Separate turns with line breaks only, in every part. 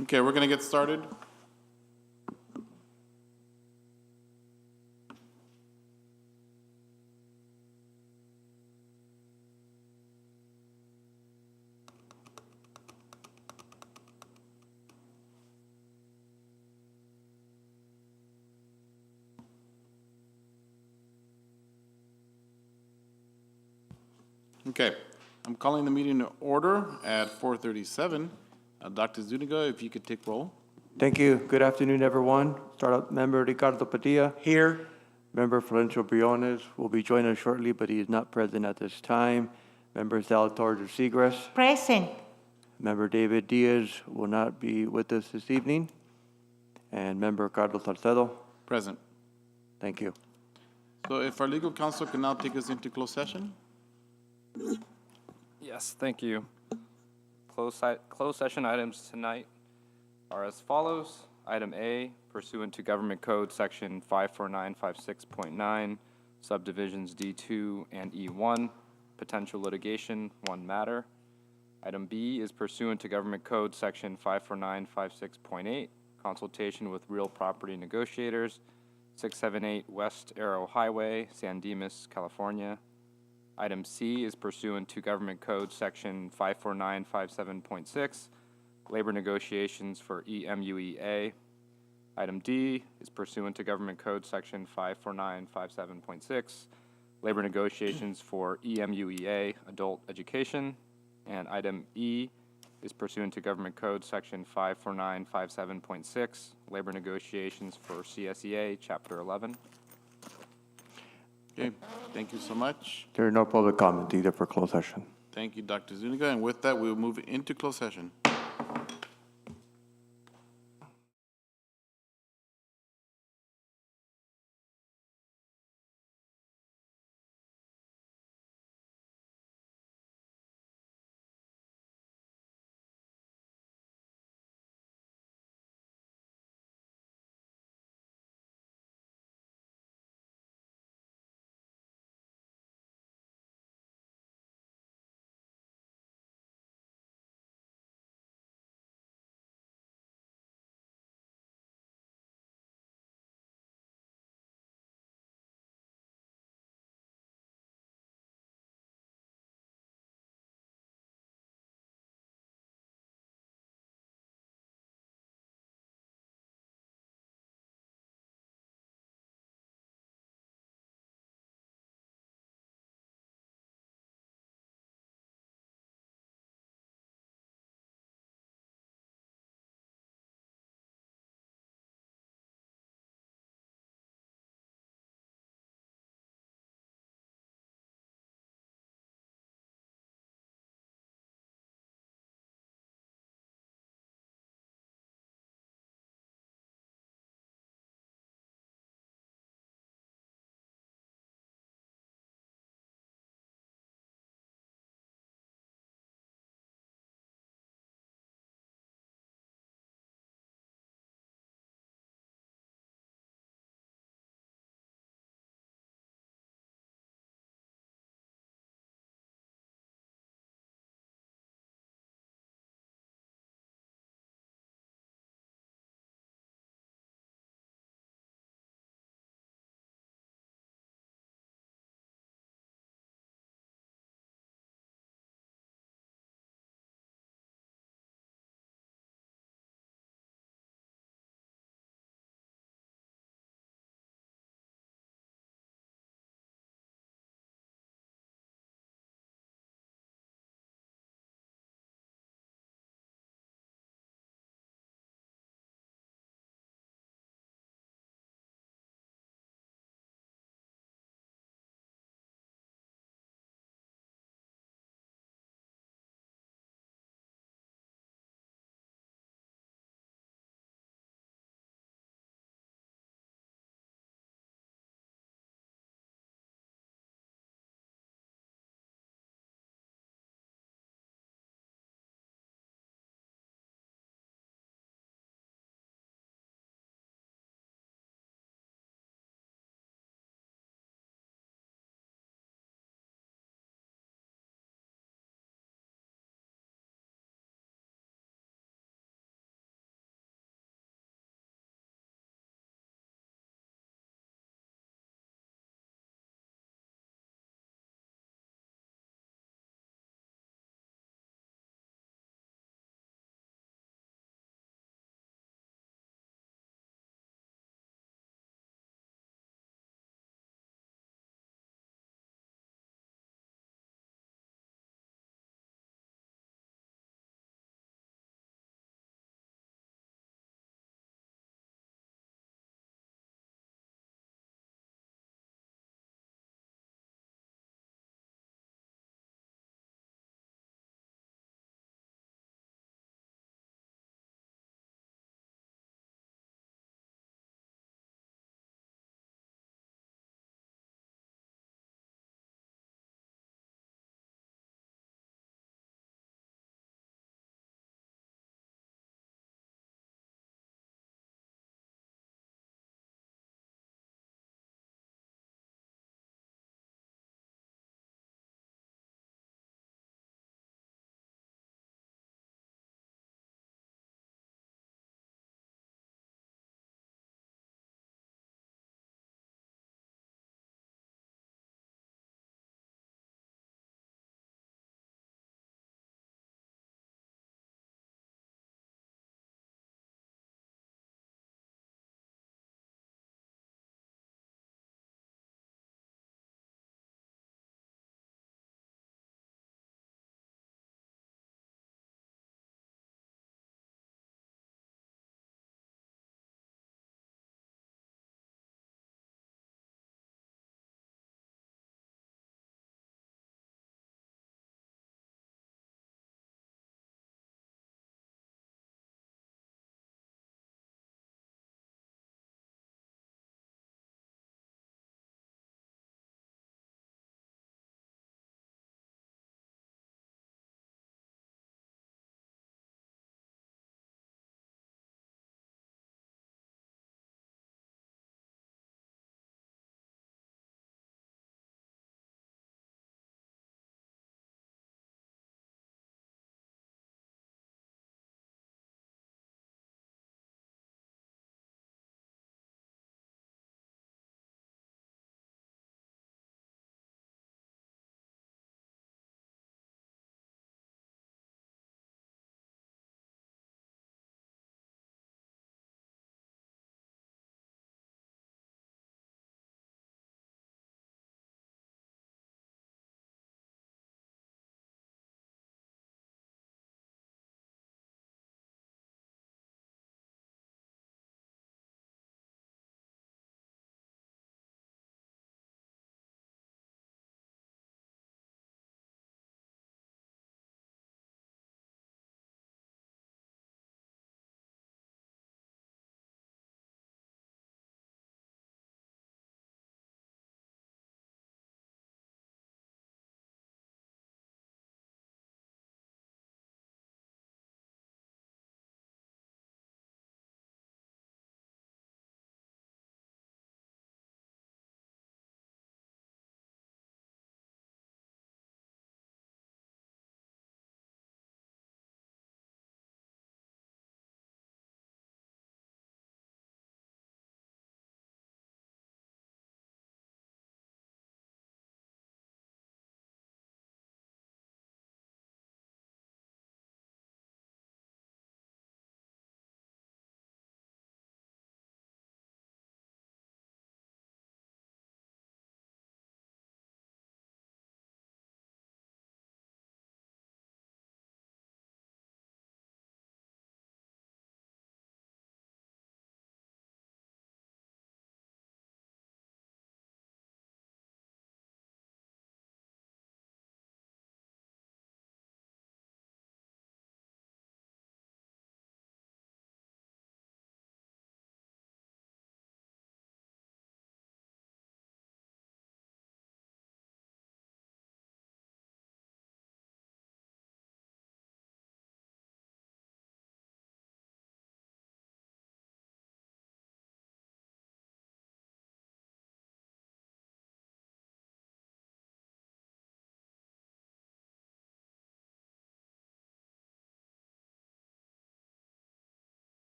Okay, we're going to get started. Okay, I'm calling the meeting to order at 4:37. Dr. Zuniga, if you could take roll.
Thank you. Good afternoon, everyone. Start up member Ricardo Padilla. Here. Member Florencio Briones will be joining us shortly, but he is not present at this time. Member Salvatore de Segres.
Present.
Member David Diaz will not be with us this evening. And Member Carlos Salcedo.
Present.
Thank you.
So if our legal counsel can now take us into closed session?
Yes, thank you. Closed session items tonight are as follows. Item A, pursuant to Government Code Section 54956.9, subdivisions D2 and E1, potential litigation, one matter. Item B is pursuant to Government Code Section 54956.8, consultation with real property negotiators, 678 West Arrow Highway, San Dimas, California. Item C is pursuant to Government Code Section 54957.6, labor negotiations for EMUEA. Item D is pursuant to Government Code Section 54957.6, labor negotiations for EMUEA, adult education. And item E is pursuant to Government Code Section 54957.6, labor negotiations for CSEA, Chapter 11.
Okay, thank you so much.
There are no public comments either for closed session.
Thank you, Dr. Zuniga. And with that, we will move into closed session.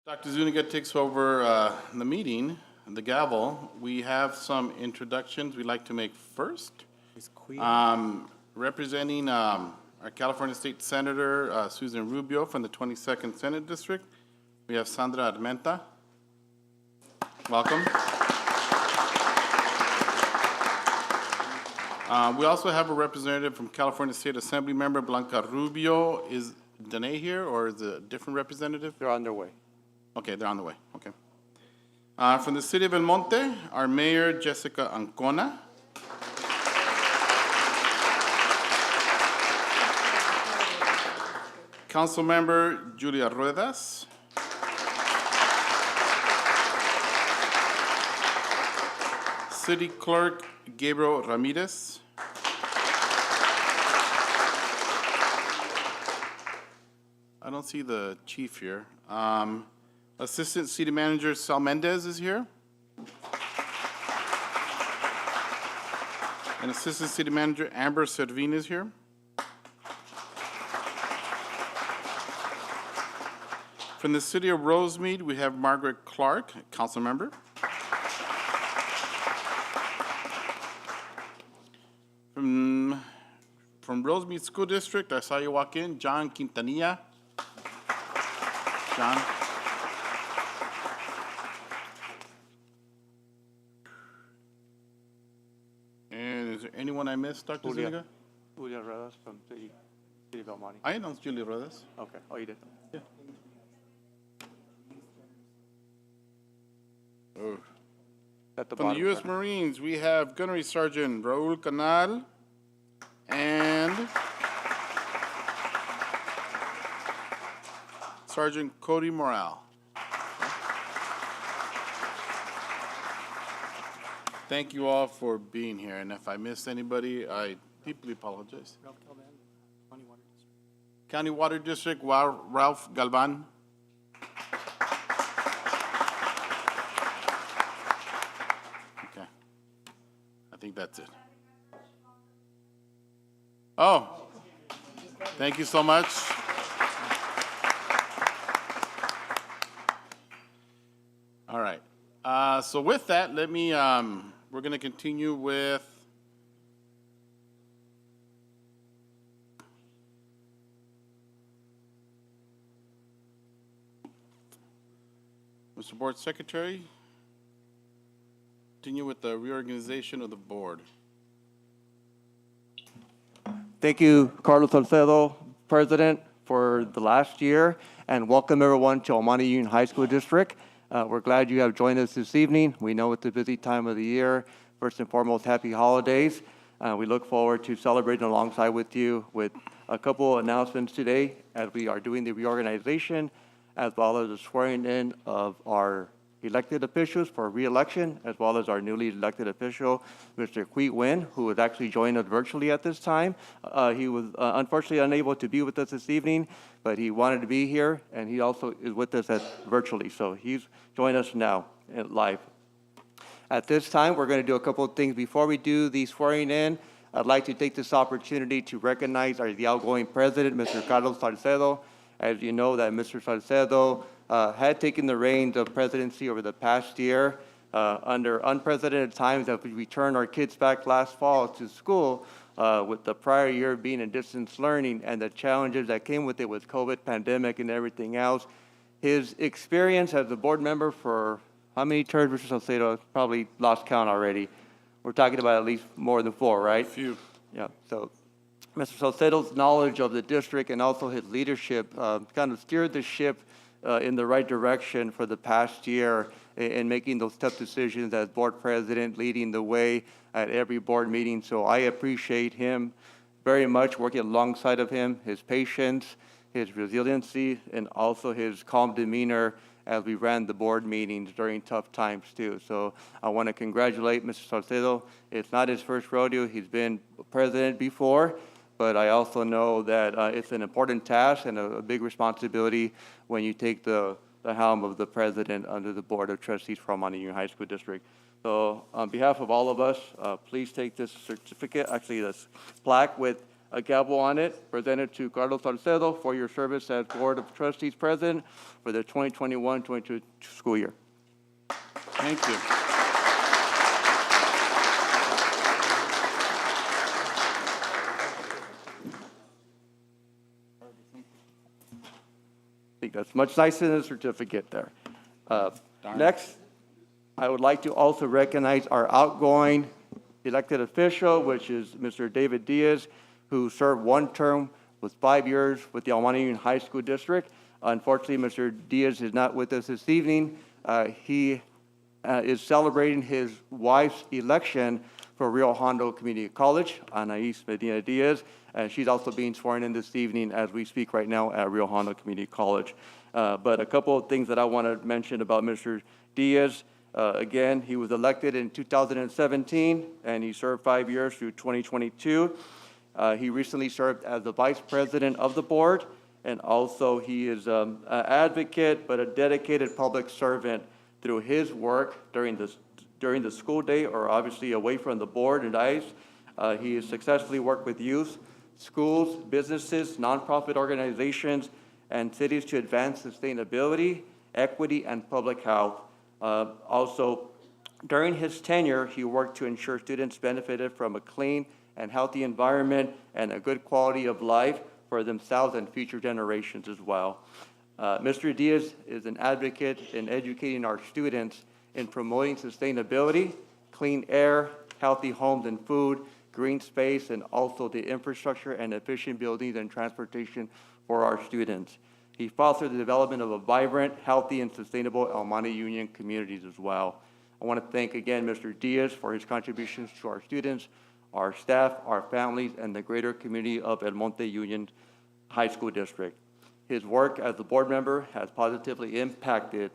Dr. Zuniga takes over the meeting, the gavel. We have some introductions we'd like to make first. Representing our California State Senator Susan Rubio from the 22nd Senate District, we have Sandra Armenta. Welcome. We also have a representative from California State Assembly Member Blanca Rubio. Is Danae here, or is it a different representative?
They're on their way.
Okay, they're on the way, okay. From the city of El Monte, our mayor, Jessica Ancona. Council member, Julia Ruedas. City clerk, Gabriel Ramirez. I don't see the chief here. Assistant City Manager Sal Mendez is here. And Assistant City Manager Amber Servin is here. From the City of Rosemead, we have Margaret Clark, Council Member. From Rosemead School District, I saw you walk in, John Quintanilla. John. And is there anyone I missed, Dr. Zuniga?
Julia Ruedas from City of El Monte.
I announced Julia Ruedas.
Okay, oh, you did?
Yeah. Oh.
At the
From the
bottom.
U.S. Marines, we have Gunnery Sergeant Raul Canal and Sergeant Cody Morale. Thank you all for being here, and if I missed anybody, I deeply apologize. County Water District, Ralph Galvan. Okay. I think that's it. Oh, thank you so much. All right. So with that, let me, we're going to continue with Mr. Board Secretary. Continue with the reorganization of the board.
Thank you, Carlos Salcedo, President, for the last year, and welcome everyone to El Monte Union High School District. We're glad you have joined us this evening. We know it's a busy time of the year. First and foremost, happy holidays. We look forward to celebrating alongside with you with a couple announcements today as we are doing the reorganization, as well as the swearing in of our elected officials for re-election, as well as our newly elected official, Mr. Quy Nguyen, who is actually joining us virtually at this time. He was unfortunately unable to be with us this evening, but he wanted to be here, and he also is with us virtually. So he's joining us now live. At this time, we're going to do a couple of things. Before we do the swearing in, I'd like to take this opportunity to recognize the outgoing president, Mr. Carlos Salcedo. As you know, that Mr. Salcedo had taken the reins of presidency over the past year under unprecedented times as we returned our kids back last fall to school, with the prior year being in distance learning and the challenges that came with it with COVID pandemic and everything else. His experience as a board member for how many terms, Mr. Salcedo? Probably lost count already. We're talking about at least more than 4, right?
A few.
Yeah, so Mr. Salcedo's knowledge of the district and also his leadership kind of steered the ship in the right direction for the past year in making those tough decisions as board president, leading the way at every board meeting. So I appreciate him very much, working alongside of him, his patience, his resiliency, and also his calm demeanor as we ran the board meetings during tough times too. So I want to congratulate Mr. Salcedo. It's not his first rodeo. He's been president before, but I also know that it's an important task and a big responsibility when you take the helm of the president under the Board of Trustees for Monte Union High School District. So on behalf of all of us, please take this certificate, actually this plaque with a gavel on it, presented to Carlos Salcedo for your service as Board of Trustees President for the 2021-22 school year.
Thank you.
I think that's much nicer than a certificate there.
Darn.
Next, I would like to also recognize our outgoing elected official, which is Mr. David Diaz, who served one term with 5 years with the El Monte Union High School District. Unfortunately, Mr. Diaz is not with us this evening. He is celebrating his wife's election for Rio Hondo Community College, Anais Medina Diaz. She's also being sworn in this evening as we speak right now at Rio Hondo Community College. But a couple of things that I want to mention about Mr. Diaz. Again, he was elected in 2017, and he served 5 years through 2022. He recently served as the vice president of the board, and also he is an advocate but a dedicated public servant through his work during the school day, or obviously away from the board and ICE. He has successfully worked with youth, schools, businesses, nonprofit organizations, and cities to advance sustainability, equity, and public health. Also, during his tenure, he worked to ensure students benefited from a clean and healthy environment and a good quality of life for themselves and future generations as well. Mr. Diaz is an advocate in educating our students in promoting sustainability, clean air, healthy homes and food, green space, and also the infrastructure and efficient buildings and transportation for our students. He fostered the development of a vibrant, healthy, and sustainable El Monte Union communities as well. I want to thank again Mr. Diaz for his contributions to our students, our staff, our families, and the greater community of El Monte Union High School District. His work as a board member has positively impacted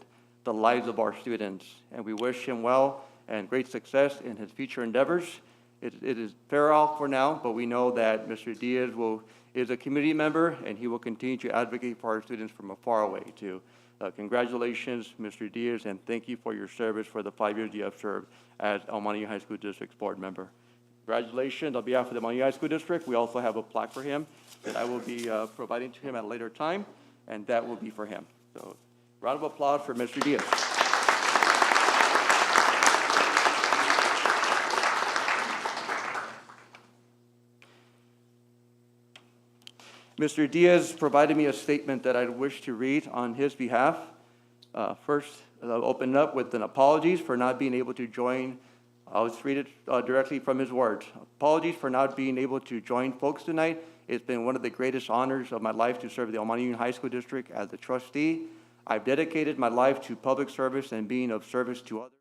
the lives of our students, and we wish him well and great success in his future endeavors. It is farewell for now, but we know that Mr. Diaz is a community member, and he will continue to advocate for our students from afar away too. Congratulations, Mr. Diaz, and thank you for your service for the 5 years you have served as El Monte High School District's board member. Congratulations on behalf of the Monte High School District. We also have a plaque for him that I will be providing to him at a later time, and that will be for him. So, round of applause for Mr. Diaz. Mr. Diaz provided me a statement that I wish to read on his behalf. First, I'll open up with an apologies for not being able to join. I'll just read it directly from his words. Apologies for not being able to join folks tonight. It's been one of the greatest honors of my life to serve the El Monte Union High School District as a trustee. I've dedicated my life to public service and being of service to others.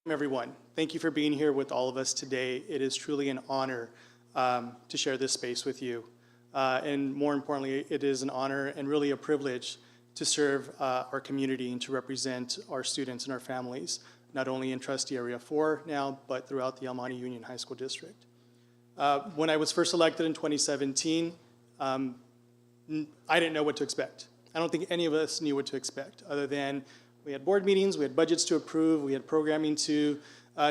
Everyone, thank you for being here with all of us today. It is truly an honor to share this space with you. And more importantly, it is an honor and really a privilege to serve our community and to represent our students and our families, not only in Trustee Area 4 now, but throughout the El Monte Union High School District. When I was first elected in 2017, I didn't know what to expect. I don't think any of us knew what to expect, other than we had board meetings, we had budgets to approve, we had programming to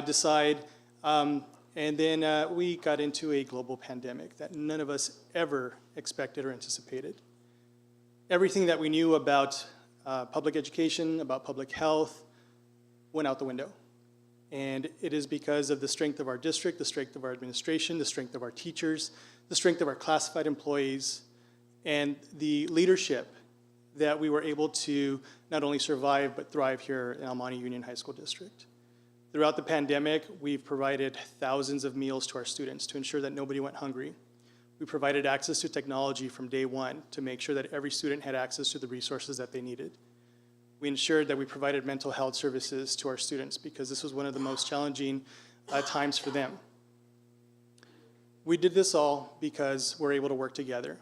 decide, and then we got into a global pandemic that none of us ever expected or anticipated. Everything that we knew about public education, about public health, went out the window. And it is because of the strength of our district, the strength of our administration, the strength of our teachers, the strength of our classified employees, and the leadership that we were able to not only survive but thrive here in El Monte Union High School District. Throughout the pandemic, we've provided thousands of meals to our students to ensure that nobody went hungry. We provided access to technology from day one to make sure that every student had access to the resources that they needed. We ensured that we provided mental health services to our students because this was one of the most challenging times for them. We did this all because we're able to work together,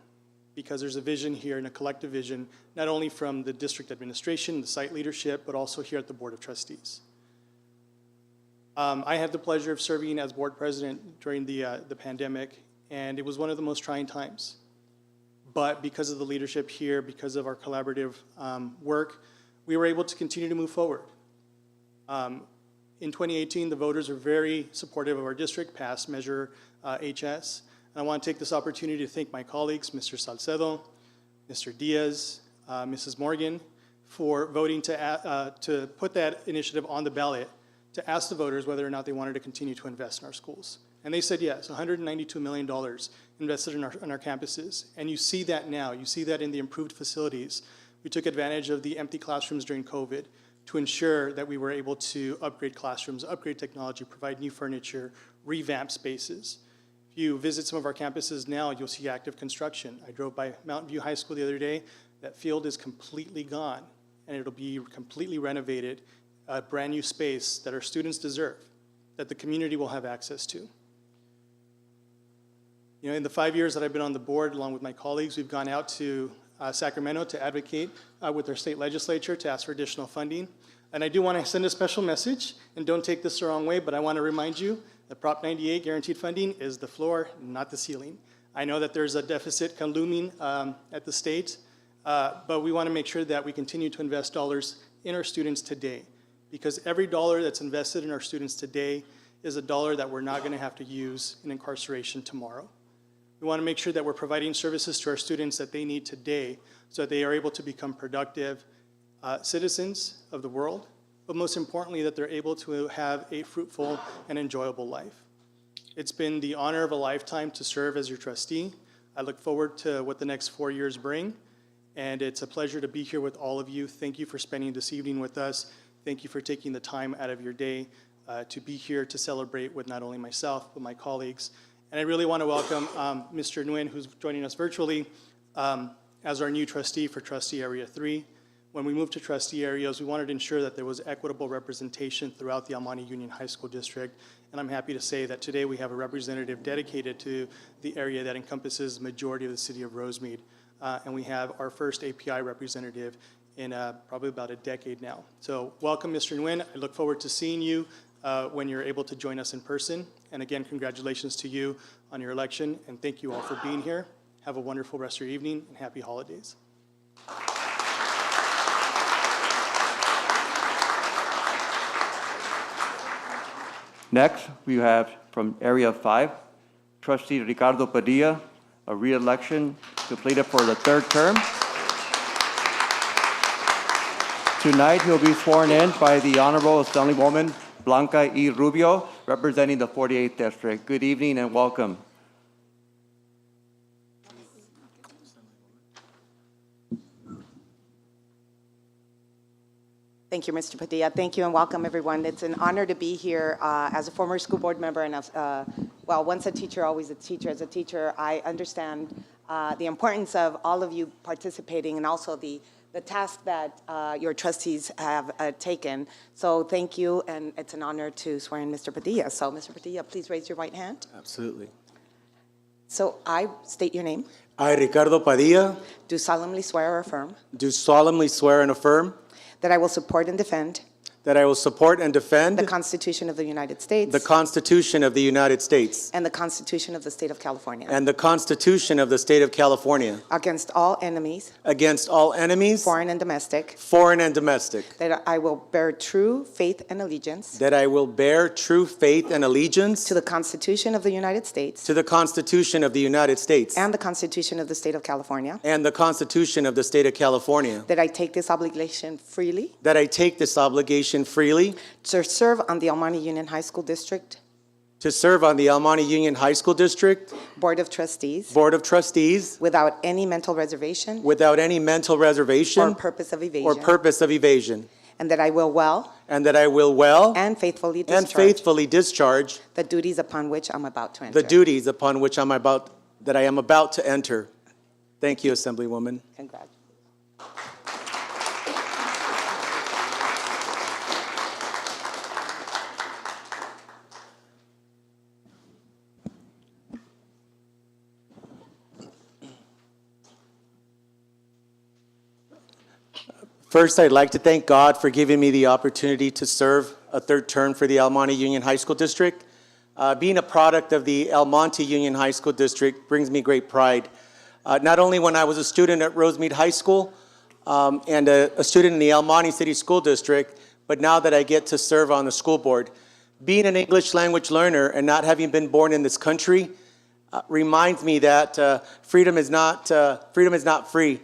because there's a vision here and a collective vision, not only from the district administration, the site leadership, but also here at the Board of Trustees. I had the pleasure of serving as board president during the pandemic, and it was one of the most trying times. But because of the leadership here, because of our collaborative work, we were able to continue to move forward. In 2018, the voters were very supportive of our district, passed Measure HS. And I want to take this opportunity to thank my colleagues, Mr. Salcedo, Mr. Diaz, Mrs. Morgan, for voting to put that initiative on the ballot to ask the voters whether or not they wanted to continue to invest in our schools. And they said yes, $192 million invested in our campuses. And you see that now. You see that in the improved facilities. We took advantage of the empty classrooms during COVID to ensure that we were able to upgrade classrooms, upgrade technology, provide new furniture, revamp spaces. If you visit some of our campuses now, you'll see active construction. I drove by Mountain View High School the other day. That field is completely gone, and it'll be completely renovated, a brand new space that our students deserve, that the community will have access to. You know, in the 5 years that I've been on the board, along with my colleagues, we've gone out to Sacramento to advocate with our state legislature to ask for additional funding. And I do want to send a special message, and don't take this the wrong way, but I want to remind you that Prop 98 guaranteed funding is the floor, not the ceiling. I know that there's a deficit looming at the state, but we want to make sure that we continue to invest dollars in our students today, because every dollar that's invested in our students today is a dollar that we're not going to have to use in incarceration tomorrow. We want to make sure that we're providing services to our students that they need today so that they are able to become productive citizens of the world, but most importantly, that they're able to have a fruitful and enjoyable life. It's been the honor of a lifetime to serve as your trustee. I look forward to what the next 4 years bring, and it's a pleasure to be here with all of you. Thank you for spending this evening with us. Thank you for taking the time out of your day to be here to celebrate with not only myself, but my colleagues. And I really want to welcome Mr. Nguyen, who's joining us virtually, as our new trustee for Trustee Area 3. When we moved to trustee areas, we wanted to ensure that there was equitable representation throughout the El Monte Union High School District. And I'm happy to say that today we have a representative dedicated to the area that encompasses the majority of the city of Rosemead. And we have our first API representative in probably about a decade now. So welcome, Mr. Nguyen. I look forward to seeing you when you're able to join us in person. And again, congratulations to you on your election, and thank you all for being here. Have a wonderful rest of your evening, and happy holidays.
Next, we have from Area 5, Trustee Ricardo Padilla, a re-election completed for the third term. Tonight, he'll be sworn in by the Honorable Assemblywoman Blanca E. Rubio, representing the 48th District. Good evening and welcome.
Thank you, Mr. Padilla. Thank you and welcome, everyone. It's an honor to be here as a former school board member and, well, once a teacher, always a teacher. As a teacher, I understand the importance of all of you participating and also the task that your trustees have taken. So thank you, and it's an honor to swear in Mr. Padilla. So, Mr. Padilla, please raise your right hand.
Absolutely.
So I state your name,
I, Ricardo Padilla,
do solemnly swear or affirm
do solemnly swear and affirm
that I will support and defend
that I will support and defend
the Constitution of the United States
the Constitution of the United States
and the Constitution of the State of California
and the Constitution of the State of California
against all enemies,
against all enemies,
foreign and domestic,
foreign and domestic,
that I will bear true faith and allegiance
that I will bear true faith and allegiance
to the Constitution of the United States
to the Constitution of the United States
and the Constitution of the State of California,
and the Constitution of the State of California,
that I take this obligation freely
that I take this obligation freely
to serve on the El Monte Union High School District
to serve on the El Monte Union High School District
Board of Trustees
Board of Trustees
without any mental reservation
without any mental reservation
or purpose of
or
evasion,
purpose of evasion,
and that I will well
and that I will well
and faithfully
and
discharge
faithfully discharge
the duties upon which I'm about to enter.
the duties upon which I am about to enter. Thank you, Assemblywoman.
Congratulations.
First, I'd like to thank God for giving me the opportunity to serve a third term for the El Monte Union High School District. Being a product of the El Monte Union High School District brings me great pride. Not only when I was a student at Rosemead High School and a student in the El Monte City School District, but now that I get to serve on the school board. Being an English language learner and not having been born in this country reminds me that freedom is not free.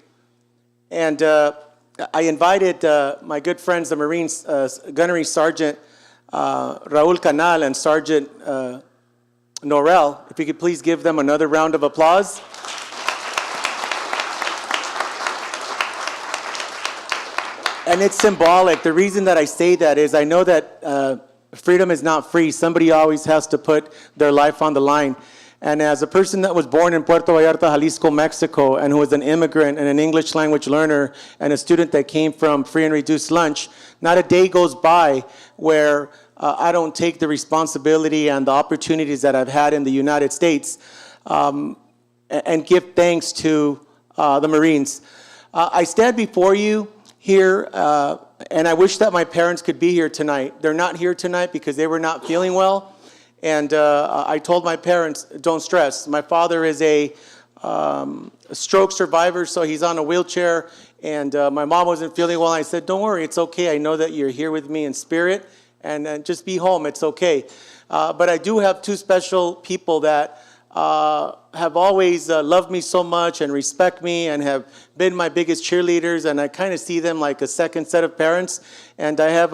And I invited my good friends, the Marines, Gunnery Sergeant Raul Canal and Sergeant Norell, if you could please give them another round of applause. And it's symbolic. The reason that I say that is I know that freedom is not free. Somebody always has to put their life on the line. And as a person that was born in Puerto Vallarta, Jalisco, Mexico, and who was an immigrant and an English language learner and a student that came from free and reduced lunch, not a day goes by where I don't take the responsibility and the opportunities that I've had in the United States and give thanks to the Marines. I stand before you here, and I wish that my parents could be here tonight. They're not here tonight because they were not feeling well. And I told my parents, don't stress. My father is a stroke survivor, so he's on a wheelchair. And my mom wasn't feeling well. I said, don't worry, it's okay. I know that you're here with me in spirit. And just be home, it's okay. But I do have two special people that have always loved me so much and respect me and have been my biggest cheerleaders. And I kind of see them like a second set of parents. And I have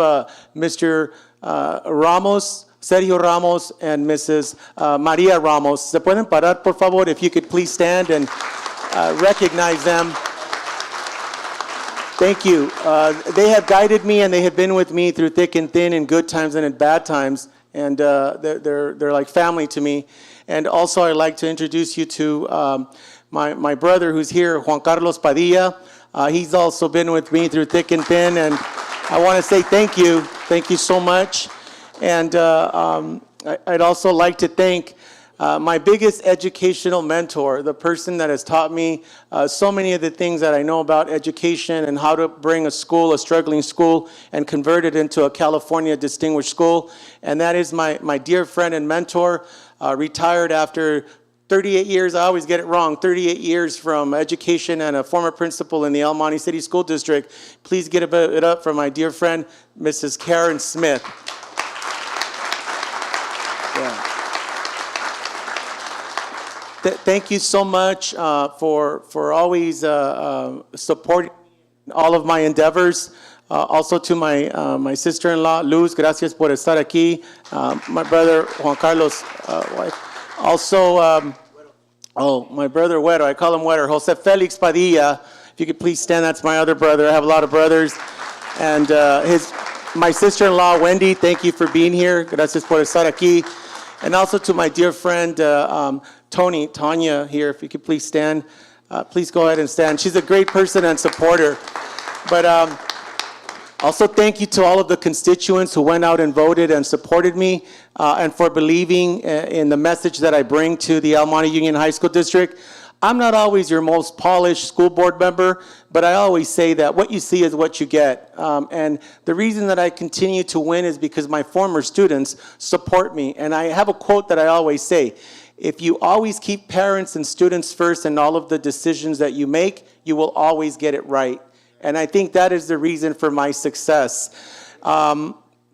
Mr. Ramos, Sergio Ramos, and Mrs. Maria Ramos. ¿Se pueden parar, por favor? If you could please stand and recognize them. Thank you. They have guided me and they have been with me through thick and thin in good times and in bad times. And they're like family to me. And also I'd like to introduce you to my brother who's here, Juan Carlos Padilla. He's also been with me through thick and thin. And I want to say thank you. Thank you so much. And I'd also like to thank my biggest educational mentor, the person that has taught me so many of the things that I know about education and how to bring a school, a struggling school, and convert it into a California distinguished school. And that is my dear friend and mentor, retired after 38 years, I always get it wrong, 38 years from education and a former principal in the El Monte City School District. Please get it up for my dear friend, Mrs. Karen Smith. Thank you so much for always supporting all of my endeavors. Also to my sister-in-law, Luz, gracias por estar aquí. My brother, Juan Carlos, wife. Also, my brother, Güero, I call him Güero, Jose Felix Padilla. If you could please stand, that's my other brother. I have a lot of brothers. And my sister-in-law, Wendy, thank you for being here. Gracias por estar aquí. And also to my dear friend, Tanya here, if you could please stand. Please go ahead and stand. She's a great person and supporter. But also thank you to all of the constituents who went out and voted and supported me, and for believing in the message that I bring to the El Monte Union High School District. I'm not always your most polished school board member, but I always say that what you see is what you get. And the reason that I continue to win is because my former students support me. And I have a quote that I always say: if you always keep parents and students first in all of the decisions that you make, you will always get it right. And I think that is the reason for my success.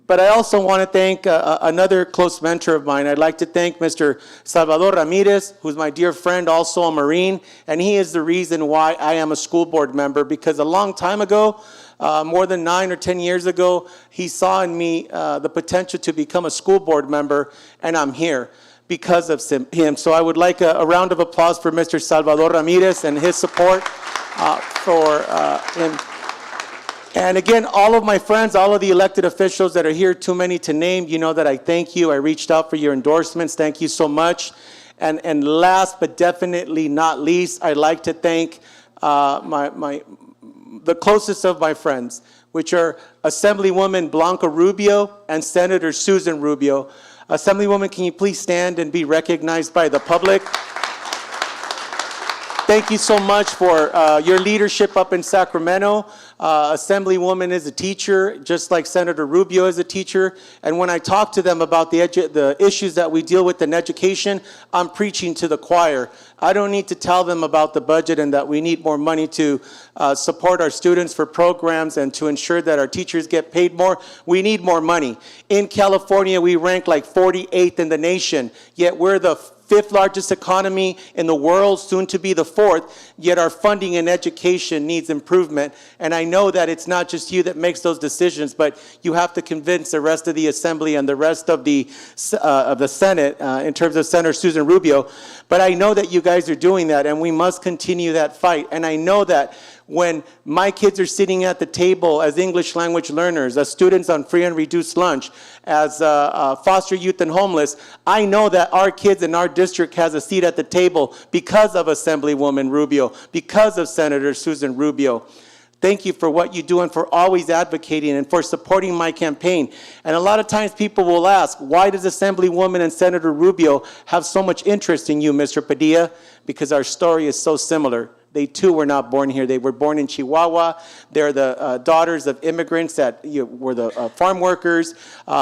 But I also want to thank another close mentor of mine. I'd like to thank Mr. Salvador Ramirez, who's my dear friend, also a Marine, and he is the reason why I am a school board member, because a long time ago, more than 9 or 10 years ago, he saw in me the potential to become a school board member, and I'm here because of him. So I would like a round of applause for Mr. Salvador Ramirez and his support for him. And again, all of my friends, all of the elected officials that are here, too many to name, you know that I thank you. I reached out for your endorsements. Thank you so much. And last but definitely not least, I'd like to thank the closest of my friends, which are Assemblywoman Blanca Rubio and Senator Susan Rubio. Assemblywoman, can you please stand and be recognized by the public? Thank you so much for your leadership up in Sacramento. Assemblywoman is a teacher, just like Senator Rubio is a teacher. And when I talk to them about the issues that we deal with in education, I'm preaching to the choir. I don't need to tell them about the budget and that we need more money to support our students for programs and to ensure that our teachers get paid more. We need more money. In California, we rank like 48th in the nation, yet we're the 5th largest economy in the world, soon to be the 4th, yet our funding in education needs improvement. And I know that it's not just you that makes those decisions, but you have to convince the rest of the Assembly and the rest of the Senate, in terms of Senator Susan Rubio. But I know that you guys are doing that, and we must continue that fight. And I know that when my kids are sitting at the table as English language learners, as students on free and reduced lunch, as foster youth and homeless, I know that our kids in our district has a seat at the table because of Assemblywoman Rubio, because of Senator Susan Rubio. Thank you for what you do and for always advocating and for supporting my campaign. And a lot of times people will ask, why does Assemblywoman and Senator Rubio have so much interest in you, Mr. Padilla? Because our story is so similar. They too were not born here. They were born in Chihuahua. They're the daughters of immigrants that were the farm workers.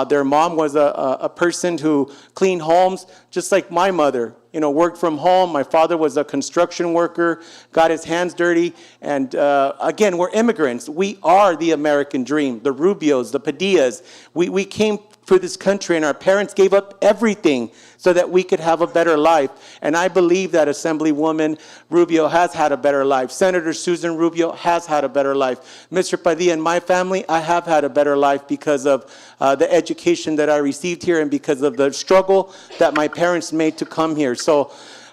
Their mom was a person who cleaned homes, just like my mother. Worked from home. My father was a construction worker, got his hands dirty. And again, we're immigrants. We are the American dream, the Rubios, the Padillas. We came for this country, and our parents gave up everything so that we could have a better life. And I believe that Assemblywoman Rubio has had a better life. Senator Susan Rubio has had a better life. Mr. Padilla and my family, I have had a better life because of the education that I received here and because of the struggle that my parents made to come here. So,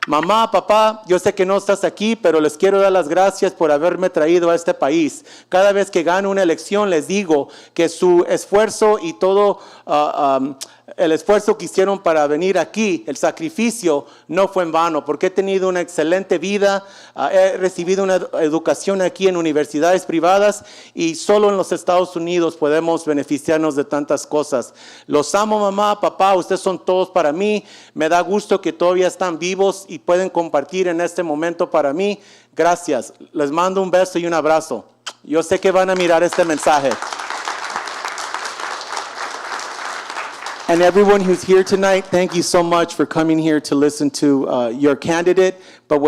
mamá, papá, yo sé que no estás aquí, pero les quiero dar las gracias por haberme traído a este país. Cada vez que gano una elección les digo que su esfuerzo y todo el esfuerzo que hicieron para venir aquí, el sacrificio, no fue en vano, porque he tenido una excelente vida, he recibido una educación aquí en universidades privadas y solo en los Estados Unidos podemos beneficiarnos de tantas cosas. Los amo, mamá, papá, ustedes son todos para mí. Me da gusto que todavía están vivos y pueden compartir en este momento para mí. Gracias. Les mando un beso y un abrazo. Yo sé que van a mirar este mensaje. And everyone who's here tonight, thank you so much for coming here to listen to your candidate. But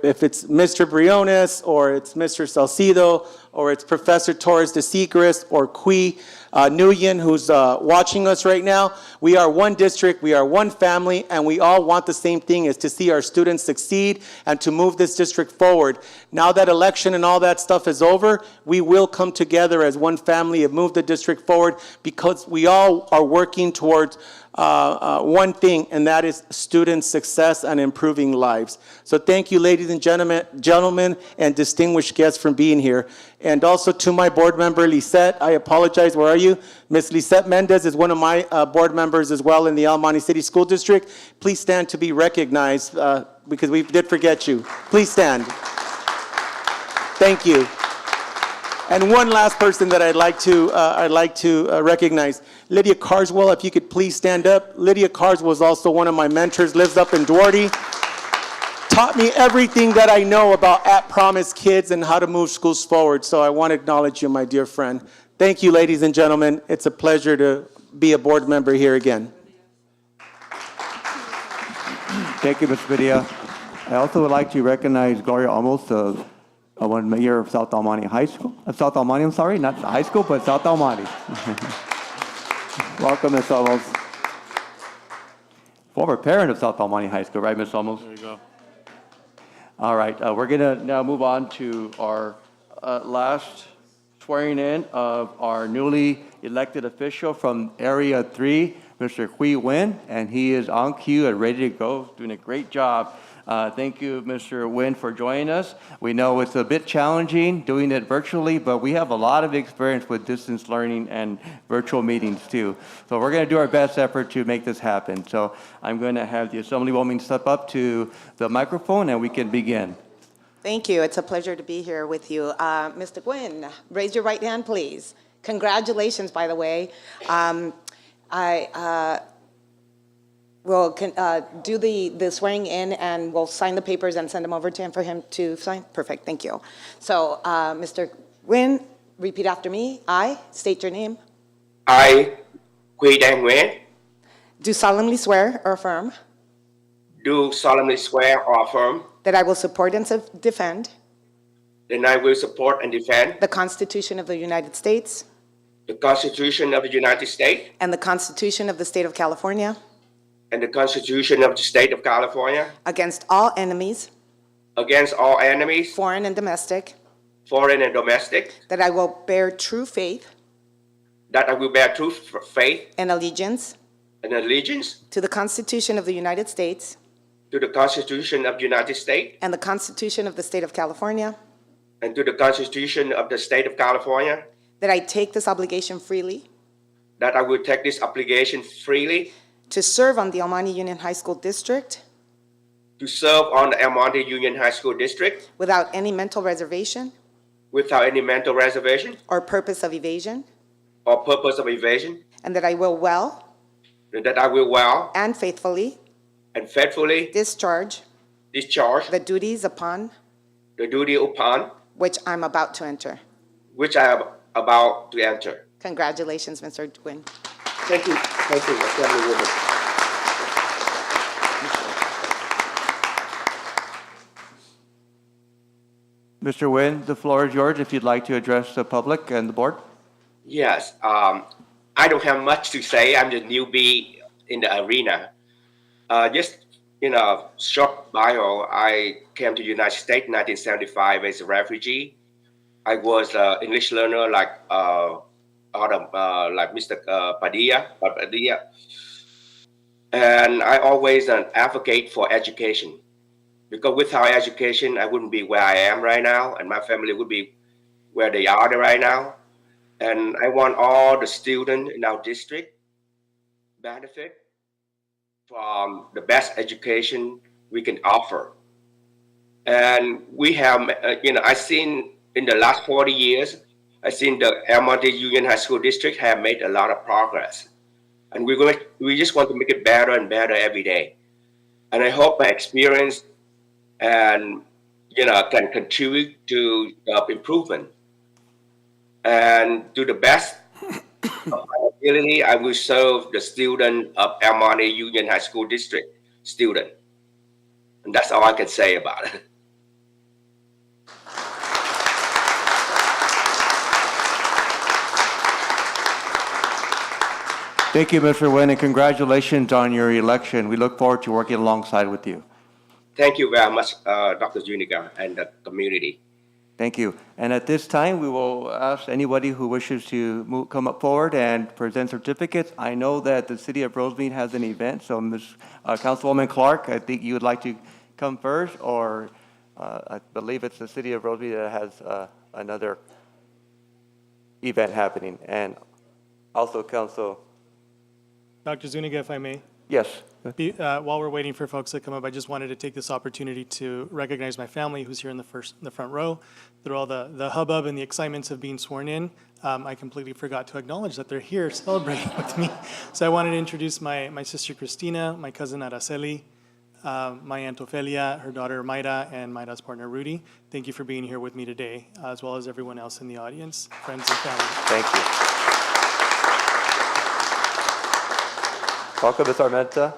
if it's Mr. Briones, or it's Mr. Salcido, or it's Professor Torres de Seacrest, or Qui Nguyen, who's watching us right now, we are one district, we are one family, and we all want the same thing, is to see our students succeed and to move this district forward. Now that election and all that stuff is over, we will come together as one family and move the district forward, because we all are working towards one thing, and that is student success and improving lives. So thank you, ladies and gentlemen, and distinguished guests, for being here. And also to my board member, Lisette, I apologize, where are you? Ms. Lisette Mendez is one of my board members as well in the El Monte City School District. Please stand to be recognized. because we did forget you. Please stand. Thank you. And one last person that I'd like to recognize, Lydia Carswell, if you could please stand up. Lydia Carswell is also one of my mentors, lives up in Duarte. Taught me everything that I know about at-promise kids and how to move schools forward. So I want to acknowledge you, my dear friend. Thank you, ladies and gentlemen. It's a pleasure to be a board member here again.
Thank you, Mr. Padilla. I also would like to recognize Gloria Almos, one mayor of South Almani High School. South Almani, I'm sorry, not high school, but South Almani. Welcome, Ms. Almos. Former parent of South Almani High School, right, Ms. Almos?
There you go.
All right, we're going to now move on to our last swearing in of our newly elected official from Area 3, Mr. Hui Wen, and he is on cue and ready to go, doing a great job. Thank you, Mr. Wen, for joining us. We know it's a bit challenging doing it virtually, but we have a lot of experience with distance learning and virtual meetings too. So we're going to do our best effort to make this happen. So I'm going to have the Assemblywoman step up to the microphone and we can begin.
Thank you. It's a pleasure to be here with you. Mr. Gwynn, raise your right hand, please. Congratulations, by the way. I will do the swearing in, and we'll sign the papers and send them over to him for him to sign. Perfect, thank you. So, Mr. Nguyen, repeat after me. I state your name.
I, Quy Đan Nguyễn,
Do solemnly swear or affirm
do solemnly swear or affirm
that I will support and defend
that I will support and defend
the Constitution of the United States
the Constitution of the United States
and the Constitution of the State of California
and the Constitution of the State of California
against all enemies,
against all enemies,
foreign and domestic,
foreign and domestic,
that I will bear true faith
that I will bear true faith
and allegiance
and allegiance
to the Constitution of the United States
to the Constitution of the United States
and the Constitution of the State of California,
and to the Constitution of the State of California,
that I take this obligation freely
that I will take this obligation freely
to serve on the Almani Union High School District
to serve on the Monte Union High School District
without any mental reservation
without any mental reservation
or purpose of evasion,
or purpose of evasion,
and that I will well
and that I will well
and faithfully
and faithfully
discharge
discharge
the duties upon
the duty upon
which I'm about to enter.
which I am about to enter.
Congratulations, Mr. Nguyen.
Thank you, Assemblywoman.
Mr. Nguyen, the floor is yours if you'd like to address the public and the board.
Yes, I don't have much to say. I'm the newbie in the arena. Just in a short bio, I came to the United States in 1975 as a refugee. I was an English learner like Mr. Padilla. And I always an advocate for education. Because without education, I wouldn't be where I am right now, and my family would be where they are right now. And I want all the students in our district benefit from the best education we can offer. And we have, I've seen in the last 40 years, I've seen the Monte Union High School District have made a lot of progress. And we just want to make it better and better every day. And I hope my experience and can contribute to improvement. And to the best of my ability, I will serve the student of El Monte Union High School District student. And that's all I can say about it.
Thank you, Mr. Nguyen, and congratulations on your election. We look forward to working alongside with you.
Thank you very much, Dr. Zuniga and the community.
Thank you. And at this time, we will ask anybody who wishes to come up forward and present certificates. I know that the City of Rosemead has an event, so Councilwoman Clark, I think you would like to come first, or I believe it's the City of Rosemead that has another event happening. And also Council.
Dr. Zuniga, if I may.
Yes.
While we're waiting for folks to come up, I just wanted to take this opportunity to recognize my family who's here in the front row. Through all the hubbub and the excitements of being sworn in, I completely forgot to acknowledge that they're here celebrating with me. So I wanted to introduce my sister Christina, my cousin Araceli, my Aunt Ofelia, her daughter Mayra, and Mayra's partner Rudy. Thank you for being here with me today, as well as everyone else in the audience, friends and family.
Thank you. Welcome, Ms. Armenta.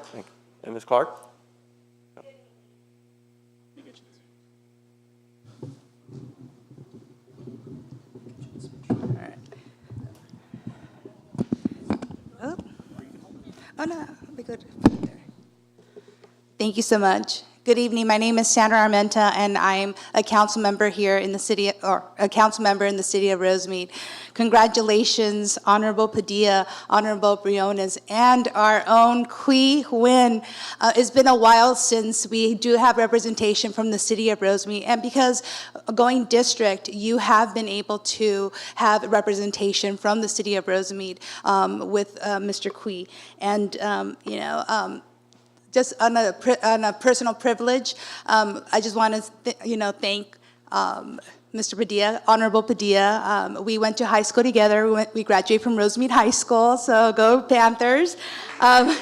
And Ms. Clark?
Oh, no, I'll be good. Thank you so much. Good evening. My name is Sandra Armenta, and I'm a council member here in the city, or a council member in the city of Rosemead. Congratulations, Honorable Padilla, Honorable Briones, and our own Qui Nguyen. It's been a while since we do have representation from the city of Rosemead, and because going district, you have been able to have representation from the city of Rosemead with Mr. Qui. And, just on a personal privilege, I just want to, thank Mr. Padilla, Honorable Padilla. We went to high school together. We graduated from Rosemead High School, so go Panthers. But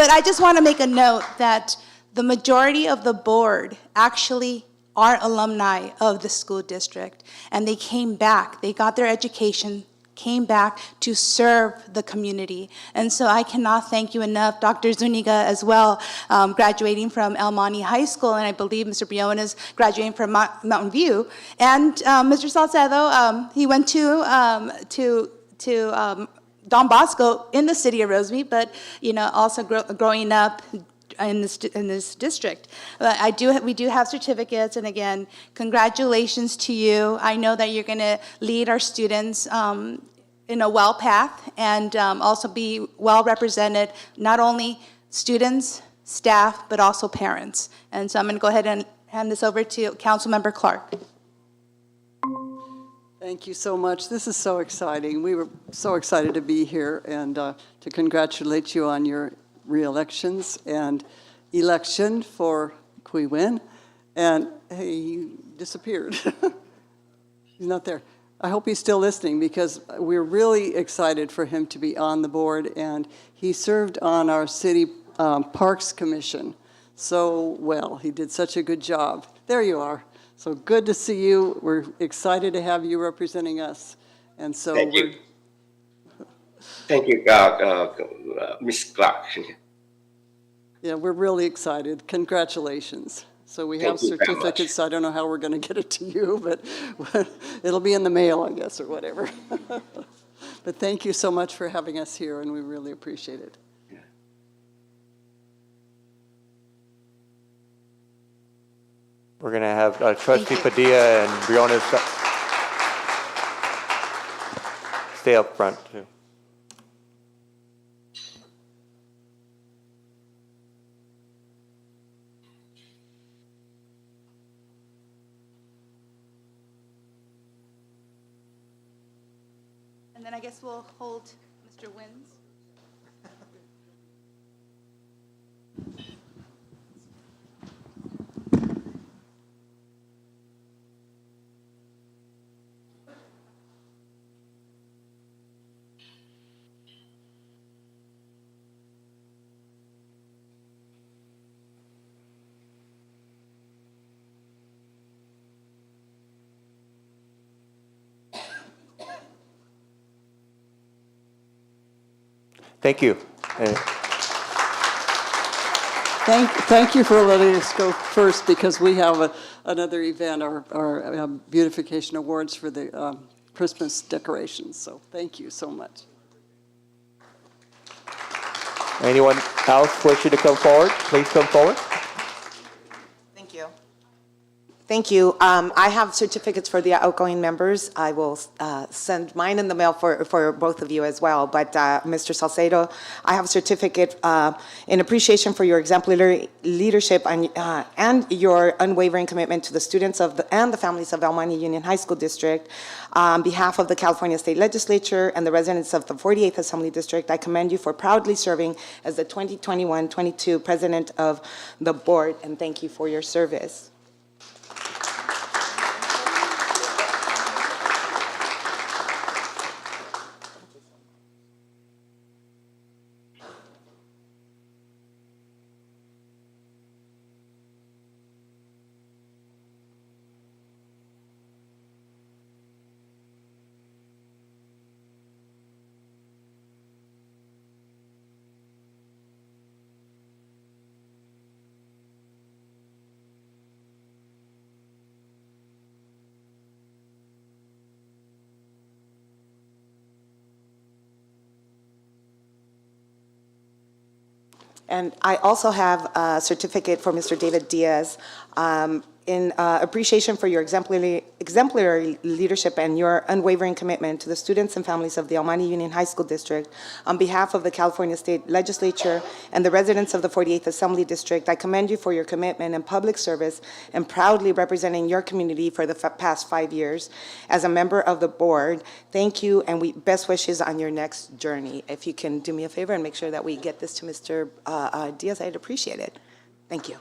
I just want to make a note that the majority of the board actually are alumni of the school district, and they came back. They got their education, came back to serve the community. And so I cannot thank you enough. Dr. Zuniga as well, graduating from El Monte High School, and I believe Mr. Briones graduating from Mountain View. And Mr. Salcedo, he went to Don Bosco in the city of Rosemead, but also growing up in this district. We do have certificates, and again, congratulations to you. I know that you're going to lead our students in a well path, and also be well represented, not only students, staff, but also parents. And so I'm going to go ahead and hand this over to Councilmember Clark.
Thank you so much. This is so exciting. We were so excited to be here and to congratulate you on your re-elections and election for Qui Nguyen. And hey, he disappeared. He's not there. I hope he's still listening, because we're really excited for him to be on the board, and he served on our city Parks Commission so well. He did such a good job. There you are. So good to see you. We're excited to have you representing us. And so
Thank you. Thank you, Ms. Clark.
Yeah, we're really excited. Congratulations. So we have
Thank you very much.
certificates. I don't know how we're going to get it to you, but it'll be in the mail, I guess, or whatever. But thank you so much for having us here, and we really appreciate it.
We're going to have Trustee Padilla and Briones stay up front, too.
And then I guess we'll hold Mr. Nguyen's.
Thank you.
Thank you for letting us go first, because we have another event, our beautification awards for the Christmas decorations. So thank you so much.
Anyone else wishing to come forward? Please come forward.
Thank you. Thank you. I have certificates for the outgoing members. I will send mine in the mail for both of you as well. But Mr. Salcedo, I have a certificate in appreciation for your exemplary leadership and your unwavering commitment to the students and the families of El Monte Union High School District. On behalf of the California State Legislature and the residents of the 48th Assembly District, I commend you for proudly serving as the 2021-22 President of the Board, and thank you for your service. And I also have a certificate for Mr. David Diaz in appreciation for your exemplary leadership and your unwavering commitment to the students and families of the El Monte Union High School District. On behalf of the California State Legislature and the residents of the 48th Assembly District, I commend you for your commitment and public service and proudly representing your community for the past 5 years. As a member of the board, thank you and best wishes on your next journey. If you can do me a favor and make sure that we get this to Mr. Diaz, I'd appreciate it. Thank you.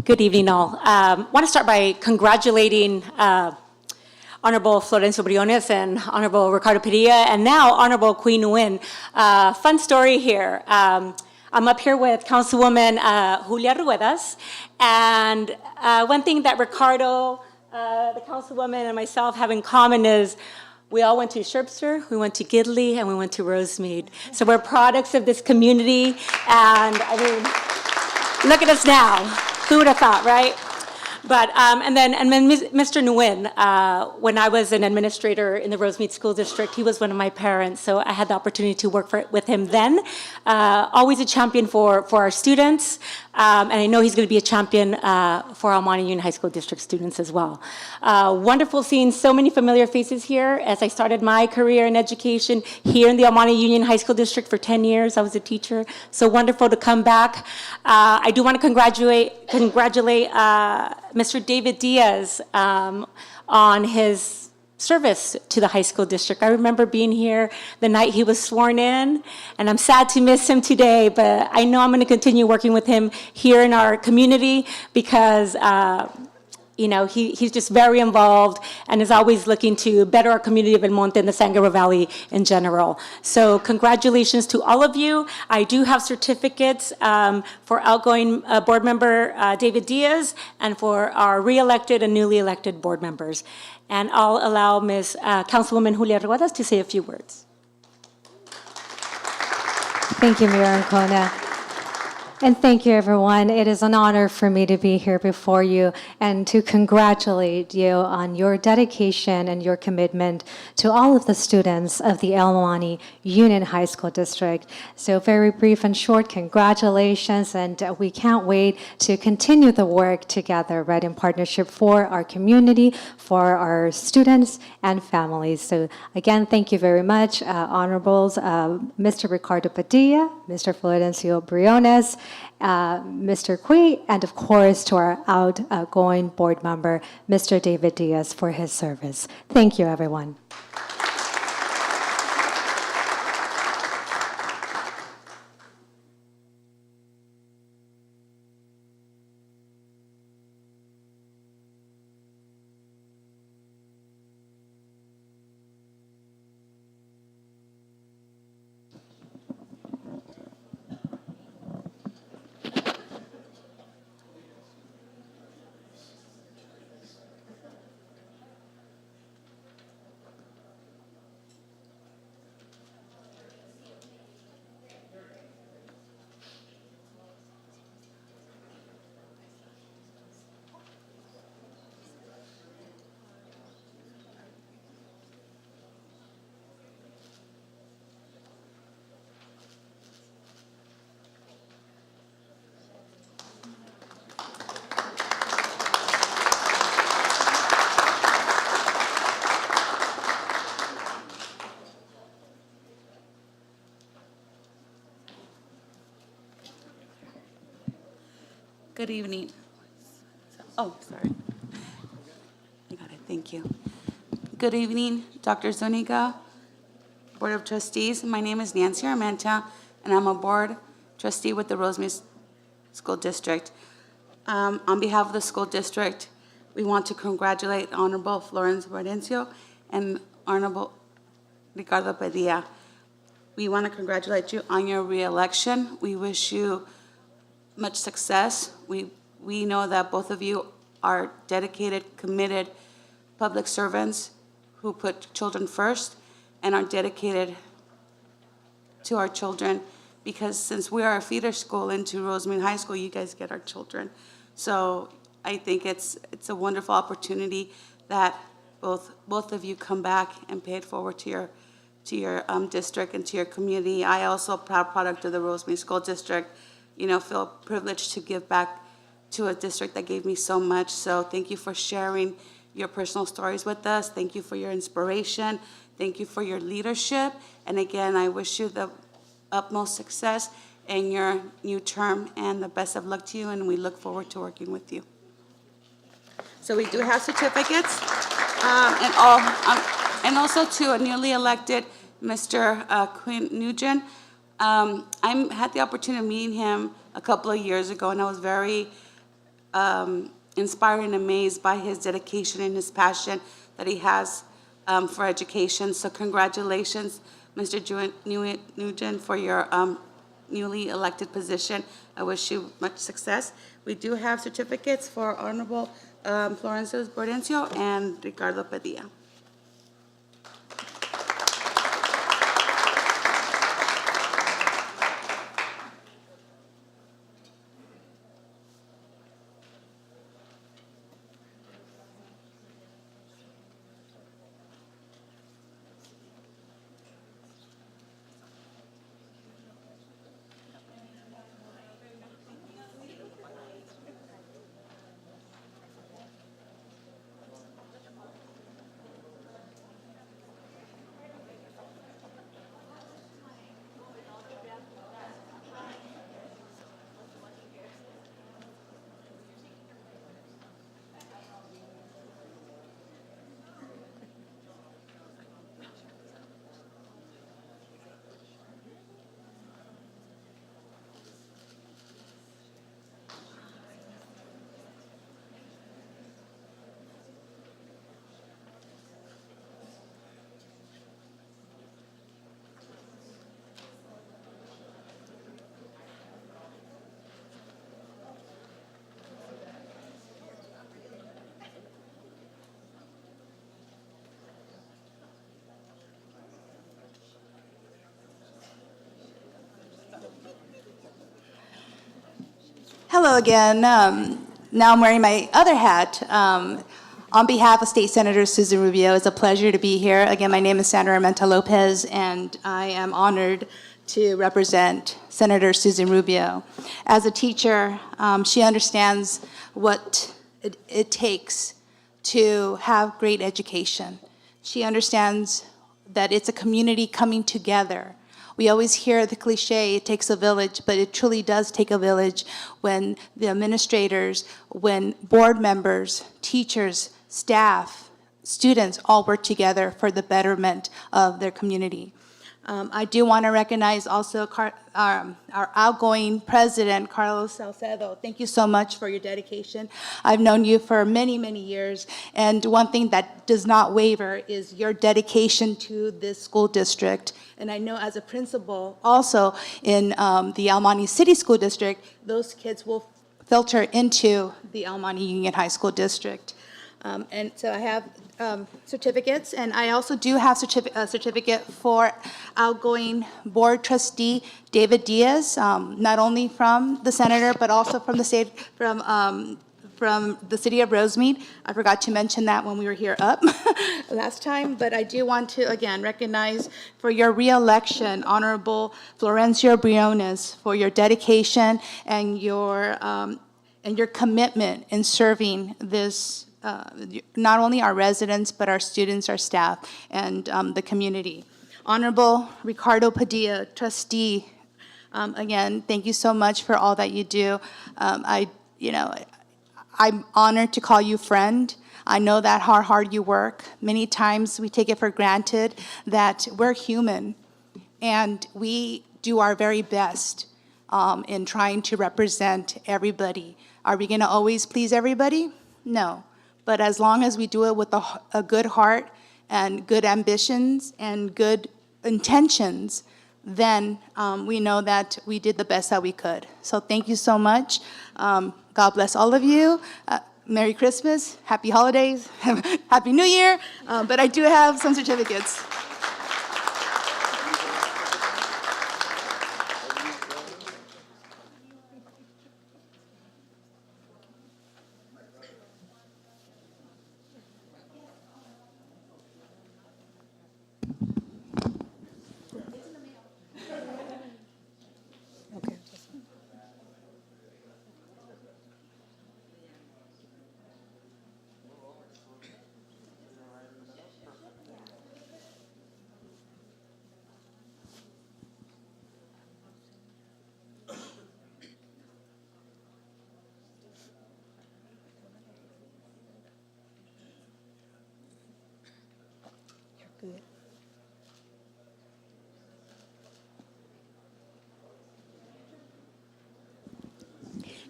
Good evening, all. I want to start by congratulating Honorable Florencio Briones and Honorable Ricardo Padilla, and now Honorable Queen Nguyen. Fun story here. I'm up here with Councilwoman Julia Ruedas, and one thing that Ricardo, the Councilwoman, and myself have in common is we all went to Sherpster, we went to Gidley, and we went to Rosemead. So we're products of this community, and I mean, look at us now. Who would have thought, right? But, and then Mr. Nguyen, when I was an administrator in the Rosemead School District, he was one of my parents, so I had the opportunity to work with him then. Always a champion for our students, and I know he's going to be a champion for our Monte Union High School District students as well. Wonderful seeing so many familiar faces here. As I started my career in education here in the El Monte Union High School District for 10 years, I was a teacher, so wonderful to come back. I do want to congratulate Mr. David Diaz on his service to the high school district. I remember being here the night he was sworn in, and I'm sad to miss him today, but I know I'm going to continue working with him here in our community because you know, he's just very involved and is always looking to better our community of El Monte and the San Gabriel Valley in general. So congratulations to all of you. I do have certificates for outgoing board member David Diaz and for our re-elected and newly elected board members. And I'll allow Ms. Councilwoman Julia Ruedas to say a few words.
Thank you, Mayor Ancona. And thank you, everyone. It is an honor for me to be here before you and to congratulate you on your dedication and your commitment to all of the students of the El Monte Union High School District. So very brief and short congratulations, and we can't wait to continue the work together, right, in partnership for our community, for our students and families. So again, thank you very much, Honorables, Mr. Ricardo Padilla, Mr. Florencio Briones, Mr. Cui, and of course to our outgoing board member, Mr. David Diaz, for his service. Thank you, everyone.
Good evening. Oh, sorry. I got it, thank you. Good evening, Dr. Zuniga, Board of Trustees. My name is Nancy Armenta, and I'm a board trustee with the Rosemead School District. On behalf of the school district, we want to congratulate Honorable Florence Vardencio and Honorable Ricardo Padilla. We want to congratulate you on your reelection. We wish you much success. We know that both of you are dedicated, committed public servants who put children first and are dedicated to our children, because since we are a feeder school into Rosemead High School, you guys get our children. So I think it's a wonderful opportunity that both of you come back and pay it forward to your district and to your community. I also, a proud product of the Rosemead School District, feel privileged to give back to a district that gave me so much. So thank you for sharing your personal stories with us. Thank you for your inspiration. Thank you for your leadership. And again, I wish you the utmost success in your new term and the best of luck to you, and we look forward to working with you. So we do have certificates, and also to a newly elected Mr. Quinn Nugent. I had the opportunity of meeting him a couple of years ago, and I was very inspired and amazed by his dedication and his passion that he has for education. So congratulations, Mr. Nugent, for your newly elected position. I wish you much success. We do have certificates for Honorable Florencio Bordencio and Ricardo Padilla.
Hello again. Now I'm wearing my other hat. On behalf of State Senator Susan Rubio, it's a pleasure to be here. Again, my name is Sandra Armenta Lopez, and I am honored to represent Senator Susan Rubio. As a teacher, she understands what it takes to have great education. She understands that it's a community coming together. We always hear the cliche, it takes a village, but it truly does take a village when the administrators, when board members, teachers, staff, students all work together for the betterment of their community. I do want to recognize also our outgoing president, Carlos Salcedo. Thank you so much for your dedication. I've known you for many, many years, and one thing that does not waver is your dedication to this school district. And I know as a principal also in the El Monte City School District, those kids will filter into the El Monte Union High School District. And so I have certificates, and I also do have a certificate for outgoing board trustee David Diaz, not only from the senator, but also from the state, from the city of Rosemead. I forgot to mention that when we were here up last time, but I do want to, again, recognize for your reelection, Honorable Florencio Briones, for your dedication and your commitment in serving this, not only our residents, but our students, our staff, and the community. Honorable Ricardo Padilla, trustee, again, thank you so much for all that you do. I you know, I'm honored to call you friend. I know that how hard you work. Many times we take it for granted that we're human and we do our very best in trying to represent everybody. Are we going to always please everybody? No. But as long as we do it with a good heart and good ambitions and good intentions, then we know that we did the best that we could. So thank you so much. God bless all of you. Merry Christmas, Happy Holidays, Happy New Year. But I do have some certificates.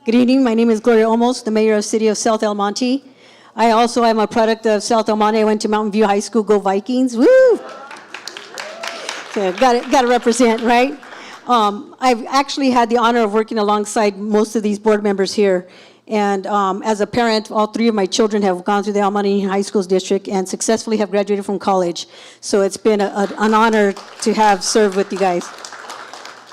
Good evening. My name is Gloria Olmos, the mayor of the city of South El Monte. I also am a product of South El Monte. I went to Mountain View High School. Go Vikings. Woo! So got to represent, right? I've actually had the honor of working alongside most of these board members here. And as a parent, all three of my children have gone through the El Monte High Schools District and successfully have graduated from college. So it's been an honor to have served with you guys.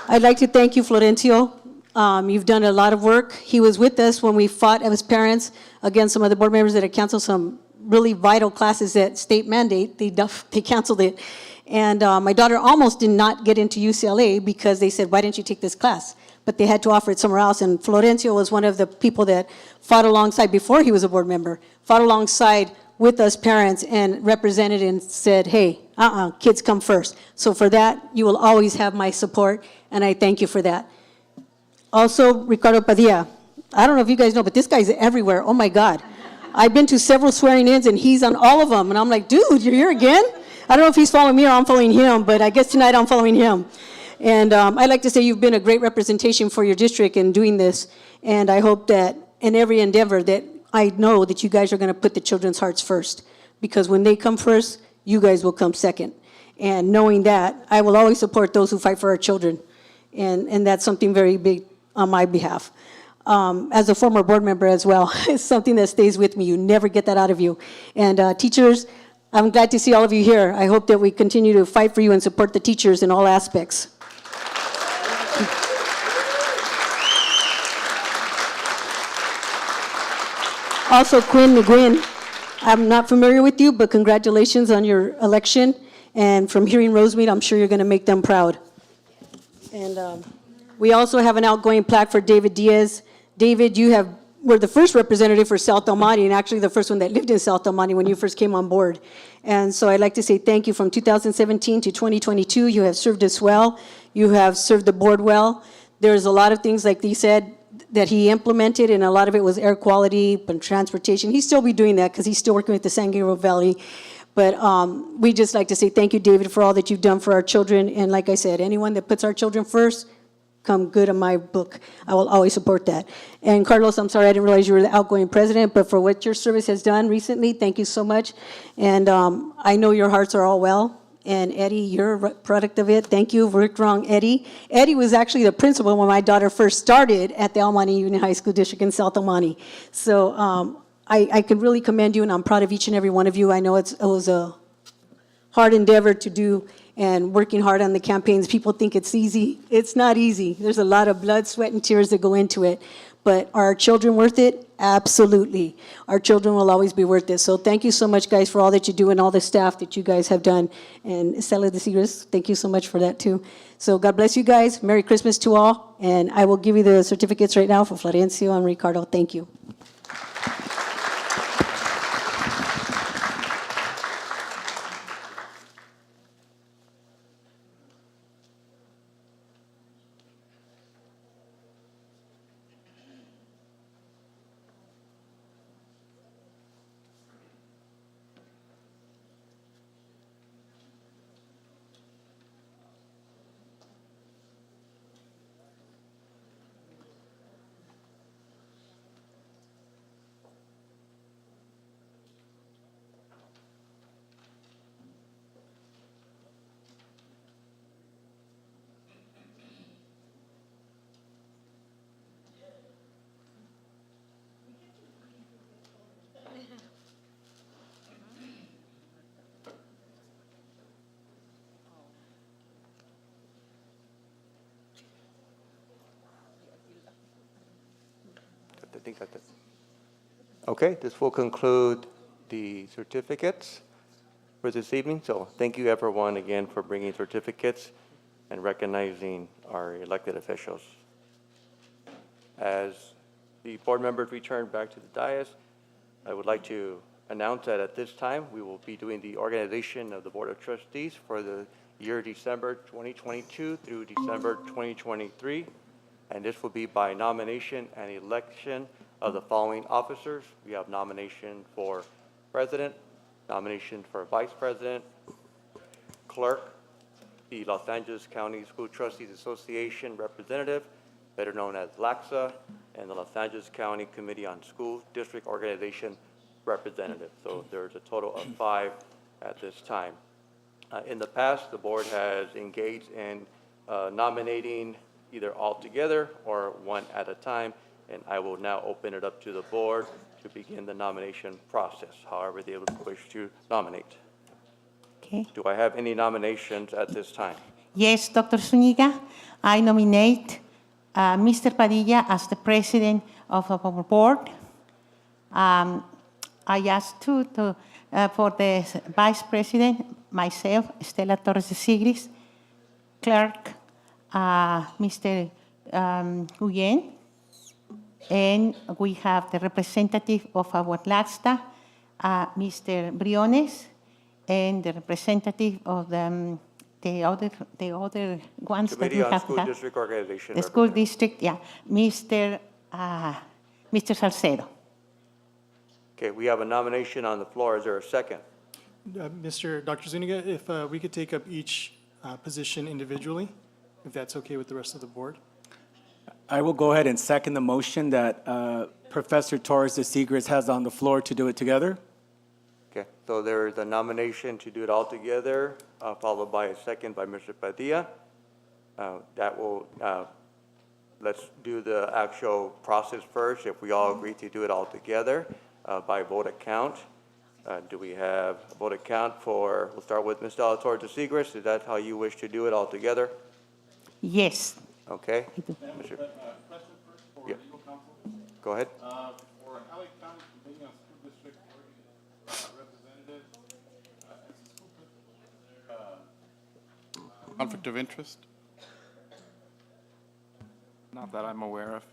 I'd like to thank you, Florencio. You've done a lot of work. He was with us when we fought as parents against some of the board members that had canceled some really vital classes that state mandate. They canceled it. And my daughter almost did not get into UCLA because they said, why didn't you take this class? But they had to offer it somewhere else. And Florencio was one of the people that fought alongside before he was a board member, fought alongside with us parents and represented and said, hey, kids come first. So for that, you will always have my support, and I thank you for that. Also, Ricardo Padilla. I don't know if you guys know, but this guy's everywhere. Oh, my God. I've been to several swearing-ins, and he's on all of them. And I'm like, dude, you're here again? I don't know if he's following me or I'm following him, but I guess tonight I'm following him. And I'd like to say you've been a great representation for your district in doing this. And I hope that in every endeavor that I know that you guys are going to put the children's hearts first. Because when they come first, you guys will come second. And knowing that, I will always support those who fight for our children. And that's something very big on my behalf. As a former board member as well, it's something that stays with me. You never get that out of you. And teachers, I'm glad to see all of you here. I hope that we continue to fight for you and support the teachers in all aspects. Also, Quinn McGuinn, I'm not familiar with you, but congratulations on your election. And from hearing Rosemead, I'm sure you're going to make them proud. And we also have an outgoing plaque for David Diaz. David, you were the first representative for South El Monte, and actually the first one that lived in South El Monte when you first came on board. And so I'd like to say thank you. From 2017 to 2022, you have served us well. You have served the board well. There's a lot of things, like he said, that he implemented, and a lot of it was air quality and transportation. He'll still be doing that because he's still working with the San Gabriel Valley. But we just like to say thank you, David, for all that you've done for our children. And like I said, anyone that puts our children first, come good in my book. I will always support that. And Carlos, I'm sorry, I didn't realize you were the outgoing president, but for what your service has done recently, thank you so much. And I know your hearts are all well. And Eddie, you're a product of it. Thank you. Worked wrong, Eddie. Eddie was actually the principal when my daughter first started at the El Monte Union High School District in South El Monte. So I can really commend you, and I'm proud of each and every one of you. I know it was a hard endeavor to do, and working hard on the campaigns. People think it's easy. It's not easy. There's a lot of blood, sweat, and tears that go into it. But are our children worth it? Absolutely. Our children will always be worth it. So thank you so much, guys, for all that you do and all the staff that you guys have done. And Estela de Sigres, thank you so much for that, too. So God bless you guys. Merry Christmas to all. And I will give you the certificates right now for Florencio and Ricardo. Thank you.
think that's it. Okay, this will conclude the certificates for this evening. So thank you everyone again for bringing certificates and recognizing our elected officials. As the board members return back to the dais, I would like to announce that at this time, we will be doing the organization of the Board of Trustees for the year December 2022 through December 2023. And this will be by nomination and election of the following officers. We have nomination for president, nomination for vice president, clerk, the Los Angeles County School Trustees Association representative, better known as LACSA, and the Los Angeles County Committee on School District Organization representative. So there's a total of 5 at this time. In the past, the board has engaged in nominating either all together or one at a time, and I will now open it up to the board to begin the nomination process, however they would wish to nominate.
Okay.
Do I have any nominations at this time?
Yes, Dr. Zuniga, I nominate Mr. Padilla as the president of our board. I ask for the vice president, myself, Estela Torres de Sigris, clerk, Mr. Guyen, and we have the representative of our LACSTA, Mr. Briones, and the representative of the other ones that
Committee
we
on
have.
School District Organization.
The school district, yeah, Mr. Salcedo.
Okay, we have a nomination on the floor. Is there a second?
Dr. Zuniga, if we could take up each position individually, if that's okay with the rest of the board.
I will go ahead and second the motion that Professor Torres de Sigris has on the floor to do it together.
Okay, so there is a nomination to do it all together, followed by a second by Mr. Padilla. That will, let's do the actual process first. If we all agree to do it all together by vote account. Do we have a vote account for, we'll start with Ms. Torres de Sigris. Is that how you wish to do it all together?
Yes.
Okay. Mr. Yeah. Go ahead.
For LA County Committee on School District representative, as a school principal, is there conflict of interest?
Not that I'm aware of.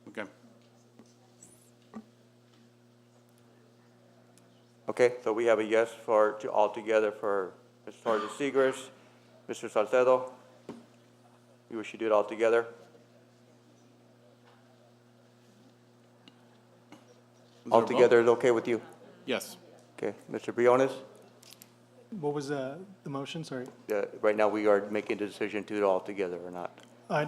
Okay.
Okay, so we have a yes for all together for Ms. Torres de Sigris. Mr. Salcedo, you wish to do it all together? All together is okay with you?
Yes.
Okay, Mr. Briones?
What was the motion, sorry?
Right now, we are making the decision to do it all together or not?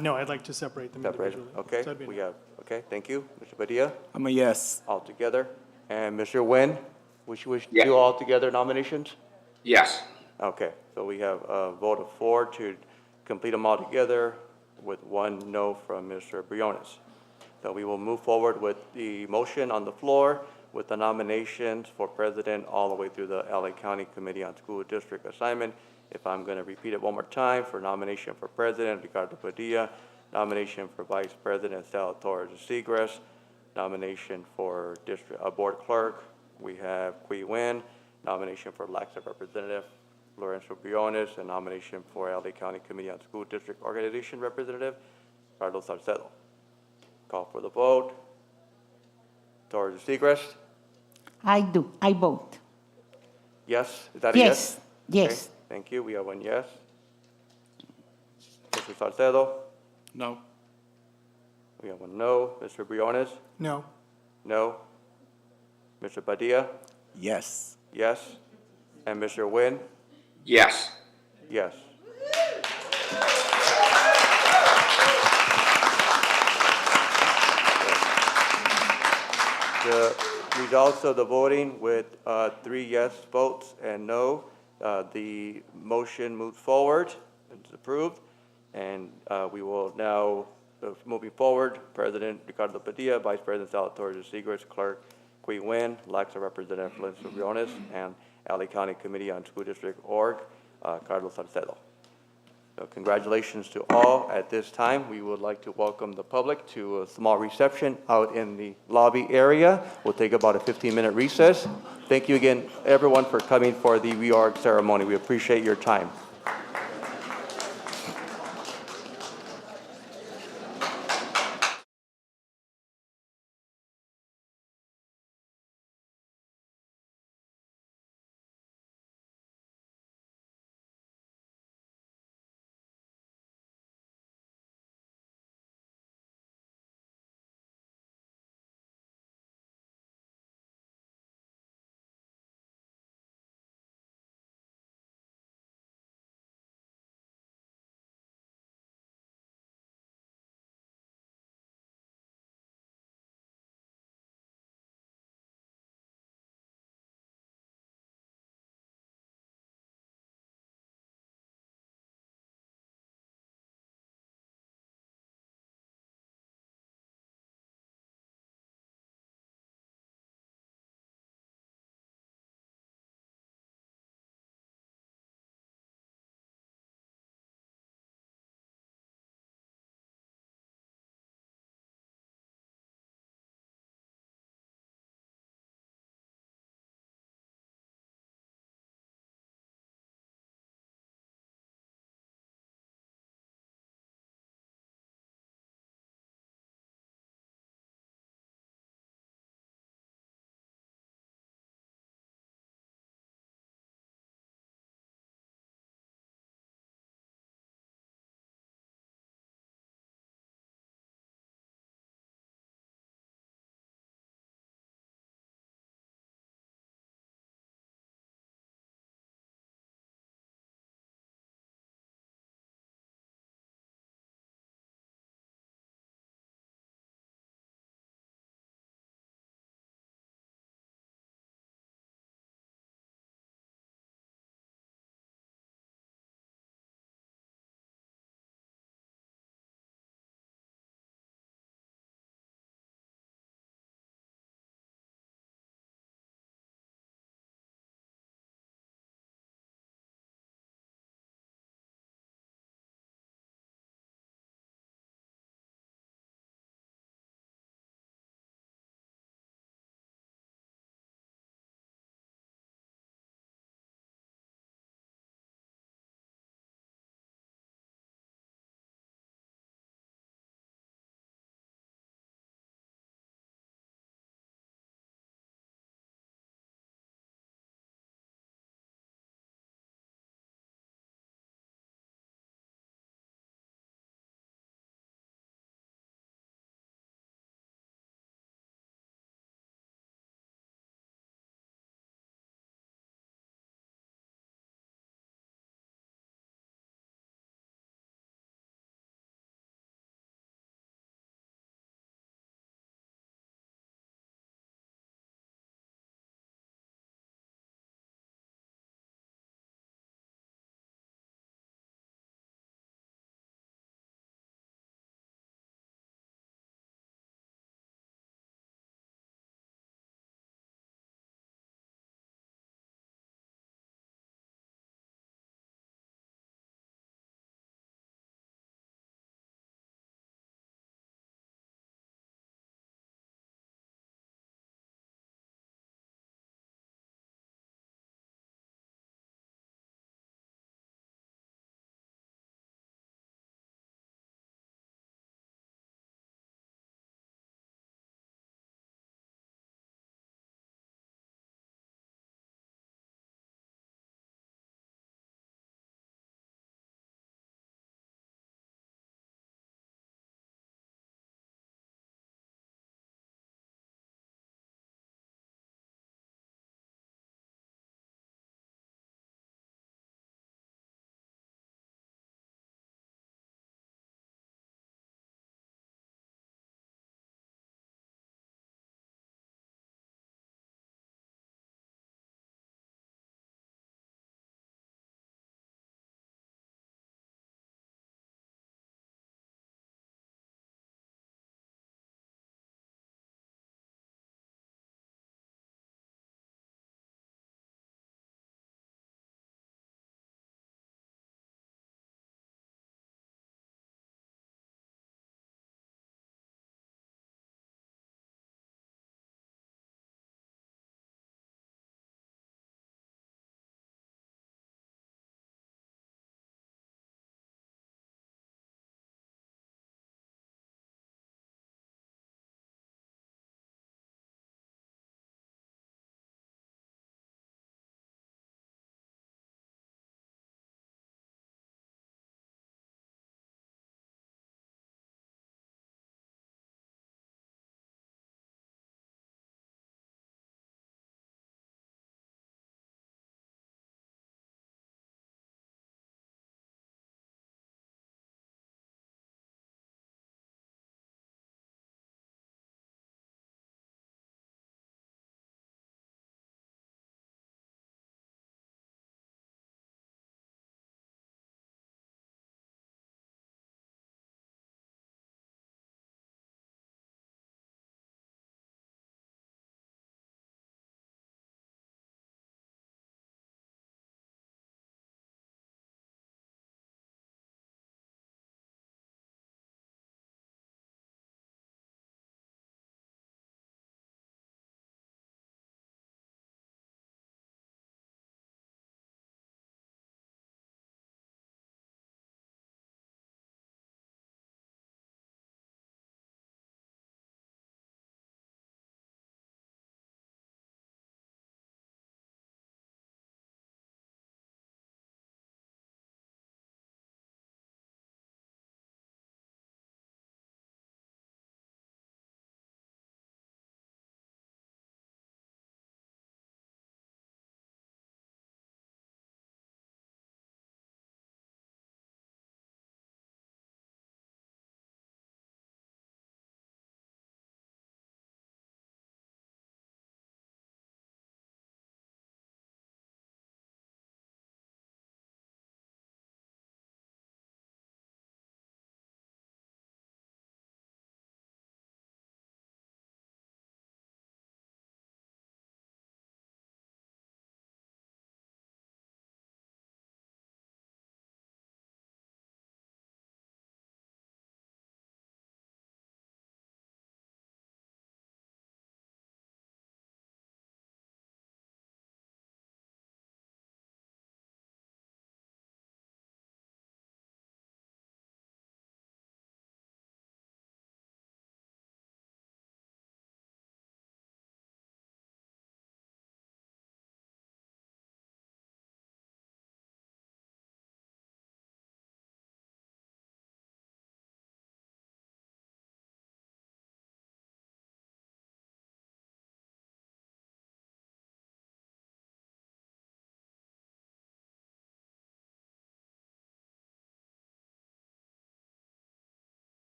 No, I'd like to separate them
Separate,
individually.
okay?
So that'd be
We
no.
have, okay, thank you. Mr. Padilla?
I'm a yes.
All together. And Mr. Nguyen, wish to
Yeah.
do all together nominations?
Yes.
Okay, so we have a vote of 4 to complete them all together with 1 no from Mr. Briones. So we will move forward with the motion on the floor with the nominations for president all the way through the LA County Committee on School District Assignment. If I'm going to repeat it one more time, for nomination for president, Ricardo Padilla, nomination for vice president, Estela Torres de Sigris, nomination for district board clerk, we have Qui Nguyen, nomination for LACSA representative, Lorenzo Briones, and nomination for LA County Committee on School District Organization representative, Carlos Salcedo. Call for the vote. Torres de Sigris?
I do. I vote.
Yes? Is that a yes?
Yes. Yes.
Okay, thank you. We have 1 yes. Mr. Salcedo?
No.
We have 1 no. Mr. Briones?
No.
No. Mr. Padilla?
Yes.
Yes. And Mr. Nguyen?
Yes.
Yes. The results of the voting with 3 yes votes and no, the motion moves forward. It's approved. And we will now, moving forward, President Ricardo Padilla, Vice President Salvatore de Sigris, Clerk Qui Nguyen, LACSA Representative Lorenzo Briones, and LA County Committee on School District Org, Carlos Salcedo. So congratulations to all. At this time, we would like to welcome the public to a small reception out in the lobby area. We'll take about a 15-minute recess. Thank you again, everyone, for coming for the reorg ceremony. We appreciate your time.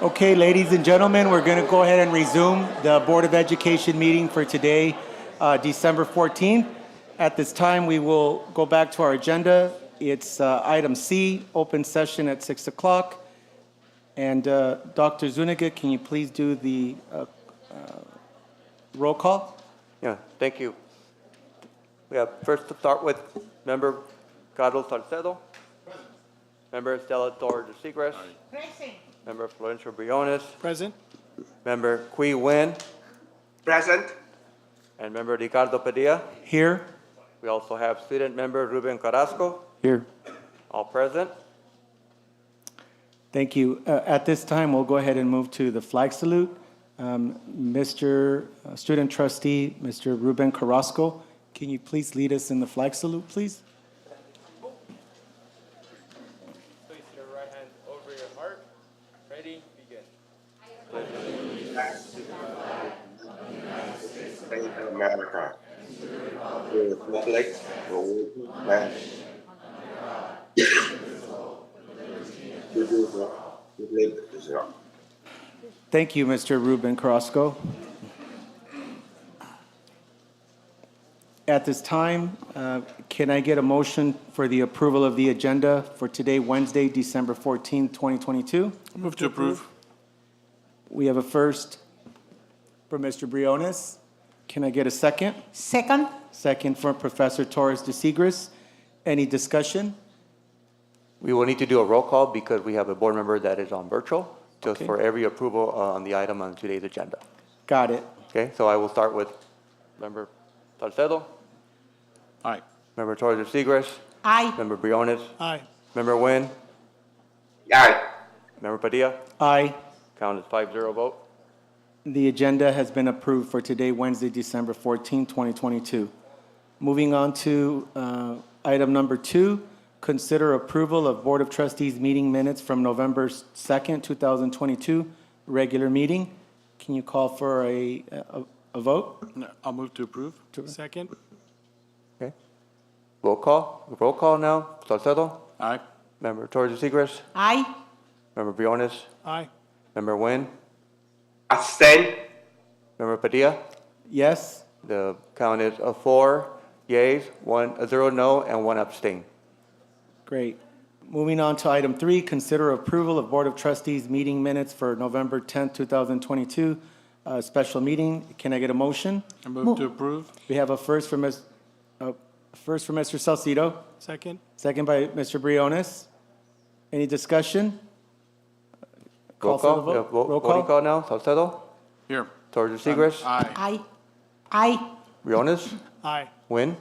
Okay, ladies and gentlemen, we're going to go ahead and resume the Board of Education meeting for today, December 14th. At this time, we will go back to our agenda. It's item C, open session at 6 o'clock. And Dr. Zuniga, can you please do the roll call?
Yeah, thank you. We have first to start with Member Carlos Salcedo. Member Estela Torres de Seigres. Member Florencio Briones.
Present?
Member Qui Win.
Present.
And Member Ricardo Padilla.
Here.
We also have student member Ruben Carrasco.
Here.
All present.
Thank you. At this time, we'll go ahead and move to the flag salute. Mr. Student Trustee, Mr. Ruben Carrasco, can you please lead us in the flag salute, please?
Place your right hand over your heart. Ready, begin.
States of America. To the republic for which it stands.
Thank you, Mr. Ruben Carrasco. At this time, can I get a motion for the approval of the agenda for today, Wednesday, December 14, 2022?
Move to approve.
We have a first for Mr. Briones. Can I get a second?
Second?
Second for Professor Torres de Seigres. Any discussion?
We will need to do a roll call because we have a board member that is on virtual, just
Okay.
for every approval on the item on today's agenda.
Got it.
Okay, so I will start with Member Salcedo,
Aye.
Member Torres de Seigres,
Aye.
Member Briones,
Aye.
Member Nguyen,
Aye.
Member Padilla.
Aye.
Count as 5-0 vote.
The agenda has been approved for today, Wednesday, December 14, 2022. Moving on to item number 2, consider approval of Board of Trustees meeting minutes from November 2nd, 2022, regular meeting. Can you call for a vote?
No, I'll move to approve.
Second?
Okay. Roll call now. Salcedo,
Aye.
Member Torres de Seigres,
Aye.
Member Briones,
Aye.
Member Nguyen,
Abstain.
Member Padilla.
Yes?
The count is 4 yeas, 0 no, and 1 abstain.
Great. Moving on to item 3, consider approval of Board of Trustees meeting minutes for November 10th, 2022, special meeting. Can I get a motion?
I move to approve.
We have a first for Mr. Salcido,
Second?
second by Mr. Briones. Any discussion?
Roll
for the
call. We have
vote. Roll
voting
call.
call now. Salcedo,
Here.
Torres de Seigres,
Aye.
Aye. Aye.
Briones,
Aye.
Nguyen,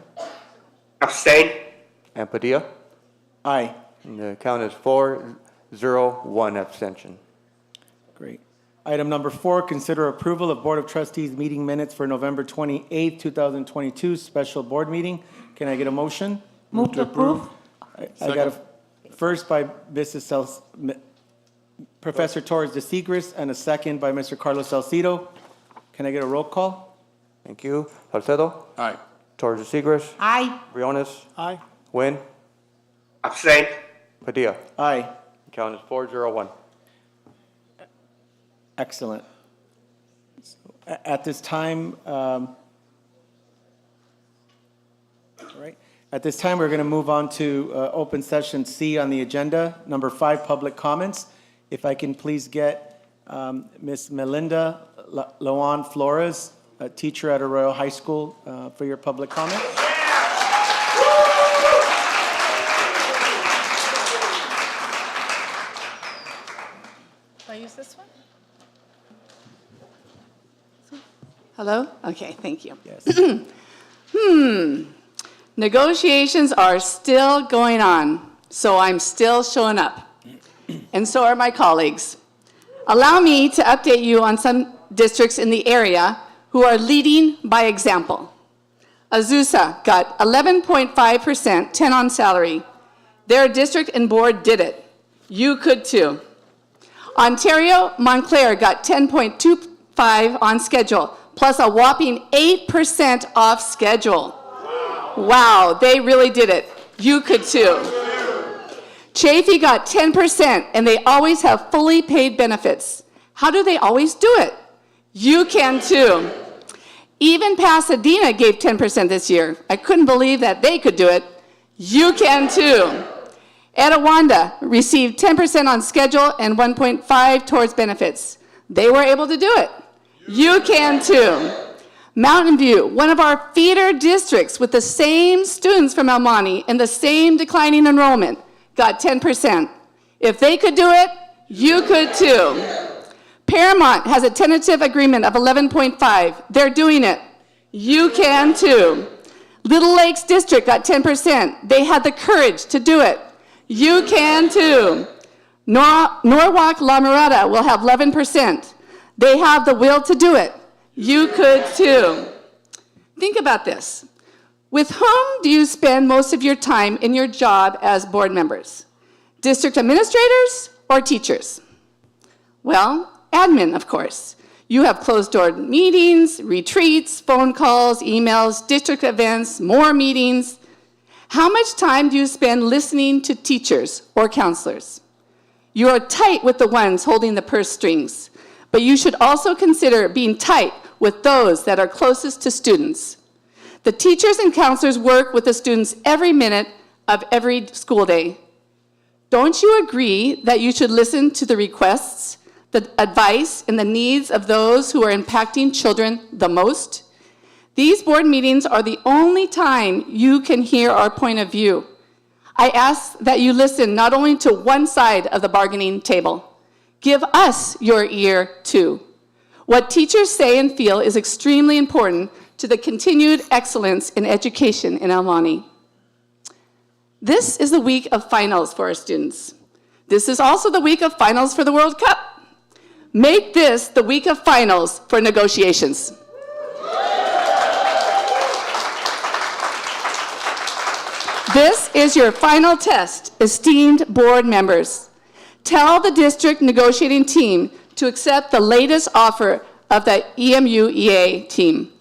Abstain.
and Padilla.
Aye.
And the count is 4-0, 1 abstention.
Great. Item number 4, consider approval of Board of Trustees meeting minutes for November 28th, 2022, special board meeting. Can I get a motion?
Move to approve.
I got a first by Professor Torres de Seigres and a second by Mr. Carlos Salcido. Can I get a roll call?
Thank you. Salcedo,
Aye.
Torres de Seigres,
Aye.
Briones,
Aye.
Nguyen,
Abstain.
Padilla.
Aye.
Count is 4-0, 1.
Excellent. So, at this time, all right. At this time, we're going to move on to open session C on the agenda. Number 5, public comments. If I can please get Ms. Melinda Loan Flores, a teacher at Arroyo High School, for your public comment.
I use this one? Hello? Okay, thank you.
Yes.
Negotiations are still going on, so I'm still showing up. And so are my colleagues. Allow me to update you on some districts in the area who are leading by example. Azusa got 11.5%, 10 on salary. Their district and board did it. You could too. Ontario, Montclair got 10.25 on schedule, plus a whopping 8% off schedule. Wow, they really did it. You could too. Chaffey got 10%, and they always have fully paid benefits. How do they always do it? You can too. Even Pasadena gave 10% this year. I couldn't believe that they could do it. You can too. Etiwanda received 10% on schedule and 1.5 towards benefits. They were able to do it. You can too. Mountain View, one of our feeder districts with the same students from El Monte and the same declining enrollment, got 10%. If they could do it, you could too. Paramount has a tentative agreement of 11.5. They're doing it. You can too. Little Lakes District got 10%. They had the courage to do it. You can too. Norwalk La Mirada will have 11%. They have the will to do it. You could too. Think about this. With whom do you spend most of your time in your job as board members? District administrators or teachers? Well, admin, of course. You have closed-door meetings, retreats, phone calls, emails, district events, more meetings. How much time do you spend listening to teachers or counselors? You are tight with the ones holding the purse strings, but you should also consider being tight with those that are closest to students. The teachers and counselors work with the students every minute of every school day. Don't you agree that you should listen to the requests, the advice, and the needs of those who are impacting children the most? These board meetings are the only time you can hear our point of view. I ask that you listen not only to one side of the bargaining table. Give us your ear too. What teachers say and feel is extremely important to the continued excellence in education in El Monte. This is the week of finals for our students. This is also the week of finals for the World Cup. Make this the week of finals for negotiations. This is your final test, esteemed board members. Tell the district negotiating team to accept the latest offer of the EMUHSD team.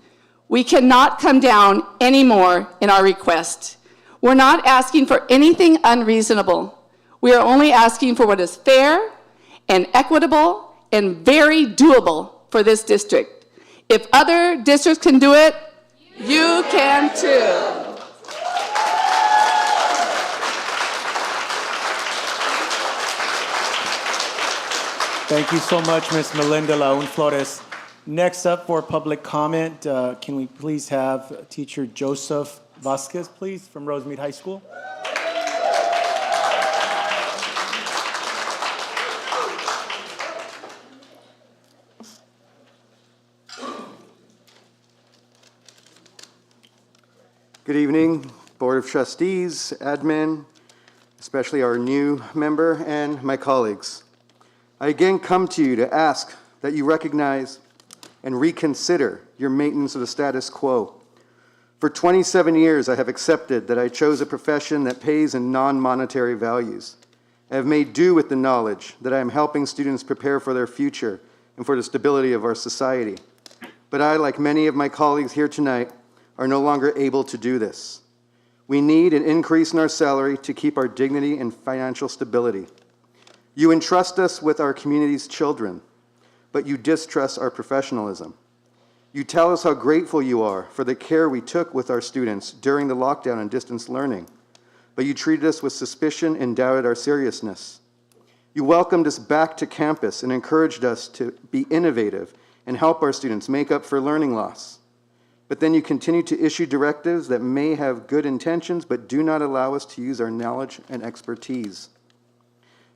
We cannot come down any more in our request. We're not asking for anything unreasonable. We are only asking for what is fair and equitable and very doable for this district. If other districts can do it, you can too.
Thank you so much, Ms. Melinda Laun Flores. Next up for public comment, can we please have teacher Joseph Vasquez, please, from Rosemead High School?
Good evening, Board of Trustees, admin, especially our new member, and my colleagues. I again come to you to ask that you recognize and reconsider your maintenance of the status quo. For 27 years, I have accepted that I chose a profession that pays in non-monetary values. I have made do with the knowledge that I am helping students prepare for their future and for the stability of our society. But I, like many of my colleagues here tonight, are no longer able to do this. We need an increase in our salary to keep our dignity and financial stability. You entrust us with our community's children, but you distrust our professionalism. You tell us how grateful you are for the care we took with our students during the lockdown and distance learning, but you treated us with suspicion and doubted our seriousness. You welcomed us back to campus and encouraged us to be innovative and help our students make up for learning loss. But then you continue to issue directives that may have good intentions but do not allow us to use our knowledge and expertise.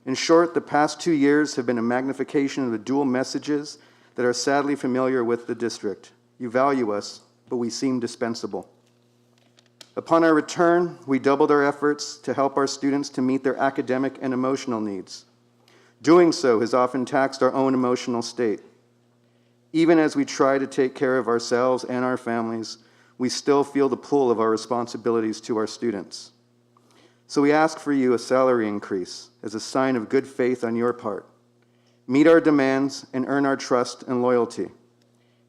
In short, the past 2 years have been a magnification of the dual messages that are sadly familiar with the district. You value us, but we seem dispensable. Upon our return, we doubled our efforts to help our students to meet their academic and emotional needs. Doing so has often taxed our own emotional state. Even as we try to take care of ourselves and our families, we still feel the pull of our responsibilities to our students. So we ask for you a salary increase as a sign of good faith on your part. Meet our demands and earn our trust and loyalty.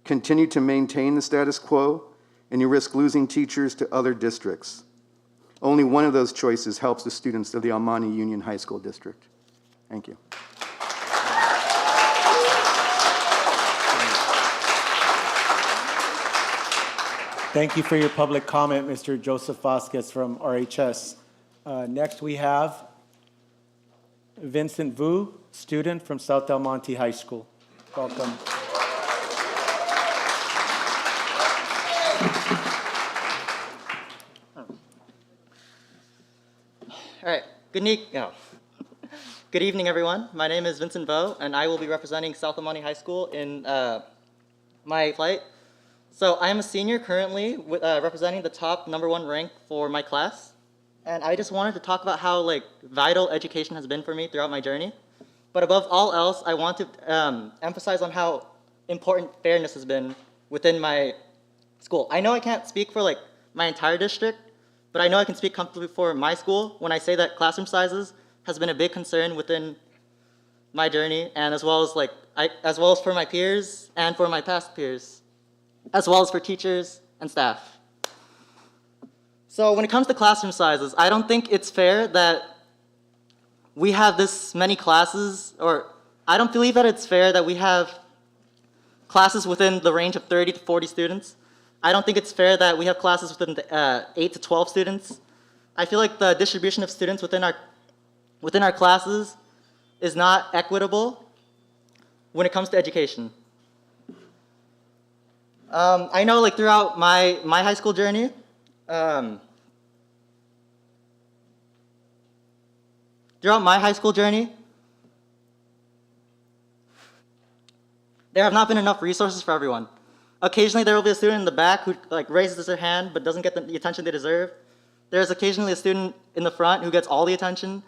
Continue to maintain the status quo, and you risk losing teachers to other districts. Only one of those choices helps the students of the El Monte Union High School District. Thank you.
Thank you for your public comment, Mr. Joseph Vasquez from RHS. Next, we have Vincent Vu, student from South Del Monte High School. Welcome.
All right, good evening, everyone. My name is Vincent Vo, and I will be representing South Amani High School in my flight. So I am a senior currently, representing the top #1 rank for my class. And I just wanted to talk about how vital education has been for me throughout my journey. But above all else, I want to emphasize on how important fairness has been within my school. I know I can't speak for my entire district, but I know I can speak comfortably for my school when I say that classroom sizes has been a big concern within my journey, and as well as for my peers and for my past peers, as well as for teachers and staff. So when it comes to classroom sizes, I don't think it's fair that we have this many classes, or I don't believe that it's fair that we have classes within the range of 30 to 40 students. I don't think it's fair that we have classes within the 8 to 12 students. I feel like the distribution of students within our classes is not equitable when it comes to education. I know throughout my high school journey, there have not been enough resources for everyone. Occasionally, there will be a student in the back who raises their hand but doesn't get the attention they deserve. There's occasionally a student in the front who gets all the attention,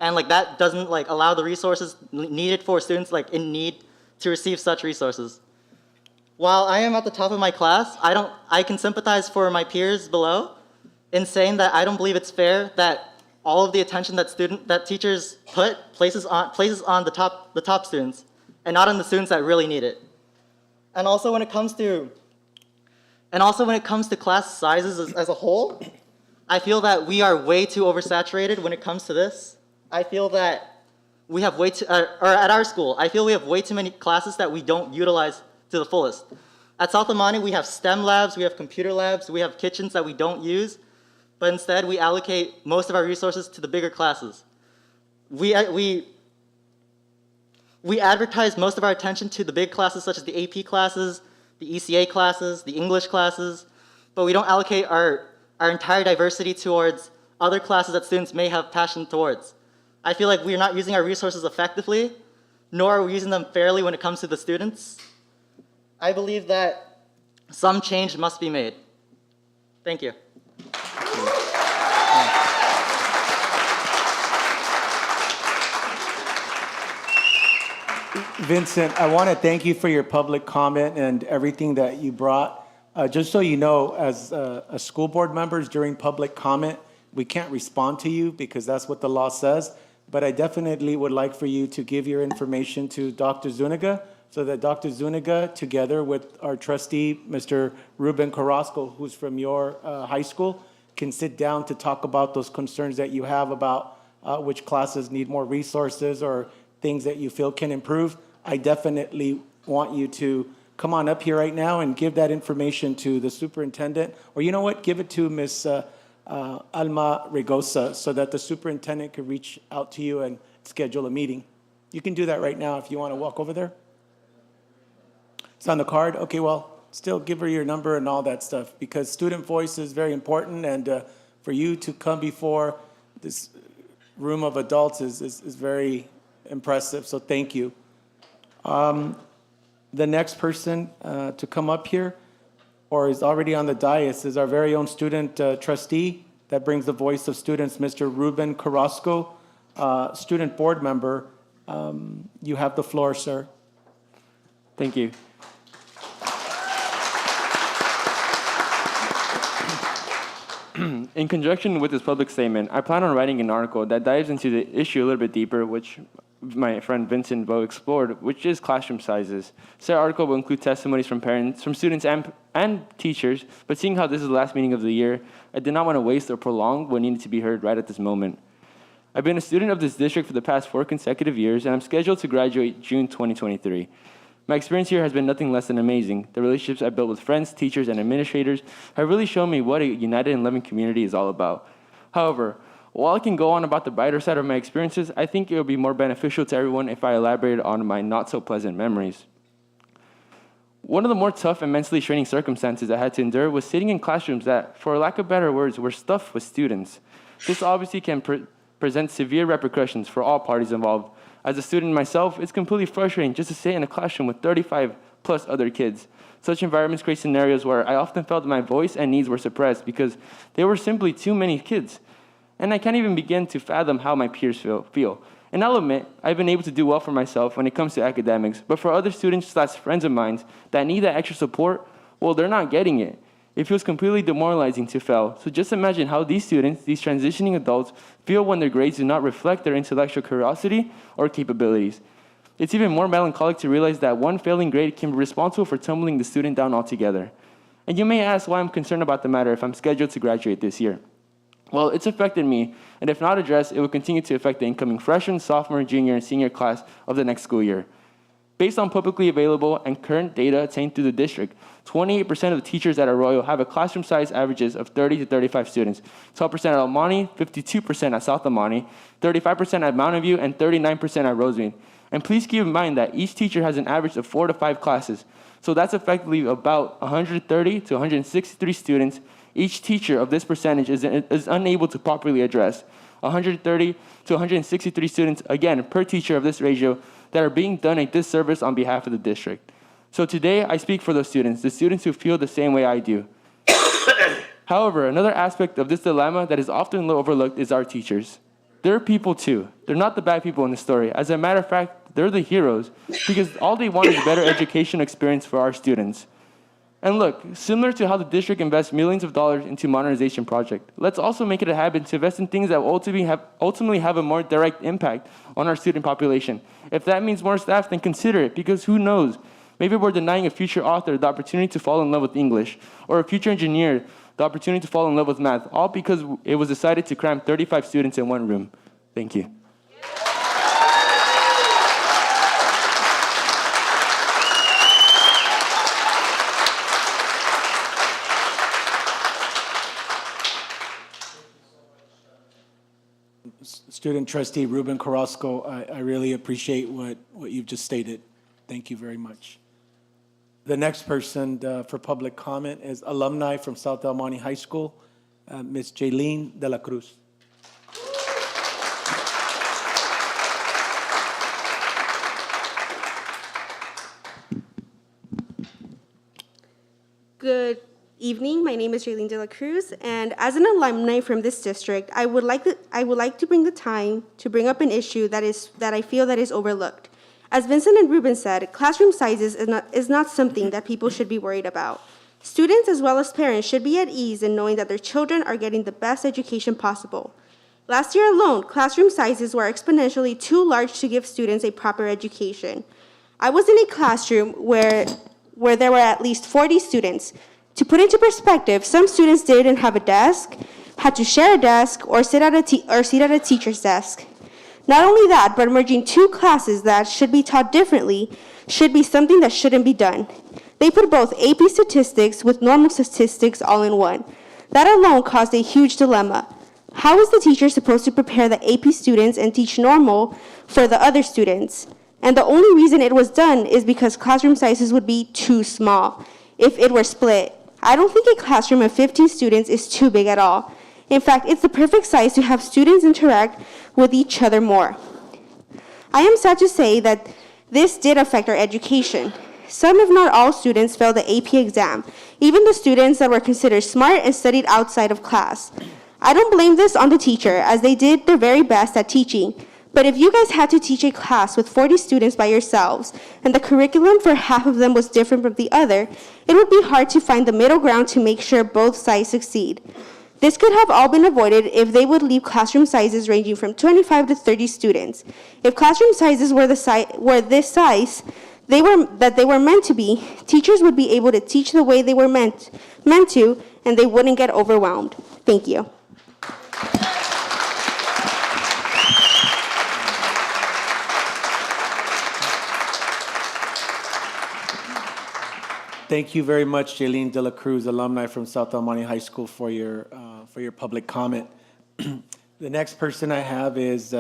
and that doesn't allow the resources needed for students in need to receive such resources. While I am at the top of my class, I can sympathize for my peers below in saying that I don't believe it's fair that all of the attention that teachers places on the top students, and not on the students that really need it. And also when it comes to class sizes as a whole, I feel that we are way too oversaturated when it comes to this. I feel that we have at our school, I feel we have way too many classes that we don't utilize to the fullest. At South Amani, we have STEM labs, we have computer labs, we have kitchens that we don't use, but instead we allocate most of our resources to the bigger classes. We advertise most of our attention to the big classes such as the AP classes, the ECA classes, the English classes, but we don't allocate our entire diversity towards other classes that students may have passion towards. I feel like we are not using our resources effectively, nor are we using them fairly when it comes to the students. I believe that some change must be made. Thank you.
Vincent, I want to thank you for your public comment and everything that you brought. Just so you know, as a school board members during public comment, we can't respond to you because that's what the law says. But I definitely would like for you to give your information to Dr. Zuniga so that Dr. Zuniga, together with our trustee, Mr. Ruben Carrasco, who's from your high school, can sit down to talk about those concerns that you have about which classes need more resources or things that you feel can improve. I definitely want you to come on up here right now and give that information to the superintendent, or you know what, give it to Ms. Alma Regosa so that the superintendent could reach out to you and schedule a meeting. You can do that right now if you want to walk over there. It's on the card? Okay, well, still give her your number and all that stuff because student voice is very important, and for you to come before this room of adults is very impressive, so thank you. The next person to come up here or is already on the dais is our very own student trustee that brings the voice of students, Mr. Ruben Carrasco, student board member. You have the floor, sir.
Thank you. In conjunction with this public statement, I plan on writing an article that dives into the issue a little bit deeper, which my friend Vincent Vo explored, which is classroom sizes. Said article will include testimonies from parents, from students and teachers, but seeing how this is the last meeting of the year, I did not want to waste or prolong what needed to be heard right at this moment. I've been a student of this district for the past 4 consecutive years, and I'm scheduled to graduate June 2023. My experience here has been nothing less than amazing. The relationships I built with friends, teachers, and administrators have really shown me what a united and loving community is all about. However, while I can go on about the brighter side of my experiences, I think it would be more beneficial to everyone if I elaborated on my not-so-pleasant memories. One of the more tough and mentally straining circumstances I had to endure was sitting in classrooms that, for lack of better words, were stuffed with students. This obviously can present severe repercussions for all parties involved. As a student myself, it's completely frustrating just to sit in a classroom with 35 plus other kids. Such environments create scenarios where I often felt my voice and needs were suppressed because there were simply too many kids. And I can't even begin to fathom how my peers feel. And I'll admit, I've been able to do well for myself when it comes to academics, but for other students / friends of mine that need that extra support, well, they're not getting it. It feels completely demoralizing to fail. So just imagine how these students, these transitioning adults, feel when their grades do not reflect their intellectual curiosity or capabilities. It's even more melancholic to realize that one failing grade can be responsible for tumbling the student down altogether. And you may ask why I'm concerned about the matter if I'm scheduled to graduate this year. Well, it's affected me, and if not addressed, it will continue to affect the incoming freshman, sophomore, junior, and senior class of the next school year. Based on publicly available and current data attained through the district, 28% of the teachers at Arroyo have a classroom size averages of 30 to 35 students, 12% at El Monte, 52% at South El Monte, 35% at Mountain View, and 39% at Rosemead. And please keep in mind that each teacher has an average of 4 to 5 classes, so that's effectively about 130 to 163 students. Each teacher of this percentage is unable to properly address. 130 to 163 students, again, per teacher of this ratio, that are being done a disservice on behalf of the district. So today, I speak for those students, the students who feel the same way I do. However, another aspect of this dilemma that is often overlooked is our teachers. They're people too. They're not the bad people in the story. As a matter of fact, they're the heroes, because all they want is a better education experience for our students. And look, similar to how the district invests millions of dollars into modernization project, let's also make it a habit to invest in things that will ultimately have a more direct impact on our student population. If that means more staff, then consider it, because who knows? Maybe we're denying a future author the opportunity to fall in love with English, or a future engineer the opportunity to fall in love with math, all because it was decided to cram 35 students in one room. Thank you.
Student trustee Ruben Carrasco, I really appreciate what you've just stated. Thank you very much. The next person for public comment is alumni from South El Monte High School, Ms. Jaylene de la Cruz.
Good evening. My name is Jaylene de la Cruz, and as an alumni from this district, I would like to bring the time to bring up an issue that I feel that is overlooked. As Vincent and Ruben said, classroom sizes is not something that people should be worried about. Students as well as parents should be at ease in knowing that their children are getting the best education possible. Last year alone, classroom sizes were exponentially too large to give students a proper education. I was in a classroom where there were at least 40 students. To put into perspective, some students didn't have a desk, had to share a desk, or sit at a teacher's desk. Not only that, but merging two classes that should be taught differently should be something that shouldn't be done. They put both AP statistics with normal statistics all in one. That alone caused a huge dilemma. How is the teacher supposed to prepare the AP students and teach normal for the other students? And the only reason it was done is because classroom sizes would be too small if it were split. I don't think a classroom of 15 students is too big at all. In fact, it's the perfect size to have students interact with each other more. I am sad to say that this did affect our education. Some, if not all, students failed the AP exam, even the students that were considered smart and studied outside of class. I don't blame this on the teacher, as they did their very best at teaching. But if you guys had to teach a class with 40 students by yourselves, and the curriculum for half of them was different from the other, it would be hard to find the middle ground to make sure both sides succeed. This could have all been avoided if they would leave classroom sizes ranging from 25 to 30 students. If classroom sizes were this size they were meant to be, teachers would be able to teach the way they were meant to, and they wouldn't get overwhelmed. Thank you.
Thank you very much, Jaylene De La Cruz, alumni from South El Monte High School, for your public comment. The next person I have is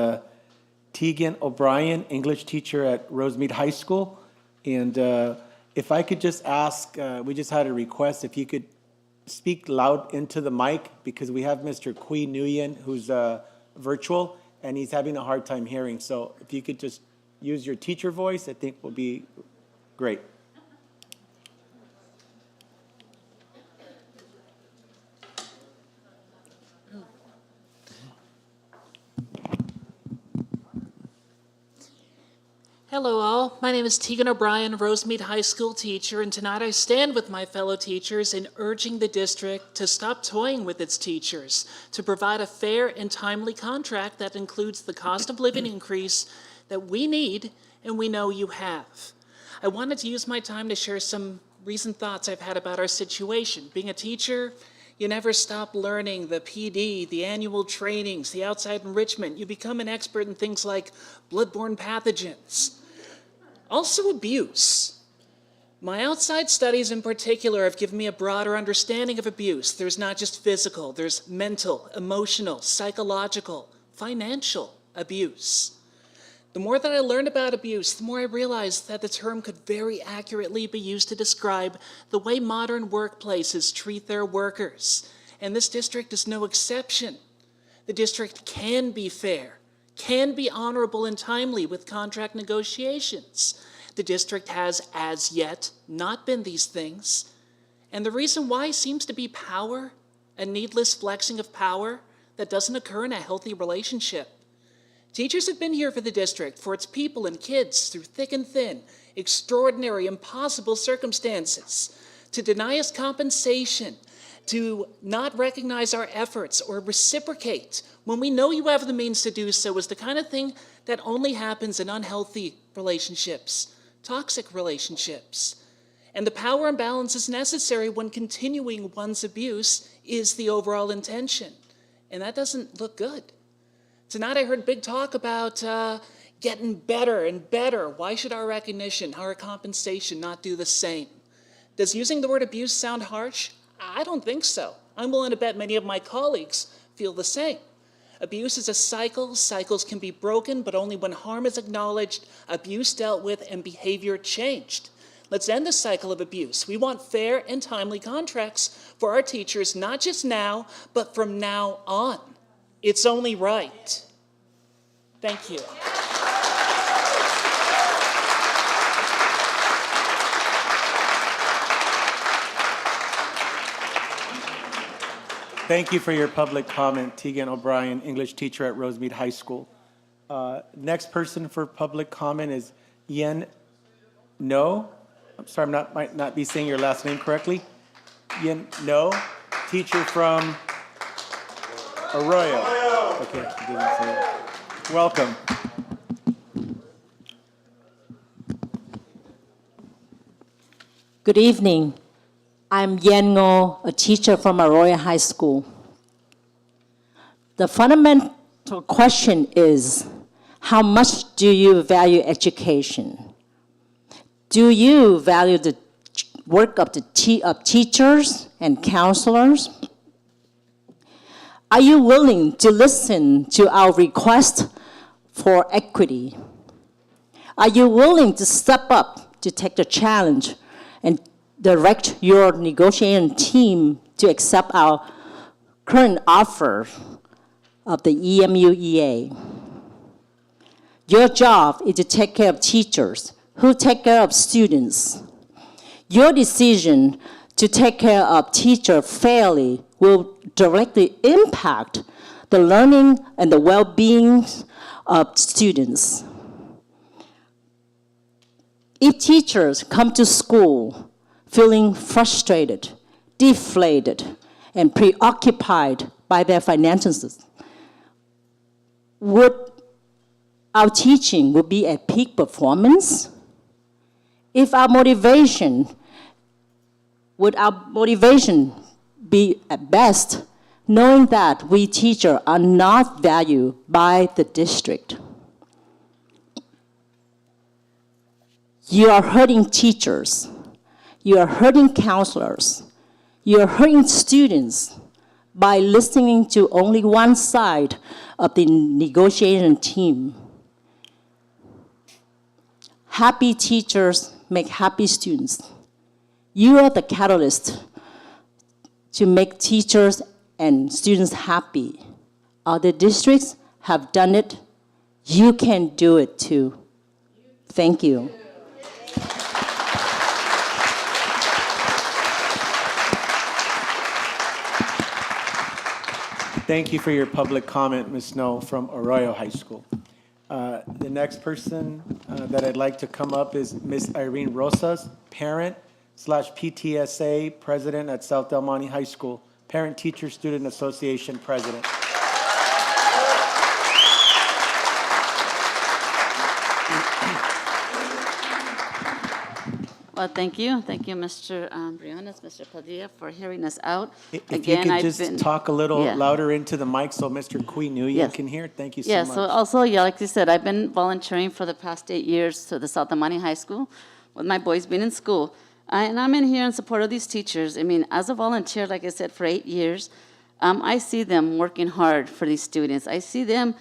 Tegan O'Brien, English teacher at Rosemead High School. And if I could just ask, we just had a request, if you could speak loud into the mic, because we have Mr. Kui Nguyen, who's virtual, and he's having a hard time hearing. So if you could just use your teacher voice, I think will be great.
Hello all, my name is Tegan O'Brien, Rosemead High School teacher, and tonight I stand with my fellow teachers in urging the district to stop toying with its teachers, to provide a fair and timely contract that includes the cost of living increase that we need and we know you have. I wanted to use my time to share some recent thoughts I've had about our situation. Being a teacher, you never stop learning the PD, the annual trainings, the outside enrichment. You become an expert in things like bloodborne pathogens. Also abuse. My outside studies in particular have given me a broader understanding of abuse. There's not just physical, there's mental, emotional, psychological, financial abuse. The more that I learned about abuse, the more I realized that the term could very accurately be used to describe the way modern workplaces treat their workers. And this district is no exception. The district can be fair, can be honorable and timely with contract negotiations. The district has, as yet, not been these things. And the reason why seems to be power, a needless flexing of power that doesn't occur in a healthy relationship. Teachers have been here for the district, for its people and kids, through thick and thin, extraordinary, impossible circumstances. To deny us compensation, to not recognize our efforts or reciprocate when we know you have the means to do so is the kind of thing that only happens in unhealthy relationships, toxic relationships. And the power imbalance is necessary when continuing one's abuse is the overall intention. And that doesn't look good. Tonight I heard big talk about getting better and better. Why should our recognition, our compensation not do the same? Does using the word abuse sound harsh? I don't think so. I'm willing to bet many of my colleagues feel the same. Abuse is a cycle. Cycles can be broken, but only when harm is acknowledged, abuse dealt with, and behavior changed. Let's end the cycle of abuse. We want fair and timely contracts for our teachers, not just now, but from now on. It's only right. Thank you.
Thank you for your public comment, Tegan O'Brien, English teacher at Rosemead High School. Next person for public comment is Yen No. I'm sorry, might not be saying your last name correctly. Yen No, teacher from Arroyo. Okay, didn't say it. Welcome.
Good evening. I'm Yen Ngo, a teacher from Arroyo High School. The fundamental question is, how much do you value education? Do you value the work of teachers and counselors? Are you willing to listen to our request for equity? Are you willing to step up to take the challenge and direct your negotiating team to accept our current offer of the EMUHSD? Your job is to take care of teachers who take care of students. Your decision to take care of teachers fairly will directly impact the learning and the well-being of students. If teachers come to school feeling frustrated, deflated, and preoccupied by their finances, would our teaching be at peak performance? If our motivation, would our motivation be at best, knowing that we teachers are not valued by the district? You are hurting teachers. You are hurting counselors. You are hurting students by listening to only one side of the negotiation team. Happy teachers make happy students. You are the catalyst to make teachers and students happy. Other districts have done it. You can do it too. Thank you.
Thank you for your public comment, Ms. Snow from Arroyo High School. The next person that I'd like to come up is Ms. Irene Rosas, parent / PTSA president at South Del Monte High School, Parent Teacher Student Association president.
Well, thank you. Thank you, Mr. Briones, Mr. Padilla, for hearing us out.
If you could just talk a little louder into the mic so Mr. Quinuya can hear. Thank you so much.
Yeah, so also, like you said, I've been volunteering for the past 8 years to the South Del Monte High School with my boys being in school. And I'm in here in support of these teachers. I mean, as a volunteer, like I said, for 8 years, I see them working hard for these students. I see them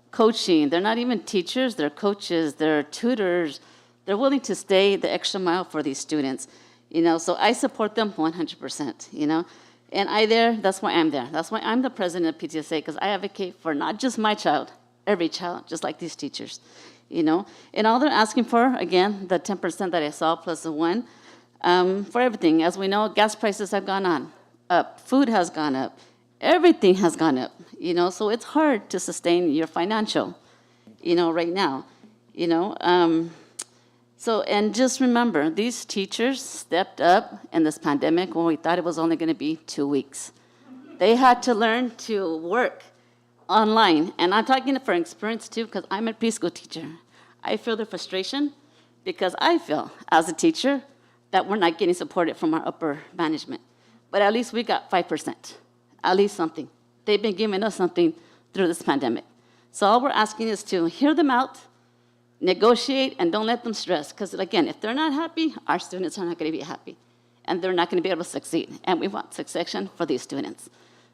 coaching. They're not even teachers, they're coaches, they're tutors. They're willing to stay the extra mile for these students, so I support them 100%, And that's why I'm there. That's why I'm the president of PTSA, because I advocate for not just my child, every child, just like these teachers, And all they're asking for, again, the 10% that I saw plus the 1, for everything. As we know, gas prices have gone up, food has gone up, everything has gone up, so it's hard to sustain your financial, right now, So, and just remember, these teachers stepped up in this pandemic when we thought it was only going to be 2 weeks. They had to learn to work online. And I'm talking from experience, too, because I'm a preschool teacher. I feel the frustration because I feel, as a teacher, that we're not getting supported from our upper management. But at least we got 5%, at least something. They've been giving us something through this pandemic. So all we're asking is to hear them out, negotiate, and don't let them stress. Because, again, if they're not happy, our students are not going to be happy. And they're not going to be able to succeed. And we want succession for these students.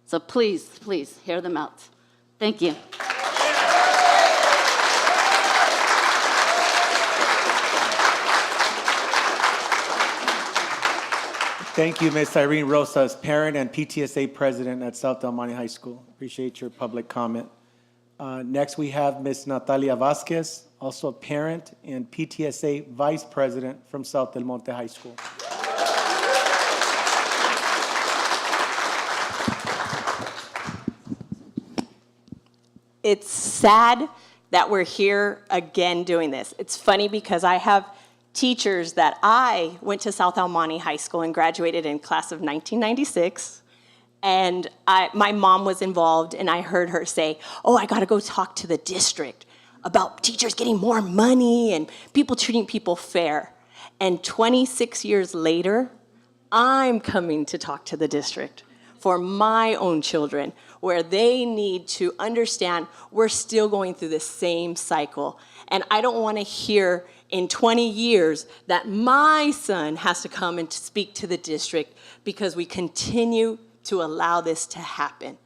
So please, please, hear them out. Thank you.
Thank you, Ms. Irene Rosas, parent and PTSA president at South Del Monte High School. Appreciate your public comment. Next, we have Ms. Natalia Vasquez, also a parent and PTSA vice president from South Del Monte High School.
It's sad that we're here again doing this. It's funny because I have teachers that I went to South Del Monte High School and graduated in class of 1996. And my mom was involved, and I heard her say, oh, I got to go talk to the district about teachers getting more money and people treating people fair. And 26 years later, I'm coming to talk to the district for my own children, where they need to understand we're still going through the same cycle. And I don't want to hear in 20 years that my son has to come and to speak to the district because we continue to allow this to happen.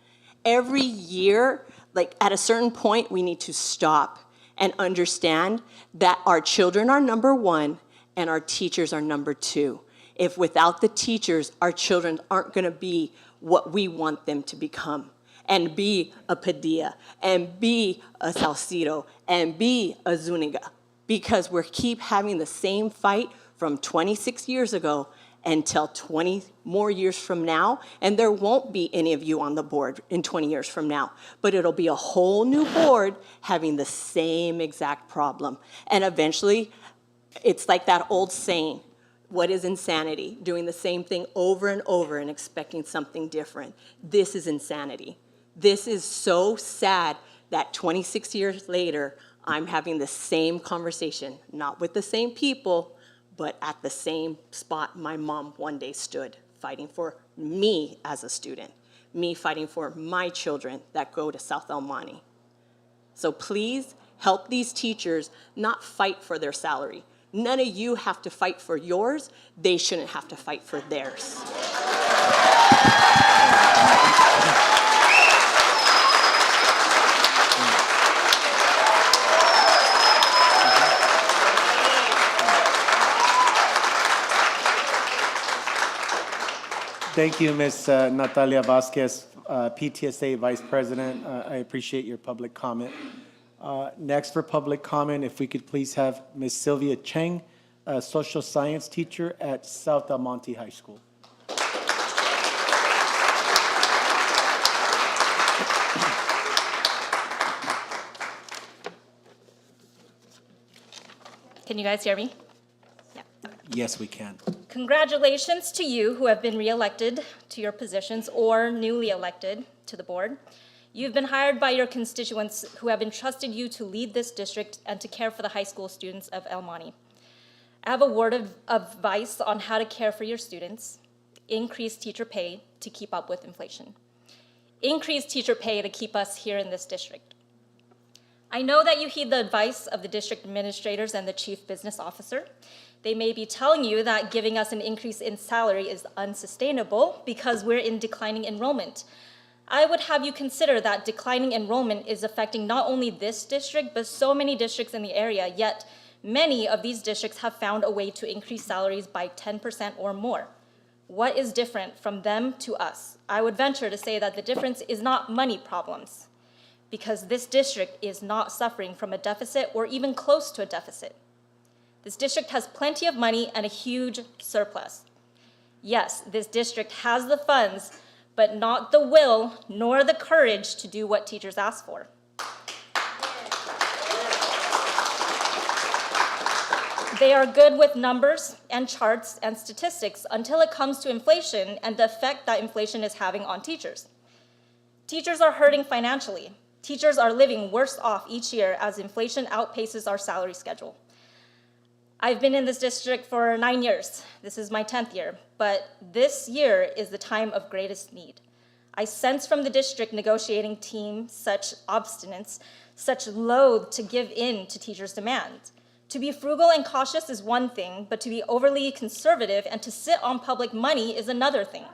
Every year, like at a certain point, we need to stop and understand that our children are number one and our teachers are number two. If without the teachers, our children aren't going to be what we want them to become and be a Padilla and be a Salcido and be a Zuniga, because we keep having the same fight from 26 years ago until 20 more years from now, and there won't be any of you on the board in 20 years from now, but it'll be a whole new board having the same exact problem. And eventually, it's like that old saying, what is insanity? Doing the same thing over and over and expecting something different. This is insanity. This is so sad that 26 years later, I'm having the same conversation, not with the same people, but at the same spot my mom one day stood, fighting for me as a student, me fighting for my children that go to South Del Monte. So please help these teachers not fight for their salary. None of you have to fight for yours. They shouldn't have to fight for theirs.
Thank you, Ms. Natalia Vasquez, PTSA Vice President. I appreciate your public comment. Next for public comment, if we could please have Ms. Sylvia Cheng, a social science teacher at South El Monte High School.
Can you guys hear me?
Yes, we can.
Congratulations to you who have been reelected to your positions or newly elected to the board. You've been hired by your constituents who have entrusted you to lead this district and to care for the high school students of El Monte. I have a word of advice on how to care for your students. Increase teacher pay to keep up with inflation. Increase teacher pay to keep us here in this district. I know that you heed the advice of the district administrators and the chief business officer. They may be telling you that giving us an increase in salary is unsustainable because we're in declining enrollment. I would have you consider that declining enrollment is affecting not only this district, but so many districts in the area, yet many of these districts have found a way to increase salaries by 10% or more. What is different from them to us? I would venture to say that the difference is not money problems, because this district is not suffering from a deficit or even close to a deficit. This district has plenty of money and a huge surplus. Yes, this district has the funds, but not the will nor the courage to do what teachers ask for. They are good with numbers and charts and statistics until it comes to inflation and the effect that inflation is having on teachers. Teachers are hurting financially. Teachers are living worse off each year as inflation outpaces our salary schedule. I've been in this district for 9 years. This is my 10th year, but this year is the time of greatest need. I sense from the district negotiating team such obstinance, such loathe to give in to teachers' demands. To be frugal and cautious is one thing, but to be overly conservative and to sit on public money is another thing.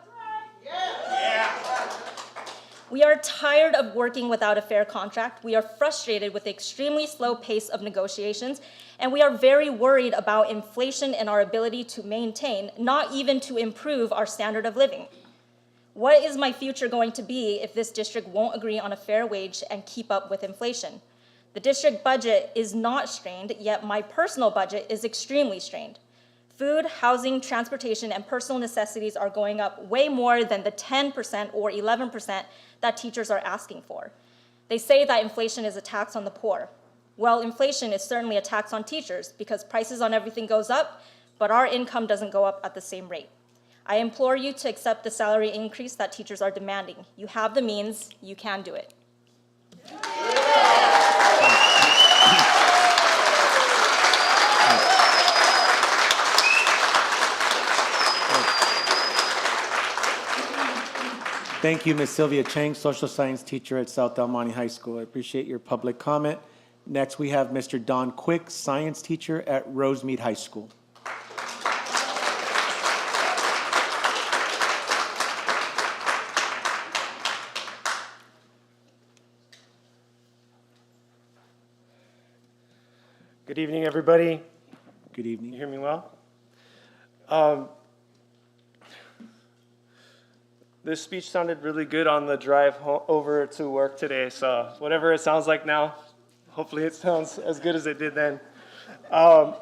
We are tired of working without a fair contract. We are frustrated with the extremely slow pace of negotiations, and we are very worried about inflation and our ability to maintain, not even to improve, our standard of living. What is my future going to be if this district won't agree on a fair wage and keep up with inflation? The district budget is not strained, yet my personal budget is extremely strained. Food, housing, transportation, and personal necessities are going up way more than the 10% or 11% that teachers are asking for. They say that inflation is a tax on the poor. Well, inflation is certainly a tax on teachers because prices on everything goes up, but our income doesn't go up at the same rate. I implore you to accept the salary increase that teachers are demanding. You have the means, you can do it.
Thank you, Ms. Sylvia Cheng, social science teacher at South El Monte High School. I appreciate your public comment. Next, we have Mr. Don Quick, science teacher at Rosemead High School.
Good evening, everybody.
Good evening.
You hear me well? This speech sounded really good on the drive over to work today, so whatever it sounds like now, hopefully it sounds as good as it did then. I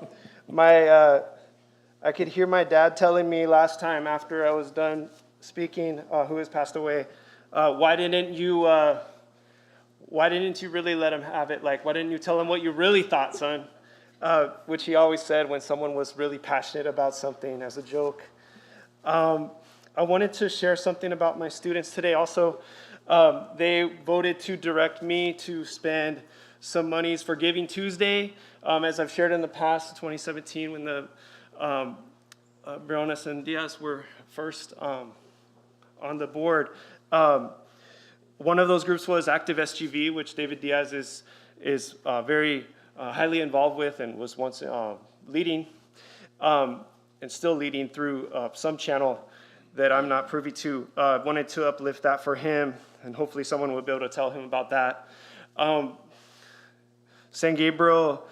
could hear my dad telling me last time after I was done speaking, who has passed away, why didn't you really let him have it? Like, why didn't you tell him what you really thought, son? Which he always said when someone was really passionate about something as a joke. I wanted to share something about my students today also. They voted to direct me to spend some monies for Giving Tuesday. As I've shared in the past, 2017, when the Briones and Diaz were first on the board, one of those groups was Active SGV, which David Diaz is very highly involved with and was once leading and still leading through some channel that I'm not privy to. Wanted to uplift that for him, and hopefully someone will be able to tell him about that. San Gabriel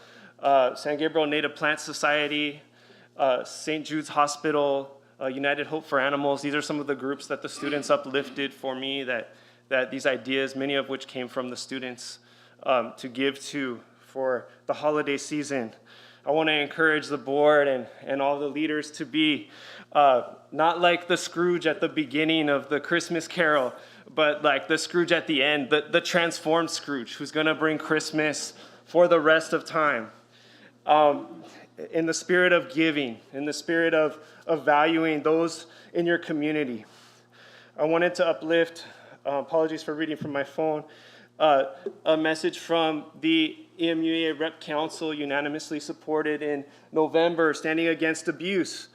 Native Plant Society, St. Jude's Hospital, United Hope for Animals. These are some of the groups that the students uplifted for me, that these ideas, many of which came from the students, to give to for the holiday season. I want to encourage the board and all the leaders to be not like the Scrooge at the beginning of the Christmas Carol, but like the Scrooge at the end, the transformed Scrooge, who's going to bring Christmas for the rest of time. In the spirit of giving, in the spirit of valuing those in your community. I wanted to uplift, apologies for reading from my phone, a message from the EMUHSD Rep Council, unanimously supported in November, standing against abuse.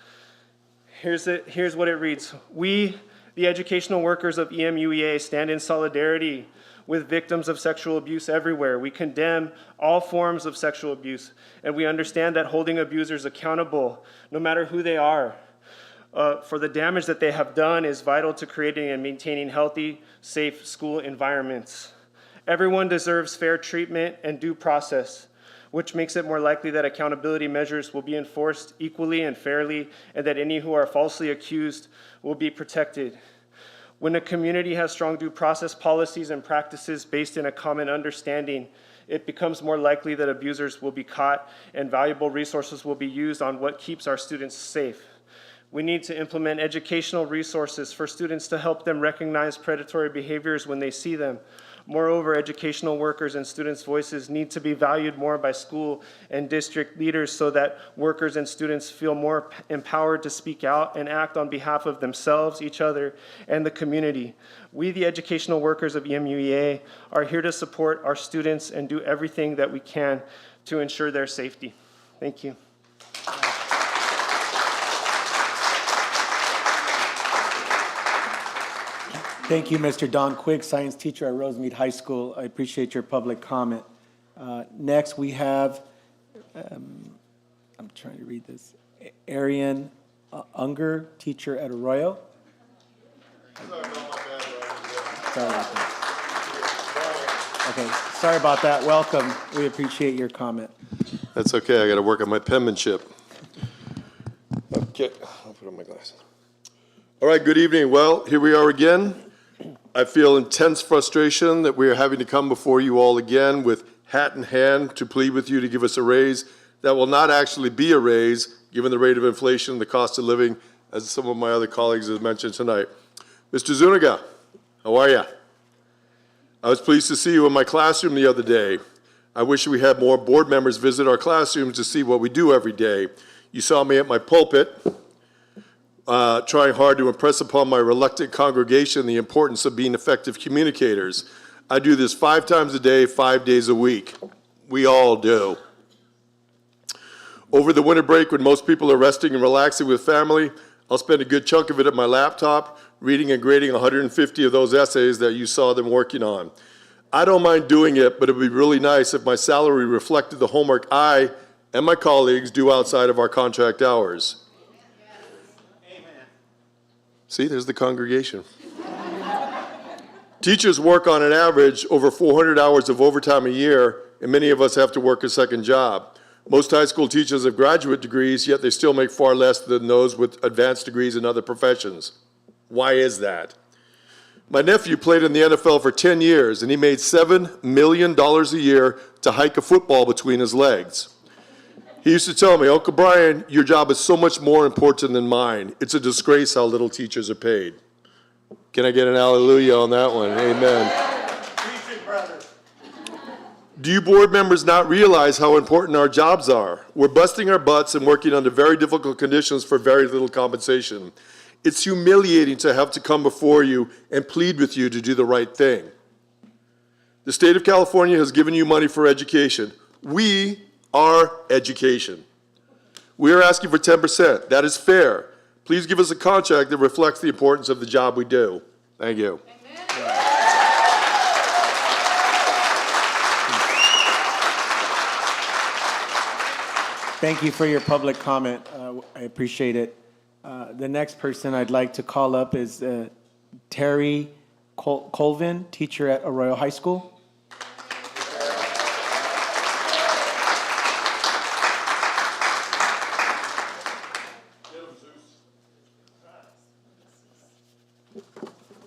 Here's what it reads. We, the educational workers of EMUHSD, stand in solidarity with victims of sexual abuse everywhere. We condemn all forms of sexual abuse, and we understand that holding abusers accountable, no matter who they are, for the damage that they have done is vital to creating and maintaining healthy, safe school environments. Everyone deserves fair treatment and due process, which makes it more likely that accountability measures will be enforced equally and fairly, and that any who are falsely accused will be protected. When a community has strong due process policies and practices based in a common understanding, it becomes more likely that abusers will be caught and valuable resources will be used on what keeps our students safe. We need to implement educational resources for students to help them recognize predatory behaviors when they see them. Moreover, educational workers and students' voices need to be valued more by school and district leaders so that workers and students feel more empowered to speak out and act on behalf of themselves, each other, and the community. We, the educational workers of EMUHSD, are here to support our students and do everything that we can to ensure their safety. Thank you.
Thank you, Mr. Don Quigg, science teacher at Rosemead High School. I appreciate your public comment. Next, we have, I'm trying to read this, Arian Unger, teacher at Arroyo. Okay, sorry about that. Welcome. We appreciate your comment.
That's okay. I got to work on my penmanship. Okay, I'll put on my glasses. All right, good evening. Well, here we are again. I feel intense frustration that we are having to come before you all again with hat in hand to plead with you to give us a raise that will not actually be a raise given the rate of inflation and the cost of living, as some of my other colleagues have mentioned tonight. Mr. Zuniga, how are you? I was pleased to see you in my classroom the other day. I wish we had more board members visit our classrooms to see what we do every day. You saw me at my pulpit, trying hard to impress upon my reluctant congregation the importance of being effective communicators. I do this 5 times a day, 5 days a week. We all do. Over the winter break, when most people are resting and relaxing with family, I'll spend a good chunk of it at my laptop, reading and grading 150 of those essays that you saw them working on. I don't mind doing it, but it would be really nice if my salary reflected the homework I and my colleagues do outside of our contract hours. See, there's the congregation. Teachers work on an average over 400 hours of overtime a year, and many of us have to work a second job. Most high school teachers have graduate degrees, yet they still make far less than those with advanced degrees in other professions. Why is that? My nephew played in the NFL for 10 years, and he made $7 million a year to hike a football between his legs. He used to tell me, Uncle Brian, your job is so much more important than mine. It's a disgrace how little teachers are paid. Can I get an hallelujah on that one? Amen. Do you board members not realize how important our jobs are? We're busting our butts and working under very difficult conditions for very little compensation. It's humiliating to have to come before you and plead with you to do the right thing. The state of California has given you money for education. We are education. We are asking for 10%. That is fair. Please give us a contract that reflects the importance of the job we do. Thank you.
Thank you for your public comment. I appreciate it. The next person I'd like to call up is Terry Colvin, teacher at Arroyo High School.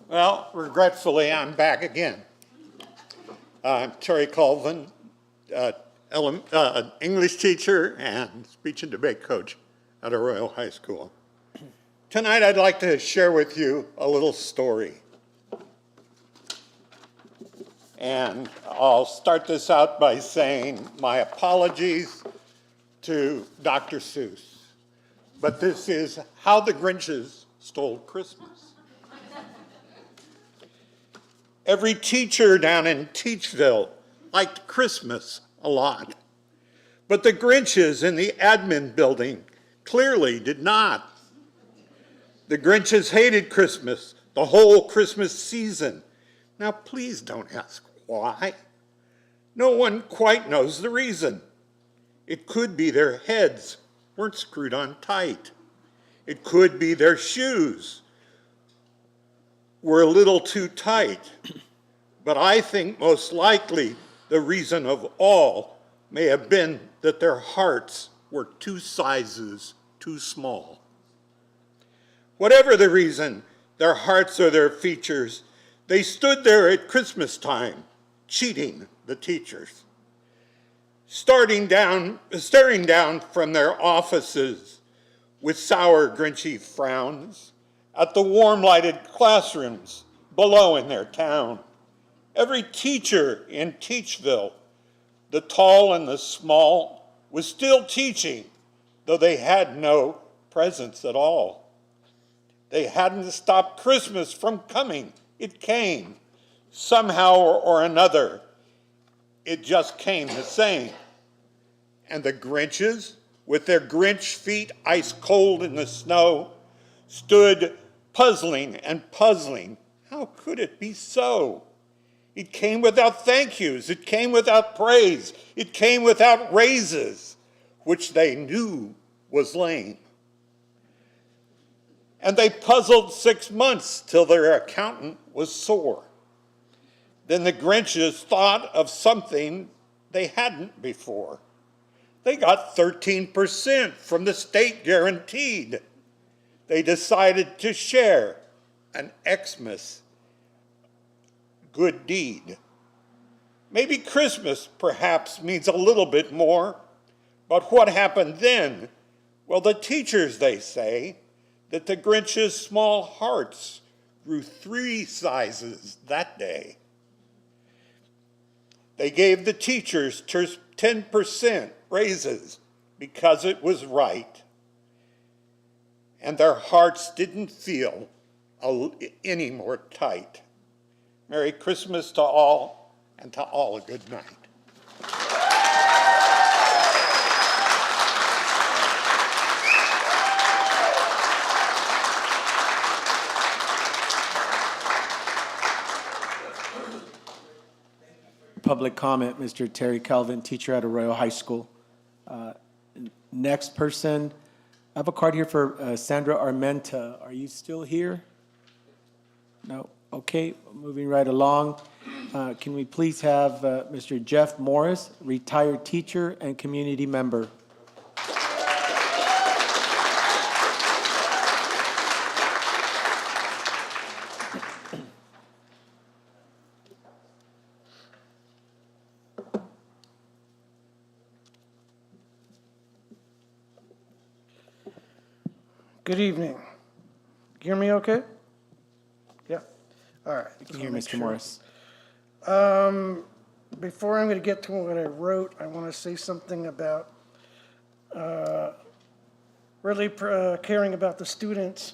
Well, regretfully, I'm back again. I'm Terry Colvin, English teacher and speech and debate coach at Arroyo High School. Tonight, I'd like to share with you a little story. And I'll start this out by saying my apologies to Dr. Seuss. But this is How the Grinches Stole Christmas. Every teacher down in Teachville liked Christmas a lot. But the Grinches in the admin building clearly did not. The Grinches hated Christmas, the whole Christmas season. Now, please don't ask why. No one quite knows the reason. It could be their heads weren't screwed on tight. It could be their shoes were a little too tight. But I think most likely the reason of all may have been that their hearts were 2 sizes too small. Whatever the reason, their hearts or their features, they stood there at Christmas time, cheating the teachers. Staring down from their offices with sour, grinchy frowns at the warm-lighted classrooms below in their town. Every teacher in Teachville, the tall and the small, was still teaching, though they had no presence at all. They hadn't stopped Christmas from coming. It came. Somehow or another, it just came the same. And the Grinches, with their Grinch feet ice cold in the snow, stood puzzling and puzzling. How could it be so? It came without thank yous. It came without praise. It came without raises, which they knew was lame. And they puzzled 6 months till their accountant was sore. Then the Grinches thought of something they hadn't before. They got 13% from the state guaranteed. They decided to share an Xmas good deed. Maybe Christmas perhaps means a little bit more, but what happened then? Well, the teachers, they say, that the Grinch's small hearts grew 3 sizes that day. They gave the teachers 10% raises because it was right. And their hearts didn't feel any more tight. Merry Christmas to all, and to all a good night.
Public comment, Mr. Terry Calvin, teacher at Arroyo High School. Next person, I have a card here for Sandra Armenta. Are you still here? No? Okay, moving right along. Can we please have Mr. Jeff Morris, retired teacher and community member?
Good evening. Hear me okay? Yeah. All right.
I can hear Mr. Morris.
Before I'm going to get to what I wrote, I want to say something about really caring about the students.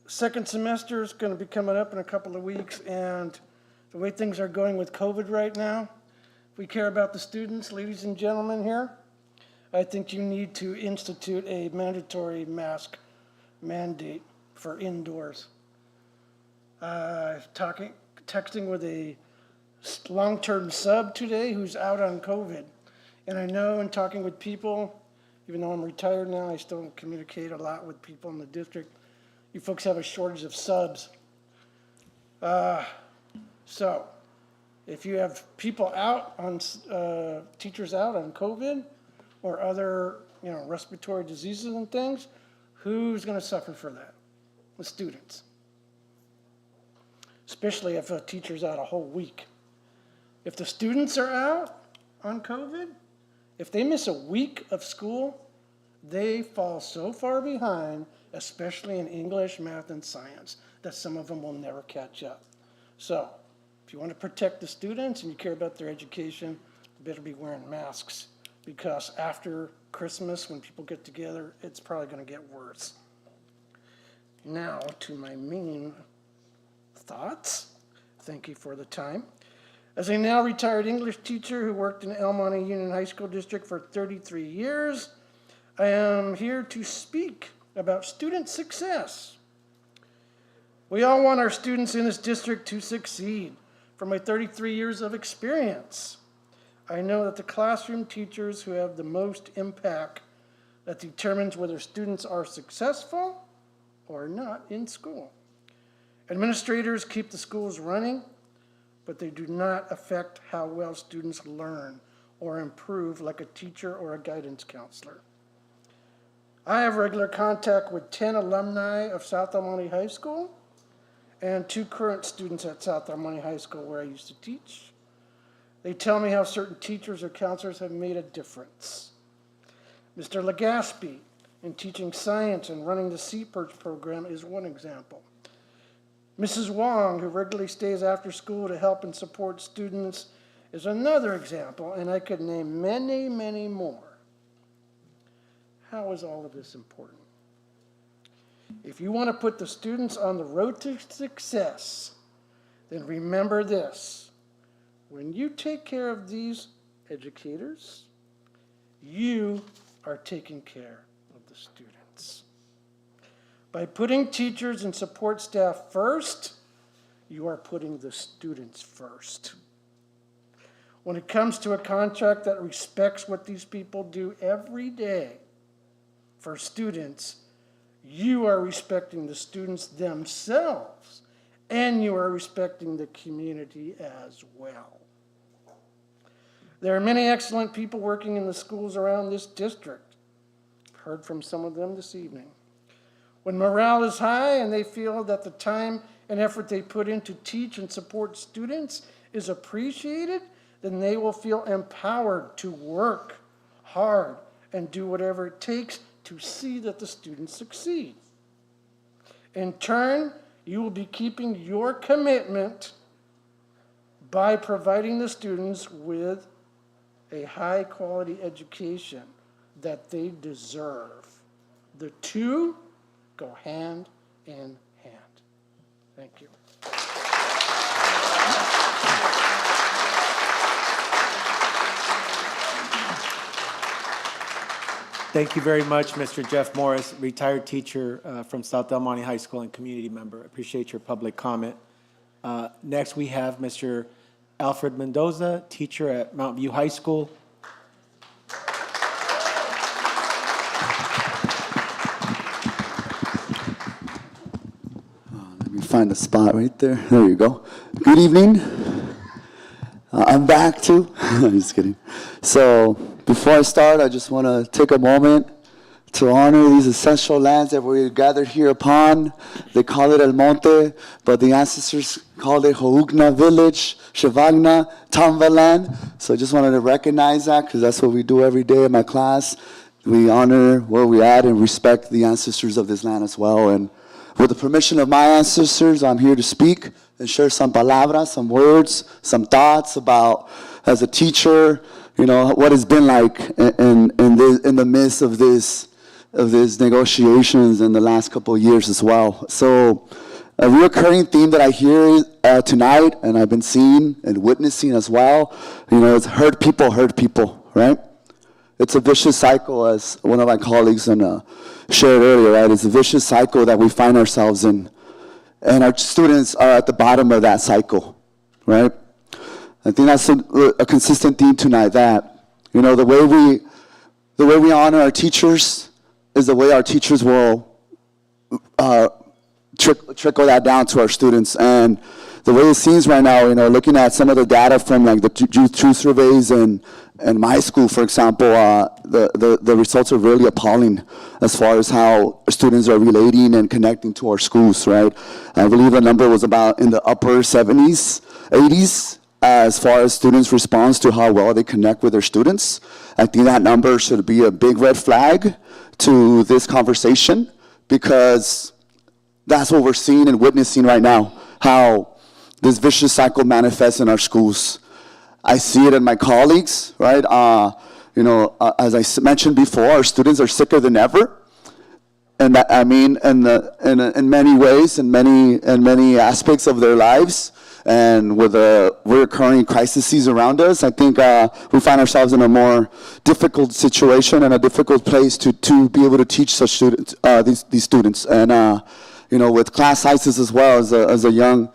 Second semester is going to be coming up in a couple of weeks, and the way things are going with COVID right now, if we care about the students, ladies and gentlemen here, I think you need to institute a mandatory mask mandate for indoors. Texting with a long-term sub today who's out on COVID. And I know in talking with people, even though I'm retired now, I still communicate a lot with people in the district. You folks have a shortage of subs. So if you have people out on, teachers out on COVID or other, respiratory diseases and things, who's going to suffer for that? The students. Especially if a teacher's out a whole week. If the students are out on COVID, if they miss a week of school, they fall so far behind, especially in English, math, and science, that some of them will never catch up. So, if you want to protect the students and you care about their education, you better be wearing masks, because after Christmas, when people get together, it's probably going to get worse. Now, to my main thoughts. Thank you for the time. As a now retired English teacher who worked in El Monte Union High School District for 33 years, I am here to speak about student success. We all want our students in this district to succeed. From my 33 years of experience, I know that the classroom teachers who have the most impact that determines whether students are successful or not in school. Administrators keep the schools running, but they do not affect how well students learn or improve like a teacher or a guidance counselor. I have regular contact with 10 alumni of South El Monte High School and 2 current students at South El Monte High School where I used to teach. They tell me how certain teachers or counselors have made a difference. Mr. Legaspi, in teaching science and running the Sea Perch program, is one example. Mrs. Wong, who regularly stays after school to help and support students, is another example, and I could name many, many more. How is all of this important? If you want to put the students on the road to success, then remember this. When you take care of these educators, you are taking care of the students. By putting teachers and support staff first, you are putting the students first. When it comes to a contract that respects what these people do every day for students, you are respecting the students themselves, and you are respecting the community as well. There are many excellent people working in the schools around this district. I've heard from some of them this evening. When morale is high and they feel that the time and effort they put in to teach and support students is appreciated, then they will feel empowered to work hard and do whatever it takes to see that the students succeed. In turn, you will be keeping your commitment by providing the students with a high-quality education that they deserve. The two go hand in hand. Thank you.
Thank you very much, Mr. Jeff Morris, retired teacher from South El Monte High School and community member. Appreciate your public comment. Next, we have Mr. Alfred Mendoza, teacher at Mount View High School.
Let me find a spot right there. There you go. Good evening. I'm back too. I'm just kidding. So before I start, I just want to take a moment to honor these ancestral lands that we're gathered here upon. They call it El Monte, but the ancestors called it Hougna Village, Shavagna, Tamba land. So I just wanted to recognize that because that's what we do every day in my class. We honor where we're at and respect the ancestors of this land as well. And with the permission of my ancestors, I'm here to speak and share some palabras, some words, some thoughts about, as a teacher, you know, what it's been like in the midst of these negotiations in the last couple of years as well. So a recurring theme that I hear tonight, and I've been seeing and witnessing as well, you know, is hurt people, right? It's a vicious cycle, as one of my colleagues shared earlier, right? It's a vicious cycle that we find ourselves in. And our students are at the bottom of that cycle, right? I think that's a consistent theme tonight, that, the way we honor our teachers is the way our teachers will trickle that down to our students. And the way it seems right now, looking at some of the data from like the truth surveys and my school, for example, the results are really appalling as far as how students are relating and connecting to our schools, right? I believe the number was about in the upper 70s, 80s, as far as students' response to how well they connect with their students. I think that number should be a big red flag to this conversation, because that's what we're seeing and witnessing right now, how this vicious cycle manifests in our schools. I see it in my colleagues, right? As I mentioned before, our students are sicker than ever. And that, I mean, in many ways, in many aspects of their lives, and with the recurring crises around us, I think we find ourselves in a more difficult situation and a difficult place to be able to teach such students, these students. And with class sizes as well, as a young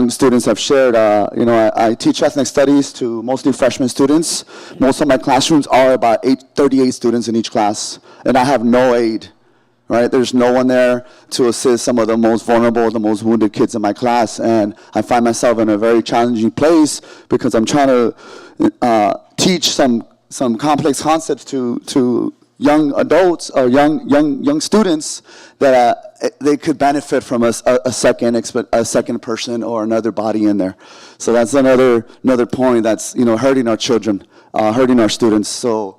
students have shared, I teach ethnic studies to mostly freshman students. Most of my classrooms are about 38 students in each class, and I have no aide. Right? There's no one there to assist some of the most vulnerable, the most wounded kids in my class. And I find myself in a very challenging place because I'm trying to teach some complex concepts to young adults or young students that they could benefit from a second person or another body in there. So that's another point that's hurting our children, hurting our students. So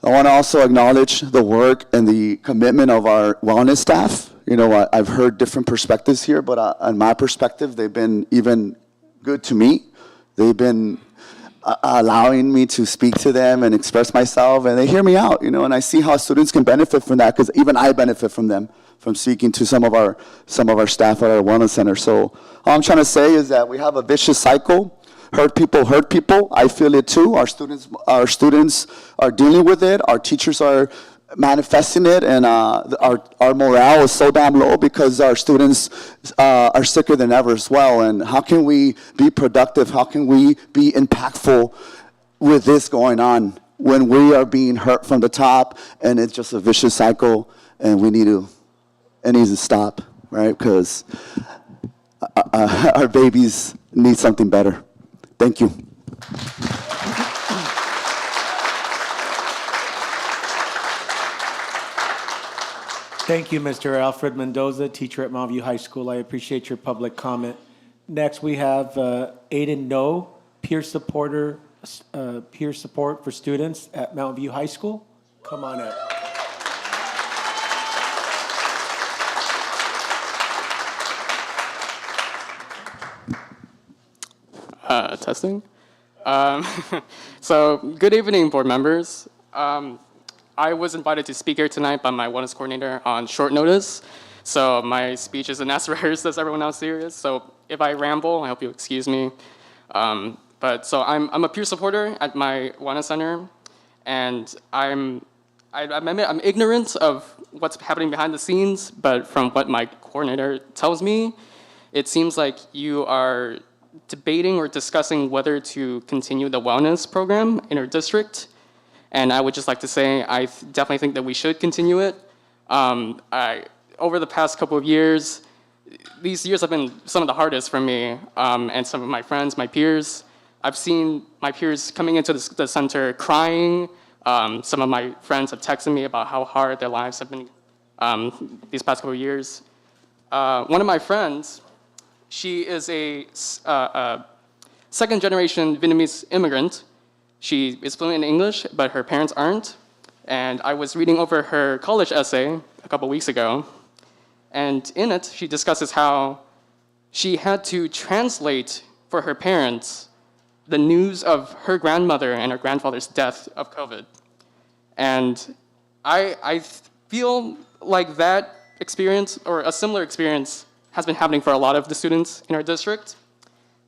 I want to also acknowledge the work and the commitment of our wellness staff. I've heard different perspectives here, but on my perspective, they've been even good to me. They've been allowing me to speak to them and express myself, and they hear me out, and I see how students can benefit from that, because even I benefit from them, from speaking to some of our staff at our wellness center. So all I'm trying to say is that we have a vicious cycle. Hurt people. I feel it too. Our students are dealing with it. Our teachers are manifesting it, and our morale is so damn low because our students are sicker than ever as well. And how can we be productive? How can we be impactful with this going on when we are being hurt from the top, and it's just a vicious cycle, and it needs to stop, right? Because our babies need something better. Thank you.
Thank you, Mr. Alfred Mendoza, teacher at Mountview High School. I appreciate your public comment. Next, we have Aiden No, peer support for students at Mountview High School. Come on up.
Testing. So, good evening, board members. I was invited to speak here tonight by my wellness coordinator on short notice, so my speech isn't as rehearsed as everyone else here is. So, if I ramble, I hope you excuse me. I'm a peer supporter at my wellness center, and I'm ignorant of what's happening behind the scenes, but from what my coordinator tells me, it seems like you are debating or discussing whether to continue the wellness program in our district. And I would just like to say, I definitely think that we should continue it. Over the past couple of years, these years have been some of the hardest for me and some of my friends, my peers. I've seen my peers coming into the center crying. Some of my friends have texted me about how hard their lives have been these past couple of years. One of my friends, she is a second-generation Vietnamese immigrant. She is fluent in English, but her parents aren't. And I was reading over her college essay a couple weeks ago, and in it, she discusses how she had to translate for her parents the news of her grandmother and her grandfather's death of COVID. And I feel like that experience, or a similar experience, has been happening for a lot of the students in our district.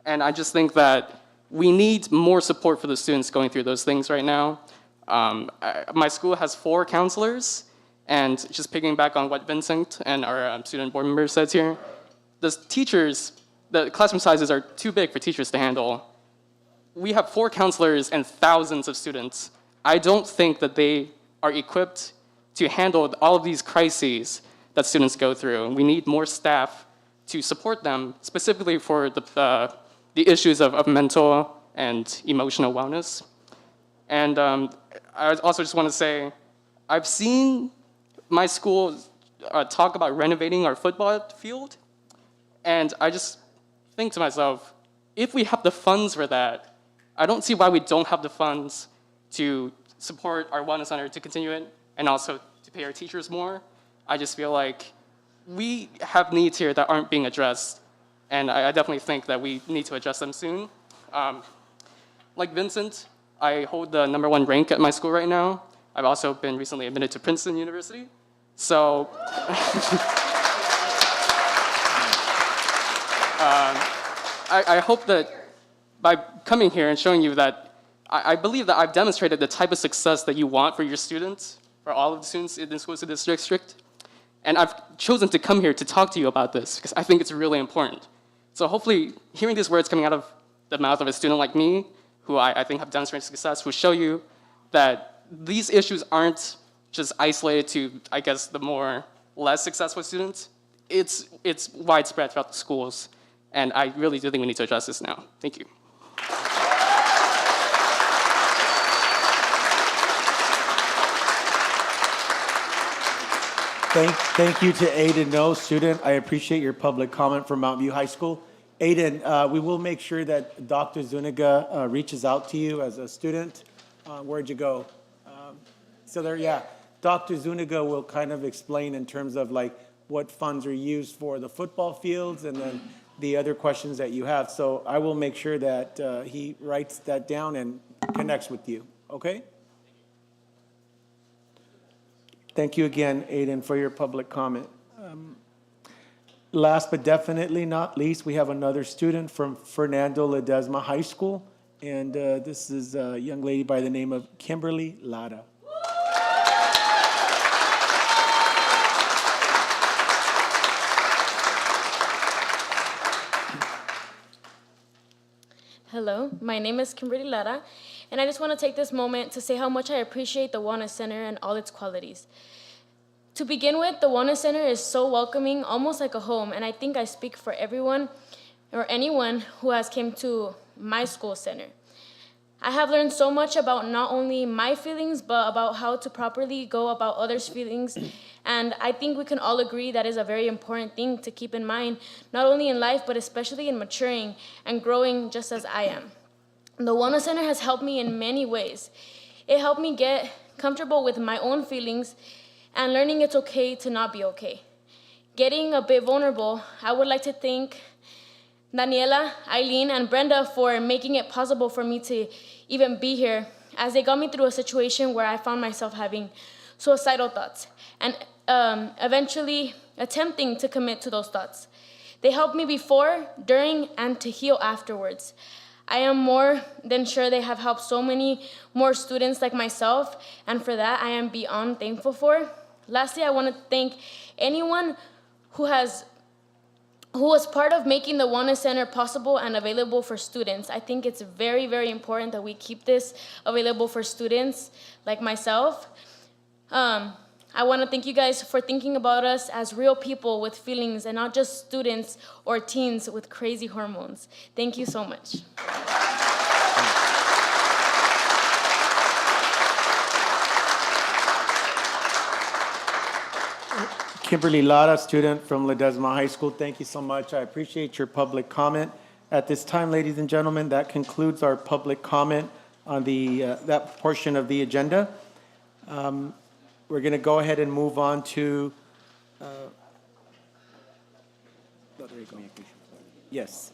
And I just think that we need more support for the students going through those things right now. My school has 4 counselors, and just picking back on what Vincent and our student board member says here, the classroom sizes are too big for teachers to handle. we have 4 counselors and thousands of students. I don't think that they are equipped to handle all of these crises that students go through. And we need more staff to support them, specifically for the issues of mental and emotional wellness. And I also just want to say, I've seen my school talk about renovating our football field, and I just think to myself, if we have the funds for that, I don't see why we don't have the funds to support our wellness center to continue it, and also to pay our teachers more. I just feel like we have needs here that aren't being addressed, and I definitely think that we need to address them soon. Like Vincent, I hold the #1 rank at my school right now. I've also been recently admitted to Princeton University. So I hope that by coming here and showing you that I believe that I've demonstrated the type of success that you want for your students, for all of the students in the schools of this district. And I've chosen to come here to talk to you about this because I think it's really important. So hopefully hearing these words coming out of the mouth of a student like me, who I think have demonstrated success, will show you that these issues aren't just isolated to, I guess, the more less successful students. It's widespread throughout the schools. And I really do think we need to address this now. Thank you.
Thank you to Aiden No, student. I appreciate your public comment from Mountain View High School. Aiden, we will make sure that Dr. Zuniga reaches out to you as a student. Where'd you go? So there, yeah. Dr. Zuniga will kind of explain in terms of like what funds are used for the football fields and then the other questions that you have. So I will make sure that he writes that down and connects with you, okay? Thank you again, Aiden, for your public comment. Last but definitely not least, we have another student from Fernando Ledesma High School, and this is a young lady by the name of Kimberly Lara.
Hello, my name is Kimberly Lara, and I just want to take this moment to say how much I appreciate the Wellness Center and all its qualities. To begin with, the Wellness Center is so welcoming, almost like a home, and I think I speak for everyone or anyone who has came to my school center. I have learned so much about not only my feelings, but about how to properly go about others' feelings, and I think we can all agree that is a very important thing to keep in mind, not only in life, but especially in maturing and growing just as I am. The Wellness Center has helped me in many ways. It helped me get comfortable with my own feelings and learning it's okay to not be okay. Getting a bit vulnerable, I would like to thank Daniela, Eileen, and Brenda for making it possible for me to even be here, as they got me through a situation where I found myself having suicidal thoughts and eventually attempting to commit to those thoughts. They helped me before, during, and to heal afterwards. I am more than sure they have helped so many more students like myself, and for that I am beyond thankful for. Lastly, I want to thank anyone who was part of making the Wellness Center possible and available for students. I think it's very, very important that we keep this available for students like myself. I want to thank you guys for thinking about us as real people with feelings and not just students or teens with crazy hormones. Thank you so much.
Kimberly Lara, student from Ledesma High School, thank you so much. I appreciate your public comment. At this time, ladies and gentlemen, that concludes our public comment on that portion of the agenda. We're going to go ahead and move on to. Yes,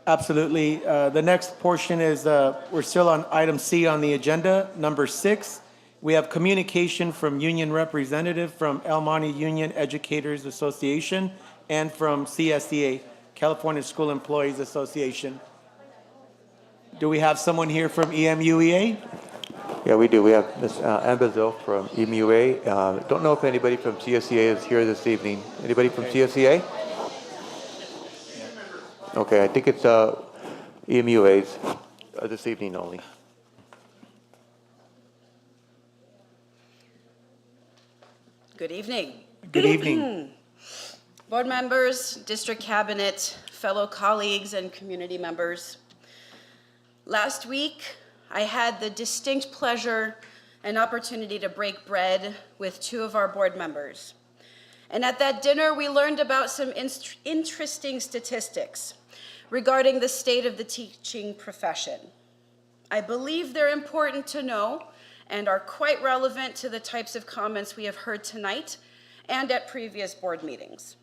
absolutely. The next portion is we're still on item C on the agenda, number 6. We have communication from union representative from El Monte Union Educators Association and from CSEA, California School Employees Association. Do we have someone here from EMUEA?
Yeah, we do. We have Ms. Ann Bazil from EMUA. Don't know if anybody from CSEA is here this evening. Anybody from CSEA? Okay, I think it's EMUA's. this evening only.
Good evening.
Good evening.
Board members, district cabinet, fellow colleagues, and community members. Last week, I had the distinct pleasure and opportunity to break bread with two of our board members. And at that dinner, we learned about some interesting statistics regarding the state of the teaching profession. I believe they're important to know and are quite relevant to the types of comments we have heard tonight and at previous board meetings.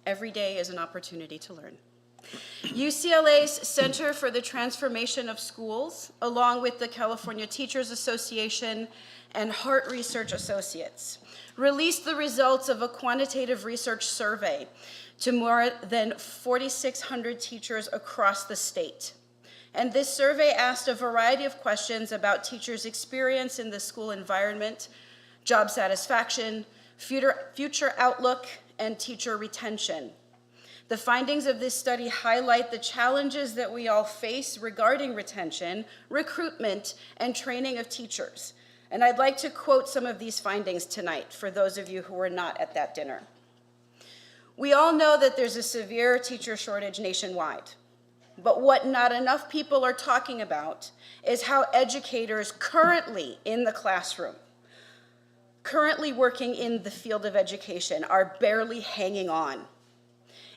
Every day is an opportunity to learn. UCLA's Center for the Transformation of Schools, along with the California Teachers Association and Heart Research Associates, released the results of a quantitative research survey to more than 4,600 teachers across the state. And this survey asked a variety of questions about teachers' experience in the school environment, job satisfaction, future outlook, and teacher retention. The findings of this study highlight the challenges that we all face regarding retention, recruitment, and training of teachers. And I'd like to quote some of these findings tonight for those of you who were not at that dinner. We all know that there's a severe teacher shortage nationwide. But what not enough people are talking about is how educators currently in the classroom, currently working in the field of education, are barely hanging on.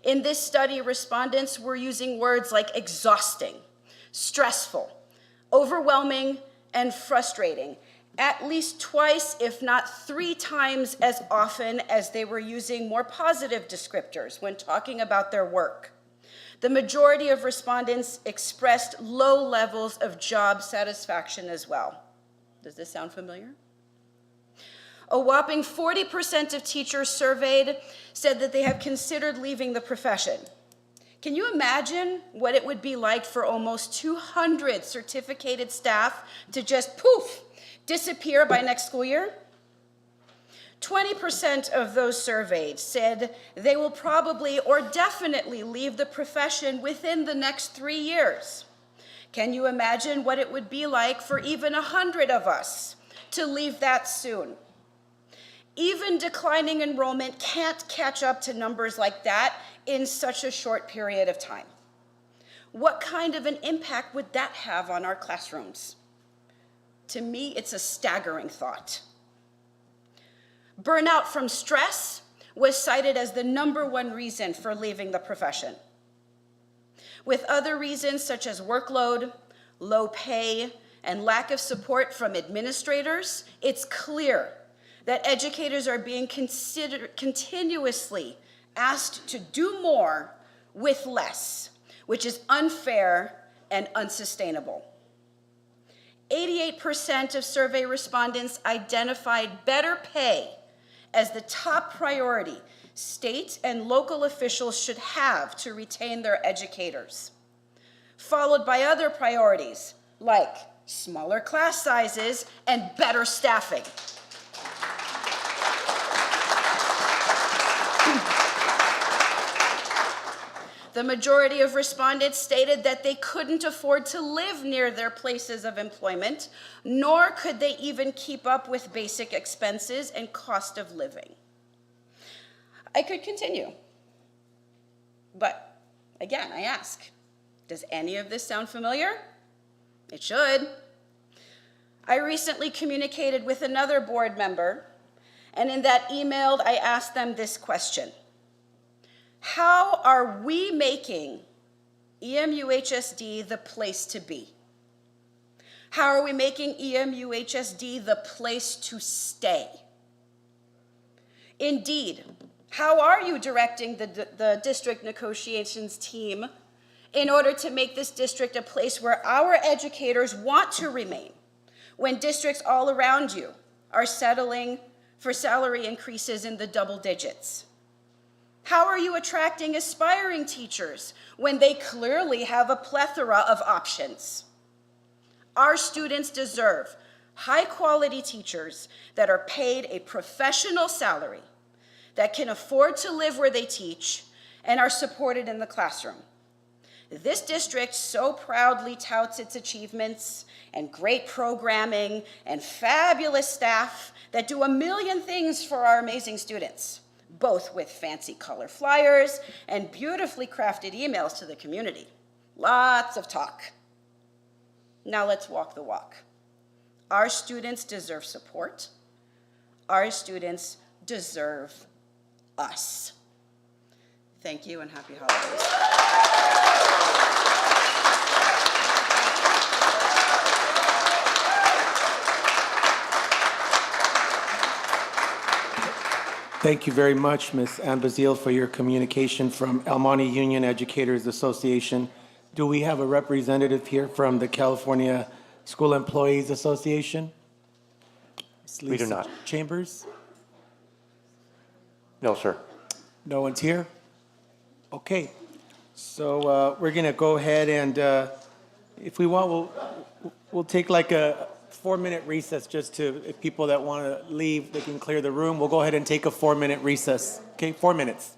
In this study, respondents were using words like exhausting, stressful, overwhelming, and frustrating, at least twice, if not 3 times as often as they were using more positive descriptors when talking about their work. The majority of respondents expressed low levels of job satisfaction as well. Does this sound familiar? A whopping 40% of teachers surveyed said that they have considered leaving the profession. Can you imagine what it would be like for almost 200 certificated staff to just poof, disappear by next school year? 20% of those surveyed said they will probably or definitely leave the profession within the next 3 years. Can you imagine what it would be like for even 100 of us to leave that soon? Even declining enrollment can't catch up to numbers like that in such a short period of time. What kind of an impact would that have on our classrooms? To me, it's a staggering thought. Burnout from stress was cited as the #1 reason for leaving the profession, with other reasons such as workload, low pay, and lack of support from administrators. It's clear that educators are being continuously asked to do more with less, which is unfair and unsustainable. 88% of survey respondents identified better pay as the top priority state and local officials should have to retain their educators, followed by other priorities like smaller class sizes and better staffing. The majority of respondents stated that they couldn't afford to live near their places of employment, nor could they even keep up with basic expenses and cost of living. I could continue, but again, I ask, does any of this sound familiar? It should. I recently communicated with another board member, and in that email, I asked them this question. How are we making EMUHSD the place to be? How are we making EMUHSD the place to stay? Indeed, how are you directing the district negotiations team in order to make this district a place where our educators want to remain when districts all around you are settling for salary increases in the double digits? How are you attracting aspiring teachers when they clearly have a plethora of options? Our students deserve high-quality teachers that are paid a professional salary, that can afford to live where they teach, and are supported in the classroom. This district so proudly touts its achievements and great programming and fabulous staff that do a million things for our amazing students, both with fancy color flyers and beautifully crafted emails to the community. Lots of talk. Now let's walk the walk. Our students deserve support. Our students deserve us. Thank you and happy holidays.
Thank you very much, Ms. Ambazil, for your communication from El Monte Union Educators Association. Do we have a representative here from the California School Employees Association? Ms.
We do
Lisa
not.
Chambers?
No, sir.
No one's here? Okay. So we're going to go ahead and, if we want, we'll take like a 4-minute recess just to, if people that want to leave, they can clear the room. We'll go ahead and take a 4-minute recess. Okay, 4 minutes.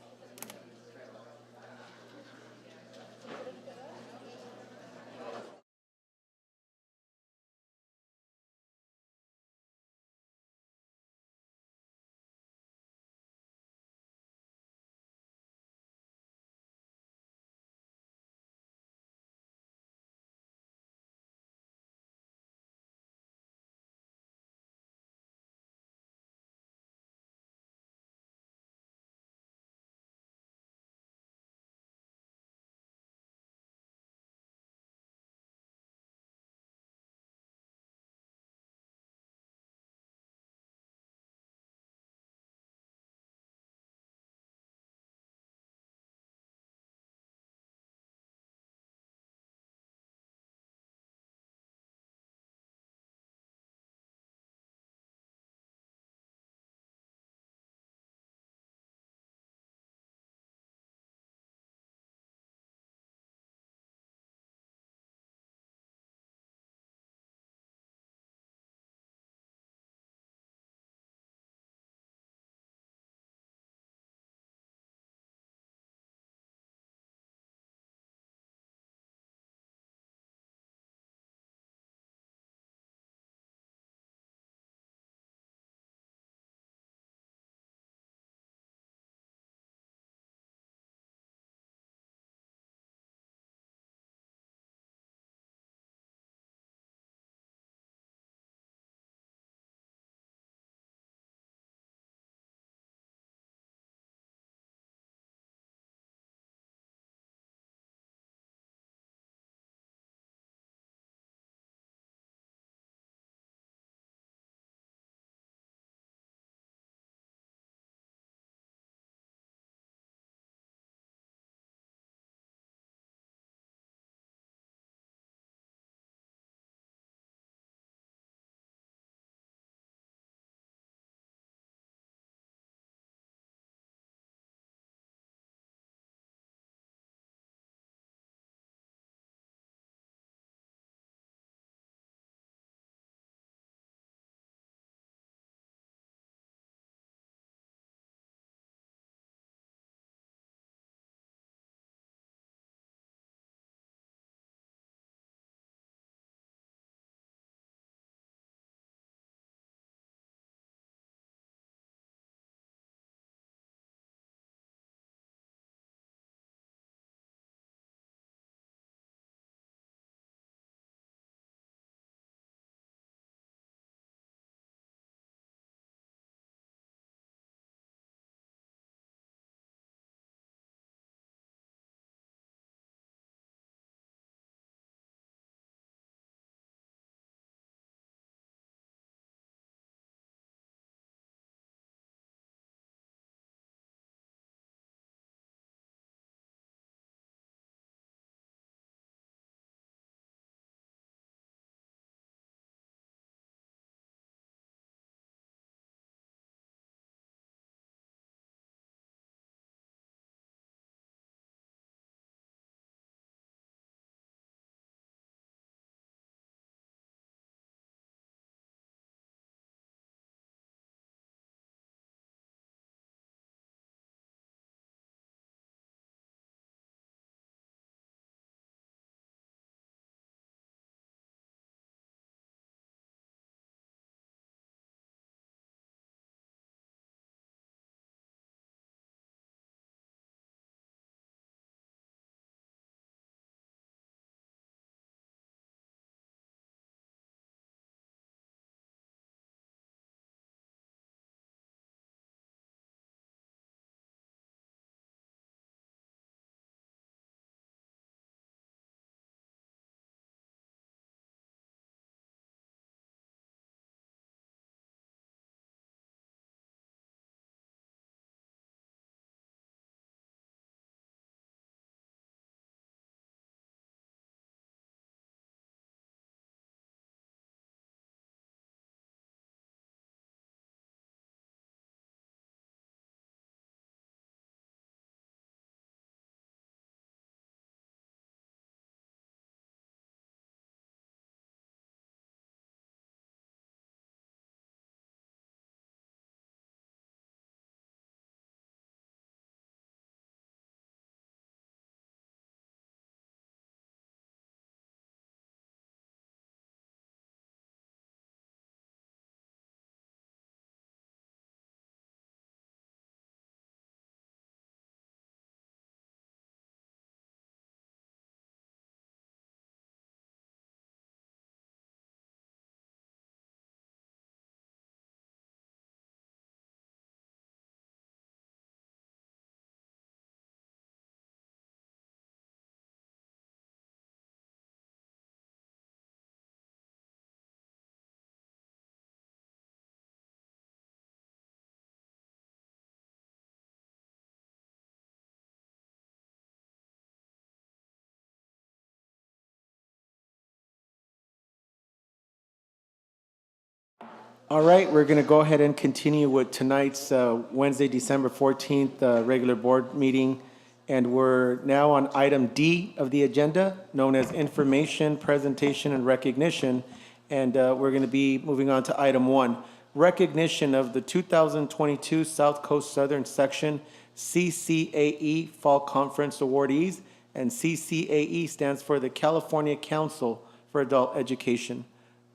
All right, we're going to go ahead and continue with tonight's Wednesday, December 14th regular board meeting. And we're now on item D of the agenda, known as information, presentation, and recognition. And we're going to be moving on to item 1, recognition of the 2022 South Coast Southern Section CCAE Fall Conference awardees. And CCAE stands for the California Council for Adult Education.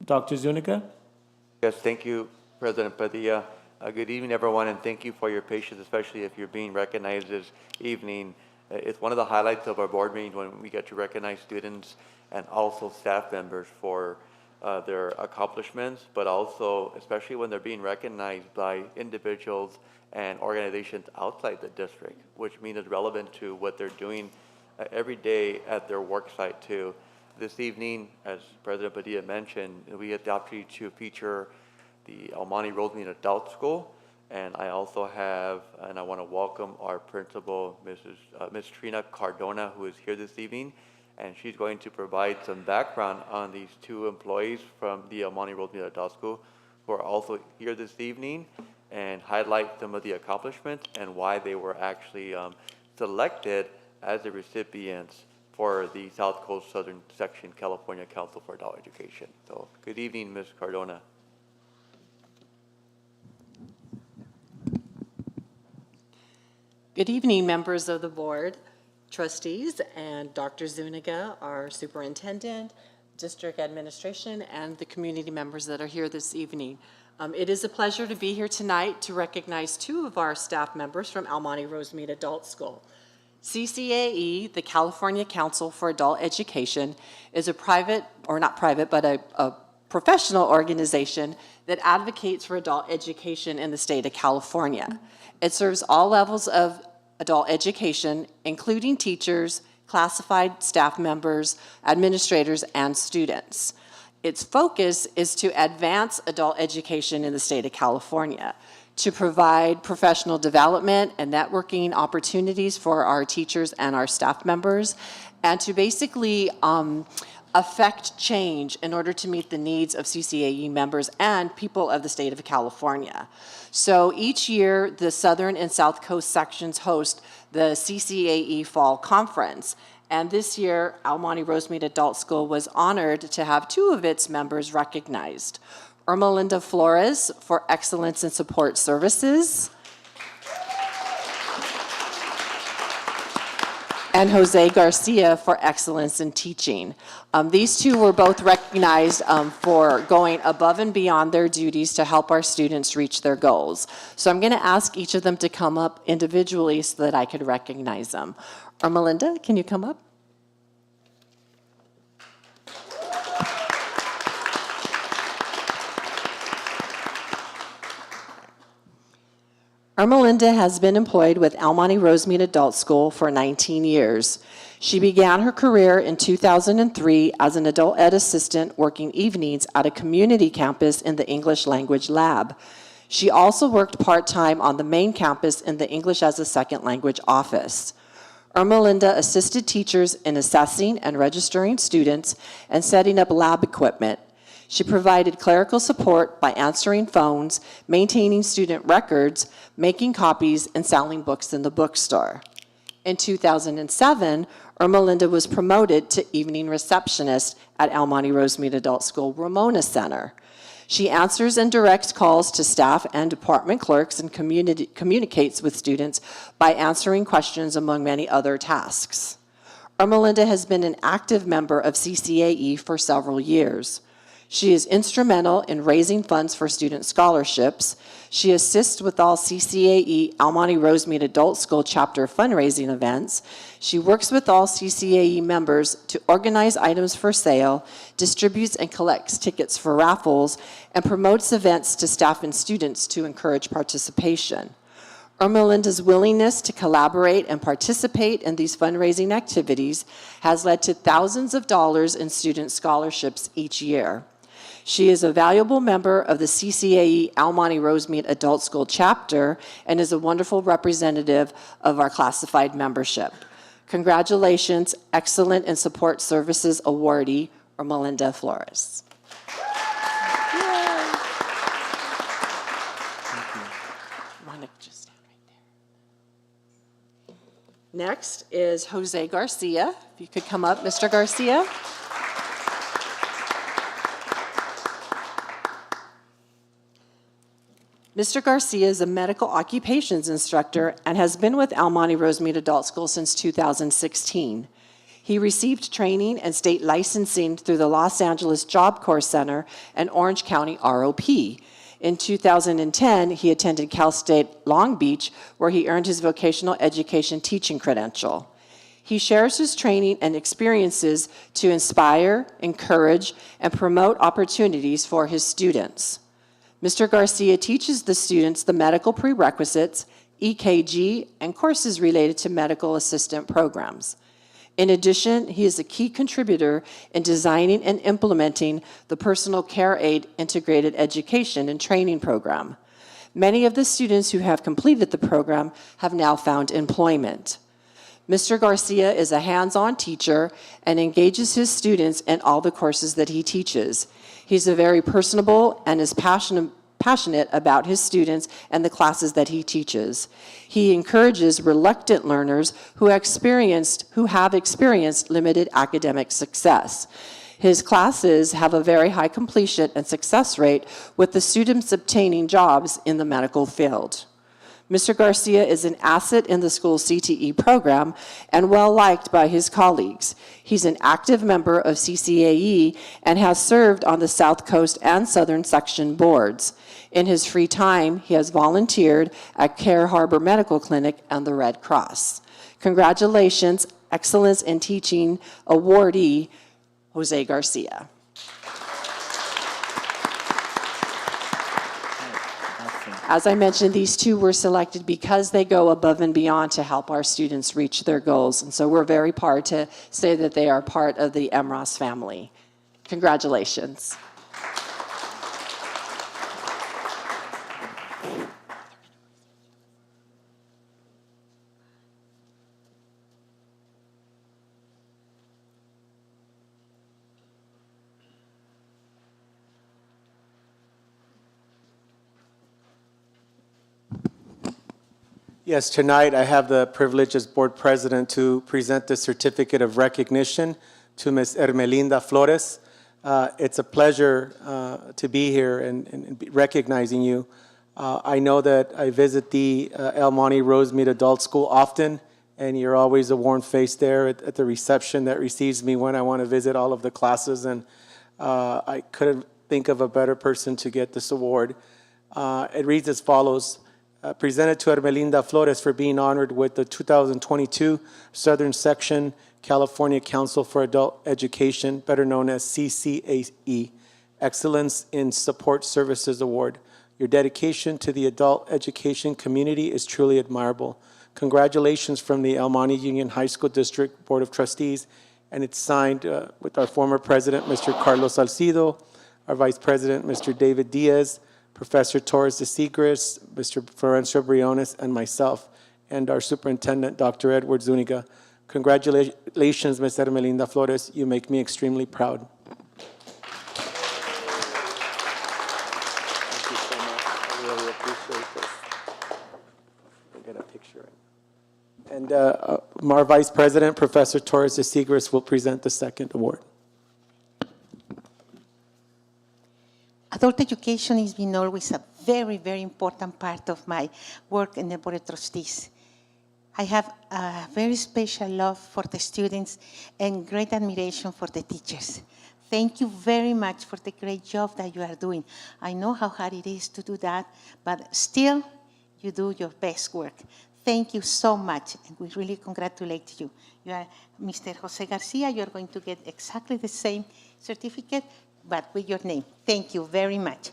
Dr. Zuniga?
Yes, thank you, President Padilla. Good evening, everyone, and thank you for your patience, especially if you're being recognized this evening. It's one of the highlights of our board meeting when we get to recognize students and also staff members for their accomplishments, but also, especially when they're being recognized by individuals and organizations outside the district, which means it's relevant to what they're doing every day at their work site too. This evening, as President Padilla mentioned, we had the opportunity to feature the El Monte Rosemead Adult School, and I also have, and I want to welcome our principal, Ms. Trina Cardona, who is here this evening, and she's going to provide some background on these two employees from the El Monte Rosemead Adult School who are also here this evening, and highlight some of the accomplishments and why they were actually selected as the recipients for the South Coast Southern Section California Council for Adult Education. So good evening, Ms. Cardona.
Good evening, members of the board, trustees, and Dr. Zuniga, our superintendent, district administration, and the community members that are here this evening. It is a pleasure to be here tonight to recognize two of our staff members from El Monte Rosemead Adult School. CCAE, the California Council for Adult Education, is a private, or not private, but a professional organization that advocates for adult education in the state of California. It serves all levels of adult education, including teachers, classified staff members, administrators, and students. Its focus is to advance adult education in the state of California, to provide professional development and networking opportunities for our teachers and our staff members, and to basically affect change in order to meet the needs of CCAE members and people of the state of California. So each year, the Southern and South Coast sections host the CCAE Fall Conference. And this year, El Monte Rosemead Adult School was honored to have two of its members recognized. Ermelinda Flores for excellence in support services, and Jose Garcia for excellence in teaching. These two were both recognized for going above and beyond their duties to help our students reach their goals. So I'm going to ask each of them to come up individually so that I could recognize them. Ermelinda, can you come up? Ermelinda has been employed with El Monte Rosemead Adult School for 19 years. She began her career in 2003 as an adult ed assistant working evenings at a community campus in the English language lab. She also worked part-time on the main campus in the English as a second language office. Ermelinda assisted teachers in assessing and registering students and setting up lab equipment. She provided clerical support by answering phones, maintaining student records, making copies, and selling books in the bookstore. In 2007, Ermelinda was promoted to evening receptionist at El Monte Rosemead Adult School Ramona Center. She answers and directs calls to staff and department clerks and communicates with students by answering questions among many other tasks. Ermelinda has been an active member of CCAE for several years. She is instrumental in raising funds for student scholarships. She assists with all CCAE El Monte Rosemead Adult School chapter fundraising events. She works with all CCAE members to organize items for sale, distributes and collects tickets for raffles, and promotes events to staff and students to encourage participation. Ermelinda's willingness to collaborate and participate in these fundraising activities has led to thousands of dollars in student scholarships each year. She is a valuable member of the CCAE El Monte Rosemead Adult School chapter and is a wonderful representative of our classified membership. Congratulations, Excellent in Support Services awardee, Ermelinda Flores. just stand right there. Next is Jose Garcia. If you could come up, Mr. Garcia. Mr. Garcia is a medical occupations instructor and has been with Almonte Rosemead Adult School since 2016. He received training and state licensing through the Los Angeles Job Corps Center and Orange County ROP. In 2010, he attended Cal State Long Beach, where he earned his vocational education teaching credential. He shares his training and experiences to inspire, encourage, and promote opportunities for his students. Mr. Garcia teaches the students the medical prerequisites, EKG, and courses related to medical assistant programs. In addition, he is a key contributor in designing and implementing the Personal Care Aid Integrated Education and Training Program. Many of the students who have completed the program have now found employment. Mr. Garcia is a hands-on teacher and engages his students in all the courses that he teaches. He's a very personable and is passionate about his students and the classes that he teaches. He encourages reluctant learners who have experienced limited academic success. His classes have a very high completion and success rate, with the students obtaining jobs in the medical field. Mr. Garcia is an asset in the school's CTE program and well-liked by his colleagues. He's an active member of CCAE and has served on the South Coast and Southern Section boards. In his free time, he has volunteered at Care Harbor Medical Clinic and the Red Cross. Congratulations, Excellence in Teaching awardee, Jose Garcia. As I mentioned, these two were selected because they go above and beyond to help our students reach their goals. And so we're very proud to say that they are part of the EMUHSD family. Congratulations.
Yes, tonight I have the privilege as board president to present the certificate of recognition to Ms. Ermelinda Flores. It's a pleasure to be here and be recognizing you. I know that I visit the Almonte Rosemead Adult School often, and you're always a warm face there at the reception that receives me when I want to visit all of the classes, and I couldn't think of a better person to get this award. It reads as follows. Presented to Ermelinda Flores for being honored with the 2022 Southern Section California Council for Adult Education, better known as CCAE, Excellence in Support Services Award. Your dedication to the adult education community is truly admirable. Congratulations from the Almonte Union High School District Board of Trustees, and it's signed with our former president, Mr. Carlos Salcido, our vice president, Mr. David Diaz, Professor Torres de Segres, Mr. Florencio Briones, and myself, and our superintendent, Dr. Edward Zuniga. Congratulations, Ms. Ermelinda Flores. You make me extremely proud. Thank you so much. I really appreciate this. We'll get a picture. And our vice president, Professor Torres de Segres, will present the second award.
Adult education has been always a very, very important part of my work in the Board of Trustees. I have a very special love for the students and great admiration for the teachers. Thank you very much for the great job that you are doing. I know how hard it is to do that, but still, you do your best work. Thank you so much, and we really congratulate you. You are Mr. Jose Garcia. You're going to get exactly the same certificate, but with your name. Thank you very much.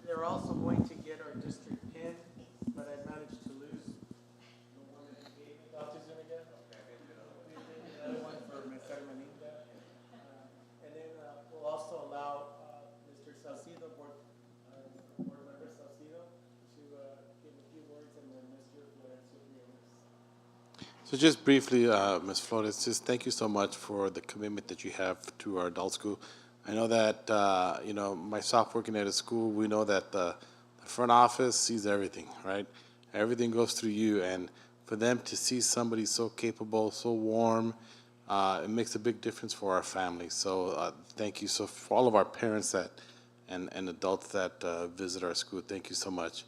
They're also going to get our district pin, but I managed to lose the one that you gave me, Dr. Zuniga. Another one for Ms. Ermelinda. And then we'll also allow Mr. Salcido, board member Salcido, to give a few words, and then Mr. Florencio Briones.
So just briefly, Ms. Flores, just thank you so much for the commitment that you have to our adult school. I know that, myself working at a school, we know that the front office sees everything, right? Everything goes through you, and for them to see somebody so capable, so warm, it makes a big difference for our families. So thank you. So for all of our parents and adults that visit our school, thank you so much.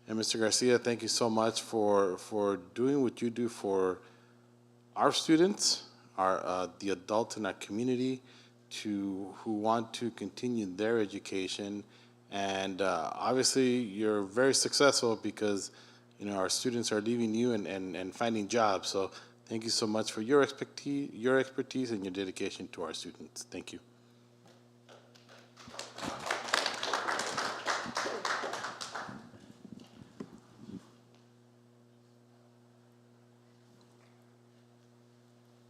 And Mr. Garcia, thank you so much for doing what you do for our students, the adults in our community, who want to continue their education. And obviously, you're very successful because our students are leaving you and finding jobs. So thank you so much for your expertise and your dedication to our students. Thank you.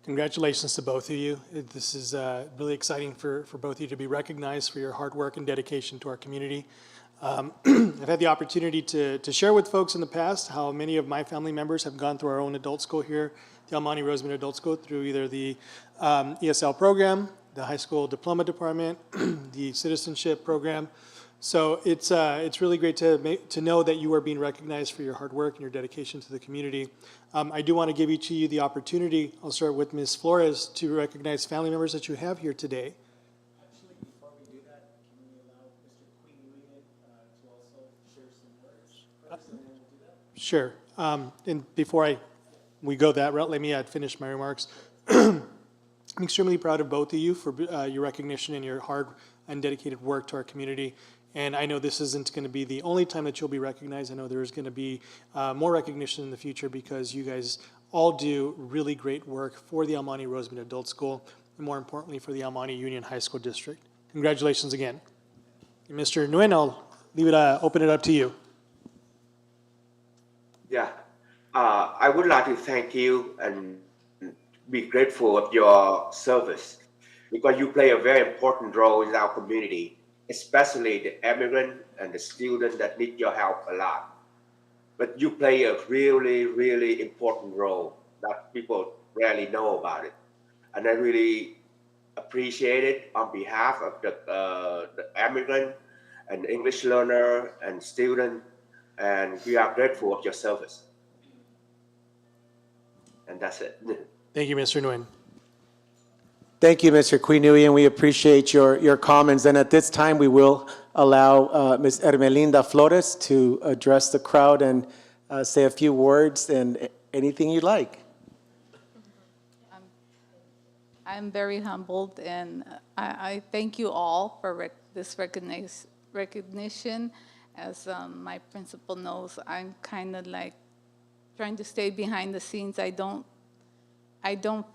Congratulations to both of you. This is really exciting for both of you to be recognized for your hard work and dedication to our community. I've had the opportunity to share with folks in the past how many of my family members have gone through our own adult school here, the Almani Rosemead Adult School, through either the ESL program, the high school diploma department, the citizenship program. So it's really great to know that you are being recognized for your hard work and your dedication to the community. I do want to give each of you the opportunity. I'll start with Ms. Flores to recognize family members that you have here today.
Actually, before we do that, can we allow Mr. Queen to also share some words first, and then we'll do that?
Sure. And before we go that route, let me finish my remarks. I'm extremely proud of both of you for your recognition and your hard and dedicated work to our community. And I know this isn't going to be the only time that you'll be recognized. I know there's going to be more recognition in the future because you guys all do really great work for the Almani Rosemead Adult School, and more importantly for the Almani Union High School District. Congratulations again. And Mr. Nguyen, I'll open it up to you.
Yeah, I would like to thank you and be grateful of your service because you play a very important role in our community, especially the immigrant and the student that need your help a lot. But you play a really, really important role that people rarely know about it. And I really appreciate it on behalf of the immigrant and English learner and student, and we are grateful of your service. And that's it.
Thank you, Mr. Nguyen.
Thank you, Mr. Quinui, and we appreciate your comments. And at this time, we will allow Ms. Ermelinda Flores to address the crowd and say a few words and anything you like.
I'm very humbled, and I thank you all for this recognition. As my principal knows, I'm kind of like trying to stay behind the scenes. I don't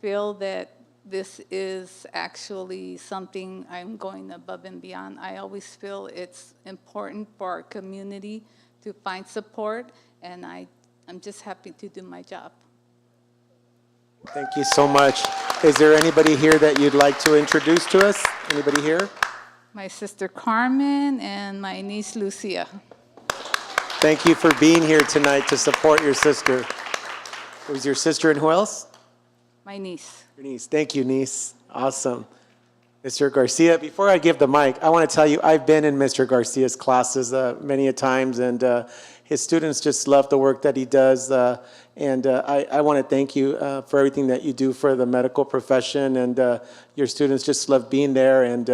feel that this is actually something I'm going above and beyond. I always feel it's important for our community to find support, and I'm just happy to do my job.
Thank you so much. Is there anybody here that you'd like to introduce to us? Anybody here?
My sister Carmen and my niece Lucia.
Thank you for being here tonight to support your sister. It was your sister and who else?
My niece.
Your niece. Thank you, niece. Awesome. Mr. Garcia, before I give the mic, I want to tell you I've been in Mr. Garcia's classes many a times, and his students just love the work that he does. And I want to thank you for everything that you do for the medical profession, and your students just love being there, and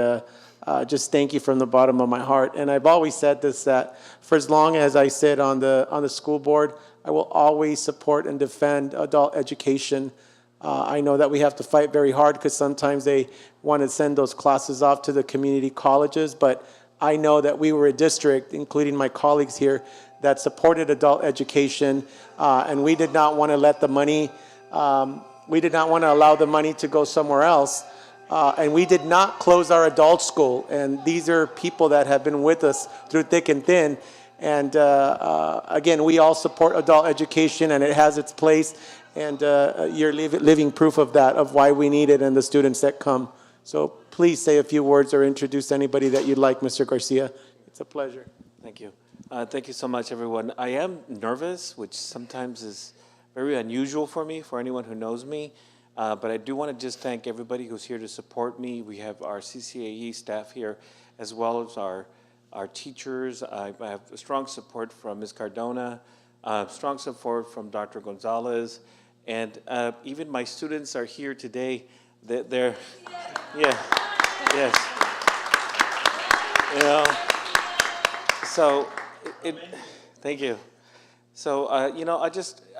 just thank you from the bottom of my heart. And I've always said this, that for as long as I sit on the school board, I will always support and defend adult education. I know that we have to fight very hard because sometimes they want to send those classes off to the community colleges, but I know that we were a district, including my colleagues here, that supported adult education, and we did not want to let the money, we did not want to allow the money to go somewhere else, and we did not close our adult school. And these are people that have been with us through thick and thin. And again, we all support adult education, and it has its place. And you're living proof of that, of why we need it and the students that come. So please say a few words or introduce anybody that you'd like, Mr. Garcia. It's a pleasure.
Thank you. Thank you so much, everyone. I am nervous, which sometimes is very unusual for me, for anyone who knows me. But I do want to just thank everybody who's here to support me. We have our CCAE staff here, as well as our teachers. I have strong support from Ms. Cardona, strong support from Dr. Gonzalez, and even my students are here today. They're yeah, yes. You know, so thank you. So, you know,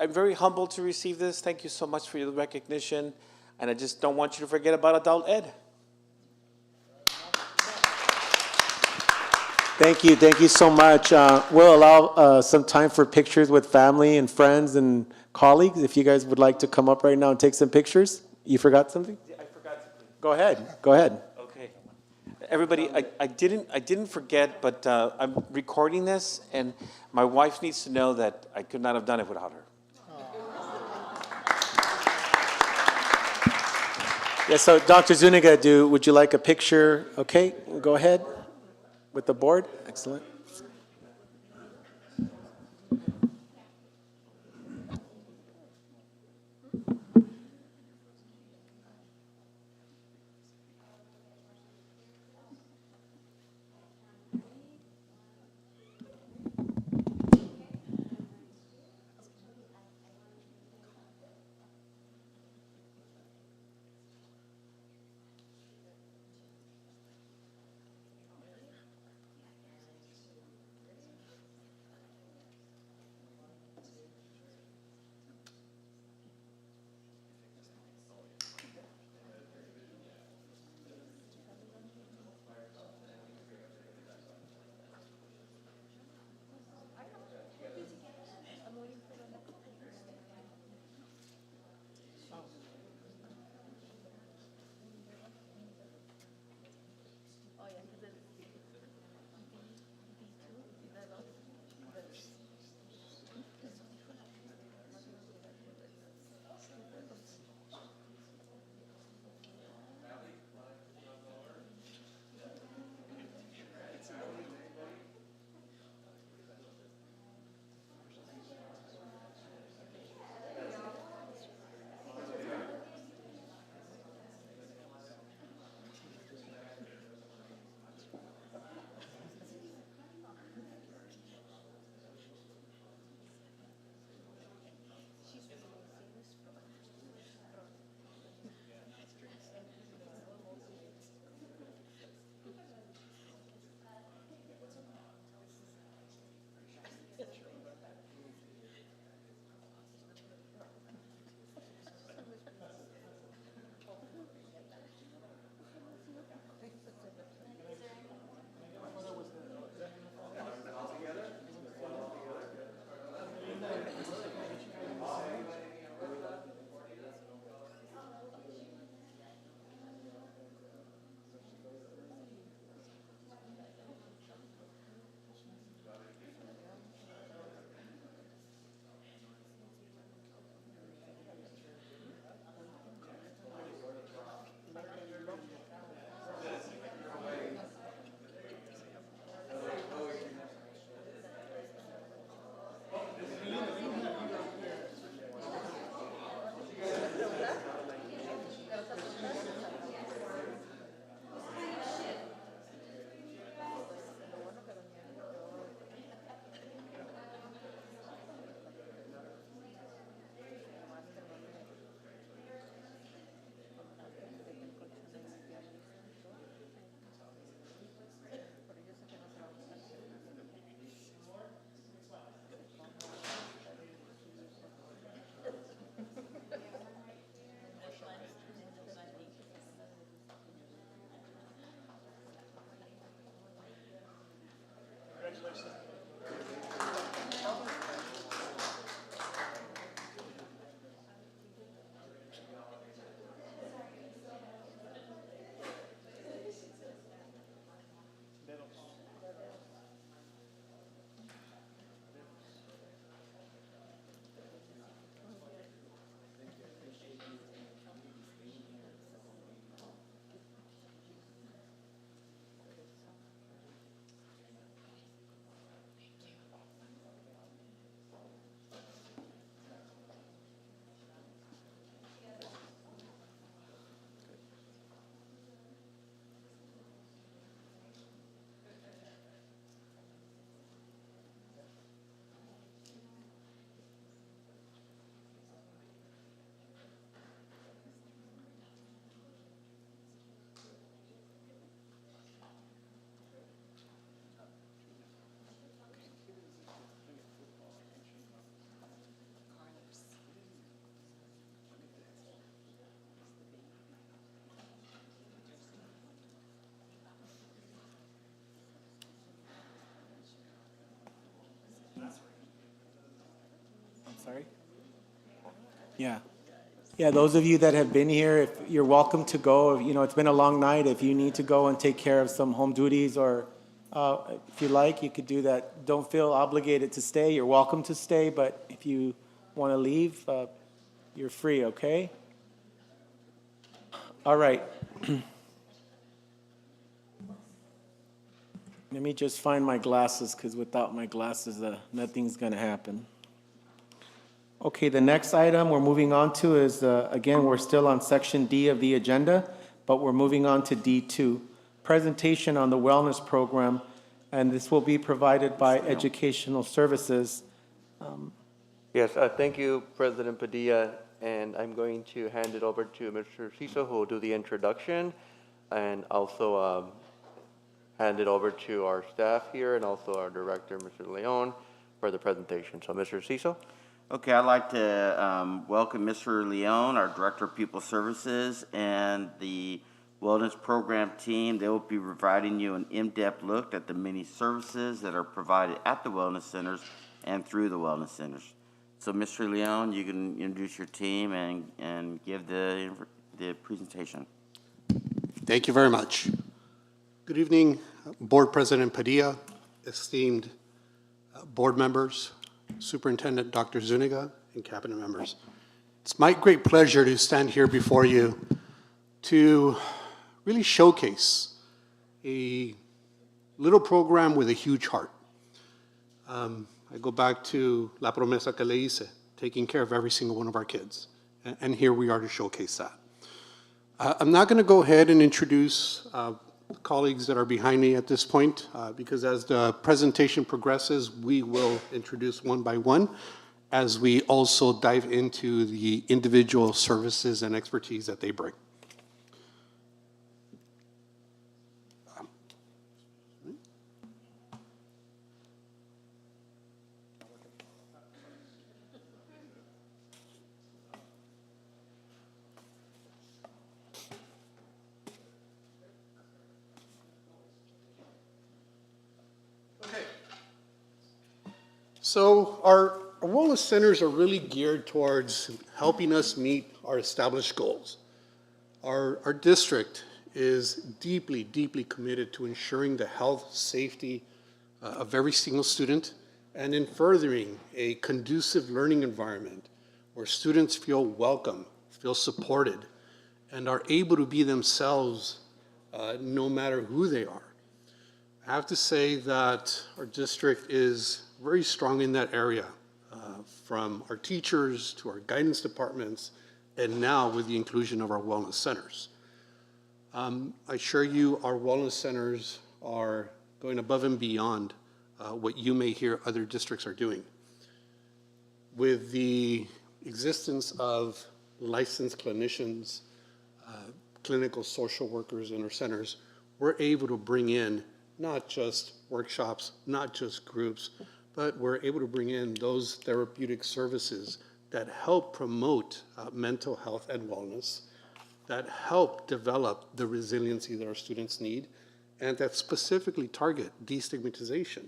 I'm very humbled to receive this. Thank you so much for your recognition. And I just don't want you to forget about adult ed.
Thank you so much. We'll allow some time for pictures with family and friends and colleagues. If you guys would like to come up right now and take some pictures. You forgot something?
I forgot something.
Go ahead.
Okay. Everybody, I didn't forget, but I'm recording this, and my wife needs to know that I could not have done it without her.
Yeah, so Dr. Zuniga, would you like a picture? Okay, go ahead with the board. Excellent. Yeah. Yeah, those of you that have been here, if you're welcome to go. You know, it's been a long night. If you need to go and take care of some home duties or if you like, you could do that. Don't feel obligated to stay. You're welcome to stay, but if you want to leave, you're free, okay? All right. Let me just find my glasses, because without my glasses, nothing's going to happen. Okay, the next item we're moving on to is, again, we're still on Section D of the agenda, but we're moving on to D2, presentation on the wellness program, and this will be provided by Educational Services.
Yes, thank you, President Padilla, and I'm going to hand it over to Mr. Ciso, who will do the introduction, and also hand it over to our staff here and also our director, Mr. Leon, for the presentation. So, Mr. Ciso.
Okay, I'd like to welcome Mr. Leon, our Director of People Services, and the Wellness Program team. They will be providing you an in-depth look at the many services that are provided at the Wellness Centers and through the Wellness Centers. So, Mr. Leon, you can introduce your team and give the presentation.
Thank you very much. Good evening, Board President Padilla, esteemed board members, Superintendent Dr. Zuniga, and cabinet members. It's my great pleasure to stand here before you to really showcase a little program with a huge heart. I go back to La Promesa que le hice, taking care of every single one of our kids. And here we are to showcase that. I'm not going to go ahead and introduce colleagues that are behind me at this point, because as the presentation progresses, we will introduce one by one as we also dive into the individual services and expertise that they bring. So our wellness centers are really geared towards helping us meet our established goals. Our district is deeply, deeply committed to ensuring the health, safety of every single student and in furthering a conducive learning environment where students feel welcome, feel supported, and are able to be themselves no matter who they are. I have to say that our district is very strong in that area, from our teachers to our guidance departments, and now with the inclusion of our wellness centers. I assure you our wellness centers are going above and beyond what you may hear other districts are doing. With the existence of licensed clinicians, clinical social workers in our centers, we're able to bring in not just workshops, not just groups, but we're able to bring in those therapeutic services that help promote mental health and wellness, that help develop the resiliency that our students need, and that specifically target destigmatization.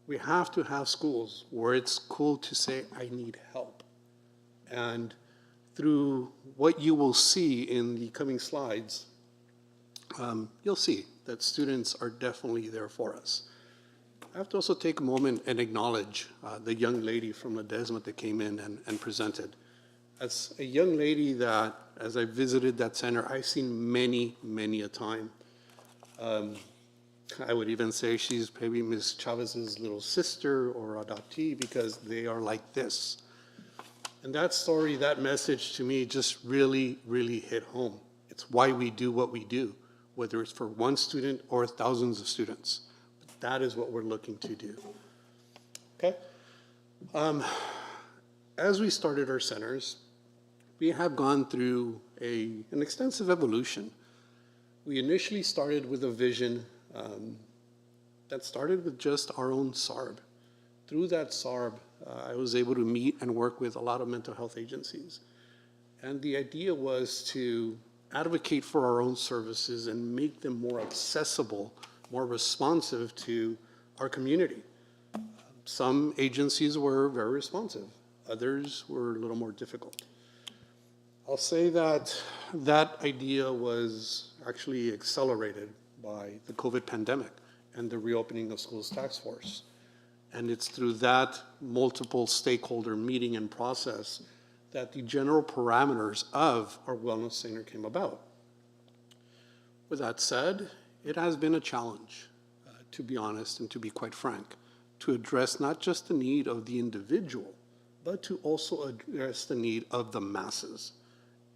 We have to have schools where it's cool to say, I need help. And through what you will see in the coming slides, you'll see that students are definitely there for us. I have to also take a moment and acknowledge the young lady from Ledesma that came in and presented. As a young lady that, as I visited that center, I've seen many, many a time. I would even say she's maybe Ms. Chavez's little sister or adoptee, because they are like this. And that story, that message to me just really, really hit home. It's why we do what we do, whether it's for one student or thousands of students. But that is what we're looking to do. Okay? As we started our centers, we have gone through an extensive evolution. We initially started with a vision that started with just our own SARB. Through that SARB, I was able to meet and work with a lot of mental health agencies. And the idea was to advocate for our own services and make them more accessible, more responsive to our community. Some agencies were very responsive. Others were a little more difficult. I'll say that that idea was actually accelerated by the COVID pandemic and the reopening of schools task force. And it's through that multiple stakeholder meeting and process that the general parameters of our wellness center came about. With that said, it has been a challenge, to be honest and to be quite frank, to address not just the need of the individual, but to also address the need of the masses.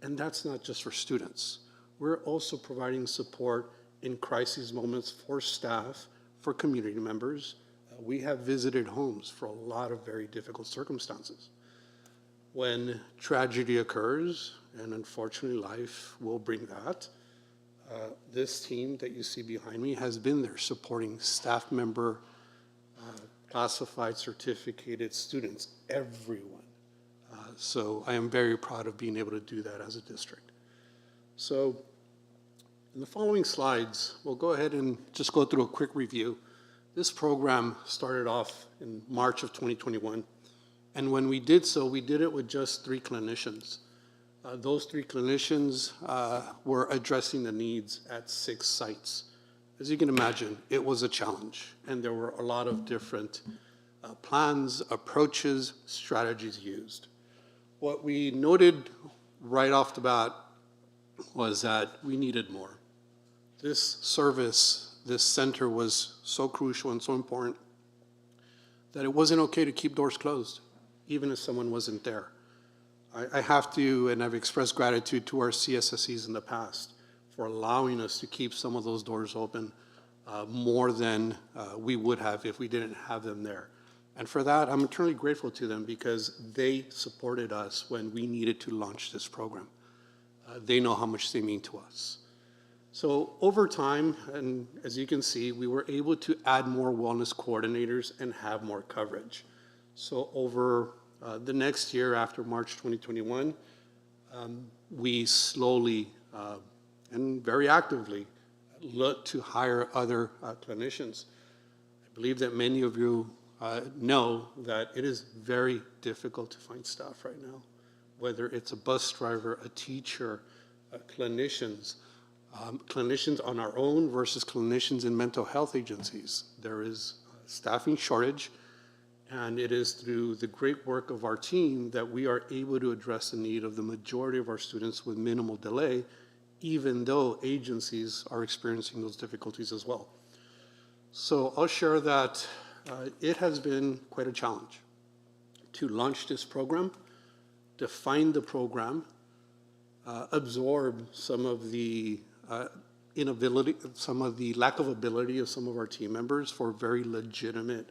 And that's not just for students. We're also providing support in crisis moments for staff, for community members. We have visited homes for a lot of very difficult circumstances. When tragedy occurs, and unfortunately life will bring that, this team that you see behind me has been there supporting staff member, classified, certificated students, everyone. So I am very proud of being able to do that as a district. So in the following slides, we'll go ahead and just go through a quick review. This program started off in March of 2021. And when we did so, we did it with just 3 clinicians. Those 3 clinicians were addressing the needs at 6 sites. As you can imagine, it was a challenge, and there were a lot of different plans, approaches, strategies used. What we noted right off the bat was that we needed more. This service, this center was so crucial and so important that it wasn't okay to keep doors closed, even if someone wasn't there. I have to, and I've expressed gratitude to our CSSEs in the past for allowing us to keep some of those doors open more than we would have if we didn't have them there. And for that, I'm eternally grateful to them because they supported us when we needed to launch this program. They know how much they mean to us. So over time, and as you can see, we were able to add more wellness coordinators and have more coverage. So over the next year after March 2021, we slowly and very actively looked to hire other clinicians. I believe that many of you know that it is very difficult to find staff right now, whether it's a bus driver, a teacher, clinicians, clinicians on our own versus clinicians in mental health agencies. There is a staffing shortage, and it is through the great work of our team that we are able to address the need of the majority of our students with minimal delay, even though agencies are experiencing those difficulties as well. So I'll share that it has been quite a challenge to launch this program, define the program, absorb some of the inability, some of the lack of ability of some of our team members for very legitimate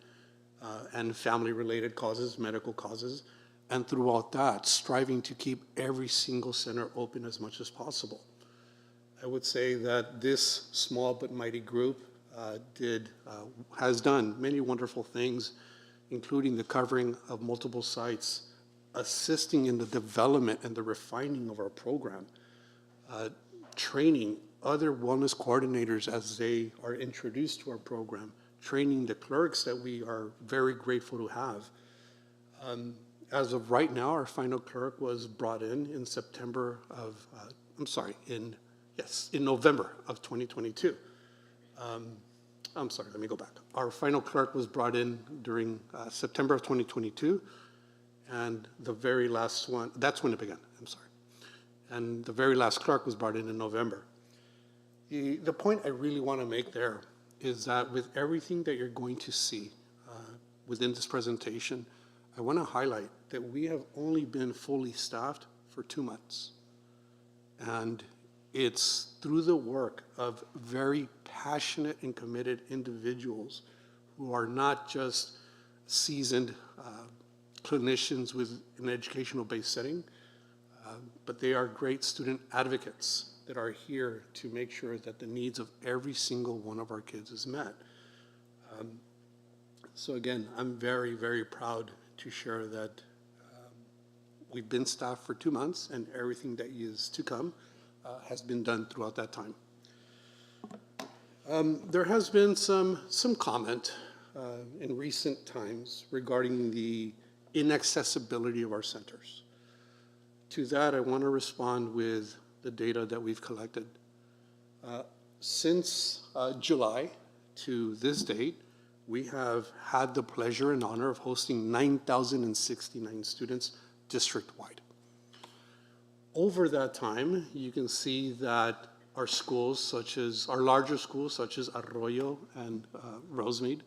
and family-related causes, medical causes, and throughout that, striving to keep every single center open as much as possible. I would say that this small but mighty group has done many wonderful things, including the covering of multiple sites, assisting in the development and the refining of our program, training other wellness coordinators as they are introduced to our program, training the clerks that we are very grateful to have. As of right now, our final clerk was brought in September of, in November of 2022. I'm sorry, let me go back. Our final clerk was brought in during September of 2022, and the very last one, that's when it began, I'm sorry. And the very last clerk was brought in November. The point I really want to make there is that with everything that you're going to see within this presentation, I want to highlight that we have only been fully staffed for 2 months. And it's through the work of very passionate and committed individuals who are not just seasoned clinicians with an educational-based setting, but they are great student advocates that are here to make sure that the needs of every single one of our kids is met. So again, I'm very, very proud to share that we've been staffed for 2 months, and everything that is to come has been done throughout that time. There has been some comment in recent times regarding the inaccessibility of our centers. To that, I want to respond with the data that we've collected. Since July to this date, we have had the pleasure and honor of hosting 9,069 students district-wide. Over that time, you can see that our schools, such as our larger schools, such as Arroyo and Rosemead,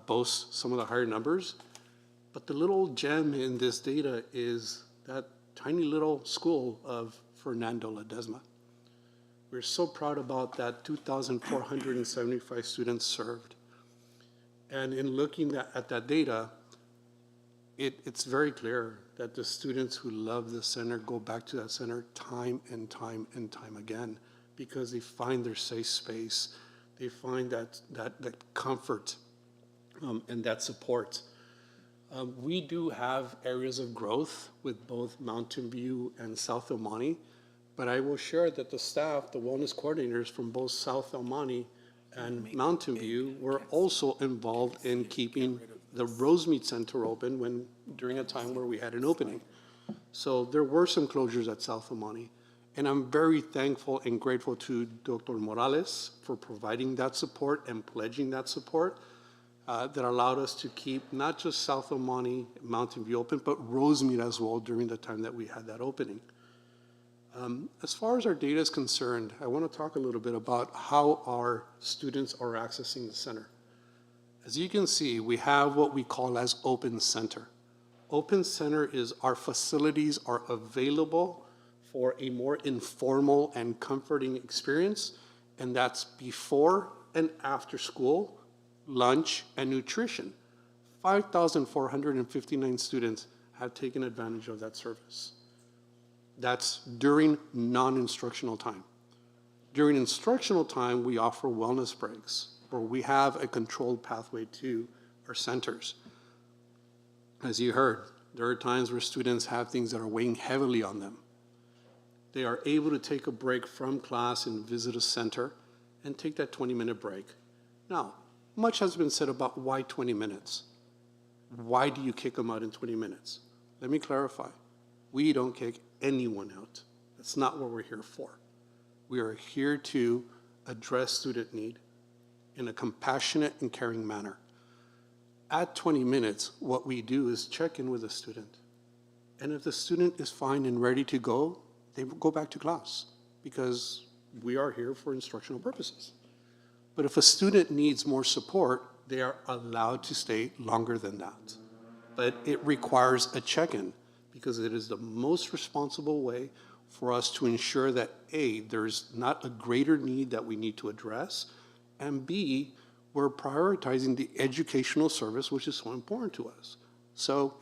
boast some of the higher numbers. But the little gem in this data is that tiny little school of Fernando Ledesma. We're so proud about that 2,475 students served. And in looking at that data, it's very clear that the students who love the center go back to that center time and time and time again, because they find their safe space, they find that comfort and that support. We do have areas of growth with both Mountain View and South El Monte, but I will share that the staff, the wellness coordinators from both South El Monte and Mountain View were also involved in keeping the Rosemead Center open during a time where we had an opening. So there were some closures at South El Monte, and I'm very thankful and grateful to Dr. Morales for providing that support and pledging that support that allowed us to keep not just South El Monte, Mountain View open, but Rosemead as well during the time that we had that opening. As far as our data is concerned, I want to talk a little bit about how our students are accessing the center. As you can see, we have what we call as Open Center. Open Center is our facilities are available for a more informal and comforting experience, and that's before and after school, lunch, and nutrition. 5,459 students have taken advantage of that service. That's during non-instructional time. During instructional time, we offer wellness breaks, where we have a controlled pathway to our centers. As you heard, there are times where students have things that are weighing heavily on them. They are able to take a break from class and visit a center and take that 20-minute break. Now, much has been said about why 20 minutes. Why do you kick them out in 20 minutes? Let me clarify. We don't kick anyone out. That's not what we're here for. We are here to address student need in a compassionate and caring manner. At 20 minutes, what we do is check in with the student. And if the student is fine and ready to go, they will go back to class because we are here for instructional purposes. But if a student needs more support, they are allowed to stay longer than that. But it requires a check-in because it is the most responsible way for us to ensure that A, there's not a greater need that we need to address, and B, we're prioritizing the educational service, which is so important to us. So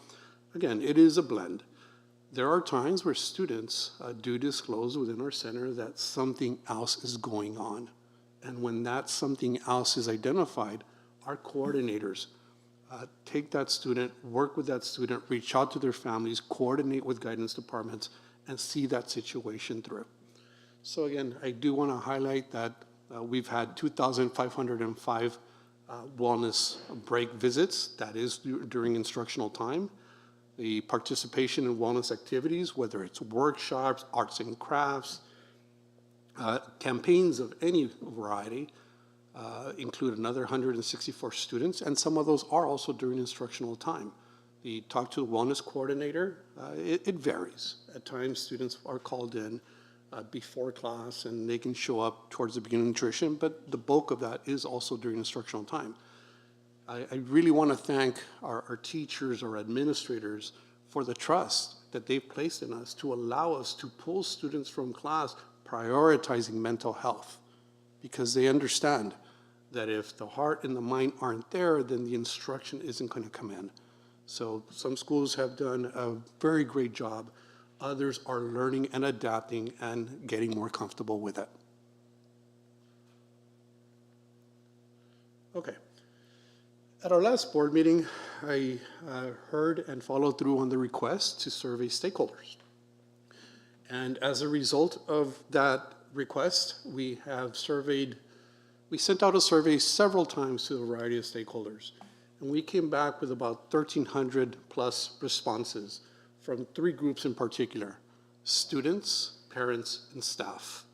again, it is a blend. There are times where students do disclose within our center that something else is going on. And when that something else is identified, our coordinators take that student, work with that student, reach out to their families, coordinate with guidance departments, and see that situation through. So again, I do want to highlight that we've had 2,505 wellness break visits. That is during instructional time. The participation in wellness activities, whether it's workshops, arts and crafts, campaigns of any variety, include another 164 students, and some of those are also during instructional time. The Talk to the Wellness Coordinator, it varies. At times, students are called in before class, and they can show up towards the beginning of nutrition, but the bulk of that is also during instructional time. I really want to thank our teachers, our administrators, for the trust that they've placed in us to allow us to pull students from class prioritizing mental health, because they understand that if the heart and the mind aren't there, then the instruction isn't going to come in. So some schools have done a very great job. Others are learning and adapting and getting more comfortable with it. Okay. At our last board meeting, I heard and followed through on the request to survey stakeholders. And as a result of that request, we sent out a survey several times to a variety of stakeholders. And we came back with about 1,300 plus responses from three groups in particular. students, parents, and staff.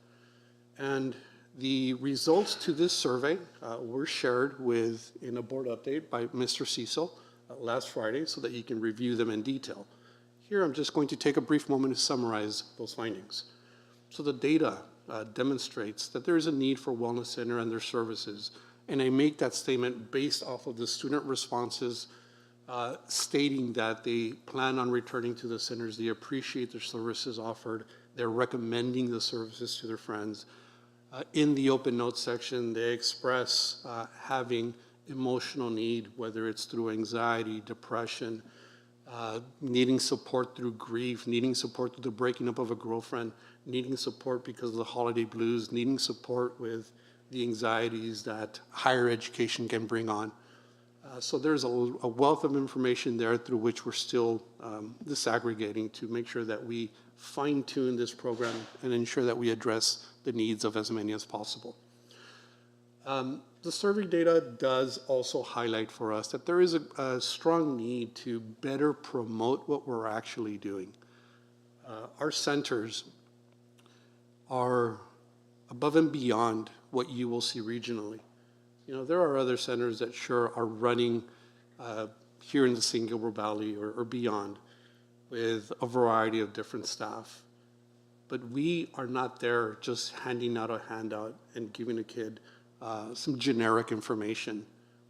And the results to this survey were shared in a board update by Mr. Cecil last Friday so that you can review them in detail. Here, I'm just going to take a brief moment to summarize those findings. So the data demonstrates that there is a need for Wellness Center and their services, and I make that statement based off of the student responses stating that they plan on returning to the centers, they appreciate their services offered, they're recommending the services to their friends. In the open notes section, they express having emotional need, whether it's through anxiety, depression, needing support through grief, needing support through the breaking up of a girlfriend, needing support because of the holiday blues, needing support with the anxieties that higher education can bring on. So there's a wealth of information there through which we're still disaggregating to make sure that we fine-tune this program and ensure that we address the needs of as many as possible. The survey data does also highlight for us that there is a strong need to better promote what we're actually doing. Our centers are above and beyond what you will see regionally. You know, there are other centers that sure are running here in the St. Gilbert Valley or beyond with a variety of different staff. But we are not there just handing out a handout and giving a kid some generic information.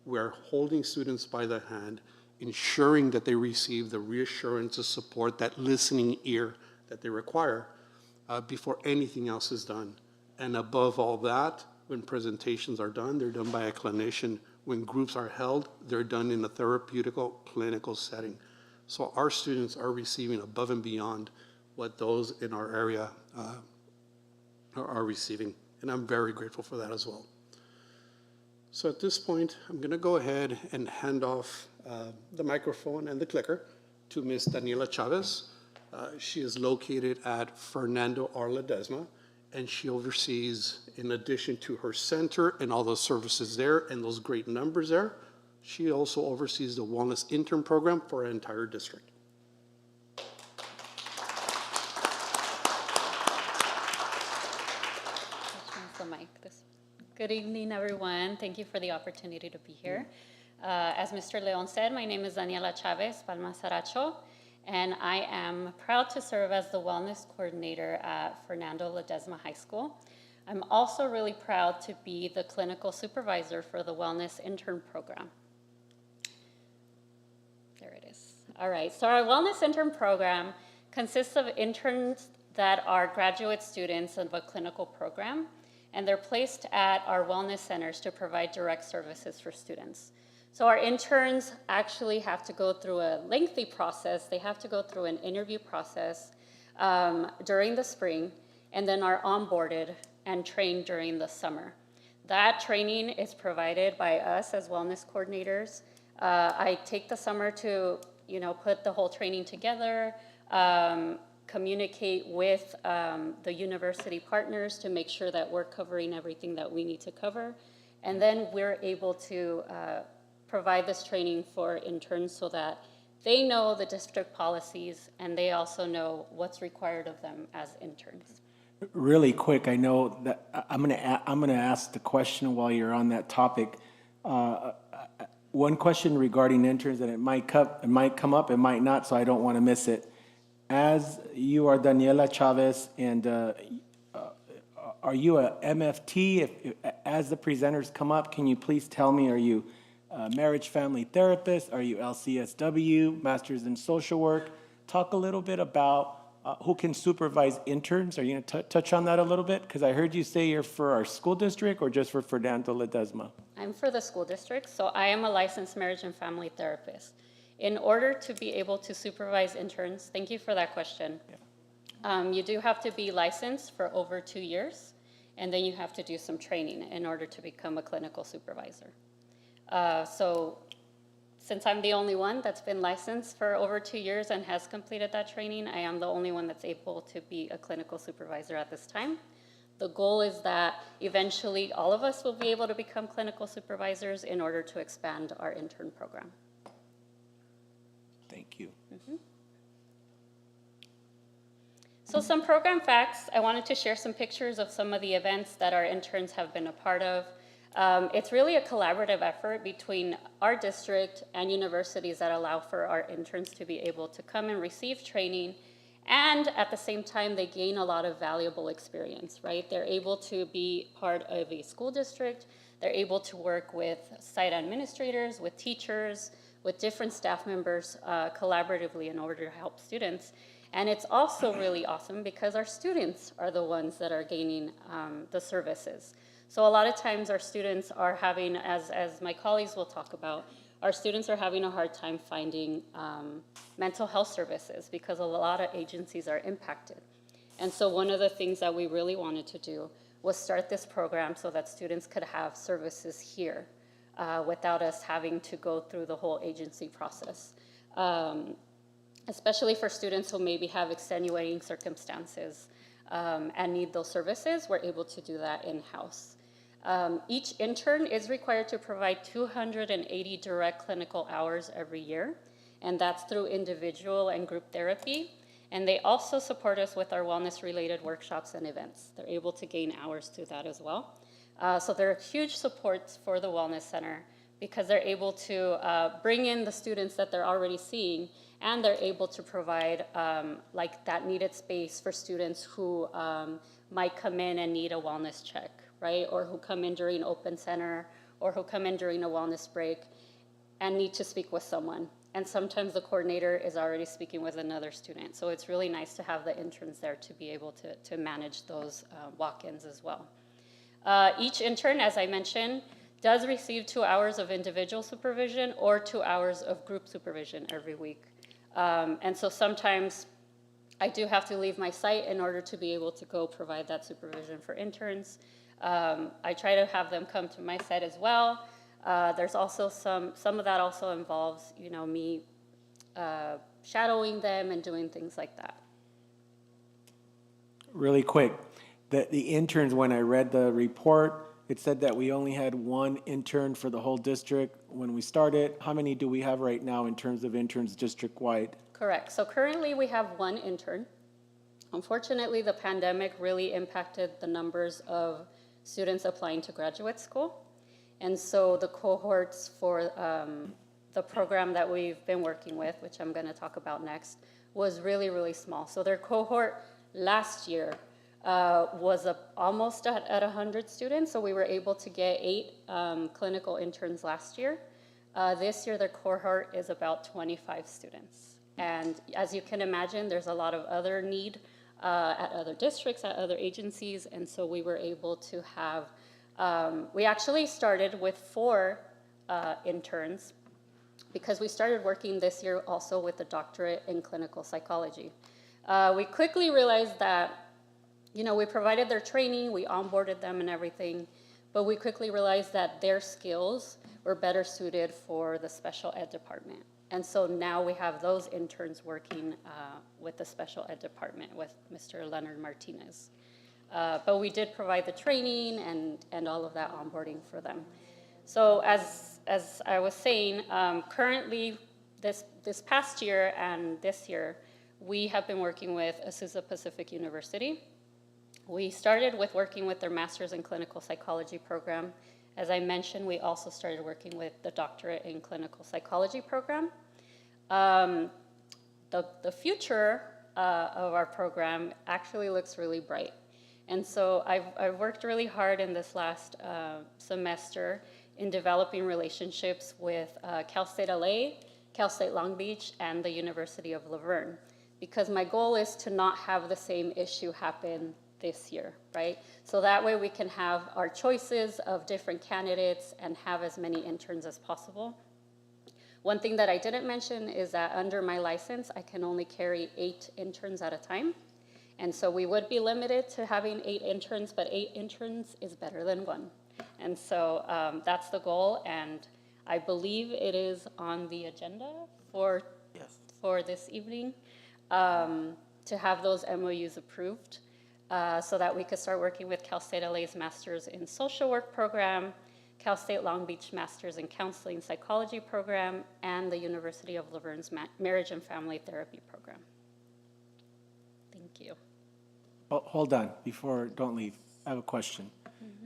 We're holding students by the hand, ensuring that they receive the reassurance, the support, that listening ear that they require before anything else is done. And above all that, when presentations are done, they're done by a clinician. When groups are held, they're done in a therapeutical clinical setting. So our students are receiving above and beyond what those in our area are receiving. And I'm very grateful for that as well. So at this point, I'm going to go ahead and hand off the microphone and the clicker to Ms. Daniela Chavez. She is located at Fernando R. Ledesma, and she oversees, in addition to her center and all those services there and those great numbers there, she also oversees the Wellness Intern Program for our entire district.
Good evening, everyone. Thank you for the opportunity to be here. As Mr. Leon said, my name is Daniela Chavez Palma Saracho, and I am proud to serve as the Wellness Coordinator at Fernando Ledesma High School. I'm also really proud to be the Clinical Supervisor for the Wellness Intern Program. There it is. All right, so our Wellness Intern Program consists of interns that are graduate students of a clinical program, and they're placed at our wellness centers to provide direct services for students. So our interns actually have to go through a lengthy process. They have to go through an interview process during the spring, and then are onboarded and trained during the summer. That training is provided by us as wellness coordinators. I take the summer to, put the whole training together, communicate with the university partners to make sure that we're covering everything that we need to cover. And then we're able to provide this training for interns so that they know the district policies and they also know what's required of them as interns.
Really quick, I know that I'm gonna ask the question while you're on that topic. One question regarding interns, and it might come up, it might not, so I don't want to miss it. As you are Daniela Chavez, and are you a MFT? As the presenters come up, can you please tell me, are you a marriage family therapist? Are you LCSW, Masters in Social Work? Talk a little bit about who can supervise interns. Are you going to touch on that a little bit? Because I heard you say you're for our school district or just for Fernando Ledesma?
I'm for the school district, so I am a licensed marriage and family therapist. In order to be able to supervise interns, thank you for that question. Yeah. You do have to be licensed for over 2 years, and then you have to do some training in order to become a clinical supervisor. So since I'm the only one that's been licensed for over 2 years and has completed that training, I am the only one that's able to be a clinical supervisor at this time. The goal is that eventually all of us will be able to become clinical supervisors in order to expand our intern program.
Thank you.
Mm-hmm. So some program facts, I wanted to share some pictures of some of the events that our interns have been a part of. It's really a collaborative effort between our district and universities that allow for our interns to be able to come and receive training, and at the same time they gain a lot of valuable experience, right? They're able to be part of a school district, they're able to work with site administrators, with teachers, with different staff members collaboratively in order to help students. And it's also really awesome because our students are the ones that are gaining the services. So a lot of times our students are having, as my colleagues will talk about, our students are having a hard time finding mental health services because a lot of agencies are impacted. And so one of the things that we really wanted to do was start this program so that students could have services here without us having to go through the whole agency process. Especially for students who maybe have extenuating circumstances and need those services, we're able to do that in-house. Each intern is required to provide 280 direct clinical hours every year, and that's through individual and group therapy. And they also support us with our wellness-related workshops and events. They're able to gain hours through that as well. So they're huge supports for the Wellness Center because they're able to bring in the students that they're already seeing, and they're able to provide like that needed space for students who might come in and need a wellness check, right? Or who come in during open center, or who come in during a wellness break and need to speak with someone. And sometimes the coordinator is already speaking with another student. So it's really nice to have the interns there to be able to manage those walk-ins as well. Each intern, as I mentioned, does receive 2 hours of individual supervision or 2 hours of group supervision every week. And so sometimes I do have to leave my site in order to be able to go provide that supervision for interns. I try to have them come to my site as well. There's also some of that also involves, you know, me shadowing them and doing things like that.
Really quick, the interns, when I read the report, it said that we only had 1 intern for the whole district when we started. How many do we have right now in terms of interns district-wide?
Correct. So currently we have 1 intern. Unfortunately, the pandemic really impacted the numbers of students applying to graduate school. And so the cohorts for the program that we've been working with, which I'm going to talk about next, was really, really small. So their cohort last year was almost at 100 students. So we were able to get 8 clinical interns last year. This year, their cohort is about 25 students. And as you can imagine, there's a lot of other need at other districts, at other agencies. And so we were able to have we actually started with 4 interns because we started working this year also with a doctorate in clinical psychology. We quickly realized that, you know, we provided their training, we onboarded them and everything, but we quickly realized that their skills were better suited for the special ed department. And so now we have those interns working with the special ed department with Mr. Leonard Martinez. But we did provide the training and all of that onboarding for them. So as I was saying, currently this past year and this year, we have been working with Azusa Pacific University. We started with working with their Master's in Clinical Psychology program. As I mentioned, we also started working with the Doctorate in Clinical Psychology program. The future of our program actually looks really bright. And so I've worked really hard in this last semester in developing relationships with Cal State LA, Cal State Long Beach, and the University of Laverne, because my goal is to not have the same issue happen this year, right? So that way we can have our choices of different candidates and have as many interns as possible. One thing that I didn't mention is that under my license, I can only carry 8 interns at a time. And so we would be limited to having 8 interns, but 8 interns is better than 1. And so that's the goal, and I believe it is on the agenda for this evening to have those MOUs approved so that we could start working with Cal State LA's Masters in Social Work program, Cal State Long Beach Masters in Counseling Psychology program, and the University of Laverne's Marriage and Family Therapy program. Thank you.
Hold on, don't leave. I have a question.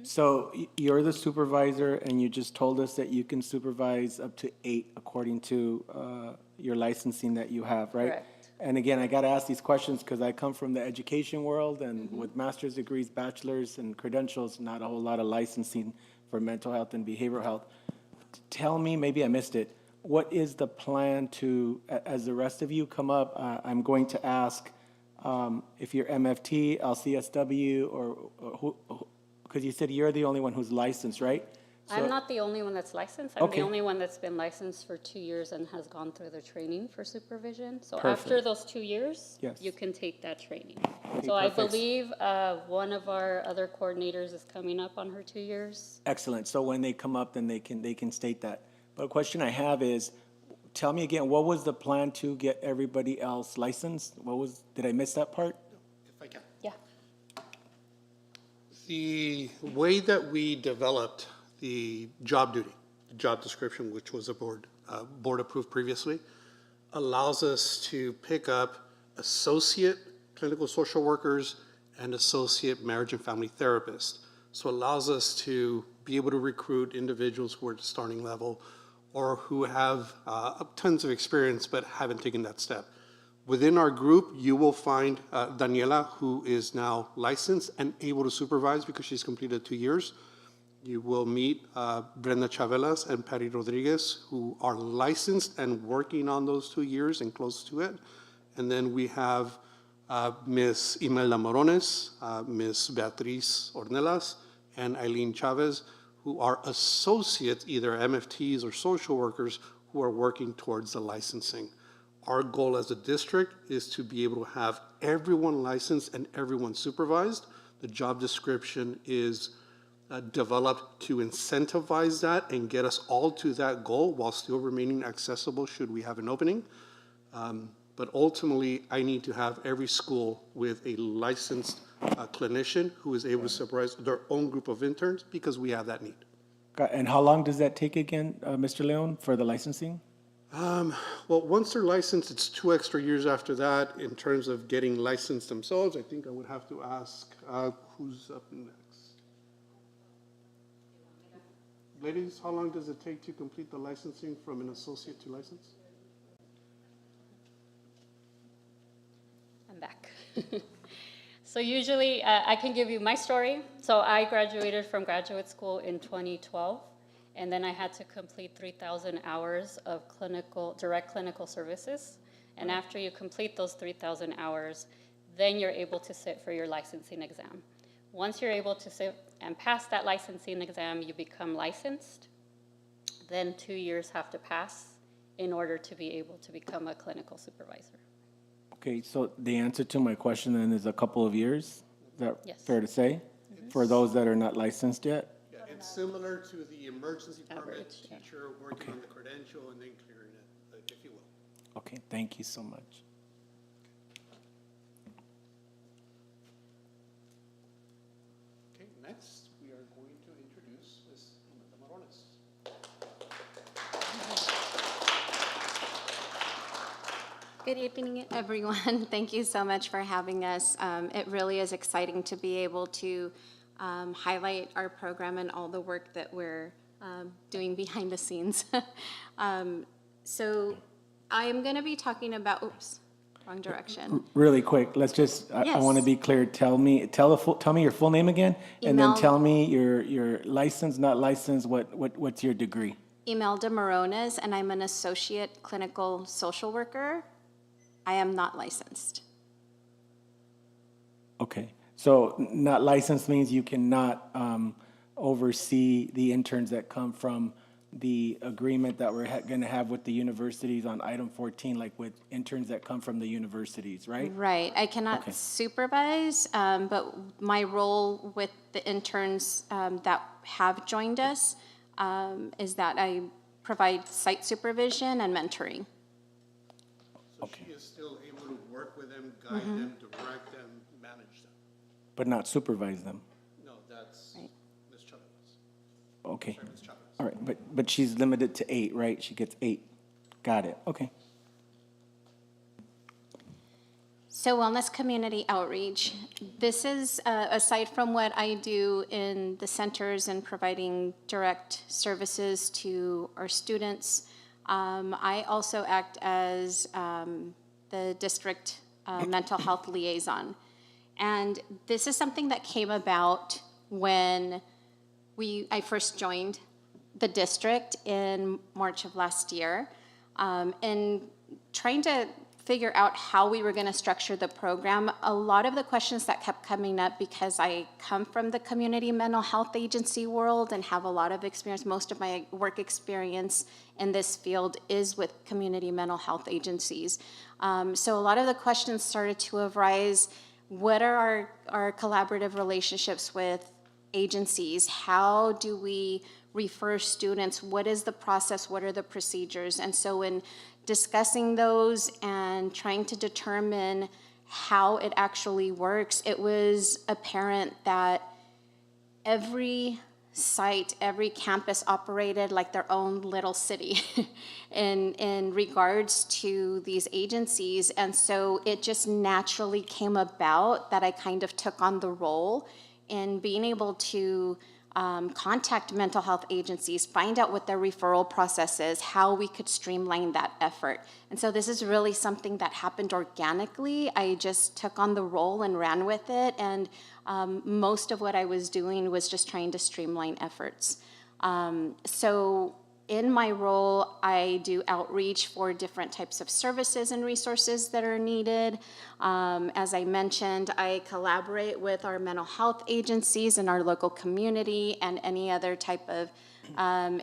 So you're the supervisor, and you just told us that you can supervise up to 8 according to your licensing that you have, right?
Correct.
And again, I got to ask these questions because I come from the education world, and with master's degrees, bachelor's, and credentials, not a whole lot of licensing for mental health and behavioral health. Tell me, maybe I missed it, what is the plan to, as the rest of you come up, I'm going to ask if you're MFT, LCSW, or who, because you said you're the only one who's licensed, right?
I'm not the only one that's licensed. I'm
Okay.
the only one that's been licensed for 2 years and has gone through the training for supervision. So
Perfect.
after those 2 years,
Yes.
you can take that training.
Okay,
So I
perfect.
believe one of our other coordinators is coming up on her 2 years.
Excellent. So when they come up, then they can state that. But a question I have is, tell me again, what was the plan to get everybody else licensed? Did I miss that part?
If I can.
Yeah.
The way that we developed the job duty, the job description, which was a board approved previously, allows us to pick up associate clinical social workers and associate marriage and family therapists. So it allows us to be able to recruit individuals who are at the starting level or who have tons of experience but haven't taken that step. Within our group, you will find Daniela, who is now licensed and able to supervise because she's completed 2 years. You will meet Brenda Chavelas and Patty Rodriguez, who are licensed and working on those 2 years and close to it. And then we have Ms. Imelda Morones, Ms. Beatriz Ornelas, and Eileen Chavez, who are associates, either MFTs or social workers, who are working towards the licensing. Our goal as a district is to be able to have everyone licensed and everyone supervised. The job description is developed to incentivize that and get us all to that goal while still remaining accessible should we have an opening. But ultimately, I need to have every school with a licensed clinician who is able to supervise their own group of interns because we have that need.
And how long does that take again, Mr. Leon, for the licensing?
Well, once they're licensed, it's 2 extra years after that. In terms of getting licensed themselves, I think I would have to ask who's up next. Ladies, how long does it take to complete the licensing from an associate to license?
I'm back. So usually, I can give you my story. So I graduated from graduate school in 2012, and then I had to complete 3,000 hours of direct clinical services. And after you complete those 3,000 hours, then you're able to sit for your licensing exam. Once you're able to sit and pass that licensing exam, you become licensed. Then 2 years have to pass in order to be able to become a clinical supervisor.
Okay, so the answer to my question then is a couple of years? Is that
Yes.
fair to say? For those that are not licensed yet?
Yeah, it's similar to the emergency permit
Average, yeah.
teacher working on the credential and then clearing it, if you will.
Okay, thank you so much.
Okay, next, we are going to introduce Ms. Imelda Morones.
Good evening, everyone. Thank you so much for having us. It really is exciting to be able to highlight our program and all the work that we're doing behind the scenes. So I am going to be talking about, oops, wrong direction.
Really quick, let's just, I
Yes.
want to be clear. Tell me your full name again, and then
Email-
tell me your license, not licensed, what's your degree?
Imelda Morones, and I'm an associate clinical social worker. I am not licensed.
Okay, so not licensed means you cannot oversee the interns that come from the agreement that we're going to have with the universities on item 14, like with interns that come from the universities, right?
Right. I cannot
Okay.
supervise, but my role with the interns that have joined us is that I provide site supervision and mentoring.
So she is still able to work with them, guide them, direct them, manage them.
But not supervise them.
No, that's Ms. Chavez.
Okay.
Sorry, Ms. Chavez.
All right, but she's limited to 8, right? She gets 8. Got it, okay.
So wellness community outreach, this is, aside from what I do in the centers and providing direct services to our students, I also act as the district mental health liaison. And this is something that came about when I first joined the district in March of last year, and trying to figure out how we were going to structure the program. A lot of the questions that kept coming up, because I come from the community mental health agency world and have a lot of experience, most of my work experience in this field is with community mental health agencies. So a lot of the questions started to arise. What are our collaborative relationships with agencies? How do we refer students? What is the process? What are the procedures? And so in discussing those and trying to determine how it actually works, it was apparent that every site, every campus operated like their own little city in regards to these agencies. And so it just naturally came about that I kind of took on the role in being able to contact mental health agencies, find out what their referral process is, how we could streamline that effort. And so this is really something that happened organically. I just took on the role and ran with it, and most of what I was doing was just trying to streamline efforts. So in my role, I do outreach for different types of services and resources that are needed. As I mentioned, I collaborate with our mental health agencies in our local community and any other type of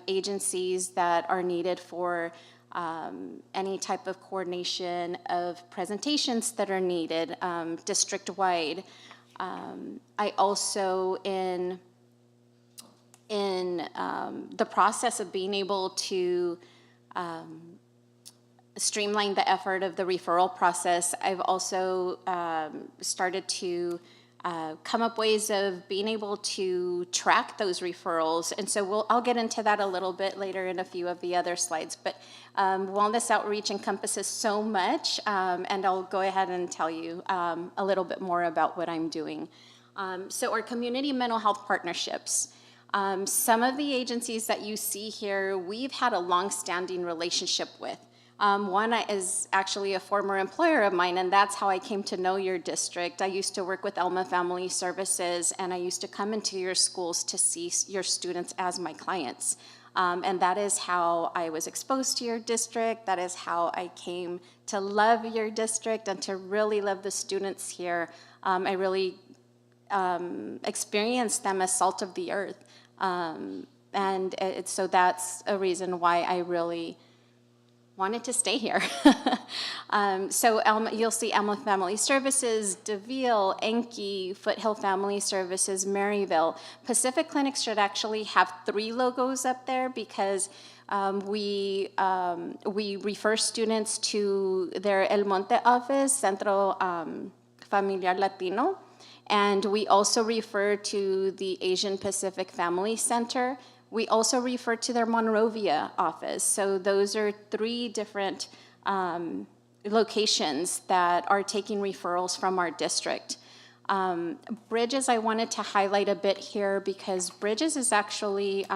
agencies that are needed for any type of coordination of presentations that are needed district-wide. I also, in the process of being able to streamline the effort of the referral process, I've also started to come up ways of being able to track those referrals. And so I'll get into that a little bit later in a few of the other slides. But wellness outreach encompasses so much, and I'll go ahead and tell you a little bit more about what I'm doing. So our community mental health partnerships. Some of the agencies that you see here, we've had a long-standing relationship with. One is actually a former employer of mine, and that's how I came to know your district. I used to work with Alma Family Services, and I used to come into your schools to see your students as my clients. And that is how I was exposed to your district. That is how I came to love your district and to really love the students here. I really experienced them as salt of the earth. So that's a reason why I really wanted to stay here. You'll see Alma Family Services, DeVille, Enki, Foothill Family Services, Maryville. Pacific Clinic should actually have 3 logos up there because we refer students to their El Monte office, Centro Familiar Latino. And we also refer to the Asian Pacific Family Center. We also refer to their Monrovia office. So those are 3 different locations that are taking referrals from our district. Bridges, I wanted to highlight a bit here because Bridges is actually,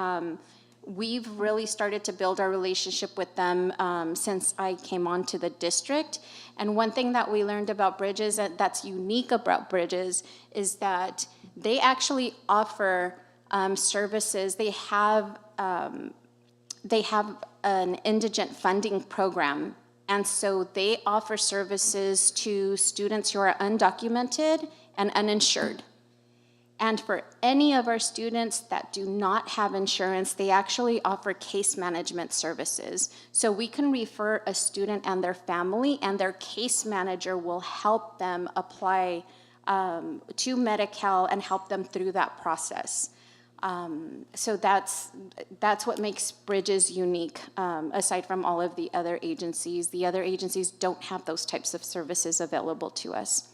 we've really started to build our relationship with them since I came onto the district. And one thing that we learned about Bridges that's unique about Bridges is that they actually offer services. They have an indigent funding program, and so they offer services to students who are undocumented and uninsured. And for any of our students that do not have insurance, they actually offer case management services. So we can refer a student and their family, and their case manager will help them apply to Medi-Cal and help them through that process. So that's what makes Bridges unique, aside from all of the other agencies. The other agencies don't have those types of services available to us.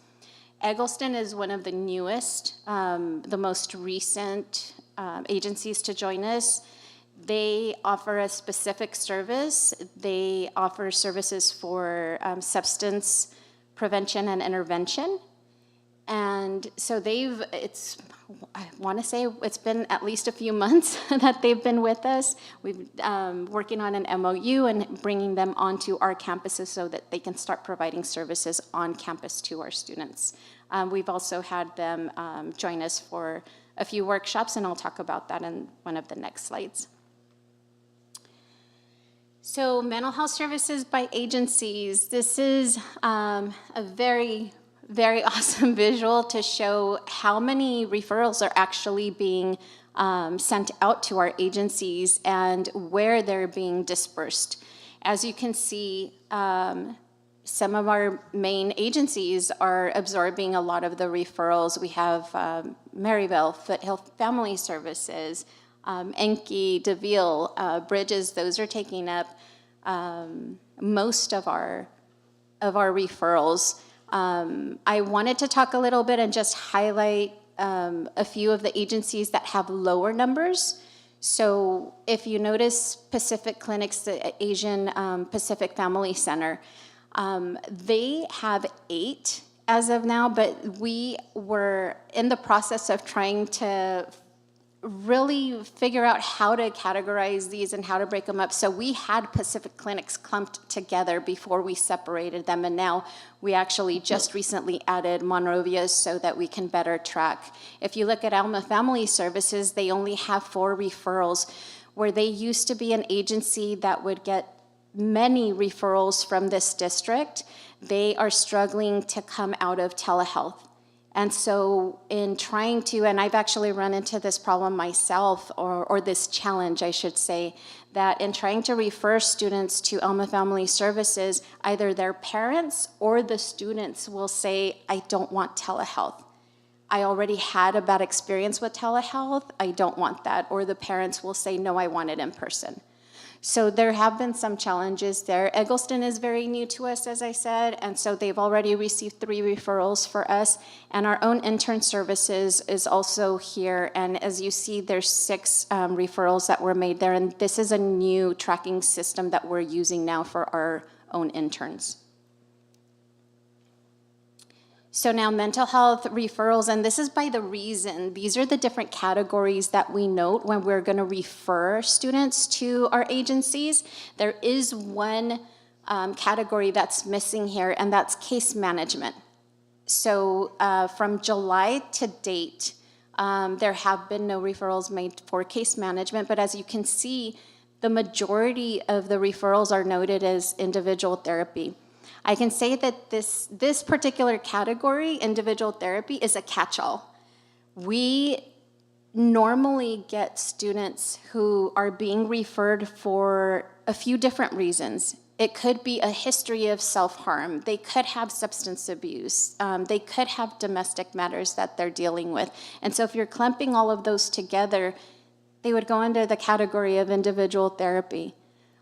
Eggleston is one of the newest, the most recent agencies to join us. They offer a specific service. They offer services for substance prevention and intervention. And so I want to say it's been at least a few months that they've been with us. We've working on an MOU and bringing them onto our campuses so that they can start providing services on campus to our students. We've also had them join us for a few workshops, and I'll talk about that in one of the next slides. So mental health services by agencies. This is a very awesome visual to show how many referrals are actually being sent out to our agencies and where they're being dispersed. As you can see, some of our main agencies are absorbing a lot of the referrals. We have Maryville, Foothill Family Services, Enki, DeVille, Bridges. Those are taking up most of our referrals. I wanted to talk a little bit and just highlight a few of the agencies that have lower numbers. So if you notice Pacific Clinics, the Asian Pacific Family Center, they have 8 as of now, but we were in the process of trying to really figure out how to categorize these and how to break them up. So we had Pacific Clinics clumped together before we separated them, and now we actually just recently added Monrovia's so that we can better track. If you look at Alma Family Services, they only have 4 referrals, where they used to be an agency that would get many referrals from this district. They are struggling to come out of telehealth. And so in trying to, and I've actually run into this problem myself, or this challenge, I should say, that in trying to refer students to Alma Family Services, either their parents or the students will say, I don't want telehealth. I already had a bad experience with telehealth. I don't want that. Or the parents will say, no, I want it in person. So there have been some challenges there. Eggleston is very new to us, as I said, and so they've already received 3 referrals for us. And our own intern services is also here. And as you see, there's 6 referrals that were made there. And this is a new tracking system that we're using now for our own interns. So now mental health referrals, and this is by the reason. These are the different categories that we note when we're going to refer students to our agencies. There is one category that's missing here, and that's case management. So from July to date, there have been no referrals made for case management, but as you can see, the majority of the referrals are noted as individual therapy. I can say that this particular category, individual therapy, is a catch-all. We normally get students who are being referred for a few different reasons. It could be a history of self-harm. They could have substance abuse. They could have domestic matters that they're dealing with. And so if you're clumping all of those together, they would go under the category of individual therapy.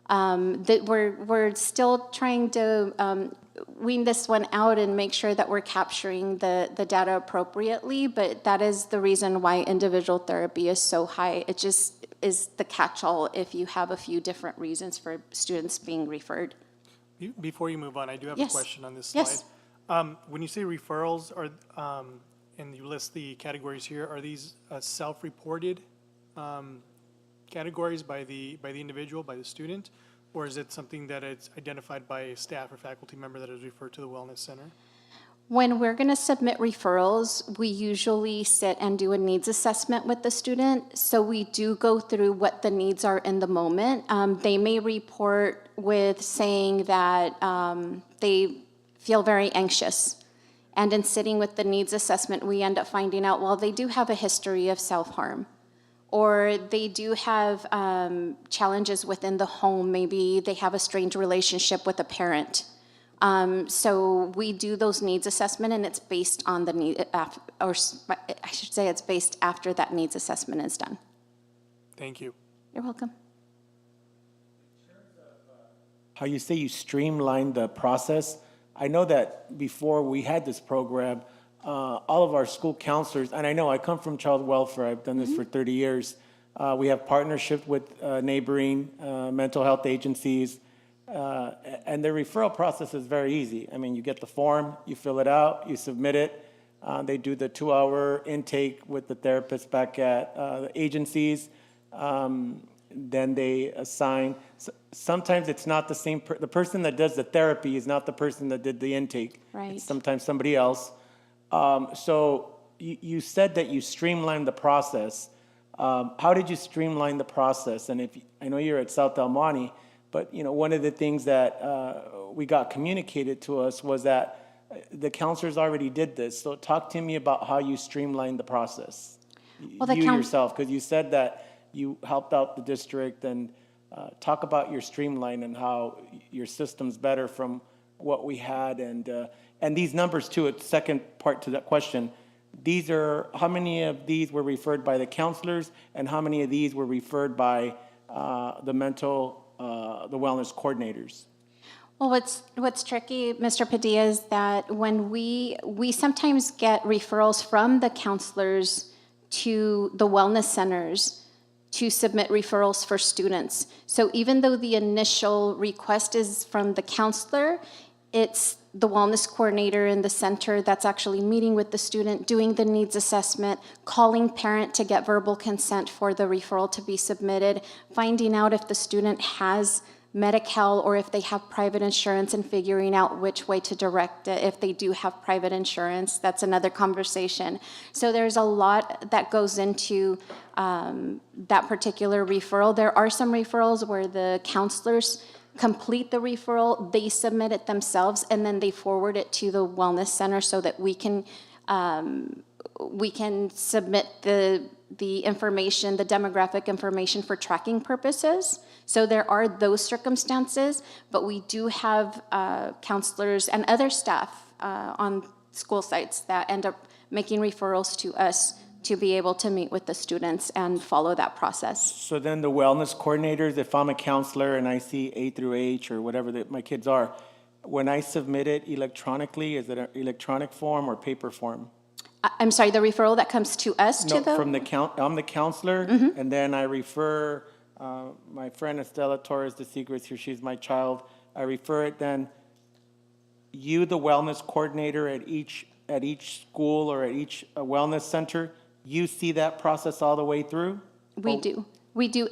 That we're still trying to wean this one out and make sure that we're capturing the data appropriately, but that is the reason why individual therapy is so high. It just is the catch-all if you have a few different reasons for students being referred.
Before you move on, I do have
Yes.
a question on this slide.
Yes.
When you say referrals, and you list the categories here, are these self-reported categories by the individual, by the student, or is it something that it's identified by a staff or faculty member that is referred to the Wellness Center?
When we're going to submit referrals, we usually sit and do a needs assessment with the student. So we do go through what the needs are in the moment. They may report with saying that they feel very anxious. And in sitting with the needs assessment, we end up finding out, well, they do have a history of self-harm. Or they do have challenges within the home. Maybe they have a strained relationship with a parent. So we do those needs assessment, and it's based on the need, or I should say it's based after that needs assessment is done.
Thank you.
You're welcome.
How you say you streamline the process. I know that before we had this program, all of our school counselors, and I know I come from child welfare, I've done this for 30 years. We have partnership with neighboring mental health agencies. And the referral process is very easy. I mean, you get the form, you fill it out, you submit it. They do the 2-hour intake with the therapist back at the agencies. Then they assign, sometimes it's not the same, the person that does the therapy is not the person that did the intake.
Right.
It's sometimes somebody else. So you said that you streamlined the process. How did you streamline the process? And I know you're at South Del Monte, but one of the things that we got communicated to us was that the counselors already did this. So talk to me about how you streamlined the process.
Well,
you yourself, because you said that you helped out the district, and talk about your streamline and how your system's better from what we had, and these numbers too. A second part to that question. These are, how many of these were referred by the counselors, and how many of these were referred by the wellness coordinators?
Well, what's tricky, Mr. Padilla, is that when we sometimes get referrals from the counselors to the wellness centers to submit referrals for students. So even though the initial request is from the counselor, it's the wellness coordinator in the center that's actually meeting with the student, doing the needs assessment, calling parent to get verbal consent for the referral to be submitted, finding out if the student has Medi-Cal or if they have private insurance, and figuring out which way to direct it. If they do have private insurance, that's another conversation. So there's a lot that goes into that particular referral. There are some referrals where the counselors complete the referral, they submit it themselves, and then they forward it to the wellness center so that we can submit the information, the demographic information for tracking purposes. So there are those circumstances, but we do have counselors and other staff on school sites that end up making referrals to us to be able to meet with the students and follow that process.
So then the wellness coordinators, if I'm a counselor and I see A through H or whatever my kids are, when I submit it electronically, is it an electronic form or paper form?
I'm sorry, the referral that comes to us
No,
to the?
I'm the counselor,
Mhm.
and then I refer my friend Estela Torres de Segres here, she's my child. I refer it then, you, the wellness coordinator at each school or at each wellness center, you see that process all the way through?
We do. We do,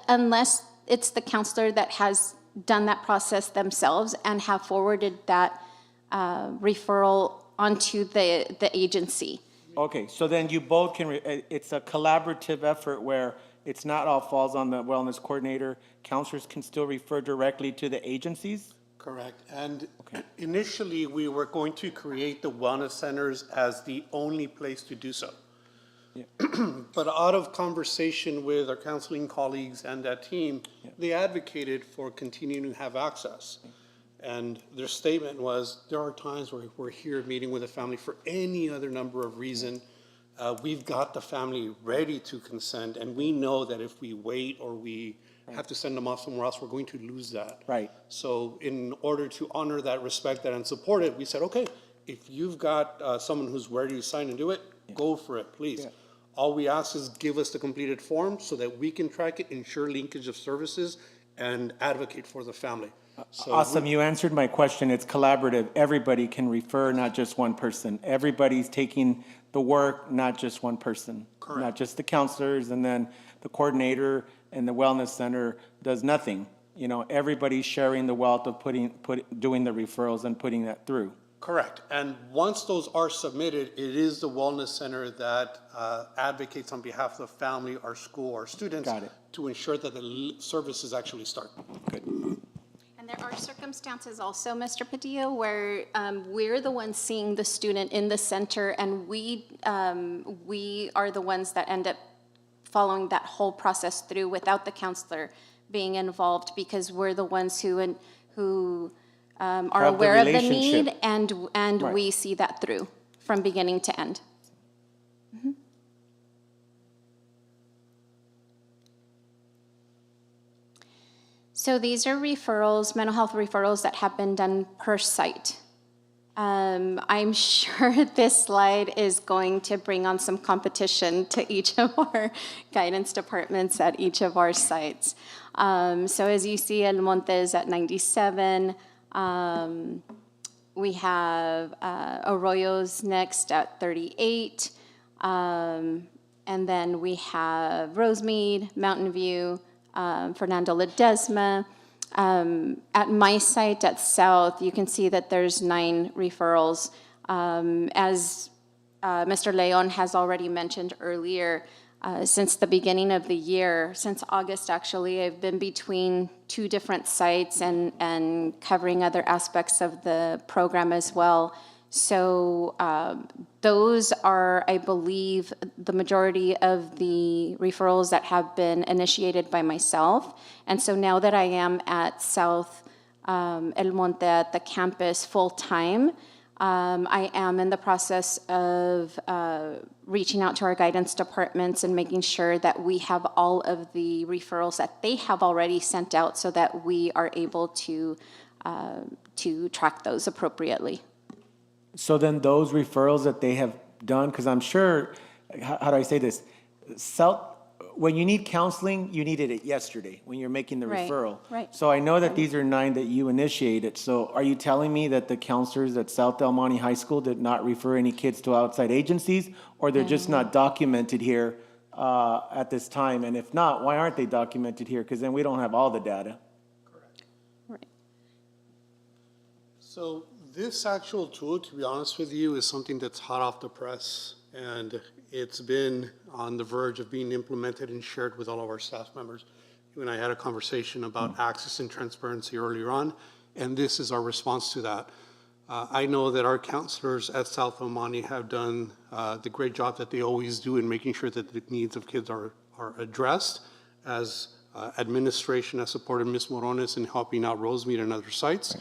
unless it's the counselor that has done that process themselves and have forwarded that referral onto the agency.
Okay, so then you both can, it's a collaborative effort where it's not all falls on the wellness coordinator. Counselors can still refer directly to the agencies?
Correct. And initially, we were going to create the wellness centers as the only place to do so.
Yeah.
But out of conversation with our counseling colleagues and that team, they advocated for continuing to have access. And their statement was, there are times where we're here meeting with a family for any other number of reasons. We've got the family ready to consent, and we know that if we wait or we have to send them off somewhere else, we're going to lose that.
Right.
So in order to honor that, respect that, and support it, we said, okay, if you've got someone who's ready to sign and do it, go for it, please.
Yeah.
All we ask is give us the completed form so that we can track it, ensure linkage of services, and advocate for the family. So
Awesome, you answered my question. It's collaborative. Everybody can refer, not just one person. Everybody's taking the work, not just one person.
Correct.
Not just the counselors, and then the coordinator and the wellness center does nothing. You know, everybody's sharing the wealth of doing the referrals and putting that through.
Correct. And once those are submitted, it is the wellness center that advocates on behalf of the family, our school, our students, to ensure that the services actually start.
Good.
And there are circumstances also, Mr. Padilla, where we're the ones seeing the student in the center, and we are the ones that end up following that whole process through without the counselor being involved, because we're the ones who are aware of the need, and
Right.
we see that through from beginning to end. Mhm. So these are referrals, mental health referrals that have been done per site. I'm sure this slide is going to bring on some competition to each of our guidance departments at each of our sites. So as you see, El Monte is at 97. We have Arroyo's next at 38. And then we have Rosemead, Mountain View, Fernando Ledesma. At my site at South, you can see that there's 9 referrals. As Mr. Leon has already mentioned earlier, since the beginning of the year, since August actually, I've been between 2 different sites and covering other aspects of the program as well. So those are, I believe, the majority of the referrals that have been initiated by myself. And so now that I am at South El Monte at the campus full-time, I am in the process of reaching out to our guidance departments and making sure that we have all of the referrals that they have already sent out so that we are able to track those appropriately.
So then those referrals that they have done, because I'm sure, how do I say this? When you need counseling, you needed it yesterday when you're making the
Right,
referral.
right.
So I know that these are 9 that you initiated. So are you telling me that the counselors at South Del Monte High School did not refer any kids to outside agencies, or they're just not documented here at this time? And if not, why aren't they documented here? Because then we don't have all the data.
So this actual tool, to be honest with you, is something that's hot off the press, and it's been on the verge of being implemented and shared with all of our staff members. You and I had a conversation about access and transparency earlier on, and this is our response to that. I know that our counselors at South El Monte have done the great job that they always do in making sure that the needs of kids are addressed. As administration has supported Ms. Morones in helping out Rosemead and other sites,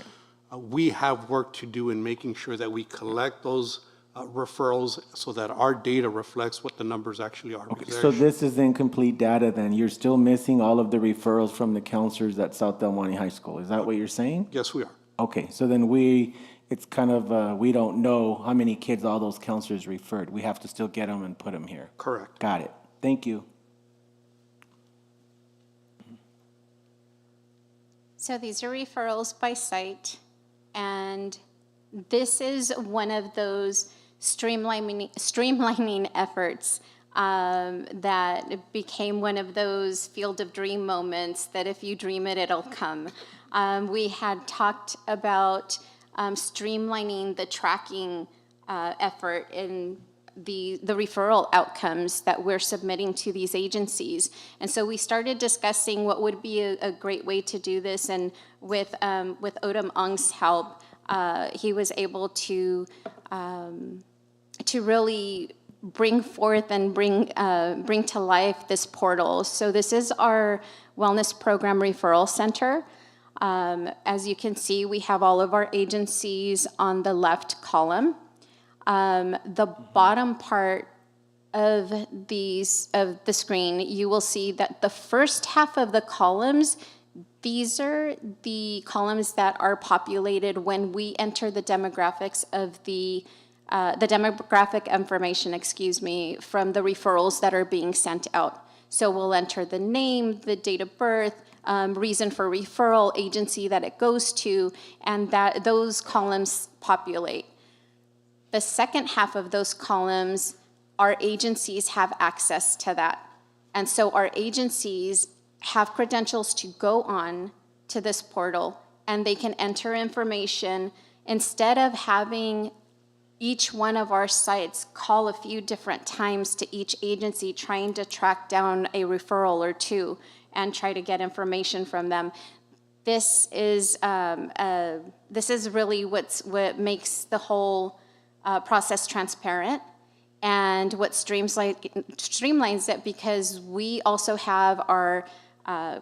we have work to do in making sure that we collect those referrals so that our data reflects what the numbers actually are.
Okay, so this is incomplete data then. You're still missing all of the referrals from the counselors at South Del Monte High School. Is that what you're saying?
Yes, we are.
Okay, so then it's kind of, we don't know how many kids all those counselors referred. We have to still get them and put them here.
Correct.
Got it. Thank you.
So these are referrals by site, and this is one of those streamlining efforts that became one of those field of dream moments that if you dream it, it'll come. We had talked about streamlining the tracking effort in the referral outcomes that we're submitting to these agencies. And so we started discussing what would be a great way to do this, and with Odom Ung's help, he was able to really bring forth and bring to life this portal. So this is our Wellness Program Referral Center. As you can see, we have all of our agencies on the left column. The bottom part of the screen, you will see that the first half of the columns, these are the columns that are populated when we enter the demographics of the demographic information, from the referrals that are being sent out. So we'll enter the name, the date of birth, reason for referral, agency that it goes to, and that those columns populate. The second half of those columns, our agencies have access to that. And so our agencies have credentials to go on to this portal, and they can enter information instead of having each one of our sites call a few different times to each agency trying to track down a referral or two and try to get information from them. This is really what makes the whole process transparent, and what streamlines it, because we also have our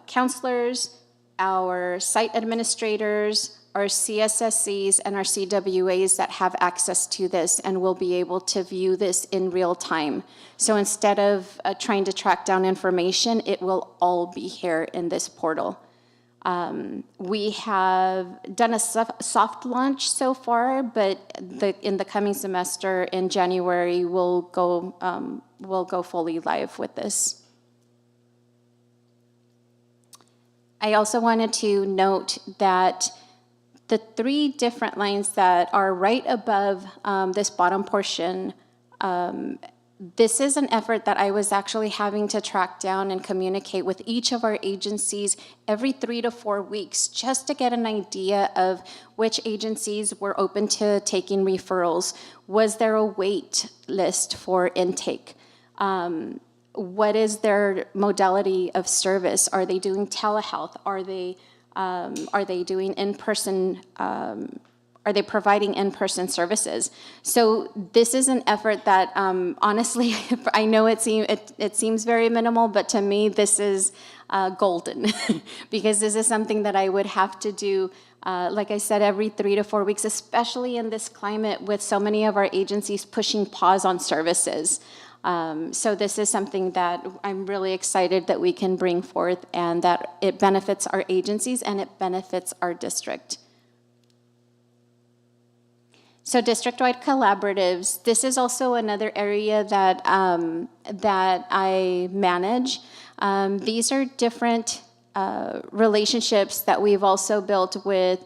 counselors, our site administrators, our CSSCs, and our CWAs that have access to this and will be able to view this in real time. So instead of trying to track down information, it will all be here in this portal. We have done a soft launch so far, but in the coming semester in January, we'll go fully live with this. I also wanted to note that the 3 different lines that are right above this bottom portion, this is an effort that I was actually having to track down and communicate with each of our agencies every 3 to 4 weeks, just to get an idea of which agencies were open to taking referrals. Was there a wait list for intake? What is their modality of service? Are they doing telehealth? Are they doing in-person? Are they providing in-person services? So this is an effort that, honestly, I know it seems very minimal, but to me this is golden because this is something that I would have to do, like I said, every 3 to 4 weeks, especially in this climate with so many of our agencies pushing pause on services. So this is something that I'm really excited that we can bring forth and that it benefits our agencies and it benefits our district. So district-wide collaboratives, this is also another area that, that I manage. These are different relationships that we've also built with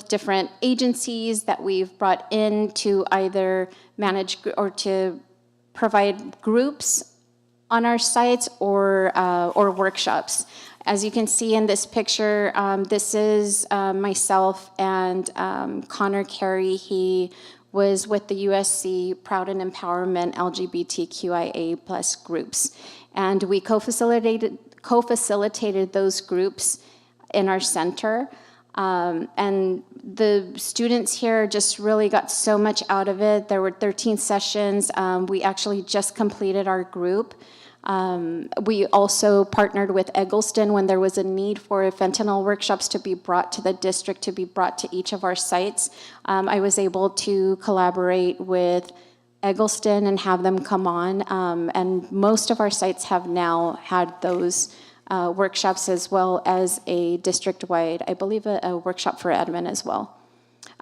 different agencies that we've brought in to either manage or to provide groups on our sites or workshops. As you can see in this picture, this is myself and Connor Carey. He was with the USC Proud and Empowerment LGBTQIA+ groups. And we co-facilitated those groups in our center. And the students here just really got so much out of it. There were 13 sessions. We actually just completed our group. We also partnered with Eggleston when there was a need for fentanyl workshops to be brought to the district, to be brought to each of our sites. I was able to collaborate with Eggleston and have them come on. And most of our sites have now had those workshops as well as a district-wide, I believe a workshop for admin as well.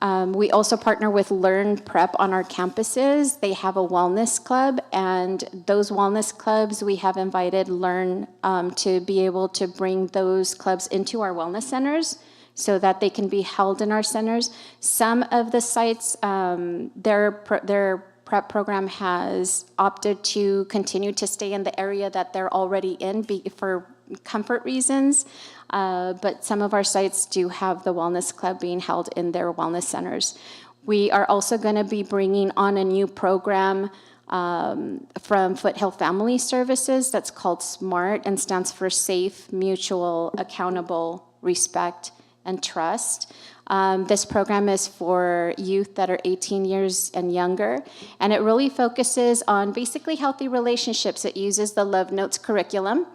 We also partner with Learn Prep on our campuses. They have a wellness club, and those wellness clubs, we have invited Learn to be able to bring those clubs into our wellness centers so that they can be held in our centers. Some of the sites, their prep program has opted to continue to stay in the area that they're already in for comfort reasons. But some of our sites do have the wellness club being held in their wellness centers. We are also going to be bringing on a new program from Foothill Family Services that's called SMART and stands for Safe, Mutual, Accountable, Respect, and Trust. This program is for youth that are 18 years and younger, and it really focuses on basically healthy relationships. It uses the Love Notes curriculum.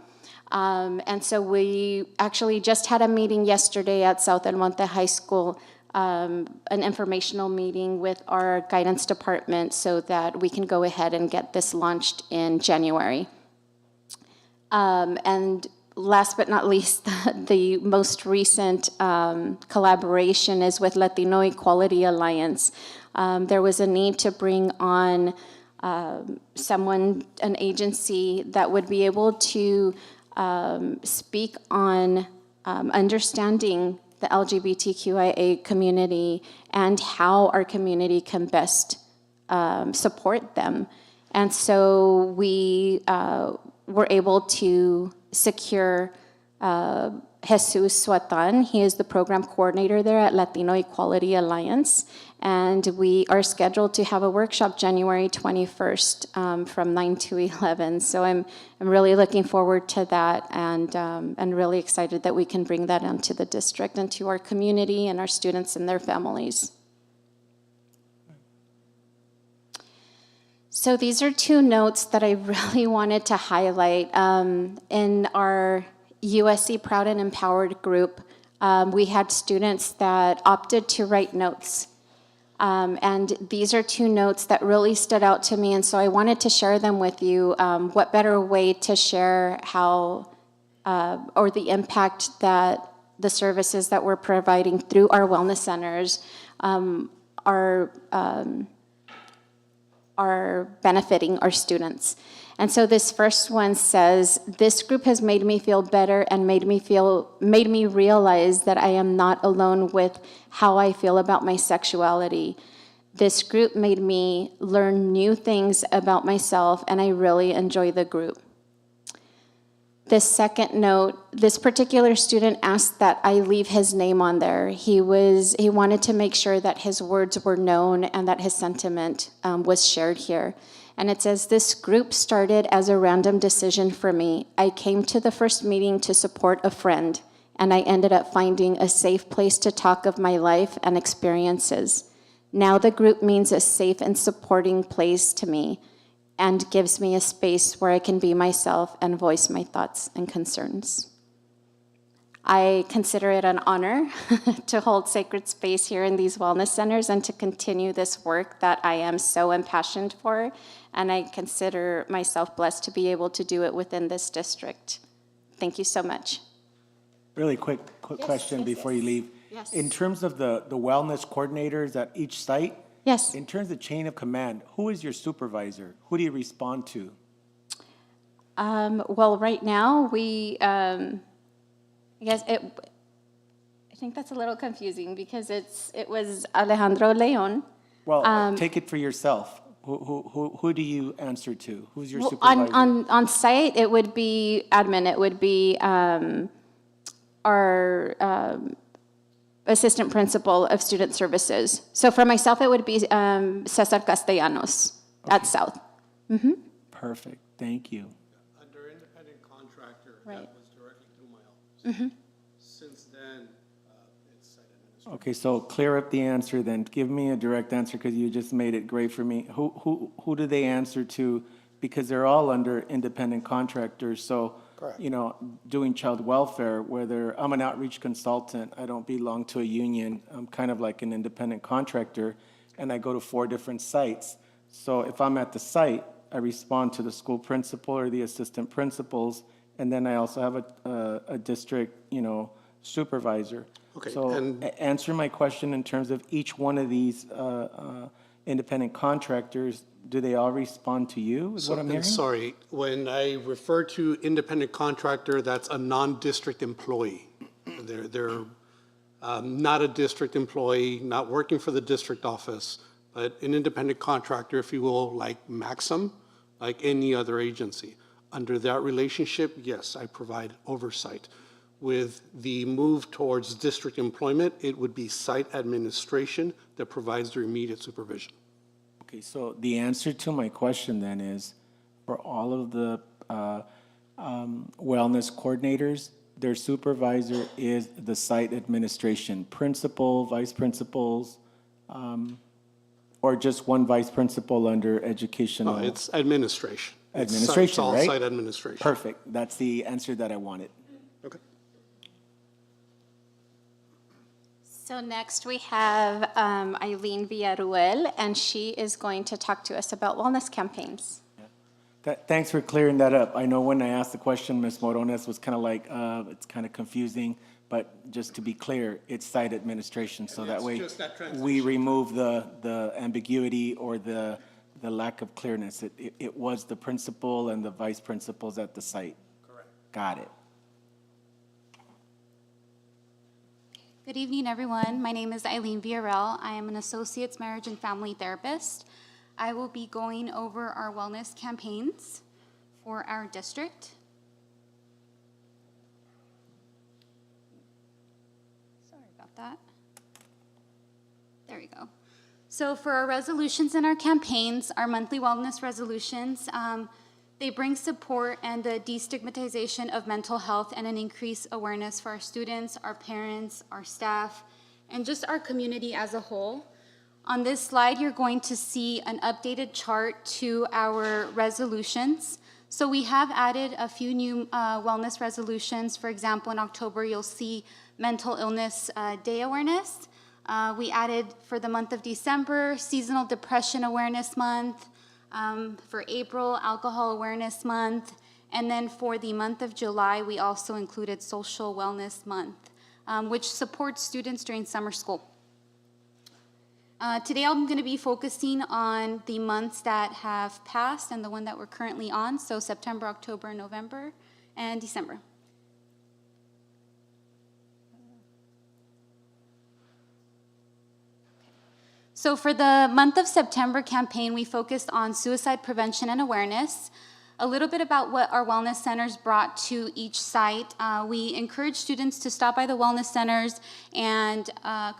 And so we actually just had a meeting yesterday at South El Monte High School, an informational meeting with our guidance department so that we can go ahead and get this launched in January. And last but not least, the most recent collaboration is with Latino Equality Alliance. There was a need to bring on an agency that would be able to speak on understanding the LGBTQIA community and how our community can best support them. And so we were able to secure Jesus Suatan. He is the program coordinator there at Latino Equality Alliance. And we are scheduled to have a workshop January 21st from 9 to 11. So I'm really looking forward to that and really excited that we can bring that into the district and to our community and our students and their families. So these are 2 notes that I really wanted to highlight. In our USC Proud and Empowered group, we had students that opted to write notes. And these are 2 notes that really stood out to me, and so I wanted to share them with you. What better way to share how, or the impact that the services that we're providing through our wellness centers are benefiting our students. And so this first one says, this group has made me feel better and made me realize that I am not alone with how I feel about my sexuality. This group made me learn new things about myself, and I really enjoy the group. The second note, this particular student asked that I leave his name on there. He wanted to make sure that his words were known and that his sentiment was shared here. And it says, this group started as a random decision for me. I came to the first meeting to support a friend, and I ended up finding a safe place to talk of my life and experiences. Now the group means a safe and supporting place to me and gives me a space where I can be myself and voice my thoughts and concerns. I consider it an honor to hold sacred space here in these wellness centers and to continue this work that I am so impassioned for, and I consider myself blessed to be able to do it within this district. Thank you so much.
Really quick question before you leave.
Yes.
In terms of the wellness coordinators at each site,
yes.
In terms of chain of command, who is your supervisor? Who do you respond to?
Well, right now, I think that's a little confusing because it was Alejandro Leon.
Well, take it for yourself. Who do you answer to? Who's your
Well,
supervisor?
on site, it would be admin. It would be our assistant principal of student services. So for myself, it would be Cesar Castellanos at South. Mm-hmm.
Perfect. Thank you.
Under independent contractor,
Right.
that was directly through my office.
Mm-hmm.
Since then, it's site administration.
Okay, so clear up the answer then. Give me a direct answer because you just made it great for me. Who do they answer to? Because they're all under independent contractors. So,
Correct.
you know, doing child welfare, whether I'm an outreach consultant, I don't belong to a union. I'm kind of like an independent contractor, and I go to 4 different sites. So if I'm at the site, I respond to the school principal or the assistant principals, and then I also have a district, supervisor.
Okay,
So
and-
answer my question in terms of each one of these independent contractors. Do they all respond to you, is what I'm hearing?
Sorry, when I refer to independent contractor, that's a non-district employee. They're not a district employee, not working for the district office, but an independent contractor, if you will, like Maxim, like any other agency. Under that relationship, yes, I provide oversight. With the move towards district employment, it would be site administration that provides the immediate supervision.
Okay, so the answer to my question then is, for all of the wellness coordinators, their supervisor is the site administration, principal, vice principals, or just one vice principal under educational?
No, it's administration.
Administration,
It's all
right?
site administration.
Perfect, that's the answer that I wanted.
Okay.
So next we have Eileen Villaruel, and she is going to talk to us about wellness campaigns.
Thanks for clearing that up. I know when I asked the question, Ms. Morones was kind of like, it's kind of confusing, but just to be clear, it's site administration, so that way
just that transition.
we remove the ambiguity or the lack of clearness. It was the principal and the vice principals at the site.
Correct.
Got it.
Good evening, everyone. My name is Eileen Villarreal. I am an Associate's Marriage and Family Therapist. I will be going over our wellness campaigns for our district. Sorry about that. There we go. So for our resolutions and our campaigns, our monthly wellness resolutions, they bring support and the destigmatization of mental health and an increased awareness for our students, our parents, our staff, and just our community as a whole. On this slide, you're going to see an updated chart to our resolutions. So we have added a few new wellness resolutions. For example, in October, you'll see Mental Illness Day Awareness. We added for the month of December, Seasonal Depression Awareness Month. For April, Alcohol Awareness Month. And then for the month of July, we also included Social Wellness Month, which supports students during summer school. Today I'm going to be focusing on the months that have passed and the one that we're currently on, so September, October, November, and December. So for the month of September campaign, we focused on suicide prevention and awareness. A little bit about what our wellness centers brought to each site. We encourage students to stop by the wellness centers and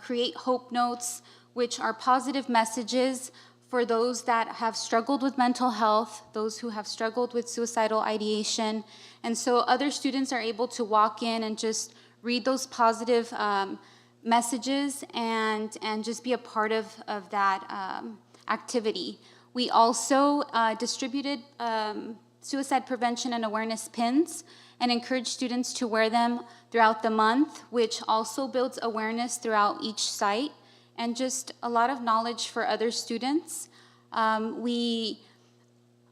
create hope notes, which are positive messages for those that have struggled with mental health, those who have struggled with suicidal ideation. And so other students are able to walk in and just read those positive messages and just be a part of that activity. We also distributed suicide prevention and awareness pins and encourage students to wear them throughout the month, which also builds awareness throughout each site and just a lot of knowledge for other students. We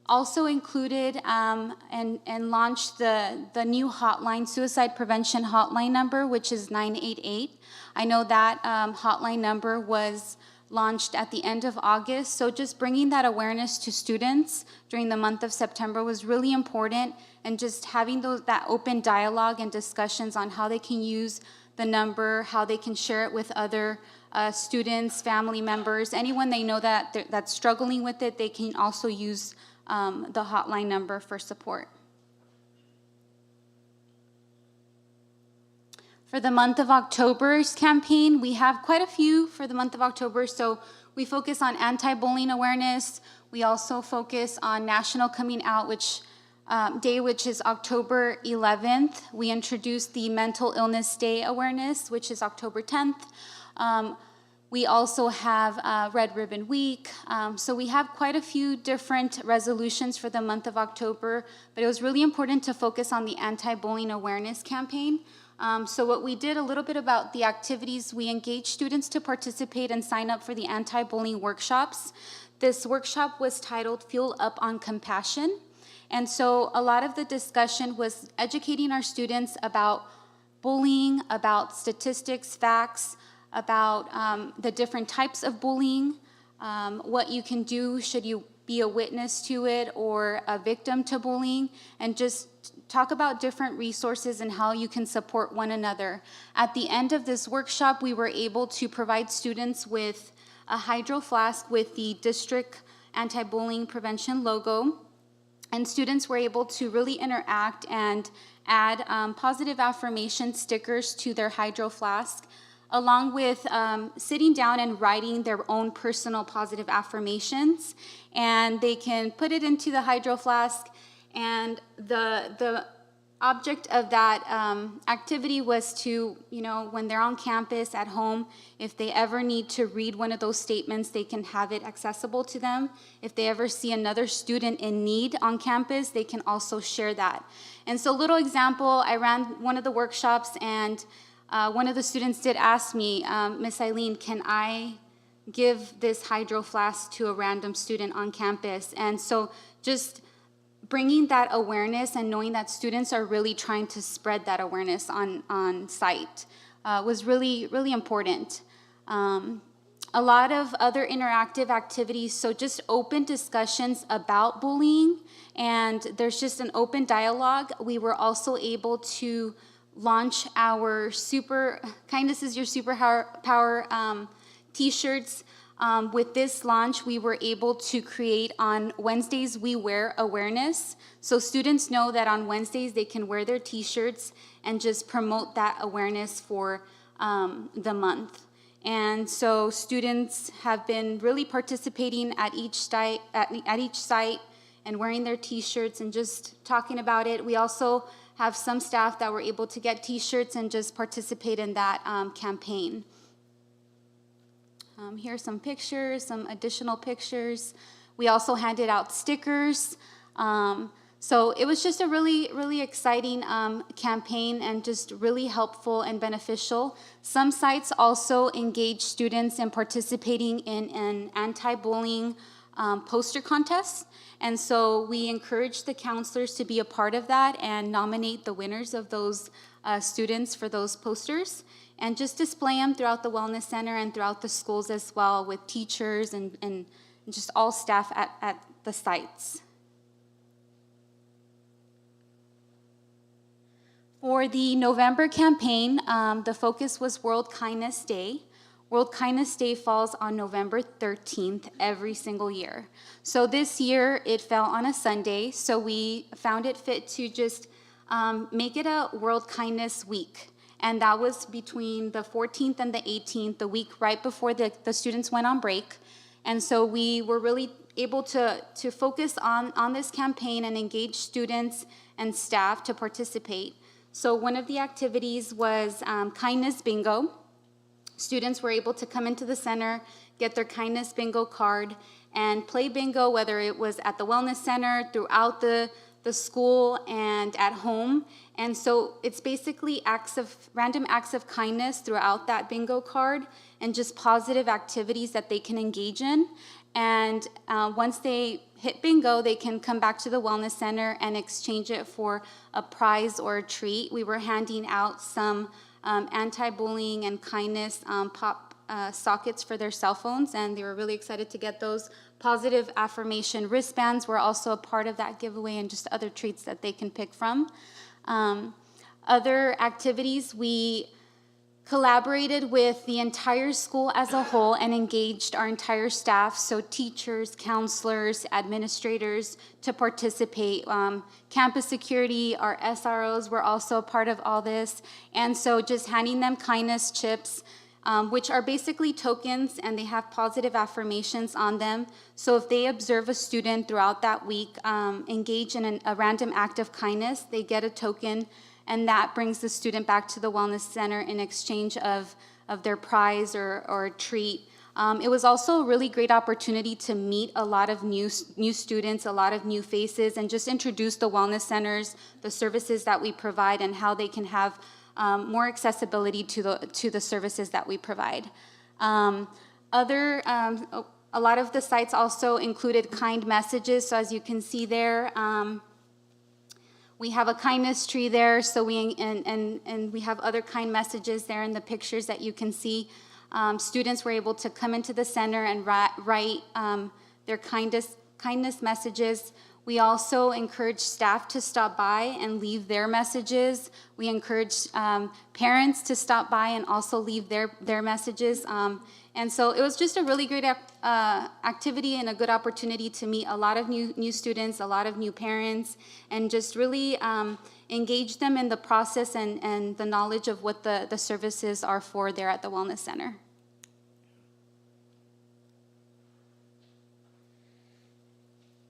also included and launched the new hotline, suicide prevention hotline number, which is 988. I know that hotline number was launched at the end of August, so just bringing that awareness to students during the month of September was really important, and just having that open dialogue and discussions on how they can use the number, how they can share it with other students, family members, anyone they know that's struggling with it, they can also use the hotline number for support. For the month of October's campaign, we have quite a few for the month of October. So we focus on anti-bullying awareness. We also focus on National Coming Out Day, which is October 11th. We introduced the Mental Illness Day awareness, which is October 10th. We also have Red Ribbon Week. So we have quite a few different resolutions for the month of October, but it was really important to focus on the anti-bullying awareness campaign. So what we did a little bit about the activities, we engaged students to participate and sign up for the anti-bullying workshops. This workshop was titled Fuel Up on Compassion. And so a lot of the discussion was educating our students about bullying, about statistics, facts, about the different types of bullying, what you can do should you be a witness to it or a victim to bullying, and just talk about different resources and how you can support one another. At the end of this workshop, we were able to provide students with a hydro flask with the district anti-bullying prevention logo, and students were able to really interact and add positive affirmation stickers to their hydro flask, along with sitting down and writing their own personal positive affirmations. And they can put it into the hydro flask, and the object of that activity was to, when they're on campus, at home, if they ever need to read one of those statements, they can have it accessible to them. If they ever see another student in need on campus, they can also share that. And so, little example, I ran one of the workshops, and one of the students did ask me, Miss Eileen, can I give this hydro flask to a random student on campus? And so just bringing that awareness and knowing that students are really trying to spread that awareness on site was really, really important. A lot of other interactive activities, so just open discussions about bullying, and there's just an open dialogue. We were also able to launch our Kindness is Your Superpower t-shirts. With this launch, we were able to create on Wednesdays, we wear awareness. So students know that on Wednesdays, they can wear their t-shirts and just promote that awareness for the month. And so students have been really participating at each site and wearing their t-shirts and just talking about it. We also have some staff that were able to get t-shirts and just participate in that campaign. Here are some pictures, some additional pictures. We also handed out stickers. So it was just a really, really exciting campaign and just really helpful and beneficial. Some sites also engage students in participating in an anti-bullying poster contest. And so we encourage the counselors to be a part of that and nominate the winners of those students for those posters. and just display them throughout the Wellness Center and throughout the schools as well with teachers and just all staff at the sites. For the November campaign, the focus was World Kindness Day. World Kindness Day falls on November 13th every single year. So this year it fell on a Sunday, so we found it fit to just make it a World Kindness Week. And that was between the 14th and the 18th, the week right before the students went on break. And so we were really able to focus on this campaign and engage students and staff to participate. So one of the activities was Kindness Bingo. Students were able to come into the center, get their Kindness Bingo card, and play bingo, whether it was at the Wellness Center, throughout the school, and at home. And so it's basically random acts of kindness throughout that bingo card and just positive activities that they can engage in. And once they hit bingo, they can come back to the Wellness Center and exchange it for a prize or a treat. We were handing out some anti-bullying and kindness pop sockets for their cell phones, and they were really excited to get those. Positive affirmation wristbands were also a part of that giveaway, and just other treats that they can pick from. Other activities, we collaborated with the entire school as a whole and engaged our entire staff, so teachers, counselors, administrators, to participate. Campus security, our SROs were also a part of all this, and so just handing them kindness chips, which are basically tokens, and they have positive affirmations on them. So if they observe a student throughout that week engage in a random act of kindness, they get a token, and that brings the student back to the Wellness Center in exchange of their prize or treat. It was also a really great opportunity to meet a lot of new students, a lot of new faces, and just introduce the Wellness Centers, the services that we provide, and how they can have more accessibility to the services that we provide. A lot of the sites also included kind messages, so as you can see there, we have a kindness tree there, so we have other kind messages there in the pictures that you can see. Students were able to come into the center and write their kindness messages. We also encourage staff to stop by and leave their messages. We encourage parents to stop by and also leave their messages. And so it was just a really great activity and a good opportunity to meet a lot of new students, a lot of new parents, and just really engage them in the process and the knowledge of what the services are for there at the Wellness Center.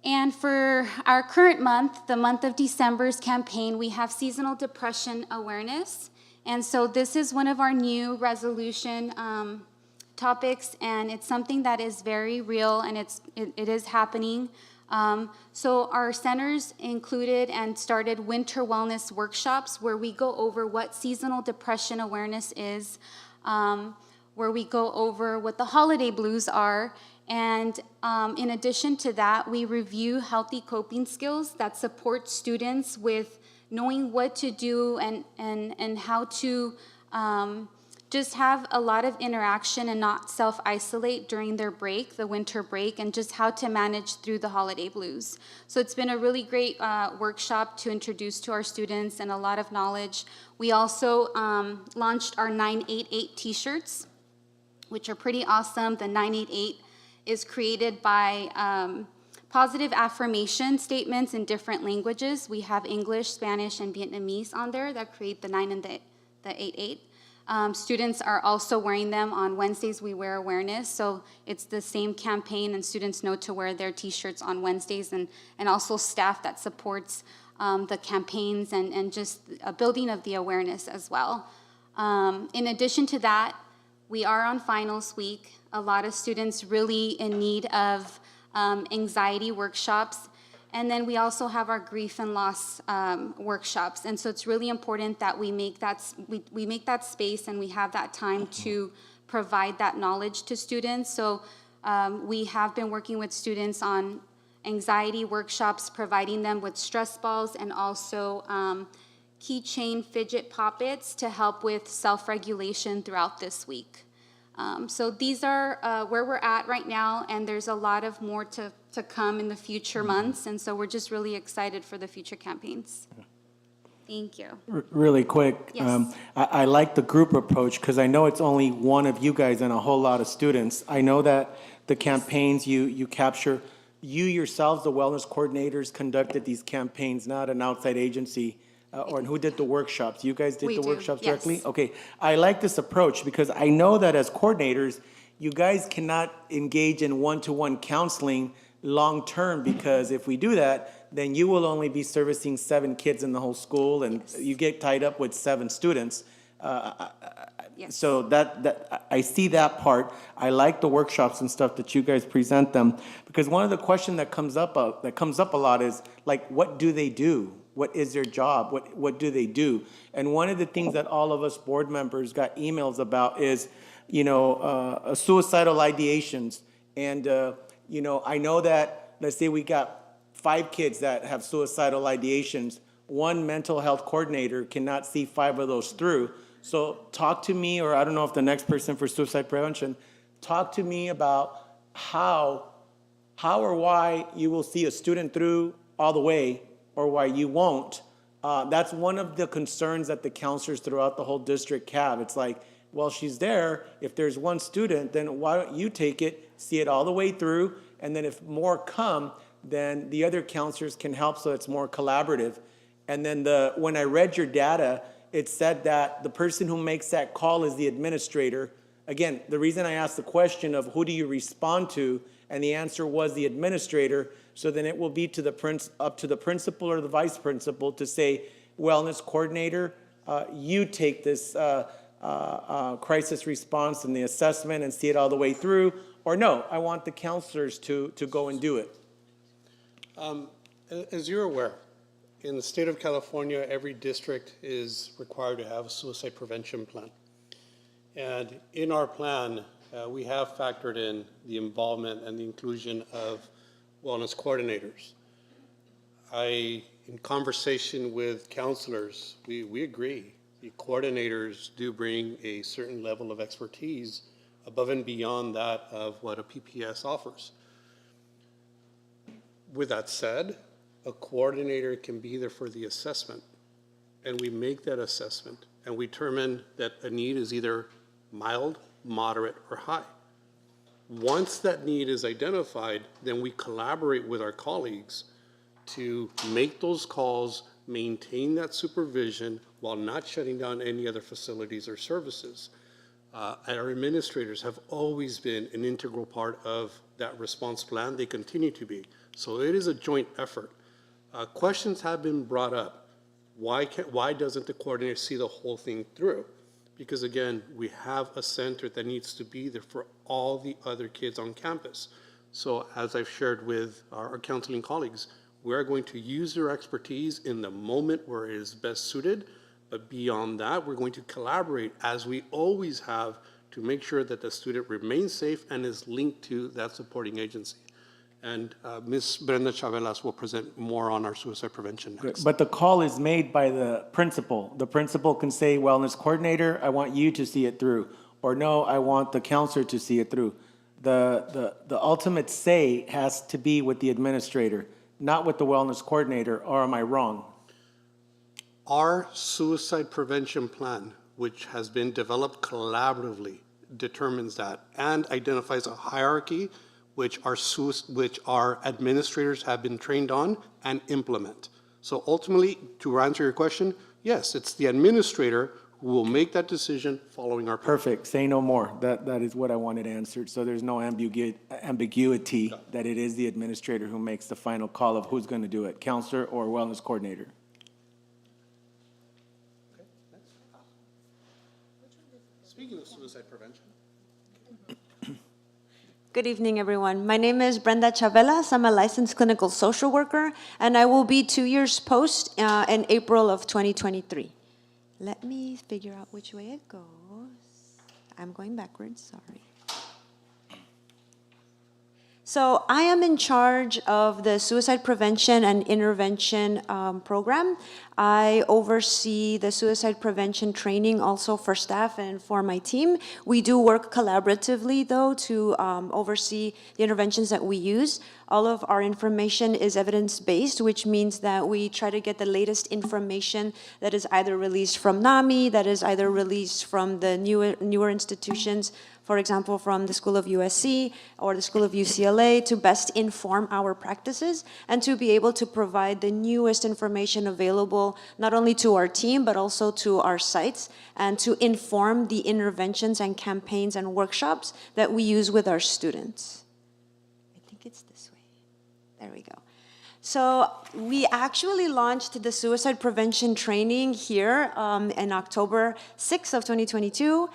And for our current month, the month of December's campaign, we have seasonal depression awareness. And so this is one of our new resolution topics, and it's something that is very real, and it is happening. So our centers included and started winter wellness workshops where we go over what seasonal depression awareness is, where we go over what the holiday blues are, and in addition to that, we review healthy coping skills that support students with knowing what to do and how to just have a lot of interaction and not self-isolate during their break, the winter break, and just how to manage through the holiday blues. So it's been a really great workshop to introduce to our students and a lot of knowledge. We also launched our 988 t-shirts, which are pretty awesome. The 988 is created by positive affirmation statements in different languages. We have English, Spanish, and Vietnamese on there that create the 9 and the 88. Students are also wearing them on Wednesdays. We wear awareness, so it's the same campaign, and students know to wear their t-shirts on Wednesdays, and also staff that supports the campaigns and just a building of the awareness as well. In addition to that, we are on finals week. A lot of students really in need of anxiety workshops. And then we also have our grief and loss workshops. And so it's really important that we make that space and we have that time to provide that knowledge to students. So we have been working with students on anxiety workshops, providing them with stress balls, and also keychain fidget poppets to help with self-regulation throughout this week. So these are where we're at right now, and there's a lot of more to come in the future months, and so we're just really excited for the future campaigns. Thank you.
Really quick,
Yes.
I like the group approach because I know it's only one of you guys and a whole lot of students. I know that the campaigns you capture, you yourselves, the wellness coordinators, conducted these campaigns, not an outside agency. Or who did the workshops? You guys did
We
the
do,
workshops
yes.
directly? Okay, I like this approach because I know that as coordinators, you guys cannot engage in one-to-one counseling long-term because if we do that, then you will only be servicing 7 kids in the whole school and you get tied up with 7 students. So that I see that part. I like the workshops and stuff that you guys present them because one of the questions that comes up a lot is like, what do they do? What is their job? What do they do? And one of the things that all of us board members got emails about is, suicidal ideations. And, I know that, let's say we got 5 kids that have suicidal ideations. One mental health coordinator cannot see 5 of those through. So talk to me, or I don't know if the next person for suicide prevention, talk to me about how or why you will see a student through all the way or why you won't. That's one of the concerns that the counselors throughout the whole district have. It's like, well, she's there. If there's one student, then why don't you take it, see it all the way through, and then if more come, then the other counselors can help so it's more collaborative. And then when I read your data, it said that the person who makes that call is the administrator. Again, the reason I asked the question of who do you respond to, and the answer was the administrator, so then it will be up to the principal or the vice principal to say, wellness coordinator, you take this crisis response and the assessment and see it all the way through, or no, I want the counselors to go and do it.
As you're aware, in the state of California, every district is required to have a suicide prevention plan. And in our plan, we have factored in the involvement and the inclusion of wellness coordinators. In conversation with counselors, we agree. The coordinators do bring a certain level of expertise above and beyond that of what a PPS offers. With that said, a coordinator can be there for the assessment, and we make that assessment, and we determine that a need is either mild, moderate, or high. Once that need is identified, then we collaborate with our colleagues to make those calls, maintain that supervision while not shutting down any other facilities or services. And our administrators have always been an integral part of that response plan. They continue to be. So it is a joint effort. Questions have been brought up. Why doesn't the coordinator see the whole thing through? Because again, we have a center that needs to be there for all the other kids on campus. So as I've shared with our counseling colleagues, we are going to use their expertise in the moment where it is best suited. But beyond that, we're going to collaborate as we always have to make sure that the student remains safe and is linked to that supporting agency. And Ms. Brenda Chavelas will present more on our suicide prevention next.
But the call is made by the principal. The principal can say, wellness coordinator, I want you to see it through. Or no, I want the counselor to see it through. The ultimate say has to be with the administrator, not with the wellness coordinator, or am I wrong?
Our suicide prevention plan, which has been developed collaboratively, determines that and identifies a hierarchy which our administrators have been trained on and implement. So ultimately, to answer your question, yes, it's the administrator who will make that decision following our plan.
Perfect. Say no more. That is what I wanted answered. So there's no ambiguity that it is the administrator who makes the final call of who's going to do it, counselor or wellness coordinator.
Speaking of suicide prevention.
Good evening, everyone. My name is Brenda Chavelas. I'm a licensed clinical social worker, and I will be 2 years post in April of 2023. Let me figure out which way it goes. I'm going backwards, sorry. So I am in charge of the suicide prevention and intervention program. I oversee the suicide prevention training also for staff and for my team. We do work collaboratively, though, to oversee the interventions that we use. All of our information is evidence-based, which means that we try to get the latest information that is either released from NAMI, that is either released from the newer institutions, for example, from the School of USC or the School of UCLA, to best inform our practices and to be able to provide the newest information available not only to our team but also to our sites, and to inform the interventions and campaigns and workshops that we use with our students. I think it's this way. There we go. So we actually launched the suicide prevention training here in October 6th of 2022.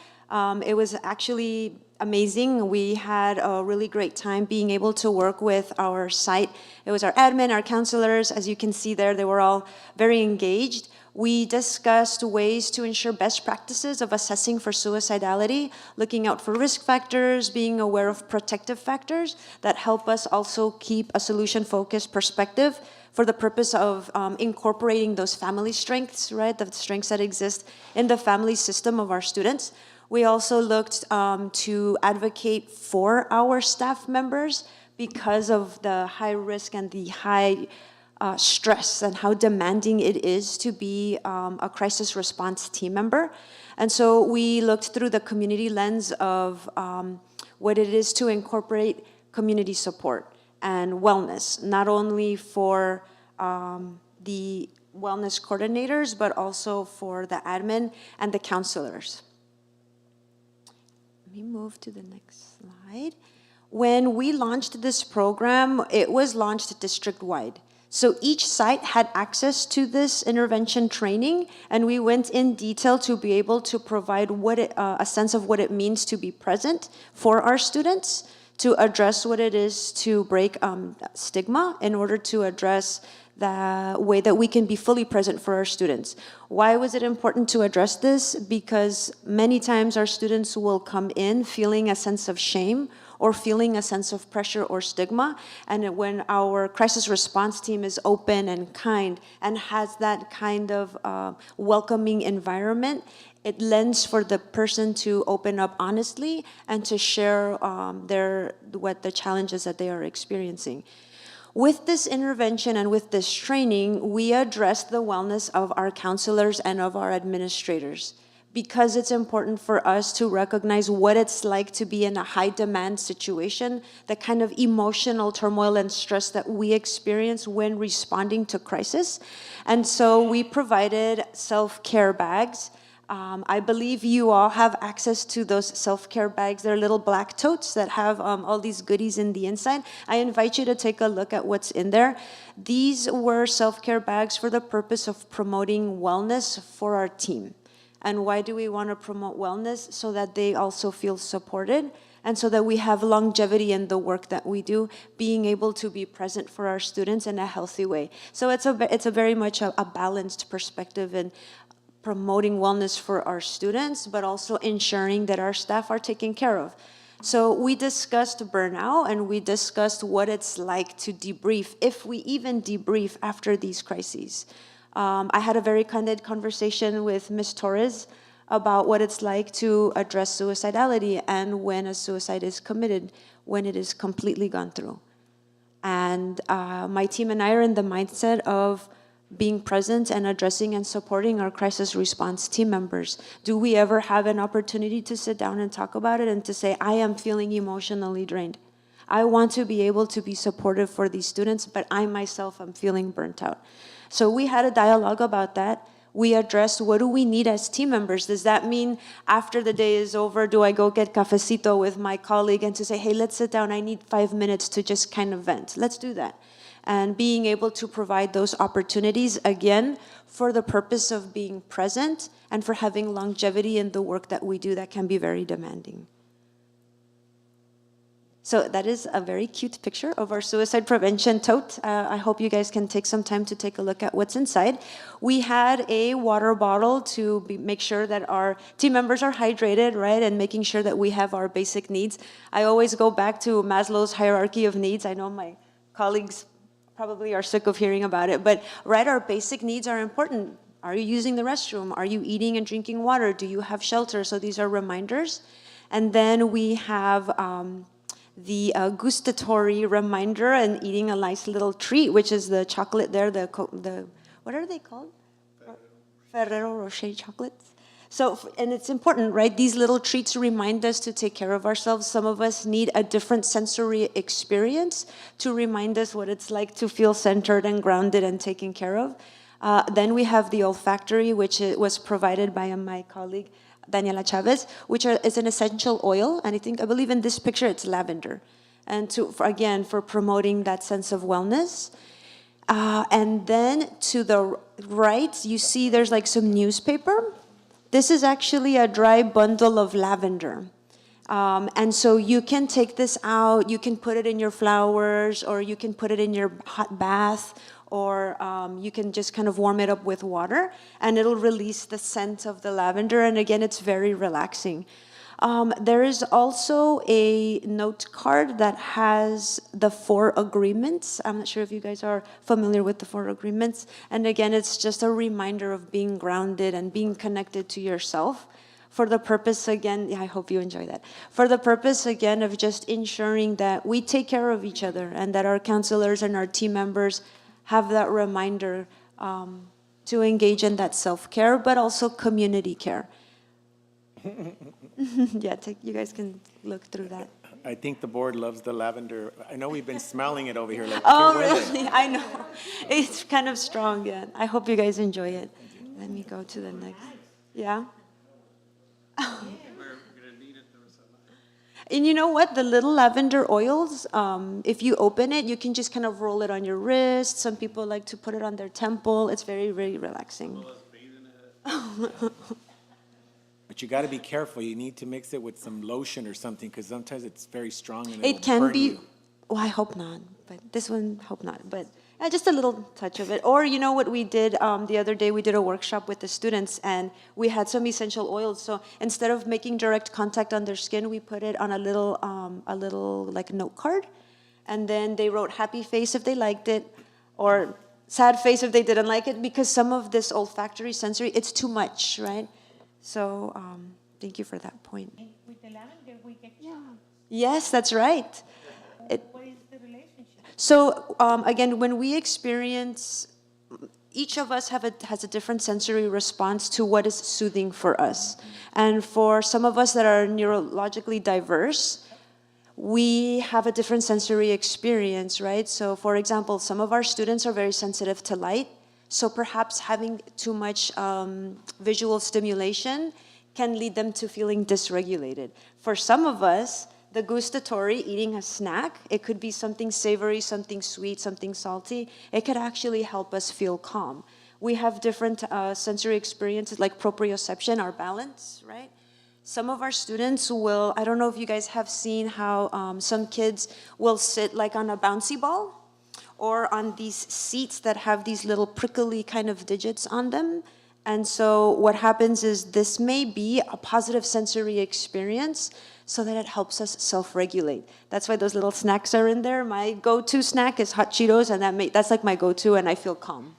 It was actually amazing. We had a really great time being able to work with our site. It was our admin, our counselors. As you can see there, they were all very engaged. We discussed ways to ensure best practices of assessing for suicidality, looking out for risk factors, being aware of protective factors that help us also keep a solution-focused perspective for the purpose of incorporating those family strengths, right? The strengths that exist in the family system of our students. We also looked to advocate for our staff members because of the high risk and the high stress and how demanding it is to be a crisis response team member. And so we looked through the community lens of what it is to incorporate community support and wellness, not only for the wellness coordinators, but also for the admin and the counselors. Let me move to the next slide. When we launched this program, it was launched district-wide. So each site had access to this intervention training, and we went in detail to be able to provide a sense of what it means to be present for our students, to address what it is to break stigma in order to address the way that we can be fully present for our students. Why was it important to address this? Because many times our students will come in feeling a sense of shame or feeling a sense of pressure or stigma. And when our crisis response team is open and kind and has that kind of welcoming environment, it lends for the person to open up honestly and to share what the challenges that they are experiencing. With this intervention and with this training, we address the wellness of our counselors and of our administrators, because it's important for us to recognize what it's like to be in a high demand situation, the kind of emotional turmoil and stress that we experience when responding to crisis. And so we provided self-care bags. I believe you all have access to those self-care bags. They're little black totes that have all these goodies in the inside. I invite you to take a look at what's in there. These were self-care bags for the purpose of promoting wellness for our team. And why do we want to promote wellness? So that they also feel supported, and so that we have longevity in the work that we do, being able to be present for our students in a healthy way. So it's a very much a balanced perspective in promoting wellness for our students, but also ensuring that our staff are taken care of. So we discussed burnout, and we discussed what it's like to debrief, if we even debrief after these crises. I had a very candid conversation with Ms. Torres about what it's like to address suicidality and when a suicide is committed, when it is completely gone through. And my team and I are in the mindset of being present and addressing and supporting our crisis response team members. Do we ever have an opportunity to sit down and talk about it and to say, I am feeling emotionally drained. I want to be able to be supportive for these students, but I myself am feeling burnt out. So we had a dialogue about that. We addressed, what do we need as team members? Does that mean after the day is over, do I go get cafecito with my colleague and to say, hey, let's sit down, I need 5 minutes to just kind of vent. Let's do that. And being able to provide those opportunities, again, for the purpose of being present and for having longevity in the work that we do that can be very demanding. So that is a very cute picture of our suicide prevention tote. I hope you guys can take some time to take a look at what's inside. We had a water bottle to make sure that our team members are hydrated, right, and making sure that we have our basic needs. I always go back to Maslow's hierarchy of needs. I know my colleagues probably are sick of hearing about it, but right, our basic needs are important. Are you using the restroom? Are you eating and drinking water? Do you have shelter? So these are reminders. And then we have the gustatory reminder and eating a nice little treat, which is the chocolate there, the what are they called? Ferrero Rocher chocolates. So, and it's important, right? These little treats remind us to take care of ourselves. Some of us need a different sensory experience to remind us what it's like to feel centered and grounded and taken care of. Then we have the olfactory, which was provided by my colleague, Daniela Chavez, which is an essential oil. And I believe in this picture, it's lavender. And again, for promoting that sense of wellness. And then to the right, you see there's like some newspaper. This is actually a dry bundle of lavender. And so you can take this out, you can put it in your flowers, or you can put it in your hot bath, or you can just kind of warm it up with water, and it'll release the scent of the lavender, and again, it's very relaxing. There is also a note card that has the 4 agreements. I'm not sure if you guys are familiar with the 4 agreements. And again, it's just a reminder of being grounded and being connected to yourself for the purpose, again, I hope you enjoy that, for the purpose, again, of just ensuring that we take care of each other and that our counselors and our team members have that reminder to engage in that self-care, but also community care. Yeah, you guys can look through that.
I think the board loves the lavender. I know we've been smelling it over here. Like,
oh, really? I know. It's kind of strong, yeah. I hope you guys enjoy it. Let me go to the next. Yeah? And you know what? The little lavender oils, if you open it, you can just kind of roll it on your wrist. Some people like to put it on their temple. It's very, very relaxing.
But you got to be careful. You need to mix it with some lotion or something, because sometimes it's very strong and
it can be. Well, I hope not, but this one, hope not. But just a little touch of it. Or you know what we did the other day? We did a workshop with the students, and we had some essential oils. So instead of making direct contact on their skin, we put it on a little like note card, and then they wrote happy face if they liked it, or sad face if they didn't like it, because some of this olfactory sensory, it's too much, right? So thank you for that point.
And with the lavender, we get
Yes, that's right.
What is the relationship?
So again, when we experience, each of us has a different sensory response to what is soothing for us. And for some of us that are neurologically diverse, we have a different sensory experience, right? So for example, some of our students are very sensitive to light. So perhaps having too much visual stimulation can lead them to feeling dysregulated. For some of us, the gustatory, eating a snack, it could be something savory, something sweet, something salty. It could actually help us feel calm. We have different sensory experiences like proprioception, our balance, right? Some of our students will, I don't know if you guys have seen how some kids will sit like on a bouncy ball, or on these seats that have these little prickly kind of digits on them. And so what happens is this may be a positive sensory experience so that it helps us self-regulate. That's why those little snacks are in there. My go-to snack is hot Cheetos, and that's like my go-to, and I feel calm.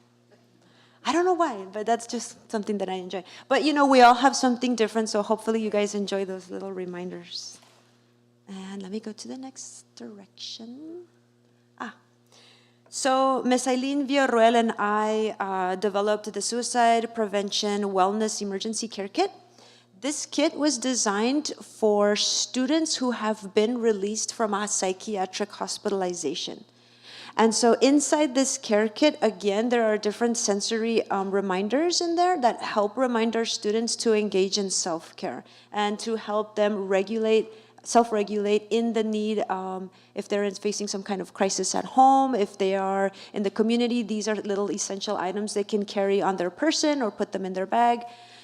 I don't know why, but that's just something that I enjoy. But you know, we all have something different, so hopefully you guys enjoy those little reminders. And let me go to the next direction. So Ms. Eileen Villarroel and I developed the Suicide Prevention Wellness Emergency Care Kit. This kit was designed for students who have been released from a psychiatric hospitalization. And so inside this care kit, again, there are different sensory reminders in there that help remind our students to engage in self-care and to help them self-regulate in the need if they're facing some kind of crisis at home, if they are in the community. These are little essential items they can carry on their person or put them in their bag.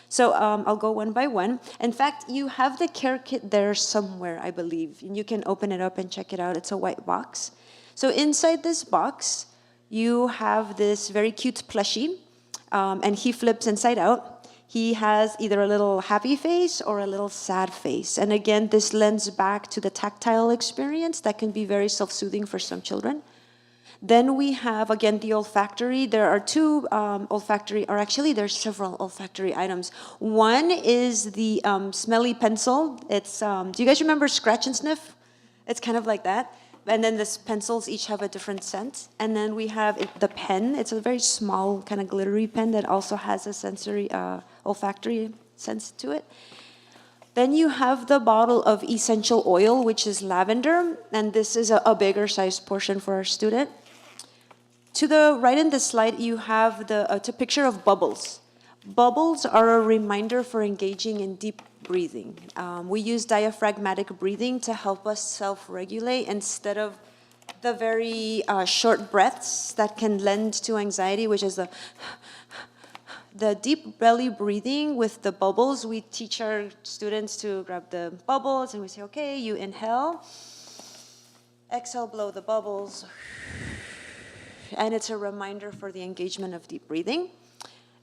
So I'll go one by one. In fact, you have the care kit there somewhere, I believe. And you can open it up and check it out. It's a white box. So inside this box, you have this very cute plushie, and he flips inside out. He has either a little happy face or a little sad face. And again, this lends back to the tactile experience that can be very self-soothing for some children. Then we have, again, the olfactory. There are two olfactory, or actually there's several olfactory items. One is the smelly pencil. It's, do you guys remember scratch and sniff? It's kind of like that. And then these pencils each have a different scent. And then we have the pen. It's a very small, kind of glittery pen that also has a sensory, olfactory sense to it. Then you have the bottle of essential oil, which is lavender. And this is a bigger sized portion for our student. To the right in the slide, you have the picture of bubbles. Bubbles are a reminder for engaging in deep breathing. We use diaphragmatic breathing to help us self-regulate instead of the very short breaths that can lend to anxiety, which is the deep belly breathing with the bubbles. We teach our students to grab the bubbles and we say, okay, you inhale, exhale, blow the bubbles. And it's a reminder for the engagement of deep breathing.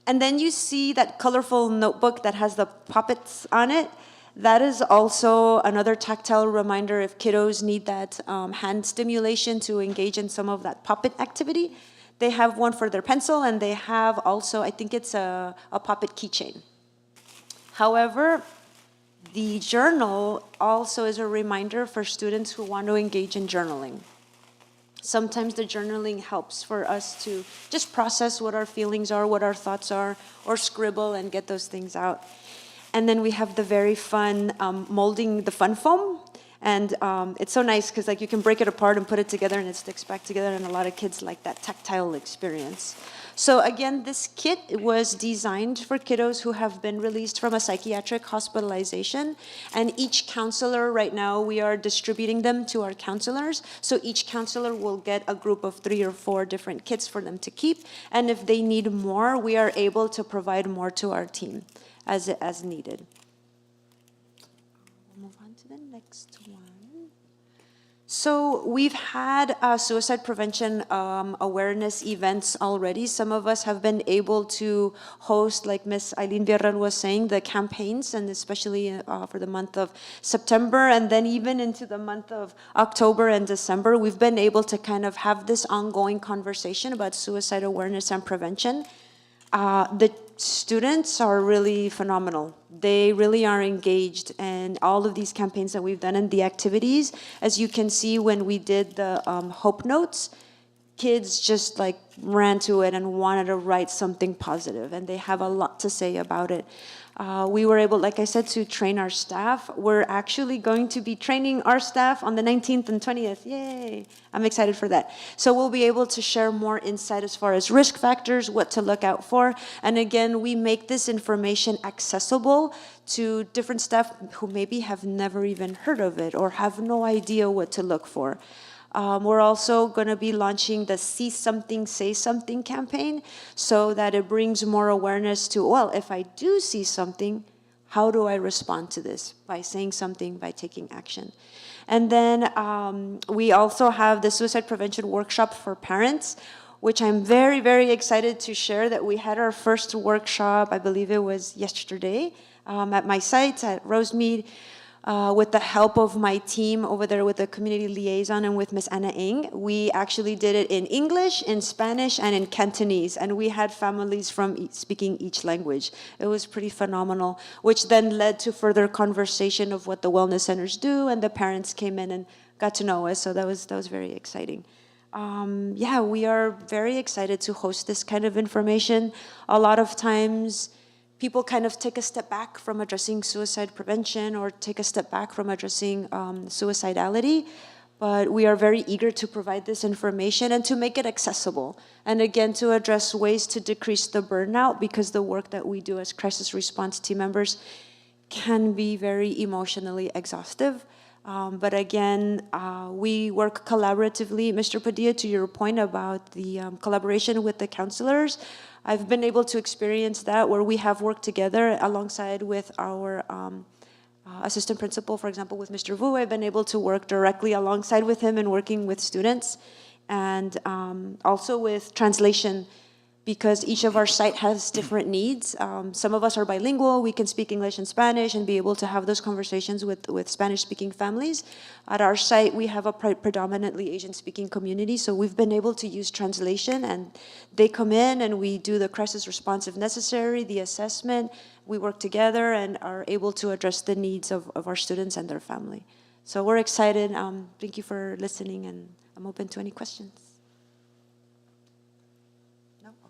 And then you see that colorful notebook that has the puppets on it. That is also another tactile reminder if kiddos need that hand stimulation to engage in some of that puppet activity. They have one for their pencil, and they have also, I think it's a puppet keychain. However, the journal also is a reminder for students who want to engage in journaling. Sometimes the journaling helps for us to just process what our feelings are, what our thoughts are, or scribble and get those things out. And then we have the very fun molding the fun foam. And it's so nice because like you can break it apart and put it together and it sticks back together, and a lot of kids like that tactile experience. So again, this kit was designed for kiddos who have been released from a psychiatric hospitalization. And each counselor, right now, we are distributing them to our counselors. So each counselor will get a group of 3 or 4 different kits for them to keep. And if they need more, we are able to provide more to our team as needed. We'll move on to the next one. So we've had suicide prevention awareness events already. Some of us have been able to host, like Ms. Eileen Villarreal was saying, the campaigns, and especially for the month of September, and then even into the month of October and December, we've been able to kind of have this ongoing conversation about suicide awareness and prevention. The students are really phenomenal. They really are engaged in all of these campaigns that we've done and the activities. As you can see, when we did the Hope Notes, kids just like ran to it and wanted to write something positive, and they have a lot to say about it. We were able, like I said, to train our staff. We're actually going to be training our staff on the 19th and 20th. Yay! I'm excited for that. So we'll be able to share more insight as far as risk factors, what to look out for. And again, we make this information accessible to different staff who maybe have never even heard of it or have no idea what to look for. We're also going to be launching the See Something, Say Something campaign so that it brings more awareness to, well, if I do see something, how do I respond to this? By saying something, by taking action. And then we also have the suicide prevention workshop for parents, which I'm very, very excited to share that we had our first workshop, I believe it was yesterday, at my site at Rosemead. With the help of my team over there with the community liaison and with Ms. Anna Ng. We actually did it in English, in Spanish, and in Cantonese, and we had families from speaking each language. It was pretty phenomenal, which then led to further conversation of what the wellness centers do, and the parents came in and got to know us, so that was very exciting. Yeah, we are very excited to host this kind of information. A lot of times, people kind of take a step back from addressing suicide prevention or take a step back from addressing suicidality, but we are very eager to provide this information and to make it accessible. And again, to address ways to decrease the burnout, because the work that we do as crisis response team members can be very emotionally exhaustive. But again, we work collaboratively. Mr. Padilla, to your point about the collaboration with the counselors, I've been able to experience that where we have worked together alongside with our assistant principal, for example, with Mr. Vu. I've been able to work directly alongside with him and working with students, and also with translation because each of our site has different needs. Some of us are bilingual, we can speak English and Spanish and be able to have those conversations with Spanish-speaking families. At our site, we have a predominantly Asian-speaking community, so we've been able to use translation, and they come in and we do the crisis response if necessary, the assessment, we work together and are able to address the needs of our students and their family. So we're excited. Thank you for listening, and I'm open to any questions.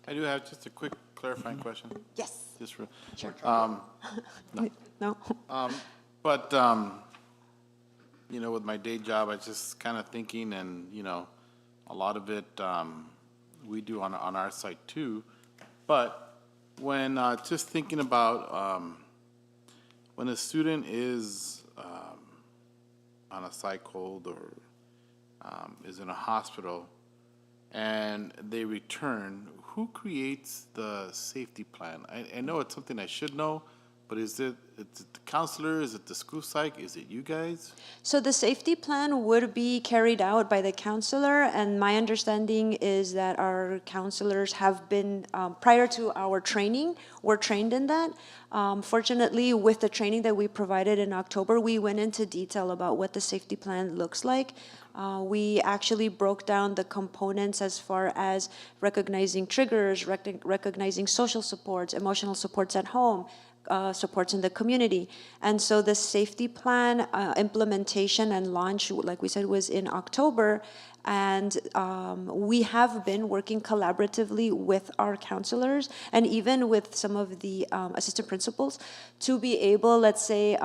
I do have just a quick clarifying question.
Yes.
Just for,
Sure.
no.
No.
But, you know, with my day job, I just kind of thinking, and, you know, a lot of it we do on our site too. But when just thinking about when a student is on a psych hold or is in a hospital and they return, who creates the safety plan? I know it's something I should know, but is it the counselor? Is it the school psych? Is it you guys?
So the safety plan would be carried out by the counselor, and my understanding is that our counselors have been, prior to our training, were trained in that. Fortunately, with the training that we provided in October, we went into detail about what the safety plan looks like. We actually broke down the components as far as recognizing triggers, recognizing social supports, emotional supports at home, supports in the community. And so the safety plan implementation and launch, like we said, was in October. And we have been working collaboratively with our counselors and even with some of the assistant principals to be able, let's say,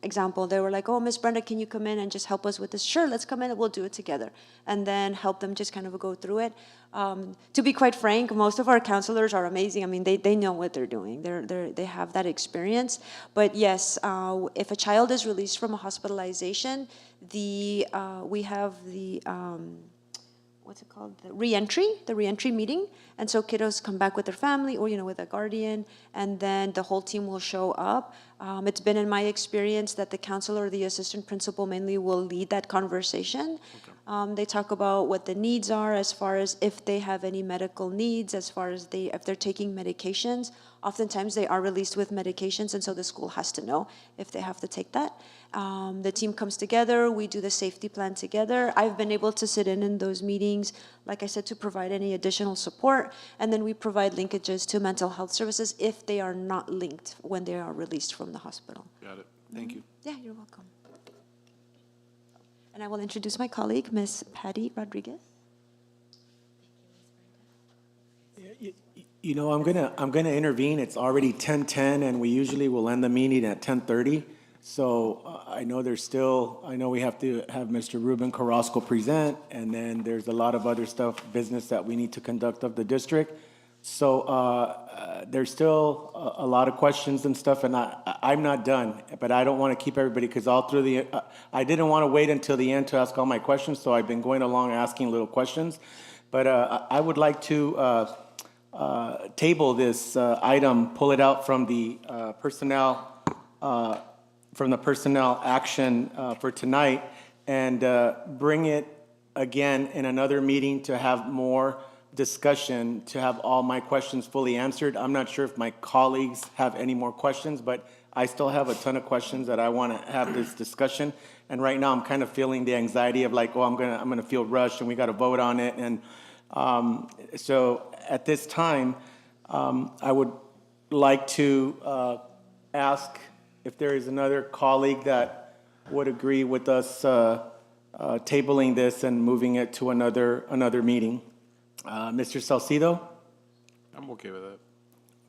example, they were like, oh, Miss Brenda, can you come in and just help us with this? Sure, let's come in and we'll do it together. And then help them just kind of go through it. To be quite frank, most of our counselors are amazing. I mean, they know what they're doing. They have that experience. But yes, if a child is released from a hospitalization, we have the what's it called? The reentry meeting. And so kiddos come back with their family or, with a guardian, and then the whole team will show up. It's been in my experience that the counselor or the assistant principal mainly will lead that conversation. Okay. They talk about what the needs are as far as if they have any medical needs, as far as if they're taking medications. Oftentimes they are released with medications, and so the school has to know if they have to take that. The team comes together, we do the safety plan together. I've been able to sit in those meetings, like I said, to provide any additional support, and then we provide linkages to mental health services if they are not linked when they are released from the hospital.
Got it. Thank you.
Yeah, you're welcome. And I will introduce my colleague, Ms. Patty Rodriguez.
You know, I'm gonna intervene. It's already 10:10, and we usually will end the meeting at 10:30. So I know we have to have Mr. Ruben Carrasco present, and then there's a lot of other business that we need to conduct of the district. So there's still a lot of questions and stuff, and I'm not done, but I don't want to keep everybody, because all through I didn't want to wait until the end to ask all my questions, so I've been going along asking little questions. But I would like to table this item, pull it out from the personnel action for tonight, and bring it again in another meeting to have more discussion, to have all my questions fully answered. I'm not sure if my colleagues have any more questions, but I still have a ton of questions that I want to have this discussion. And right now I'm kind of feeling the anxiety of like, oh, I'm gonna feel rushed and we got to vote on it. And so at this time, I would like to ask if there is another colleague that would agree with us tabling this and moving it to another meeting. Mr. Salcido?
I'm okay with that.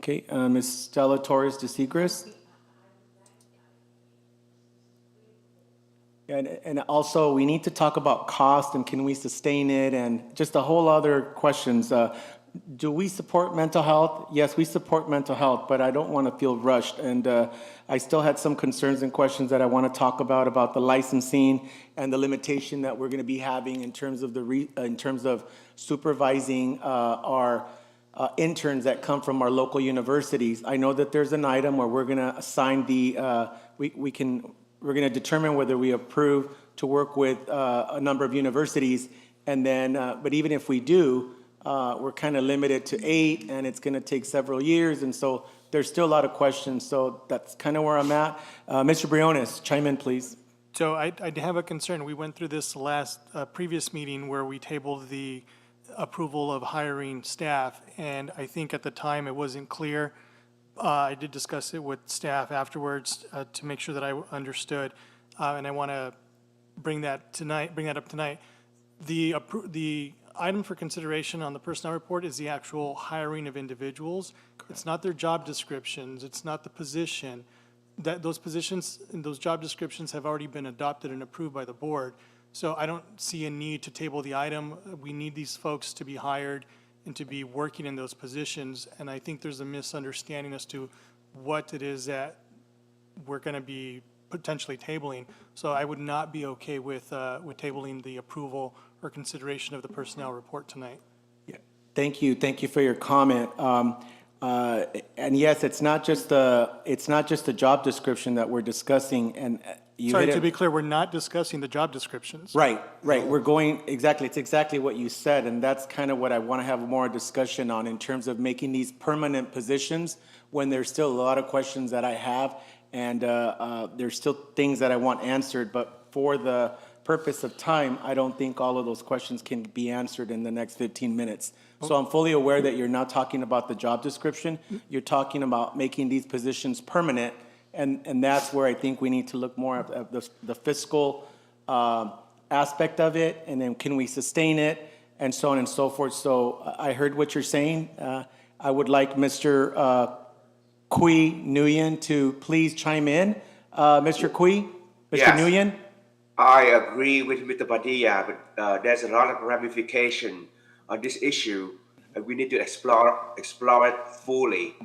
Okay, Ms. Stella Torres de Segres? And also, we need to talk about cost and can we sustain it, and just a whole other questions. Do we support mental health? Yes, we support mental health, but I don't want to feel rushed. And I still had some concerns and questions that I want to talk about the licensing and the limitation that we're going to be having in terms of supervising our interns that come from our local universities. I know that there's an item where we're going to assign we're going to determine whether we approve to work with a number of universities, and then, but even if we do,
We're kind of limited to 8, and it's going to take several years, and so there's still a lot of questions. So that's kind of where I'm at. Mr. Briones, chime in, please.
So I have a concern. We went through this last, previous meeting where we tabled the approval of hiring staff, and I think at the time it wasn't clear. I did discuss it with staff afterwards to make sure that I understood, and I want to bring that up tonight. The item for consideration on the personnel report is the actual hiring of individuals. It's not their job descriptions. It's not the position. Those positions and those job descriptions have already been adopted and approved by the board. So I don't see a need to table the item. We need these folks to be hired and to be working in those positions. And I think there's a misunderstanding as to what it is that we're going to be potentially tabling. So I would not be okay with tabling the approval or consideration of the personnel report tonight.
Thank you for your comment. And yes, it's not just the job description that we're discussing. And
Sorry, to be clear, we're not discussing the job descriptions.
Right. We're going exactly. It's exactly what you said, and that's kind of what I want to have more discussion on in terms of making these permanent positions. When there's still a lot of questions that I have, and there's still things that I want answered, but for the purpose of time, I don't think all of those questions can be answered in the next 15 minutes. So I'm fully aware that you're not talking about the job description. You're talking about making these positions permanent, and that's where I think we need to look more at the fiscal aspect of it, and then can we sustain it, and so on and so forth. So I heard what you're saying. I would like Mr. Kui Nguyen to please chime in. Mr. Kui, Mr.
Yes.
Nguyen?
I agree with Mr. Padilla, but there's a lot of ramification on this issue, and we need to explore it fully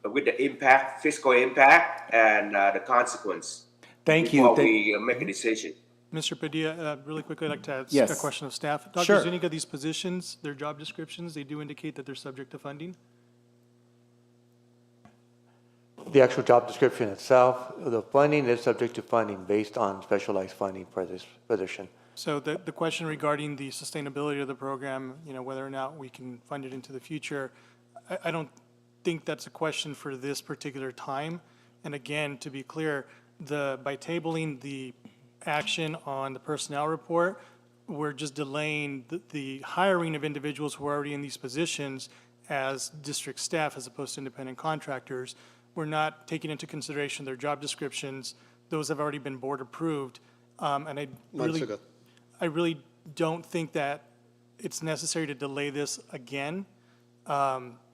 with the impact, fiscal impact, and the consequence.
Thank you.
Before we make a decision.
Mr. Padilla, really quickly, I'd like to ask
Yes.
a question of staff. Dr.
Sure.
Zuniga, these positions, their job descriptions, they do indicate that they're subject to funding?
The actual job description itself, the funding is subject to funding based on specialized funding for this position.
So the question regarding the sustainability of the program, whether or not we can fund it into the future, I don't think that's a question for this particular time. And again, to be clear, by tabling the action on the personnel report, we're just delaying the hiring of individuals who are already in these positions as district staff as opposed to independent contractors. We're not taking into consideration their job descriptions. Those have already been board approved. And I really don't think that it's necessary to delay this again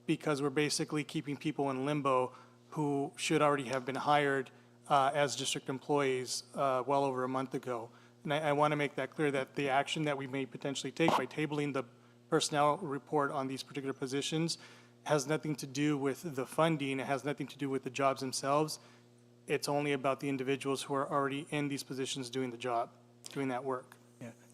because we're basically keeping people in limbo who should already have been hired as district employees well over a month ago. And I want to make that clear that the action that we may potentially take by tabling the personnel report on these particular positions has nothing to do with the funding. It has nothing to do with the jobs themselves. It's only about the individuals who are already in these positions doing the job, doing that work.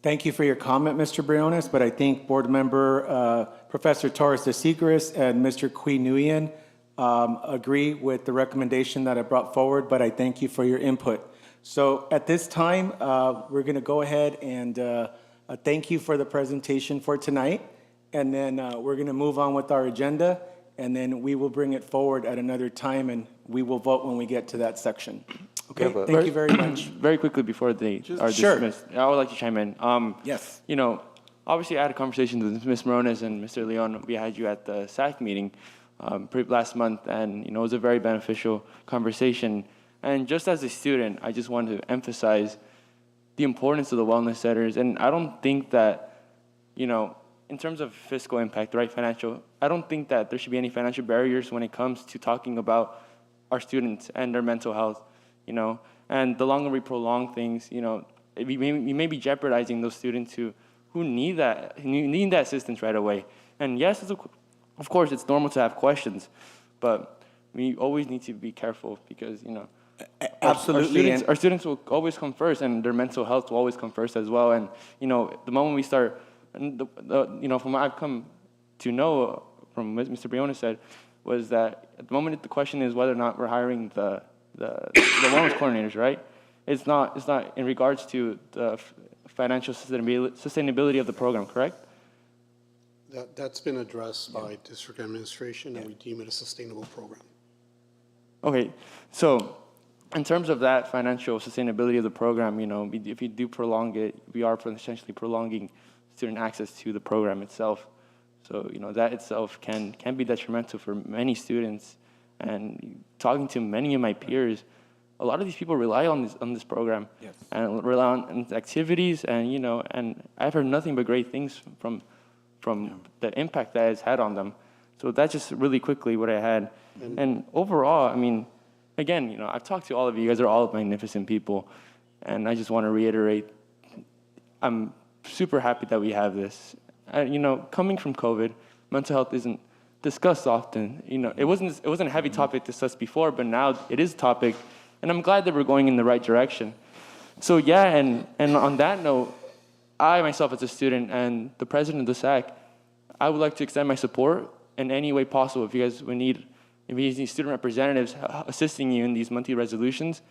Thank you for your comment, Mr. Briones, but I think Board Member Professor Torres de Seigres and Mr. Kui Nguyen agree with the recommendation that I brought forward, but I thank you for your input. So at this time, we're going to go ahead and thank you for the presentation for tonight, and then we're going to move on with our agenda, and then we will bring it forward at another time, and we will vote when we get to that section. Okay, thank you very much.
Very quickly before they are dismissed, I would like to chime in.
Yes.
Obviously I had a conversation with Ms. Morones and Mr. Leon. We had you at the SAC meeting last month, and it was a very beneficial conversation. And just as a student, I just wanted to emphasize the importance of the wellness centers. And I don't think that, in terms of fiscal impact, right, financial, I don't think that there should be any financial barriers when it comes to talking about our students and their mental health. And the longer we prolong things, we may be jeopardizing those students who need that assistance right away. And yes, of course, it's normal to have questions, but we always need to be careful because,
absolutely,
our students will always come first, and their mental health will always come first as well. And the moment we start, from what I've come to know from what Mr. Briones said, was that at the moment the question is whether or not we're hiring the wellness coordinators, right? It's not in regards to the financial sustainability of the program, correct?
That's been addressed by district administration, and we deem it a sustainable program.
Okay, so in terms of that financial sustainability of the program, if you do prolong it, we are essentially prolonging student access to the program itself. So, that itself can be detrimental for many students. And talking to many of my peers, a lot of these people rely on this program and rely on its activities, and I've heard nothing but great things from the impact that it's had on them. So that's just really quickly what I had. And overall, again, I've talked to all of you. You guys are all magnificent people. And I just want to reiterate, I'm super happy that we have this. Coming from COVID, mental health isn't discussed often. It wasn't a heavy topic discussed before, but now it is a topic. And I'm glad that we're going in the right direction. So yeah, and on that note, I myself as a student and the president of the SAC, I would like to extend my support in any way possible. If you guys need student representatives assisting you in these monthly resolutions,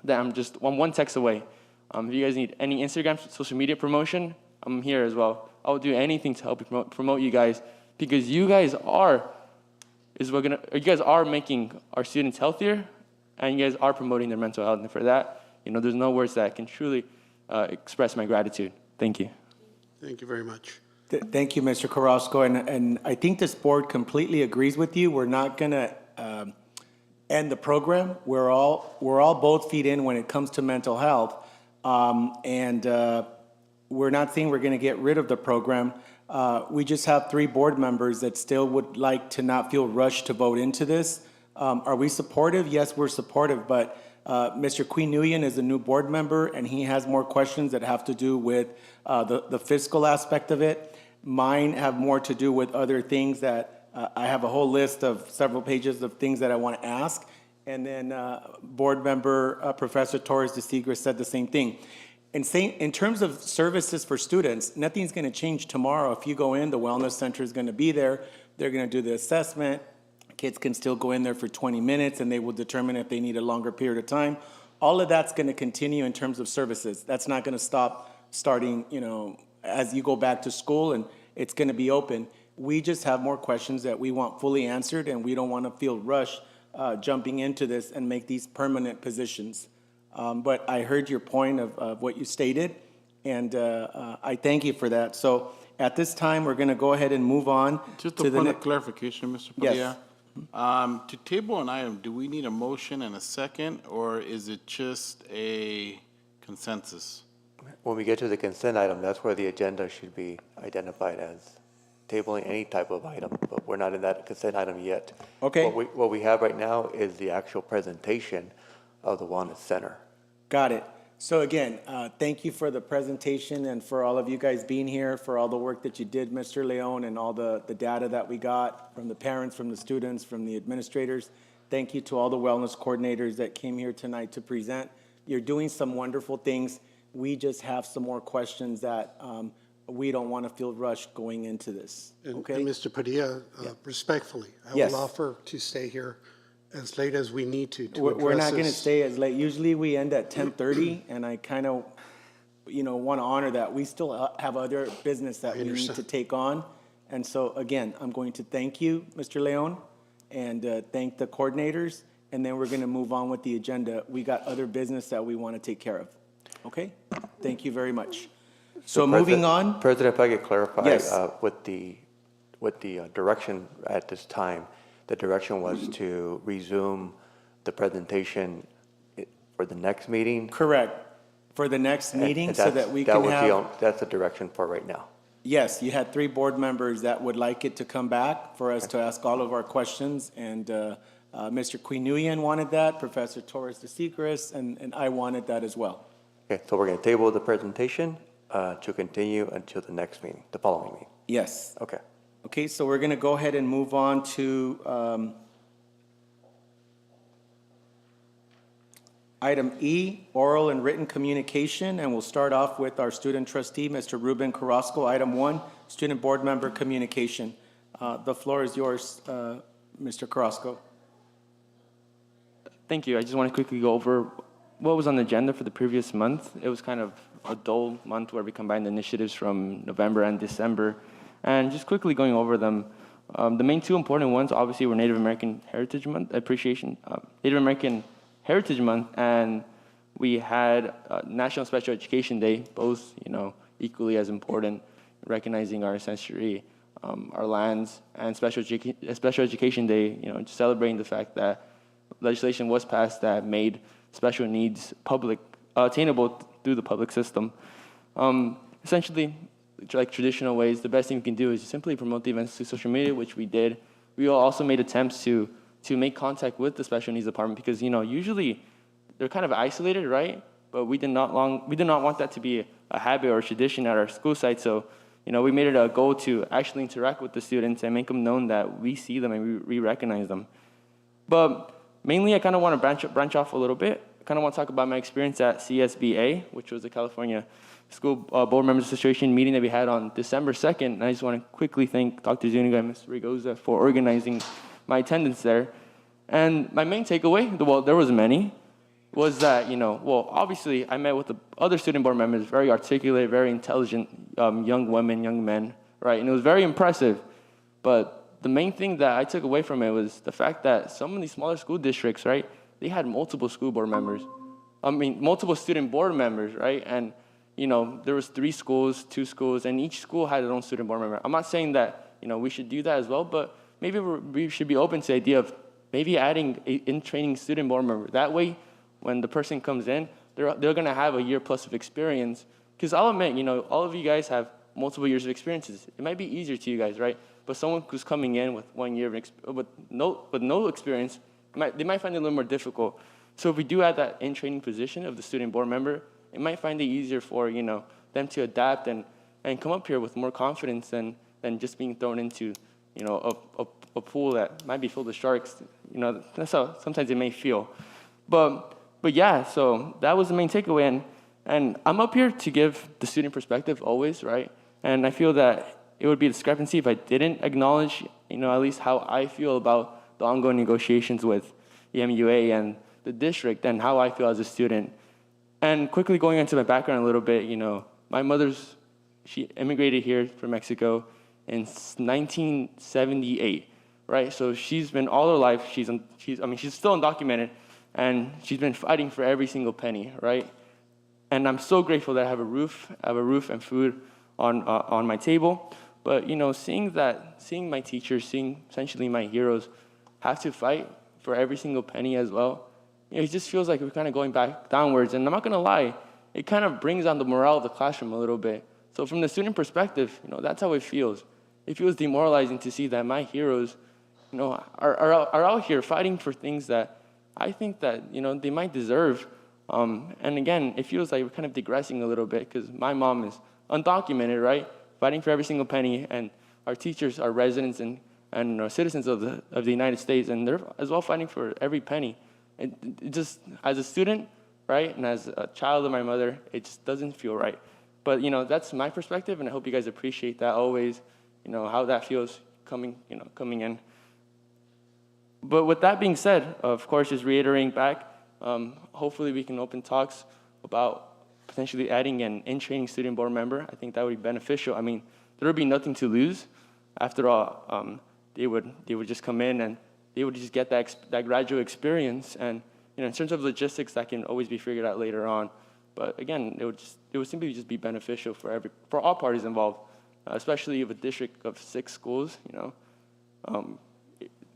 that I'm one text away. If you guys need any Instagram, social media promotion, I'm here as well. I will do anything to help promote you guys, because you guys are making our students healthier, and you guys are promoting their mental health. And for that, there's no words that can truly express my gratitude. Thank you.
Thank you very much.
Thank you, Mr. Carrasco, and I think this board completely agrees with you. We're not going to end the program. We're all both feet in when it comes to mental health, and we're not saying we're going to get rid of the program. We just have 3 board members that still would like to not feel rushed to vote into this. Are we supportive? Yes, we're supportive, but Mr. Queen Nguyen is a new board member, and he has more questions that have to do with the fiscal aspect of it. Mine have more to do with other things that I have a whole list of several pages of things that I want to ask. And then board member Professor Torres de Seigres said the same thing. In terms of services for students, nothing's going to change tomorrow. If you go in, the wellness center is going to be there. They're going to do the assessment. Kids can still go in there for 20 minutes, and they will determine if they need a longer period of time. All of that's going to continue in terms of services. That's not going to stop starting, as you go back to school, and it's going to be open. We just have more questions that we want fully answered, and we don't want to feel rushed jumping into this and make these permanent positions. But I heard your point of what you stated, and I thank you for that. So at this time, we're going to go ahead and move on.
Just a point of clarification, Mr. Padilla.
Yes.
To table an item, do we need a motion and a second, or is it just a consensus?
When we get to the consent item, that's where the agenda should be identified as tabling any type of item, but we're not in that consent item yet.
Okay.
What we have right now is the actual presentation of the Wellness Center.
Got it. So again, thank you for the presentation and for all of you guys being here, for all the work that you did, Mr. Leon, and all the data that we got from the parents, from the students, from the administrators. Thank you to all the wellness coordinators that came here tonight to present. You're doing some wonderful things. We just have some more questions that we don't want to feel rushed going into this. Okay?
And Mr. Padilla, respectfully, I
Yes.
will offer to stay here as late as we need to
We're
address
not going to
this.
stay as late. Usually we end at 10:30, and I kind of, want to honor that. We still have other business that we need to
understand.
take on. And so, again, I'm going to thank you, Mr. Leon, and thank the coordinators, and then we're going to move on with the agenda. We got other business that we want to take care of. Okay? Thank you very much. So moving on.
President, if I could clarify,
Yes.
with the direction at this time, the direction was to resume the presentation for the next meeting?
Correct. For the next meeting, so that we
that
can
was
have.
that's the direction for right now.
Yes, you had 3 board members that would like it to come back for us to ask all of our questions, and Mr. Queen Nguyen wanted that, Professor Torres de Seigres, and I wanted that as well.
Okay, so we're going to table the presentation to continue until the next meeting, the following meeting.
Yes.
Okay.
Okay, so we're going to go ahead and move on to item E, oral and written communication, and we'll start off with our student trustee, Mr. Ruben Carrasco. Item 1, student board member communication. The floor is yours, Mr. Carrasco.
Thank you. I just want to quickly go over what was on the agenda for the previous month. It was kind of a dull month where we combined initiatives from November and December. And just quickly going over them, the main two important ones obviously were Native American Heritage Month, Native American Heritage Month, and we had National Special Education Day, both, equally as important, recognizing our ancestry, our lands, and Special Education Day, celebrating the fact that legislation was passed that made special needs attainable through the public system. Essentially, like traditional ways, the best thing we can do is simply promote the events through social media, which we did. We also made attempts to make contact with the special needs department because, usually they're kind of isolated, right? But we did not want that to be a habit or a tradition at our school site. So, we made it a goal to actually interact with the students and make them known that we see them and we recognize them. But mainly, I kind of want to branch off a little bit. I kind of want to talk about my experience at CSBA, which was the California School Board Members Association meeting that we had on December 2nd. And I just want to quickly thank Dr. Zuniga and Ms. Rigoza for organizing my attendance there. And my main takeaway, well, there was many, was that, obviously I met with the other student board members, very articulate, very intelligent young women, young men, right? And it was very impressive. But the main thing that I took away from it was the fact that some of these smaller school districts, right, they had multiple school board members. Multiple student board members, right? And, there was 3 schools, 2 schools, and each school had their own student board member. I'm not saying that, we should do that as well, but maybe we should be open to the idea of maybe adding an in-training student board member. That way, when the person comes in, they're going to have a year plus of experience. Because I'll admit, all of you guys have multiple years of experiences. It might be easier to you guys, right? But someone who's coming in with 1 year with no experience, they might find it a little more difficult. So if we do add that in-training position of the student board member, it might find it easier for them to adapt and come up here with more confidence than just being thrown into a pool that might be filled with sharks. That's how sometimes it may feel. But yeah, so that was the main takeaway. And I'm up here to give the student perspective always, right? And I feel that it would be a discrepancy if I didn't acknowledge, at least how I feel about the ongoing negotiations with EMUA and the district and how I feel as a student. And quickly going into my background a little bit, my she immigrated here from Mexico in 1978, right? So she's been all her life, she's still undocumented, and she's been fighting for every single penny, right? And I'm so grateful that I have a roof and food on my table. But seeing my teachers, seeing essentially my heroes have to fight for every single penny as well, it just feels like we're kind of going back downwards. And I'm not gonna lie, it kind of brings down the morale of the classroom a little bit. So from the student perspective, that's how it feels. It feels demoralizing to see that my heroes, are out here fighting for things that I think that they might deserve. And again, it feels like we're kind of digressing a little bit because my mom is undocumented, right? Fighting for every single penny, and our teachers are residents and citizens of the United States, and they're as well fighting for every penny. It just, as a student, right, and as a child of my mother, it just doesn't feel right. But that's my perspective, and I hope you guys appreciate that always. How that feels coming in. But with that being said, of course, just reiterating back, hopefully we can open talks about potentially adding an in-training student board member. I think that would be beneficial. There would be nothing to lose. After all, they would just come in and they would just get that graduate experience. And in terms of logistics, that can always be figured out later on. But again, it would simply just be beneficial for all parties involved, especially of a district of 6 schools.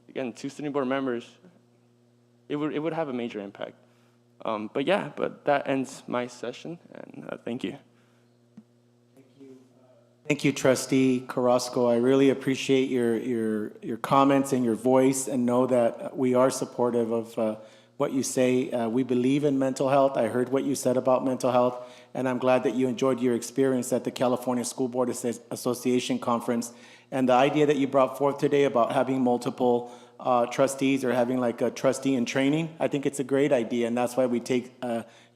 Again, 2 student board members, it would have a major impact. But that ends my session, and thank you.
Thank you, Trustee Carrasco. I really appreciate your comments and your voice, and know that we are supportive of what you say. We believe in mental health. I heard what you said about mental health, and I'm glad that you enjoyed your experience at the California School Board Association conference. And the idea that you brought forth today about having multiple trustees or having like a trustee in training, I think it's a great idea, and that's why we take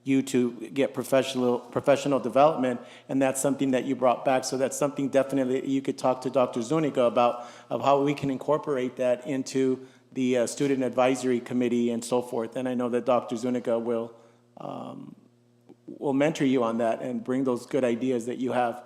you to get professional development, and that's something that you brought back. So that's something definitely you could talk to Dr. Zuniga about, of how we can incorporate that into the student advisory committee and so forth. And I know that Dr. Zuniga will mentor you on that and bring those good ideas that you have.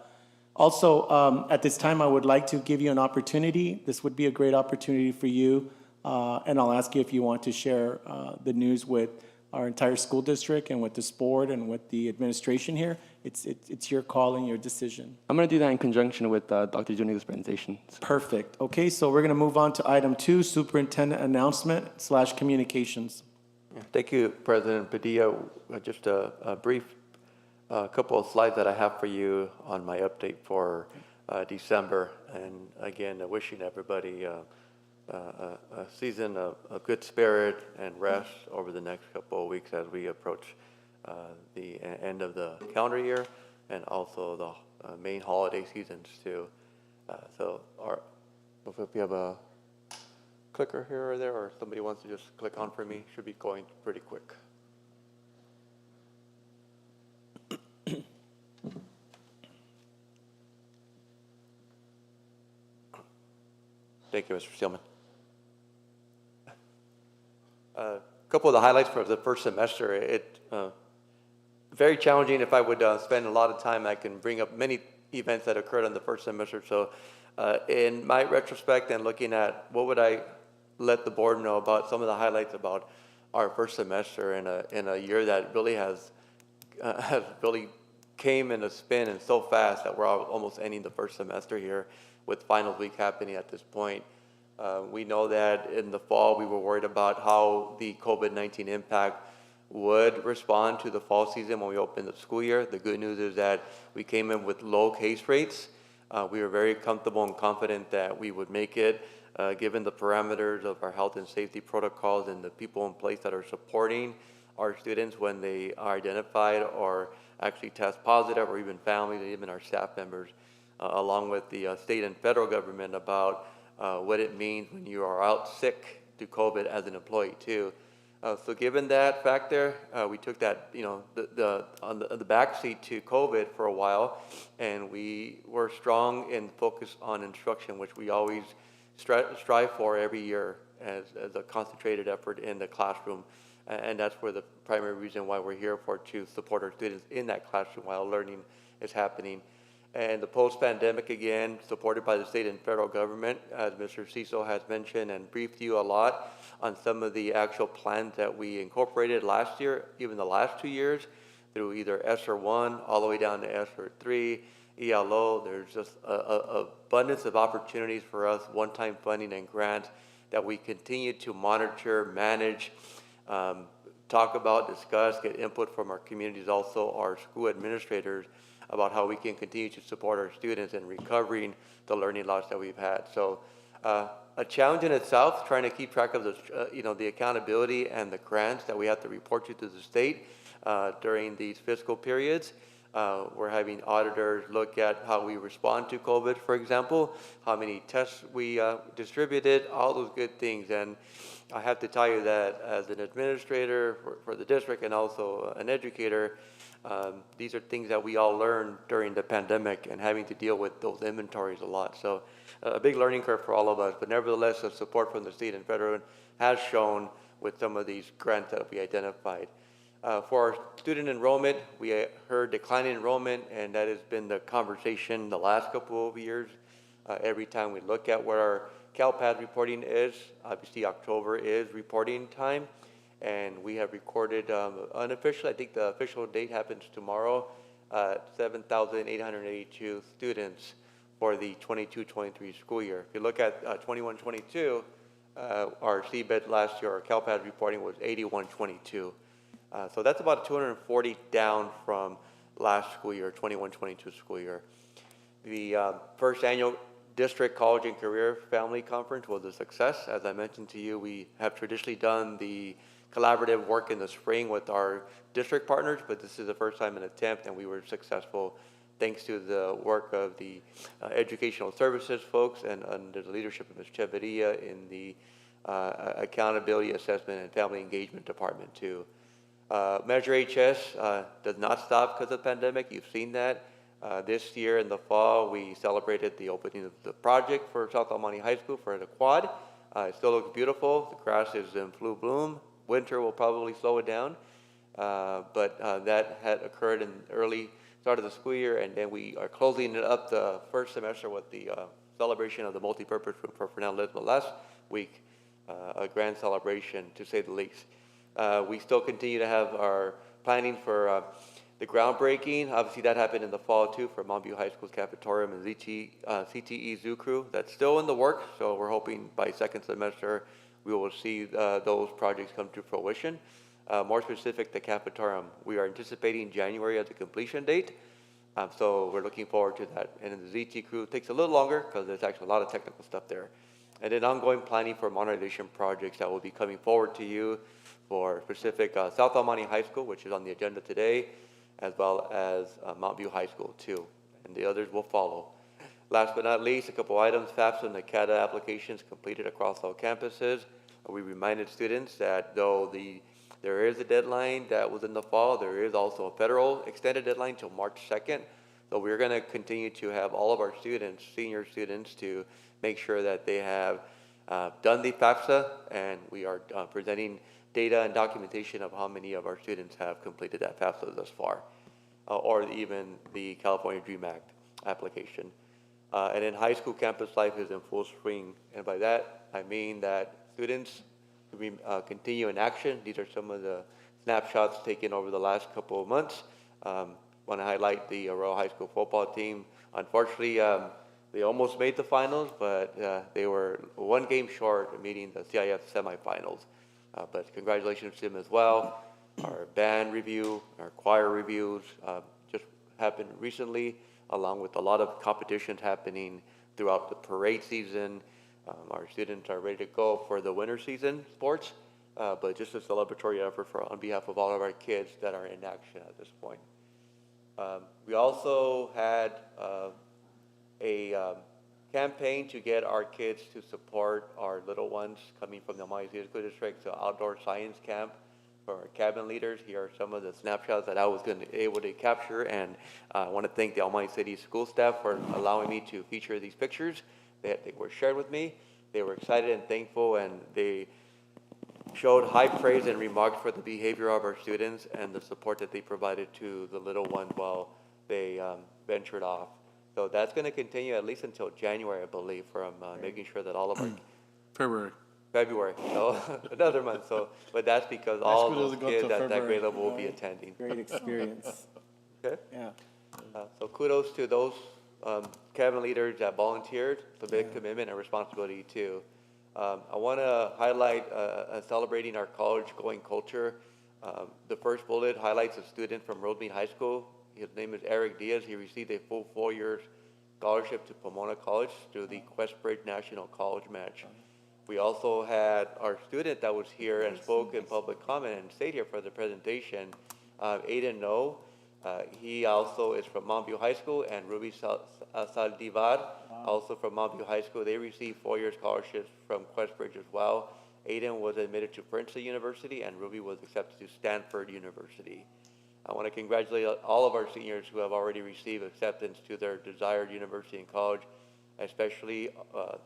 Also, at this time, I would like to give you an opportunity. This would be a great opportunity for you, and I'll ask you if you want to share the news with our entire school district and with this board and with the administration here. It's your call and your decision.
I'm going to do that in conjunction with Dr. Zuniga's presentation.
Perfect. Okay, so we're going to move on to item 2, superintendent announcement / communications.
Thank you, President Padilla. Just a brief couple of slides that I have for you on my update for December. And again, wishing everybody a season of good spirit and rest over the next couple of weeks as we approach the end of the calendar year and also the main holiday seasons too. If we have a clicker here or there, or somebody wants to just click on for me, should be going pretty quick. Thank you, Mr. Steelman. A couple of the highlights for the first semester. Very challenging. If I would spend a lot of time, I can bring up many events that occurred in the first semester. So in my retrospect and looking at what would I let the board know about some of the highlights about our first semester in a year that really has really came in a spin and so fast that we're almost ending the first semester here with finals week happening at this point. We know that in the fall we were worried about how the COVID-19 impact would respond to the fall season when we opened the school year. The good news is that we came in with low case rates. We were very comfortable and confident that we would make it, given the parameters of our health and safety protocols and the people in place that are supporting our students when they are identified or actually test positive, or even families and even our staff members, along with the state and federal government about what it means when you are out sick to COVID as an employee too. So given that factor, we took that, on the backseat to COVID for a while, and we were strong and focused on instruction, which we always strive for every year as a concentrated effort in the classroom. And that's where the primary reason why we're here to support our students in that classroom while learning is happening. And the post-pandemic, again, supported by the state and federal government, as Mr. Cecil has mentioned and briefed you a lot on some of the actual plans that we incorporated last year, even the last 2 years, through either ESSER 1 all the way down to ESSER 3, ELO. There's just an abundance of opportunities for us, one-time funding and grants that we continue to monitor, manage, talk about, discuss, get input from our communities, also our school administrators, about how we can continue to support our students in recovering the learning loss that we've had. So a challenge in itself, trying to keep track of the accountability and the grants that we have to report to the state during these fiscal periods. We're having auditors look at how we respond to COVID, for example, how many tests we distributed, all those good things. And I have to tell you that as an administrator for the district and also an educator, these are things that we all learned during the pandemic and having to deal with those inventories a lot. So a big learning curve for all of us, but nevertheless, the support from the state and federal has shown with some of these grants that we identified. For our student enrollment, we heard declining enrollment, and that has been the conversation the last couple of years. Every time we look at where our CalPAS reporting is, obviously October is reporting time, and we have recorded unofficially, I think the official date happens tomorrow, 7,882 students for the 22-23 school year. If you look at 21-22, our CBED last year, our CalPAS reporting was 81-22. So that's about 240 down from last school year, 21-22 school year. The first annual District College and Career Family Conference was a success. As I mentioned to you, we have traditionally done the collaborative work in the spring with our district partners, but this is the first time an attempt, and we were successful thanks to the work of the educational services folks and under the leadership of Ms. Cheverria in the accountability assessment and family engagement department too. Measure HS does not stop because of the pandemic. You've seen that. This year in the fall, we celebrated the opening of the project for South El Monte High School for the quad. It still looks beautiful. The grass is in full bloom. Winter will probably slow it down, but that had occurred in early start of the school year, and then we are closing it up the first semester with the celebration of the multipurpose room for Fernando Lismo last week, a grand celebration to say the least. We still continue to have our planning for the groundbreaking. Obviously, that happened in the fall too for Montview High School's cafetorium and CTE Zoo Crew. That's still in the works, so we're hoping by second semester we will see those projects come to fruition. More specific, the cafetorium, we are anticipating January as a completion date. So we're looking forward to that. And then the ZT crew takes a little longer because there's actually a lot of technical stuff there. And then ongoing planning for modernization projects that will be coming forward to you for specific South Almani High School, which is on the agenda today, as well as Montview High School too. And the others will follow. Last but not least, a couple items, FAFSA and NACADA applications completed across all campuses. We reminded students that though there is a deadline that was in the fall, there is also a federal extended deadline till March 2nd. So we're going to continue to have all of our students, senior students, to make sure that they have done the FAFSA, and we are presenting data and documentation of how many of our students have completed that FAFSA thus far, or even the California DREAM Act application. And then high school campus life is in full swing, and by that I mean that students continue in action. These are some of the snapshots taken over the last couple of months. Want to highlight the Aurora High School football team. Unfortunately, they almost made the finals, but they were one game short of meeting the CIF semifinals. But congratulations to them as well. Our band review, our choir reviews just happened recently, along with a lot of competitions happening throughout the parade season. Our students are ready to go for the winter season sports, but just a celebratory effort on behalf of all of our kids that are in action at this point. We also had a campaign to get our kids to support our little ones coming from the Monte School District, so outdoor science camp for our cabin leaders. Here are some of the snapshots that I was able to capture, and I want to thank the Almighty City school staff for allowing me to feature these pictures. They were shared with me. They were excited and thankful, and they showed high praise and remarks for the behavior of our students and the support that they provided to the little ones while they ventured off. So that's going to continue at least until January, I believe, from making sure that all of our February, so another month. So, but that's because all of those kids at that grade level will be attending.
Great experience.
Okay.
Yeah.
So kudos to those cabin leaders that volunteered. It's a big commitment and responsibility too. I want to highlight celebrating our college-going culture. The first bullet highlights a student from Rosemead High School. His name is Eric Diaz. He received a full 4-year scholarship to Pomona College through the Questbridge National College Match. We also had our student that was here and spoke in public comment and stayed here for the presentation, Aiden No. He also is from Montview High School, and Ruby Saldivar, also from Montview High School. They received 4-year scholarships from Questbridge as well. Aiden was admitted to Princeton University, and Ruby was accepted to Stanford University. I want to congratulate all of our seniors who have already received acceptance to their desired university and college, especially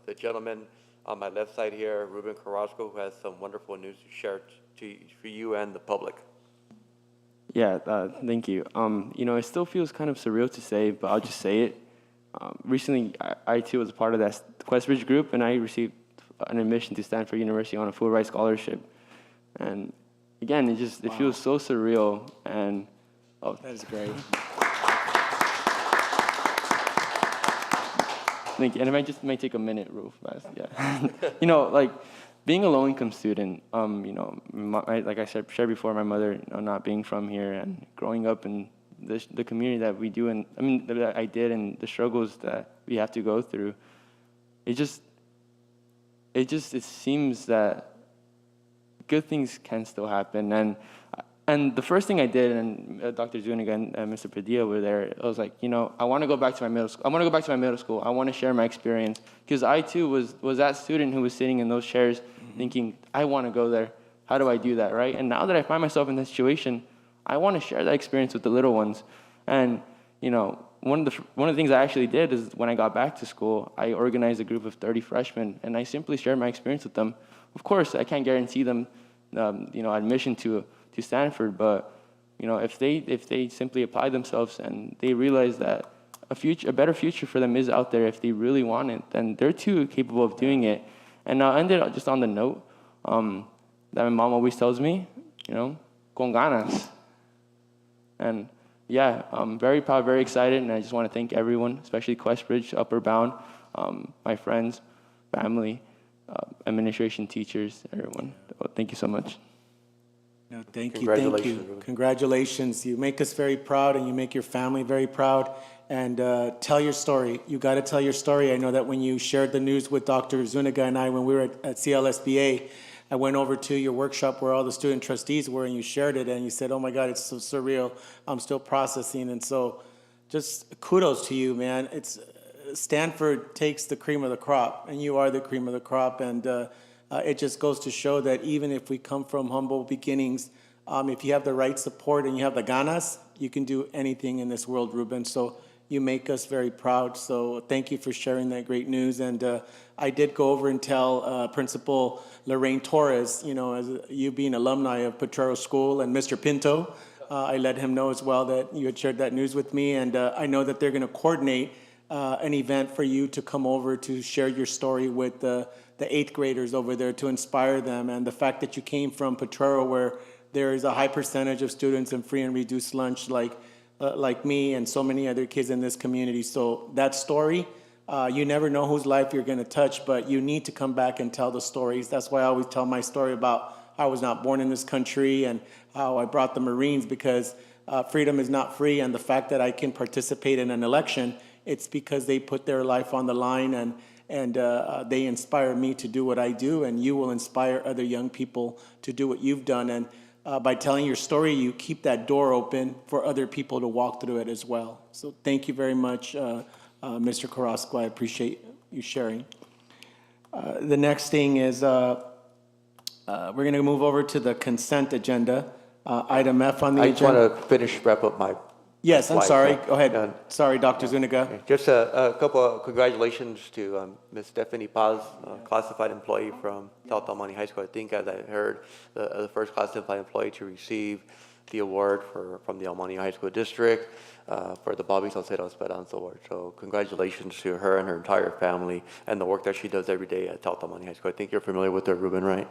the gentleman on my left side here, Ruben Carrasco, who has some wonderful news to share for you and the public.
Yeah, thank you. You know, it still feels kind of surreal to say, but I'll just say it. Recently, I too was a part of that Questbridge group, and I received an admission to Stanford University on a full ride scholarship. And again, it feels so surreal. And
that is great.
Thank you. And if I might take a minute, Roof. Yeah. You know, like being a low-income student. You know, like I shared before, my mother, you know, not being from here and growing up in the community that we do, and I mean that I did, and the struggles that we have to go through. It seems that good things can still happen. And the first thing I did, and Dr. Zuniga and Mr. Padilla were there, I was like, you know, I want to go back to my middle school. I want to go back to my middle school. I want to share my experience. Because I, too, was that student who was sitting in those chairs thinking, I want to go there. How do I do that, right? And now that I find myself in this situation, I want to share that experience with the little ones. And, you know, one of the things I actually did is when I got back to school, I organized a group of 30 freshmen, and I simply shared my experience with them. Of course, I can't guarantee them, you know, admission to Stanford, but You know, if they simply apply themselves and they realize that a better future for them is out there if they really want it, then they're too capable of doing it. And I'll end it just on the note that my mom always tells me, you know, con ganas. And yeah, I'm very proud, very excited, and I just want to thank everyone, especially Questbridge, Upper Bound, my friends, family, administration, teachers, everyone. Thank you so much.
No, thank you. Congratulations. You make us very proud, and you make your family very proud. And tell your story. You got to tell your story. I know that when you shared the news with Dr. Zuniga and I when we were at CLSBA, I went over to your workshop where all the student trustees were, and you shared it, and you said, oh my God, it's so surreal. I'm still processing. And so just kudos to you, man. Stanford takes the cream of the crop, and you are the cream of the crop. And it just goes to show that even if we come from humble beginnings, if you have the right support and you have the ganas, you can do anything in this world, Ruben. So you make us very proud. So thank you for sharing that great news. And I did go over and tell Principal Lorraine Torres, you know, as you being alumni of Potrero School, and Mr. Pinto, I let him know as well that you had shared that news with me. And I know that they're going to coordinate an event for you to come over to share your story with the 8th graders over there to inspire them. And the fact that you came from Potrero, where there is a high percentage of students in free and reduced lunch like me and so many other kids in this community. So that story, you never know whose life you're going to touch, but you need to come back and tell the stories. That's why I always tell my story about how I was not born in this country and how I brought the Marines, because freedom is not free. And the fact that I can participate in an election, it's because they put their life on the line, and they inspire me to do what I do, and you will inspire other young people to do what you've done. And by telling your story, you keep that door open for other people to walk through it as well. So thank you very much, Mr. Carrasco. I appreciate you sharing. The next thing is we're going to move over to the consent agenda. Item F on the agenda.
I just want to wrap up my
Yes, I'm
slide.
sorry. Go ahead. Sorry, Dr. Zuniga.
Just a couple of congratulations to Ms. Stephanie Paz, classified employee from South El Monte High School. I think, as I heard, the first classified employee to receive the award from the El Monte High School District for the Bobby Salcedo Esperanza Award. So congratulations to her and her entire family and the work that she does every day at South El Monte High School. I think you're familiar with her, Ruben, right?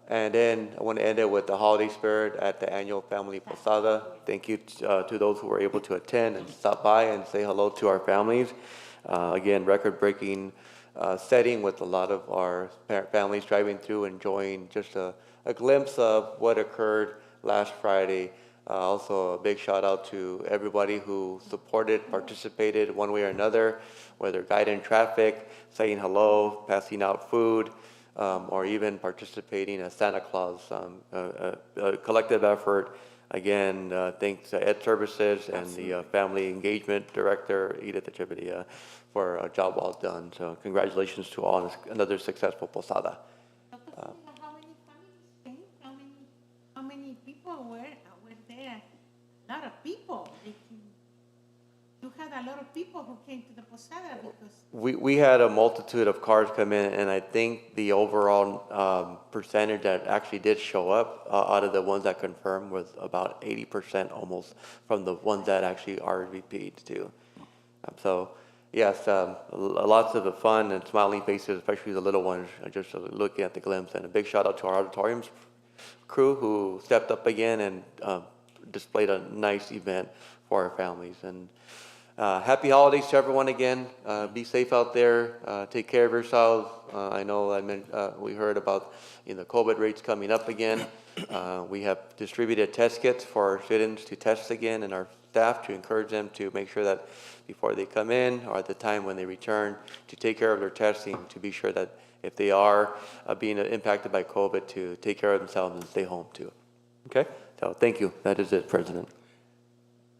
And then I want to end it with the holiday spirit at the annual Family Posada. Thank you to those who were able to attend and stop by and say hello to our families. Again, record-breaking setting with a lot of our families driving through, enjoying just a glimpse of what occurred last Friday. Also, a big shout out to everybody who supported, participated one way or another, whether guiding traffic, saying hello, passing out food, or even participating as Santa Claus, a collective effort. Again, thanks to Ed Services and the Family Engagement Director, Edith Echeverria, for a job well done. So congratulations to all on another successful posada.
How many people were there? A lot of people. You had a lot of people who came to the posada because
We had a multitude of cars come in, and I think the overall percentage that actually did show up out of the ones that confirmed was about 80% almost from the ones that actually RSVP'd too. So yes, lots of the fun and smiling faces, especially the little ones, just looking at the glimpse. And a big shout out to our auditoriums crew who stepped up again and displayed a nice event for our families. And happy holidays to everyone again. Be safe out there. Take care of yourselves. I know we heard about the COVID rates coming up again. We have distributed test kits for our students to test again, and our staff to encourage them to make sure that before they come in or at the time when they return to take care of their testing, to be sure that if they are being impacted by COVID, to take care of themselves and stay home too. Okay? So thank you. That is it, President.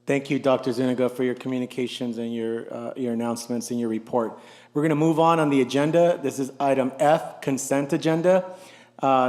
Thank you, Dr. Zuniga, for your communications and your announcements and your report. We're going to move on the agenda. This is item F, consent agenda.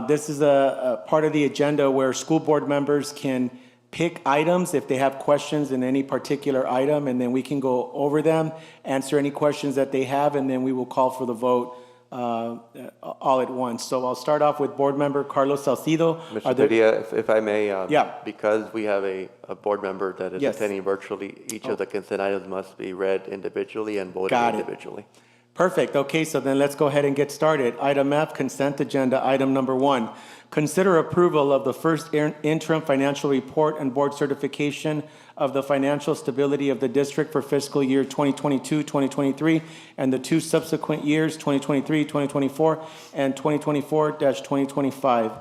This is a part of the agenda where school board members can pick items if they have questions in any particular item, and then we can go over them, answer any questions that they have, and then we will call for the vote all at once. So I'll start off with Board Member Carlos Salcido.
Mr. Padilla, if I may,
Yeah.
because we have a board member that is
Yes.
attending virtually, each of the consent items must be read individually and voted
Got it.
individually.
Perfect. Okay, so then let's go ahead and get started. Item F, consent agenda, item number 1. Consider approval of the first interim financial report and board certification of the financial stability of the district for fiscal year 2022, 2023, and the 2 subsequent years, 2023, 2024, and 2024-2025. Can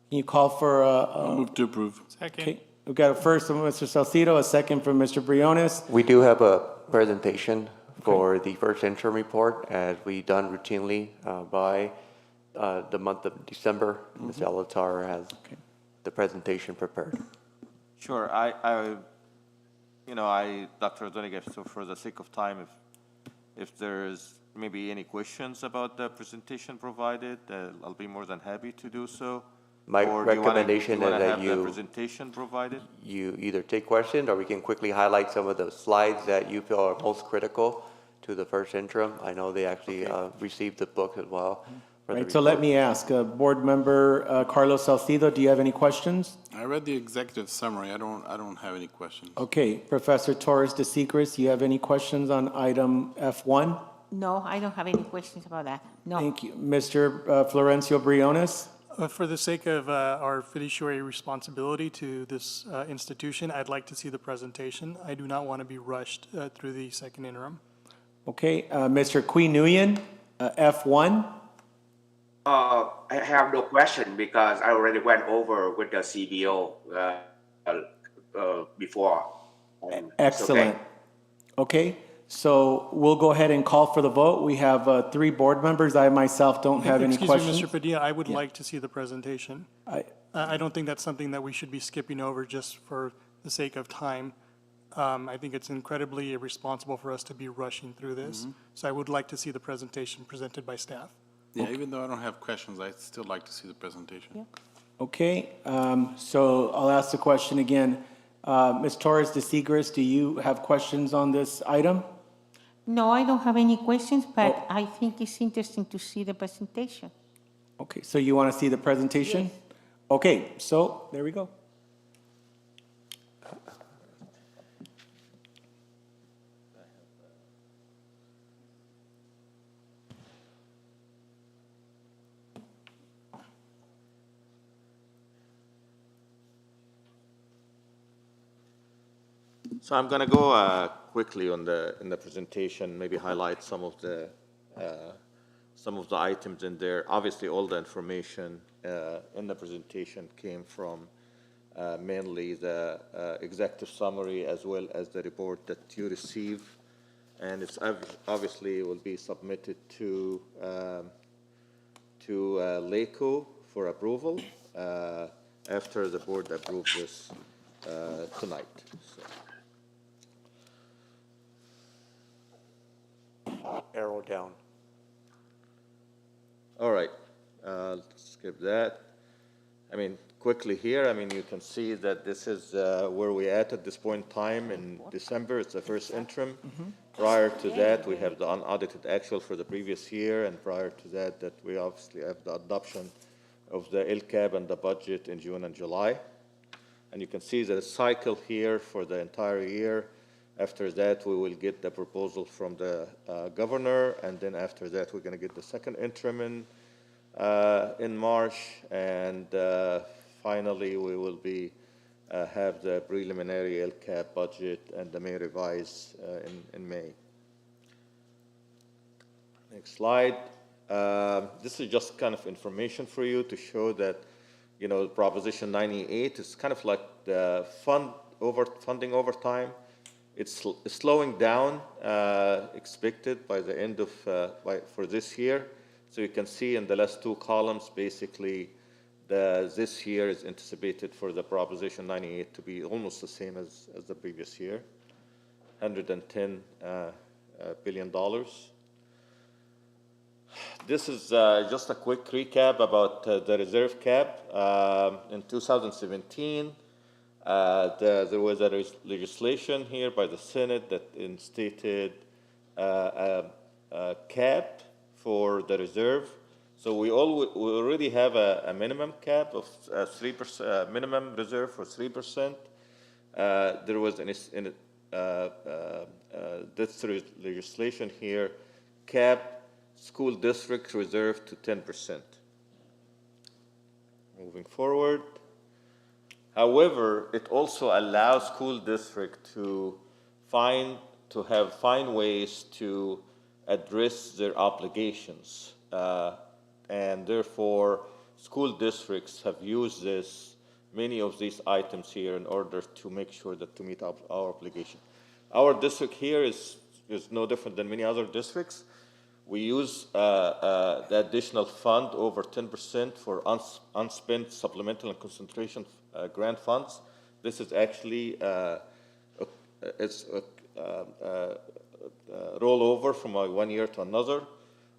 you call for
I'll move to approve.
Okay, we've got a first from Mr. Salcido, a second from Mr. Briones.
We do have a presentation for the first interim report, as we done routinely by the month of December. Ms. Alatar has the presentation prepared.
Sure. Dr. Rodriguez, so for the sake of time, if there's maybe any questions about the presentation provided, I'll be more than happy to do so.
My
Or
recommendation
do you
is
wanna
that
have the presentation provided?
you either take questions, or we can quickly highlight some of the slides that you feel are most critical to the first interim. I know they actually received the book as well. for the
Right, so let
report.
me ask, Board Member Carlos Salcido, do you have any questions?
I read the executive summary. I don't have any questions.
Okay, Professor Torres de Seigres, you have any questions on item F1?
No, I don't have any questions about that. No.
Thank you. Mr. Florencio Briones?
For the sake of our fiduciary responsibility to this institution, I'd like to see the presentation. I do not want to be rushed through the second interim.
Okay, Mr. Qui Nguyen, F1?
I have no question because I already went over with the CBO before. And it's
Excellent. Okay, so we'll go ahead and call for the vote. We have 3 board members. I myself don't have any questions.
Excuse me, Mr. Padilla, I would like to see the presentation. I don't think that's something that we should be skipping over just for the sake of time. I think it's incredibly irresponsible for us to be rushing through this. So I would like to see the presentation presented by staff.
Yeah, even though I don't have questions, I'd still like to see the presentation.
Okay, so I'll ask the question again. Ms. Torres de Seigres, do you have questions on this item?
No, I don't have any questions, but I think it's interesting to see the presentation.
Okay, so you want to see the presentation? Okay, so there we go.
So I'm going to go quickly in the presentation, maybe highlight some of the items in there. Obviously, all the information in the presentation came from mainly the executive summary as well as the report that you receive, and it's obviously will be submitted to LACO for approval after the board approves this tonight. So.
Arrow down.
All right, let's skip that. I mean, quickly here, I mean, you can see that this is where we're at this point in time in December. It's the first interim. Prior to that, we have the unaudited actual for the previous year, and prior to that we obviously have the adoption of the LCAP and the budget in June and July. And you can see the cycle here for the entire year. After that, we will get the proposal from the governor, and then after that, we're going to get the second interim in March, and finally, we will be have the preliminary LCAP budget and the May revise in May. Next slide. This is just kind of information for you to show that, you know, Proposition 98 is kind of like the funding over time. It's slowing down, expected by the end of for this year. So you can see in the last 2 columns, basically, this year is anticipated for the Proposition 98 to be almost the same as the previous year, $110 billion. This is just a quick recap about the reserve cap. In 2017, there was a legislation here by the Senate that instated a cap for the reserve. So we already have a minimum cap of 3%, minimum reserve for 3%. There was this legislation here cap school district reserve to 10%. Moving forward. However, it also allows school district to find ways to address their obligations. And therefore, school districts have used many of these items here in order to make sure that to meet our obligation. Our district here is no different than many other districts. We use the additional fund over 10% for unspent supplemental and concentration grant funds. This is actually rollover from one year to another.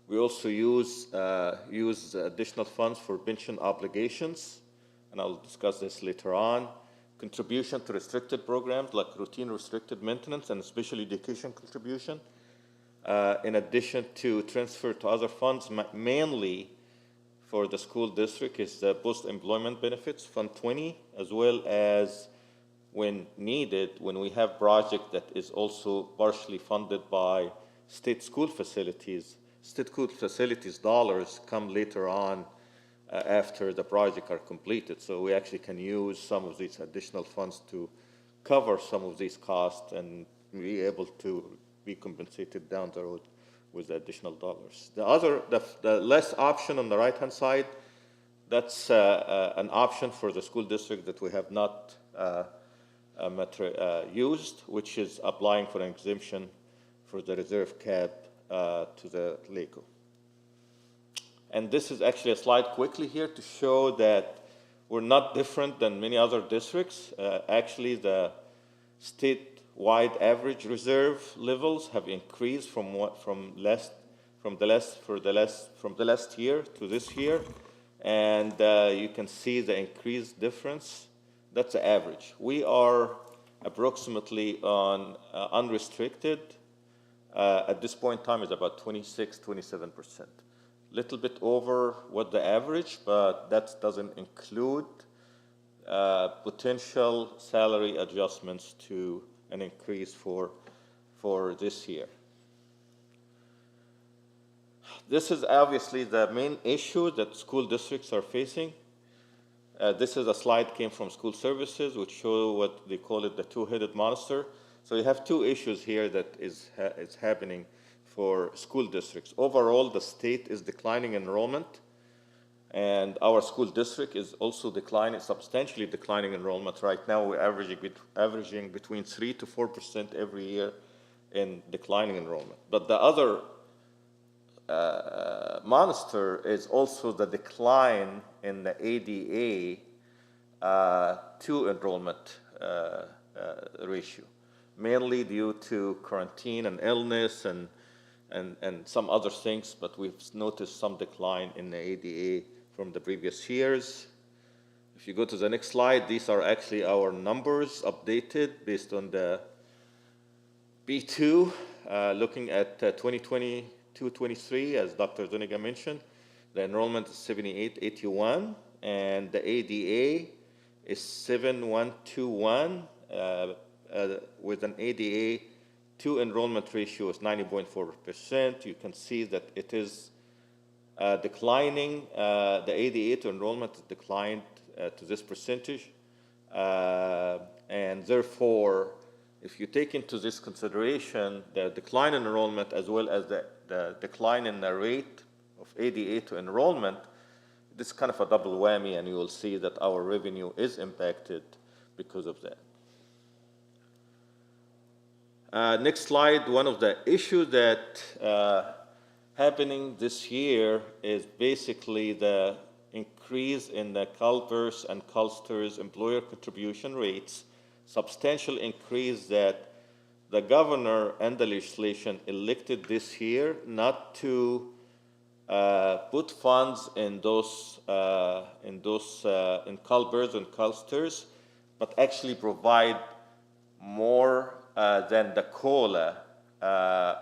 We also use additional funds for pension obligations, and I'll discuss this later on. Contribution to restricted programs like routine restricted maintenance and special education contribution. In addition to transfer to other funds, mainly for the school district is the post-employment benefits, Fund 20, as well as when needed, when we have project that is also partially funded by state school facilities. State school facilities dollars come later on after the project are completed. So we actually can use some of these additional funds to cover some of these costs and be able to be compensated down the road with the additional dollars. The less option on the right-hand side, that's an option for the school district that we have not used, which is applying for an exemption for the reserve cap to the LACO. And this is actually a slide quickly here to show that we're not different than many other districts. Actually, the statewide average reserve levels have increased from the last year to this year, and you can see the increased difference. That's the average. We are approximately on unrestricted. At this point in time is about 26-27%. Little bit over what the average, but that doesn't include potential salary adjustments to an increase for this year. This is obviously the main issue that school districts are facing. This is a slide came from school services, which show what they call it the two-headed monster. So you have two issues here that is happening for school districts. Overall, the state is declining enrollment, and our school district is also substantially declining enrollment. Right now, we're averaging between 3 to 4% every year in declining enrollment. But the other monster is also the decline in the ADA to enrollment ratio, mainly due to quarantine and illness and some other things, but we've noticed some decline in the ADA from the previous years. If you go to the next slide, these are actually our numbers updated based on the B2, looking at 2022-23, as Dr. Zuniga mentioned. The enrollment is 7881, and the ADA is 7121, with an ADA to enrollment ratio is 90.4%. You can see that it is declining. The ADA to enrollment declined to this percentage. And therefore, if you take into this consideration the decline in enrollment as well as the decline in the rate of ADA to enrollment, this is kind of a double whammy, and you will see that our revenue is impacted because of that. Next slide, one of the issues that happening this year is basically the increase in the CalPERS and CalSTRS employer contribution rates, substantial increase that the governor and the legislation elected this year not to put funds in CalPERS and CalSTRS, but actually provide more than the COLA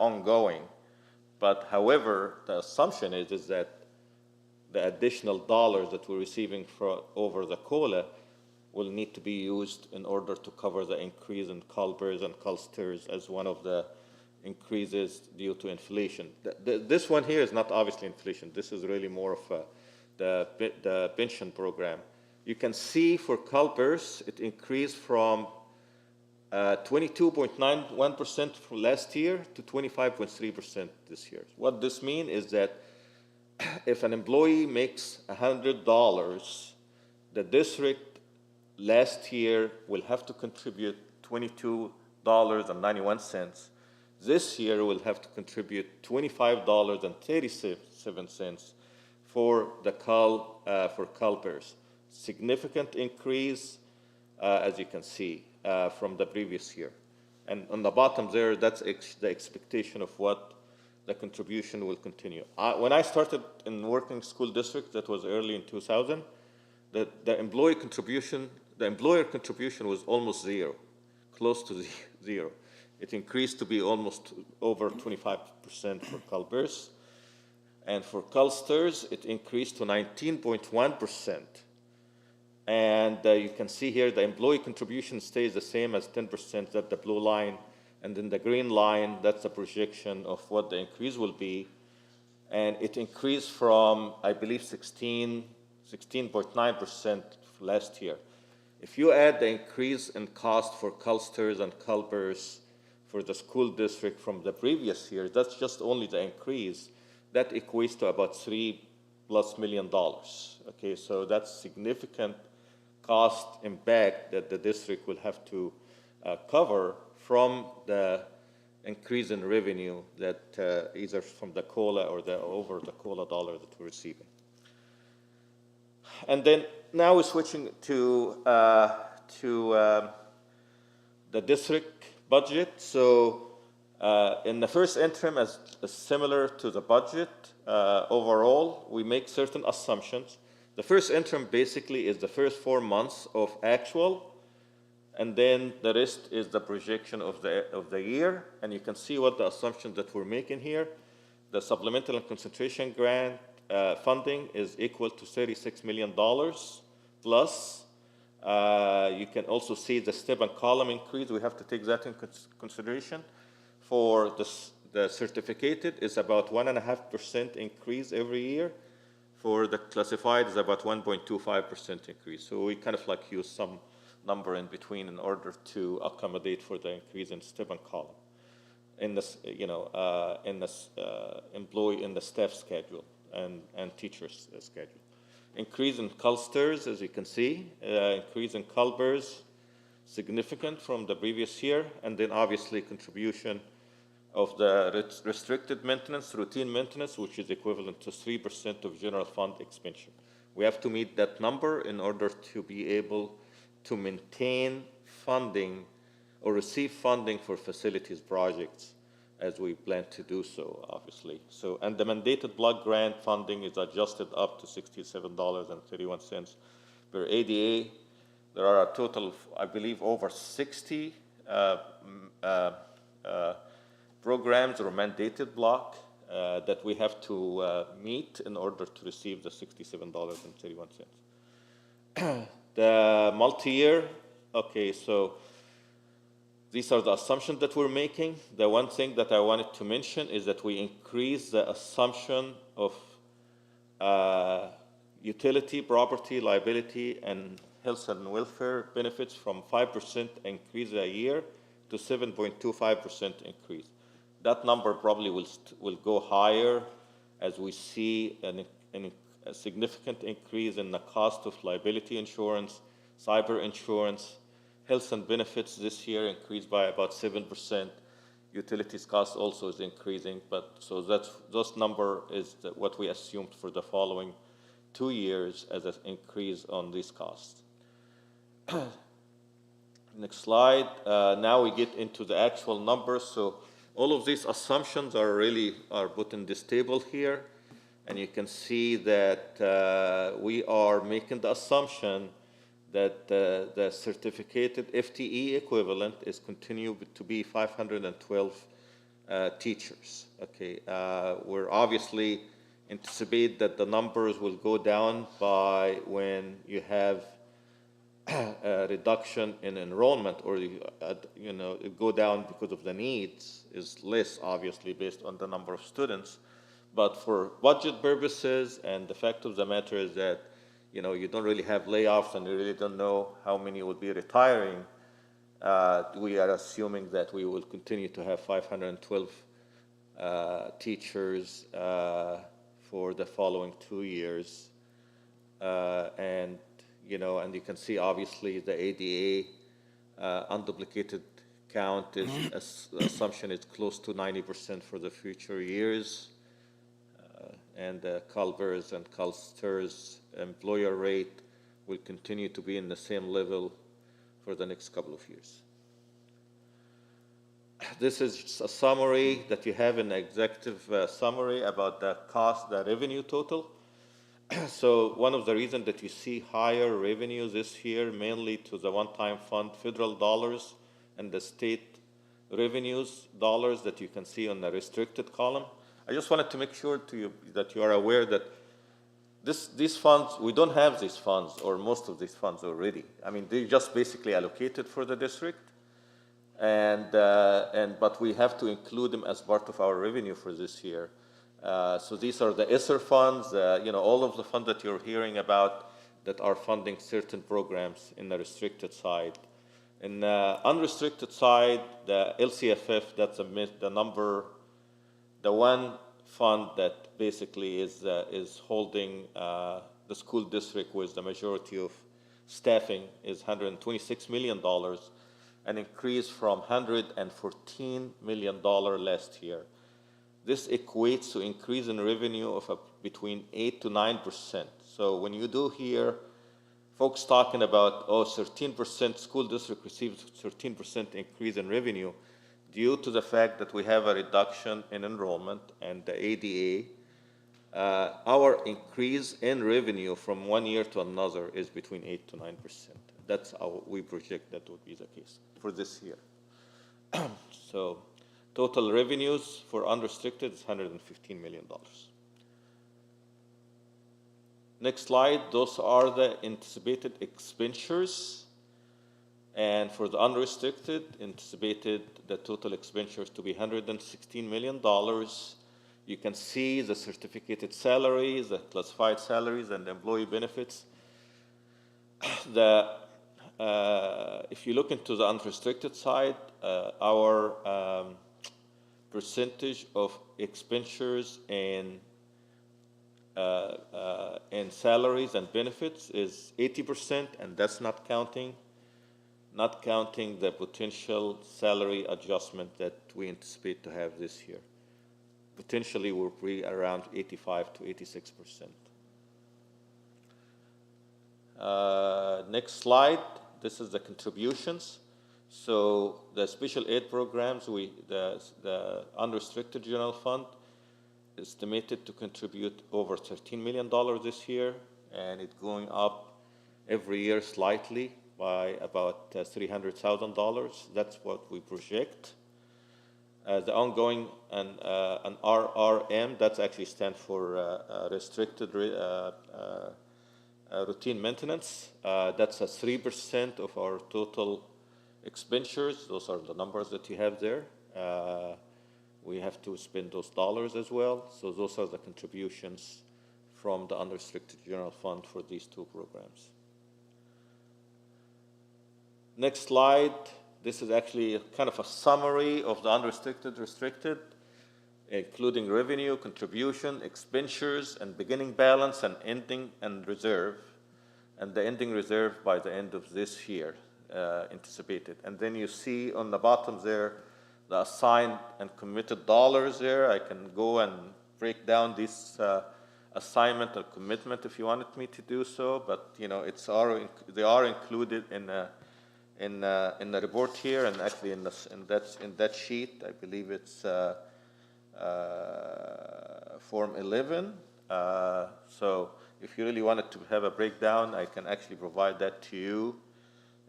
ongoing. But however, the assumption is that the additional dollars that we're receiving over the COLA will need to be used in order to cover the increase in CalPERS and CalSTRS as one of the increases due to inflation. This one here is not obviously inflation. This is really more of the pension program. You can see for CalPERS, it increased from 22.91% from last year to 25.3% this year. What this means is that if an employee makes $100, the district last year will have to contribute $22.91. This year will have to contribute $25.37 for the CalPERS. Significant increase, as you can see, from the previous year. And on the bottom there, that's the expectation of what the contribution will continue. When I started in working school district, that was early in 2000, the employer contribution was almost zero, close to zero. It increased to be almost over 25% for CalPERS. And for CalSTRS, it increased to 19.1%. And you can see here the employee contribution stays the same as 10%, that's the blue line. And then the green line, that's the projection of what the increase will be. And it increased from, I believe, 16.9% last year. If you add the increase in cost for CalSTRS and CalPERS for the school district from the previous year, that's just only the increase. That equates to about $3+ million. Okay, so that's significant cost impact that the district will have to cover from the increase in revenue that either from the COLA or over the COLA dollar that we're receiving. And then now we're switching to the district budget. So in the first interim, as similar to the budget, overall, we make certain assumptions. The first interim basically is the first 4 months of actual, and then the rest is the projection of the year. And you can see what the assumptions that we're making here. The supplemental and concentration grant funding is equal to $36 million plus. You can also see the step and column increase. We have to take that in consideration. For the certificated, it's about 1.5% increase every year. For the classified, it's about 1.25% increase. So we kind of like use some number in between in order to accommodate for the increase in step and column in this, in this employee in the staff schedule and teachers schedule. Increase in CalSTRS, as you can see, increase in CalPERS, significant from the previous year, and then obviously contribution of the restricted maintenance, routine maintenance, which is equivalent to 3% of general fund expenditure. We have to meet that number in order to be able to maintain funding or receive funding for facilities projects as we plan to do so, obviously. So, and the mandated block grant funding is adjusted up to $67.31 per ADA. There are a total of, I believe, over 60 programs or mandated block that we have to meet in order to receive the $67.31. The multi-year, okay, so these are the assumptions that we're making. The one thing that I wanted to mention is that we increase the assumption of utility, property, liability, and health and welfare benefits from 5% increase a year to 7.25% increase. That number probably will go higher as we see a significant increase in the cost of liability insurance, cyber insurance. Health and benefits this year increased by about 7%. Utilities cost also is increasing, but so those number is what we assumed for the following 2 years as an increase on these costs. Next slide. Now we get into the actual numbers. So all of these assumptions are put in this table here, and you can see that we are making the assumption that the certificated FTE equivalent is continued to be $512 teachers. Okay, we're obviously anticipate that the numbers will go down by when you have a reduction in enrollment, or it go down because of the needs is less, obviously, based on the number of students. But for budget purposes, and the fact of the matter is that you don't really have layoffs, and you really don't know how many will be retiring. We are assuming that we will continue to have 512 teachers for the following 2 years, and you can see obviously the ADA unduplicated count is assumption is close to 90% for the future years, and the Culver's and Culster's employer rate will continue to be in the same level for the next couple of years. This is a summary that you have in the executive summary about the cost, the revenue total. So one of the reasons that you see higher revenue this year, mainly to the one-time fund federal dollars and the state revenues dollars that you can see on the restricted column. I just wanted to make sure that you are aware that these funds, we don't have these funds or most of these funds already. I mean, they're just basically allocated for the district, but we have to include them as part of our revenue for this year. So these are the ESSER funds, all of the funds that you're hearing about that are funding certain programs in the restricted side. In the unrestricted side, the LCFF, that's the one fund that basically is holding the school district with the majority of staffing is $126 million, an increase from $114 million last year. This equates to increase in revenue of between 8 to 9%. So when you do hear folks talking about, 13% school district receives 13% increase in revenue, due to the fact that we have a reduction in enrollment and the ADA, our increase in revenue from one year to another is between 8 to 9%. That's how we project that would be the case for this year. So total revenues for unrestricted is $115 million. Next slide, those are the anticipated expenditures. And for the unrestricted, anticipated the total expenditures to be $116 million. You can see the certificated salaries, the classified salaries, and the employee benefits. If you look into the unrestricted side, our percentage of expenditures in salaries and benefits is 80%, and that's not counting the potential salary adjustment that we anticipate to have this year. Potentially will be around 85 to 86%. Next slide, this is the contributions. So the special aid programs, the unrestricted general fund estimated to contribute over $13 million this year, and it's going up every year slightly by about $300,000. That's what we project. The ongoing and RRM, that actually stands for restricted routine maintenance. That's 3% of our total expenditures. Those are the numbers that you have there. We have to spend those dollars as well. So those are the contributions from the unrestricted general fund for these two programs. Next slide. This is actually kind of a summary of the unrestricted, restricted, including revenue, contribution, expenditures, and beginning balance, and ending and reserve. And the ending reserve by the end of this year, anticipated. And then you see on the bottom there, the assigned and committed dollars there. I can go and break down this assignment or commitment if you wanted me to do so, but they are included in the report here, and actually in that sheet. I believe it's Form 11. So if you really wanted to have a breakdown, I can actually provide that to you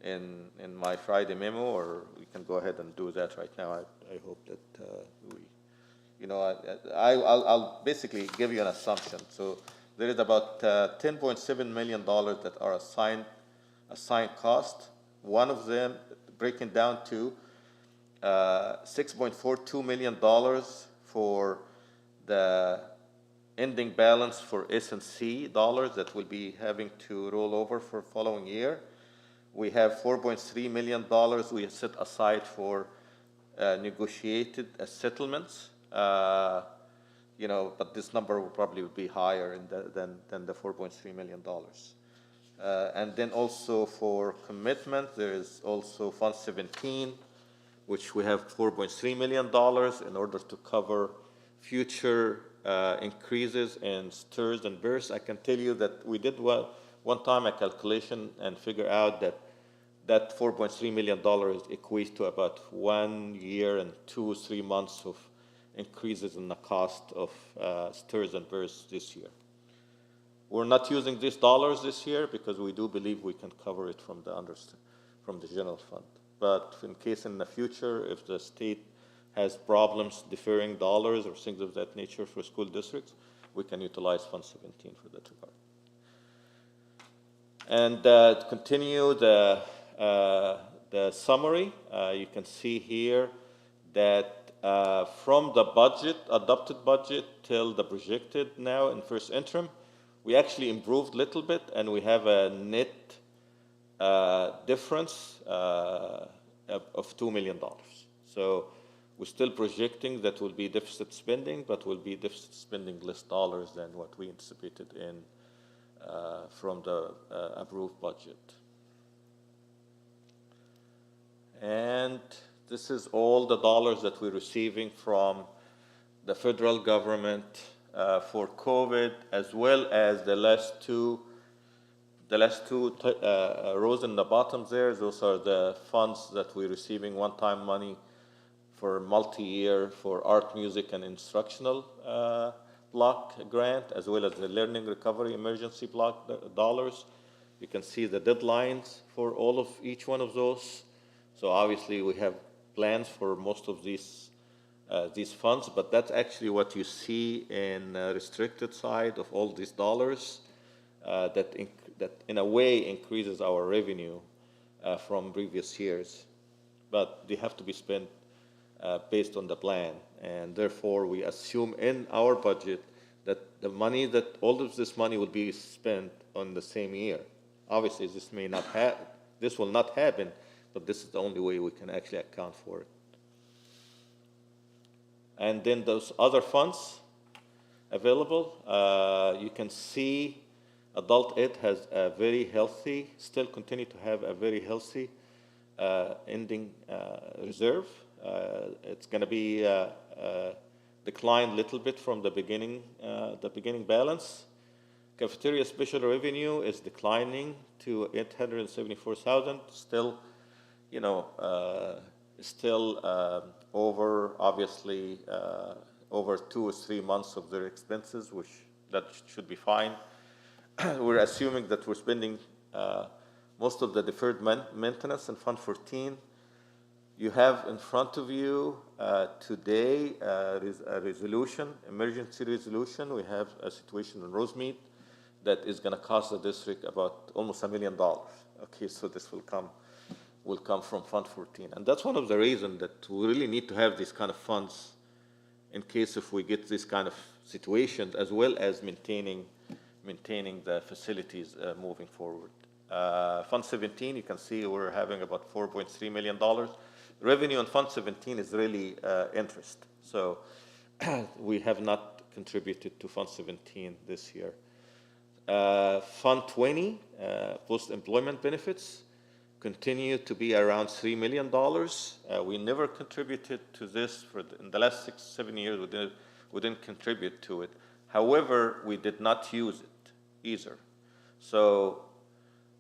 in my Friday memo, or we can go ahead and do that right now. I hope that we I'll basically give you an assumption. So there is about $10.7 million that are assigned cost. One of them breaking down to $6.42 million for the ending balance for S&C dollars that will be having to roll over for following year. We have $4.3 million we set aside for negotiated settlements. But this number will probably be higher than the $4.3 million. And then also for commitment, there is also Fund 17, which we have $4.3 million in order to cover future increases in stirs and bursts. I can tell you that we did one time a calculation and figure out that $4.3 million equates to about 1 year and 2-3 months of increases in the cost of stirs and bursts this year. We're not using these dollars this year because we do believe we can cover it from the general fund. But in case in the future, if the state has problems deferring dollars or things of that nature for school districts, we can utilize Fund 17 for that regard. And to continue the summary, you can see here that from the budget, adopted budget, till the projected now in first interim, we actually improved a little bit, and we have a net difference of $2 million. So we're still projecting that will be deficit spending, but will be deficit spending less dollars than what we anticipated from the approved budget. And this is all the dollars that we're receiving from the federal government for COVID, as well as the last two rows in the bottom there. Those are the funds that we're receiving, one-time money for multi-year for art, music, and instructional block grant, as well as the learning recovery emergency block dollars. You can see the deadlines for each one of those. So obviously we have plans for most of these funds, but that's actually what you see in restricted side of all these dollars that in a way increases our revenue from previous years. But they have to be spent based on the plan, and therefore we assume in our budget that all of this money will be spent on the same year. Obviously, this will not happen, but this is the only way we can actually account for it. And then those other funds available, you can see adult ed has a very healthy, still continue to have a very healthy ending reserve. It's going to be declined a little bit from the beginning balance. Cafeteria special revenue is declining to $874,000. Still over, obviously, over 2 or 3 months of their expenses, which that should be fine. We're assuming that we're spending most of the deferred maintenance in Fund 14. You have in front of you today a resolution, emergency resolution. We have a situation in Rosemead that is going to cost the district about almost $1 million. Okay, so this will come from Fund 14. And that's one of the reasons that we really need to have these kind of funds in case if we get this kind of situations, as well as maintaining the facilities moving forward. Fund 17, you can see we're having about $4.3 million. Revenue in Fund 17 is really interest. So we have not contributed to Fund 17 this year. Fund 20, post-employment benefits, continue to be around $3 million. We never contributed to this in the last 6-7 years. We didn't contribute to it. However, we did not use it either. So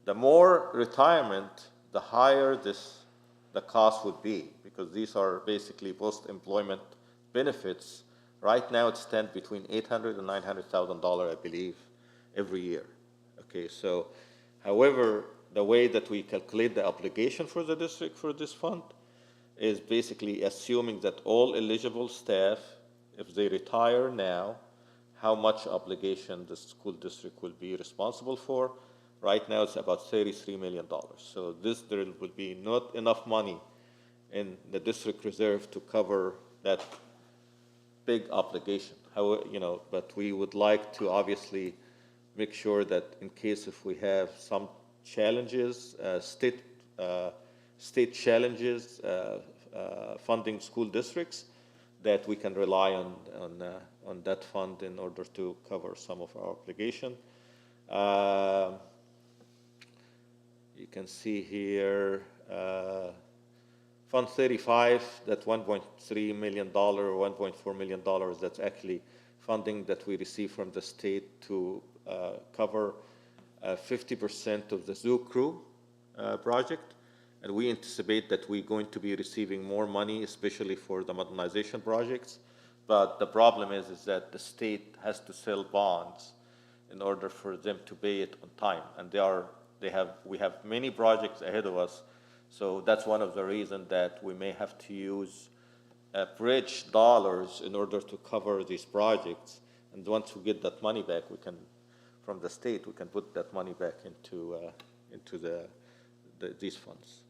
the more retirement, the higher the cost would be, because these are basically post-employment benefits. Right now, it stands between $800,000 and $900,000, I believe, every year. Okay, so however, the way that we calculate the obligation for the district for this fund is basically assuming that all eligible staff if they retire now, how much obligation the school district will be responsible for. Right now, it's about $33 million. So there will be not enough money in the district reserve to cover that big obligation. But we would like to obviously make sure that in case if we have some challenges, state challenges, funding school districts, that we can rely on that fund in order to cover some of our obligation. You can see here, Fund 35, that $1.3 million or $1.4 million, that's actually funding that we receive from the state to cover 50% of the zoo crew project. And we anticipate that we're going to be receiving more money, especially for the modernization projects. But the problem is that the state has to sell bonds in order for them to pay it on time. And we have many projects ahead of us. So that's one of the reasons that we may have to use bridge dollars in order to cover these projects. And once we get that money back, from the state, we can put that money back into these funds.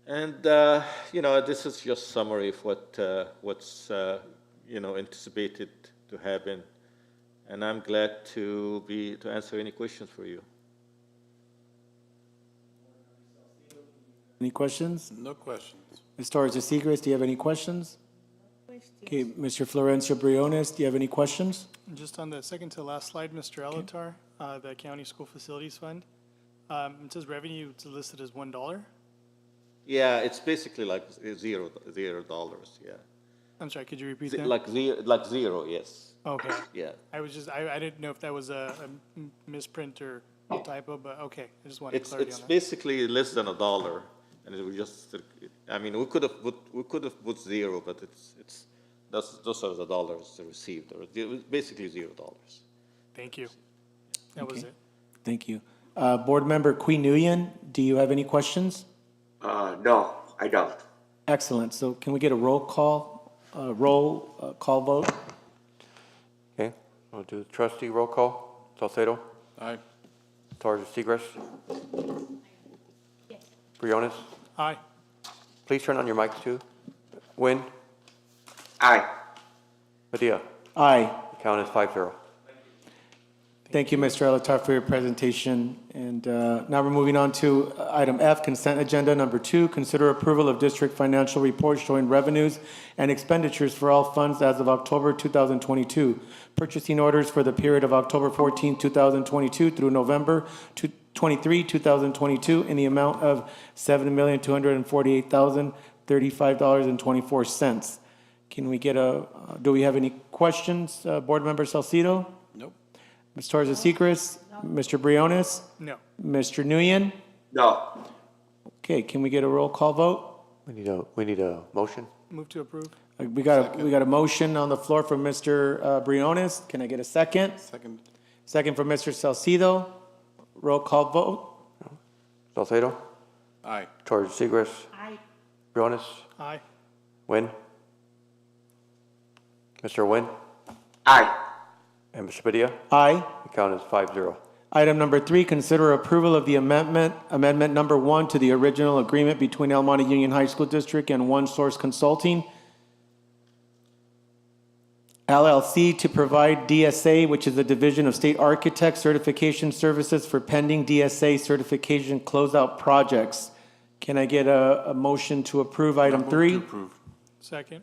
And this is just summary of what's anticipated to happen. And I'm glad to answer any questions for you.
Any questions?
No questions.
Ms. Torres de Seigres, do you have any questions? Okay, Mr. Florencio Briones, do you have any questions?
Just on the second to last slide, Mr. Alatar, the County School Facilities Fund, it says revenue is listed as $1.
Yeah, it's basically like $0, yeah.
I'm sorry, could you repeat that?
Like zero, yes.
Okay.
Yeah.
I didn't know if that was a misprint or a typo, but okay, I just wanted clarity on that.
It's basically less than $1, and it was just. I mean, we could have put zero, but those are the dollars received. It was basically $0.
Thank you. That was it.
Thank you. Board Member Queen Nguyen, do you have any questions?
No, I don't.
Excellent. So can we get a roll call vote?
Okay, we'll do trustee roll call. Salcedo?
Aye.
Torres de Seigres?
Yes.
Briones?
Aye.
Please turn on your mics too. Wynn?
Aye.
Padilla?
Aye.
Count is 5-0.
Thank you, Mr. Alatar, for your presentation. And now we're moving on to item F, consent agenda number 2. Consider approval of district financial reports showing revenues and expenditures for all funds as of October 2022. Purchasing orders for the period of October 14, 2022 through November 23, 2022 in the amount of $7,248,035.24. Can we get do we have any questions, Board Member Salcido?
Nope.
Ms. Torres de Seigres? Mr. Briones?
No.
Mr. Nguyen?
No.
Okay, can we get a roll call vote?
We need a motion.
Move to approve.
We got a motion on the floor from Mr. Briones. Can I get a second?
Second.
Second from Mr. Salcido. Roll call vote.
Salcedo?
Aye.
Torres de Seigres?
Aye.
Briones?
Aye.
Wynn? Mr. Wynn?
Aye.
And Mr. Padilla?
Aye.
The count is 5-0.
Item number 3, consider approval of the amendment number 1 to the original agreement between El Monte Union High School District and One Source Consulting, LLC, to provide DSA, which is the Division of State Architect Certification Services for pending DSA certification closeout projects. Can I get a motion to approve item 3?
Second.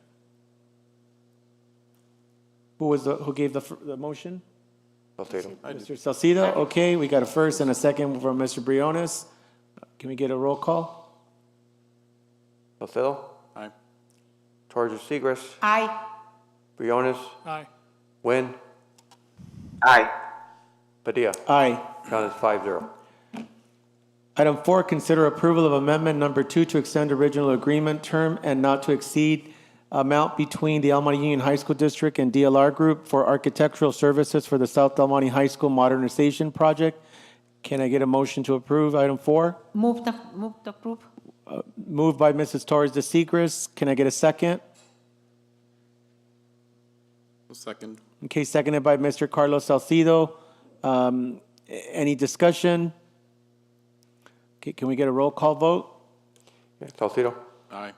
Who gave the motion?
Salcedo.
Mr. Salcido, okay, we got a first and a second from Mr. Briones. Can we get a roll call?
Salcedo?
Aye.
Torres de Seigres?
Aye.
Briones?
Aye.
Wynn?
Aye.
Aye.
Padilla? Count is 5-0.
Item 4, consider approval of amendment number 2 to extend original agreement term and not to exceed amount between the El Monte Union High School District and DLR Group for architectural services for the South El Monte High School Modernization Project. Can I get a motion to approve item 4?
Move to approve.
Moved by Mrs. Torres de Seigres. Can I get a second?
Second.
Okay, seconded by Mr. Carlos Salcido. Any discussion? Okay, can we get a roll call vote?
Okay, Salcido.
Aye.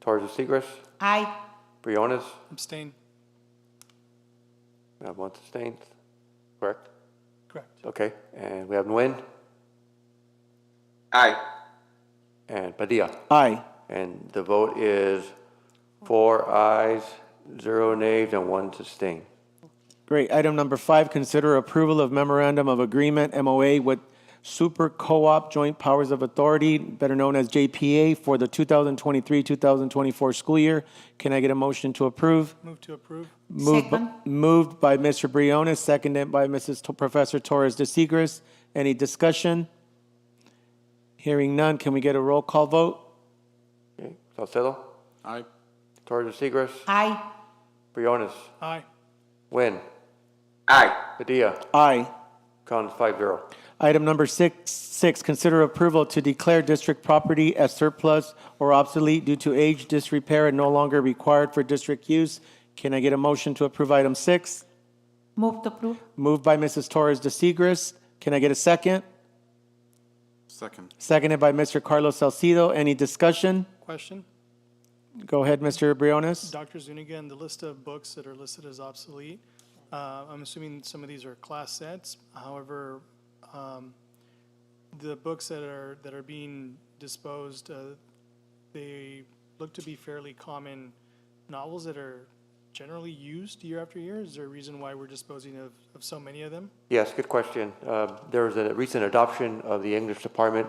Torres de Seigres.
Aye.
Briones.
Abstain.
We have one sustained. Correct?
Correct.
Okay. And we have Nguyen
Aye.
and Padilla.
Aye.
And the vote is 4 ayes, 0 nays, and 1 sustained.
Great. Item number 5, consider approval of memorandum of agreement, MOA, with Super Co-op Joint Powers of Authority, better known as JPA, for the 2023-2024 school year. Can I get a motion to approve?
Move to approve.
Moved by Mr. Briones, seconded by Professor Torres de Seigres. Any discussion? Hearing none, can we get a roll call vote?
Okay. Salcedo.
Aye.
Torres de Seigres.
Aye.
Briones.
Aye.
Nguyen.
Aye.
Padilla.
Aye.
Counts 5-0.
Item number 6, consider approval to declare district property as surplus or obsolete due to age, disrepair, and no longer required for district use. Can I get a motion to approve item 6?
Move to approve.
Moved by Mrs. Torres de Seigres. Can I get a second?
Second.
Seconded by Mr. Carlos Salcido. Any discussion?
Question?
Go ahead, Mr. Briones.
Dr. Zuniga, in the list of books that are listed as obsolete, I'm assuming some of these are class sets. However, the books that are being disposed, they look to be fairly common novels that are generally used year after year. Is there a reason why we're disposing of so many of them?
Yes, good question. There was a recent adoption of the English department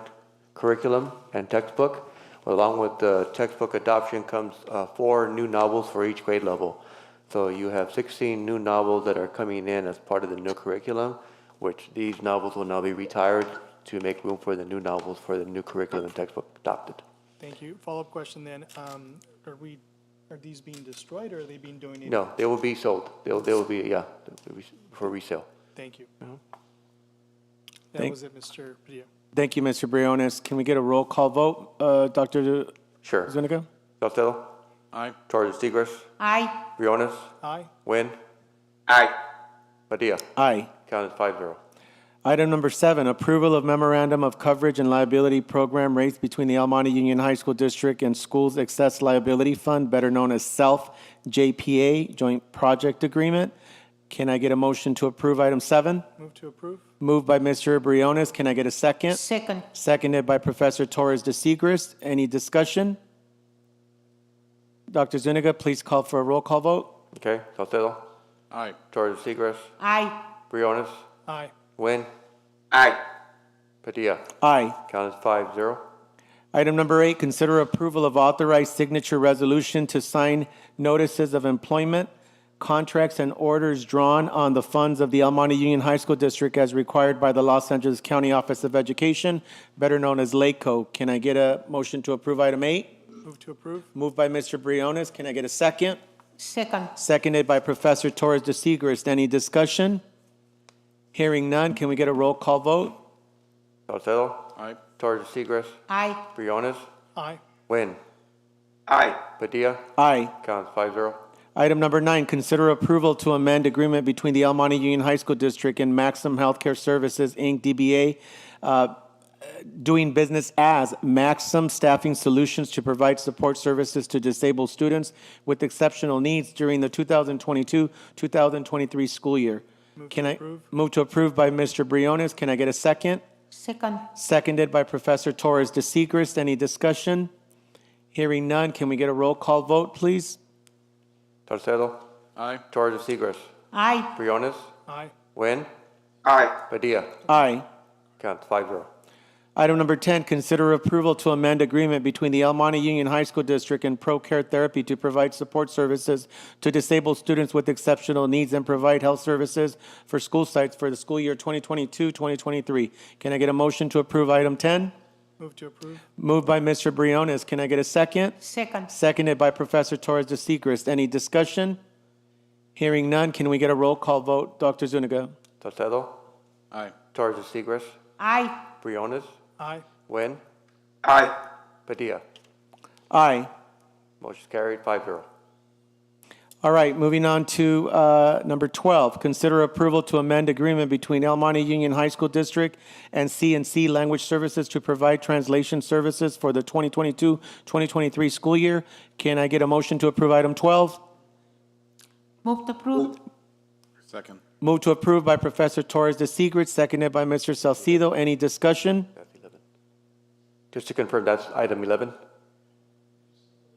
curriculum and textbook. Along with the textbook adoption comes 4 new novels for each grade level. So you have 16 new novels that are coming in as part of the new curriculum, which these novels will now be retired to make room for the new novels for the new curriculum and textbook adopted.
Thank you. Follow-up question then, are these being destroyed or are they being donated?
No, they will be sold. They will be, yeah, for resale.
Thank you. That
Thank-
was it, Mr. Padilla.
Thank you, Mr. Briones. Can we get a roll call vote, Dr.
Sure.
Zuniga?
Salcedo.
Aye.
Torres de Seigres.
Aye.
Briones.
Aye.
Nguyen.
Aye.
Padilla.
Aye.
Counted 5-0.
Item number 7, approval of memorandum of coverage and liability program rates between the El Monte Union High School District and Schools Excess Liability Fund, better known as SELF JPA, Joint Project Agreement. Can I get a motion to approve item 7?
Move to approve.
Moved by Mr. Briones. Can I get a second?
Second.
Seconded by Professor Torres de Seigres. Any discussion? Dr. Zuniga, please call for a roll call vote.
Okay. Salcedo.
Aye.
Torres de Seigres.
Aye.
Briones.
Aye.
Nguyen.
Aye.
Padilla.
Aye.
Counted 5-0.
Item number 8, consider approval of authorized signature resolution to sign notices of employment, contracts, and orders drawn on the funds of the El Monte Union High School District as required by the Los Angeles County Office of Education, better known as LACO. Can I get a motion to approve item 8?
Move to approve.
Moved by Mr. Briones. Can I get a second?
Second.
Seconded by Professor Torres de Seigres. Any discussion? Hearing none, can we get a roll call vote?
Salcedo.
Aye.
Torres de Seigres.
Aye.
Briones.
Aye.
Nguyen.
Aye.
Padilla.
Aye.
Counts 5-0.
Item number 9, consider approval to amend agreement between the El Monte Union High School District and Maxim Healthcare Services, Inc., DBA, doing business as Maxim Staffing Solutions to provide support services to disabled students with exceptional needs during the 2022-2023 school year. Move to approve by Mr. Briones. Can I get a second?
Second.
Seconded by Professor Torres de Seigres. Any discussion? Hearing none, can we get a roll call vote, please?
Salcedo.
Aye.
Torres de Seigres.
Aye.
Briones.
Aye.
Nguyen.
Aye.
Padilla.
Aye.
Counts 5-0.
Item number 10, consider approval to amend agreement between the El Monte Union High School District and ProCare Therapy to provide support services to disabled students with exceptional needs and provide health services for school sites for the school year 2022-2023. Can I get a motion to approve item 10?
Move to approve.
Moved by Mr. Briones. Can I get a second?
Second.
Seconded by Professor Torres de Seigres. Any discussion? Hearing none, can we get a roll call vote? Dr. Zuniga.
Salcedo.
Aye.
Torres de Seigres.
Aye.
Briones.
Aye.
Nguyen.
Aye.
Padilla.
Aye.
Motion carried 5-0.
All right, moving on to number 12. Consider approval to amend agreement between El Monte Union High School District and C&C Language Services to provide translation services for the 2022-2023 school year. Can I get a motion to approve item 12?
Move to approve.
Second.
Move to approve by Professor Torres de Seigres, seconded by Mr. Salcido. Any discussion?
Just to confirm, that's item 11?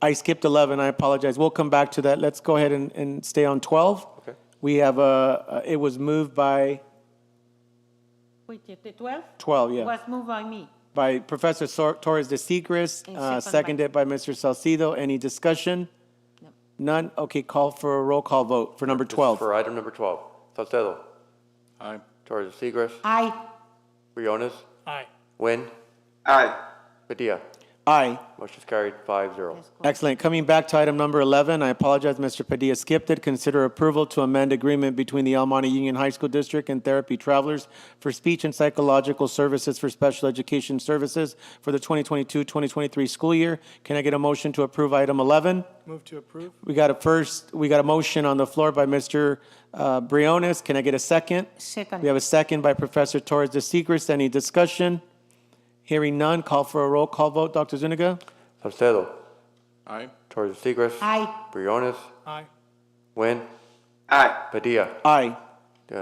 I skipped 11, I apologize. We'll come back to that. Let's go ahead and stay on 12.
Okay.
We have it was moved by
Wait, the 12?
12, yeah.
Was moved by me.
By Professor Torres de Seigres,
And
seconded by Mr. Salcido. Any discussion? None? Okay, call for a roll call vote for number 12.
For item number 12. Salcedo.
Aye.
Torres de Seigres.
Aye.
Briones.
Aye.
Nguyen.
Aye.
Padilla.
Aye.
Motion's carried 5-0.
Excellent. Coming back to item number 11, I apologize, Mr. Padilla skipped it. Consider approval to amend agreement between the El Monte Union High School District and Therapy Travelers for speech and psychological services for special education services for the 2022-2023 school year. Can I get a motion to approve item 11?
Move to approve.
We got a motion on the floor by Mr. Briones. Can I get a second?
Second.
We have a second by Professor Torres de Seigres. Any discussion? Hearing none, call for a roll call vote. Dr. Zuniga?
Salcedo.
Aye.
Torres de Seigres.
Aye.
Briones.
Aye.
Nguyen.
Aye.
Padilla.
Aye.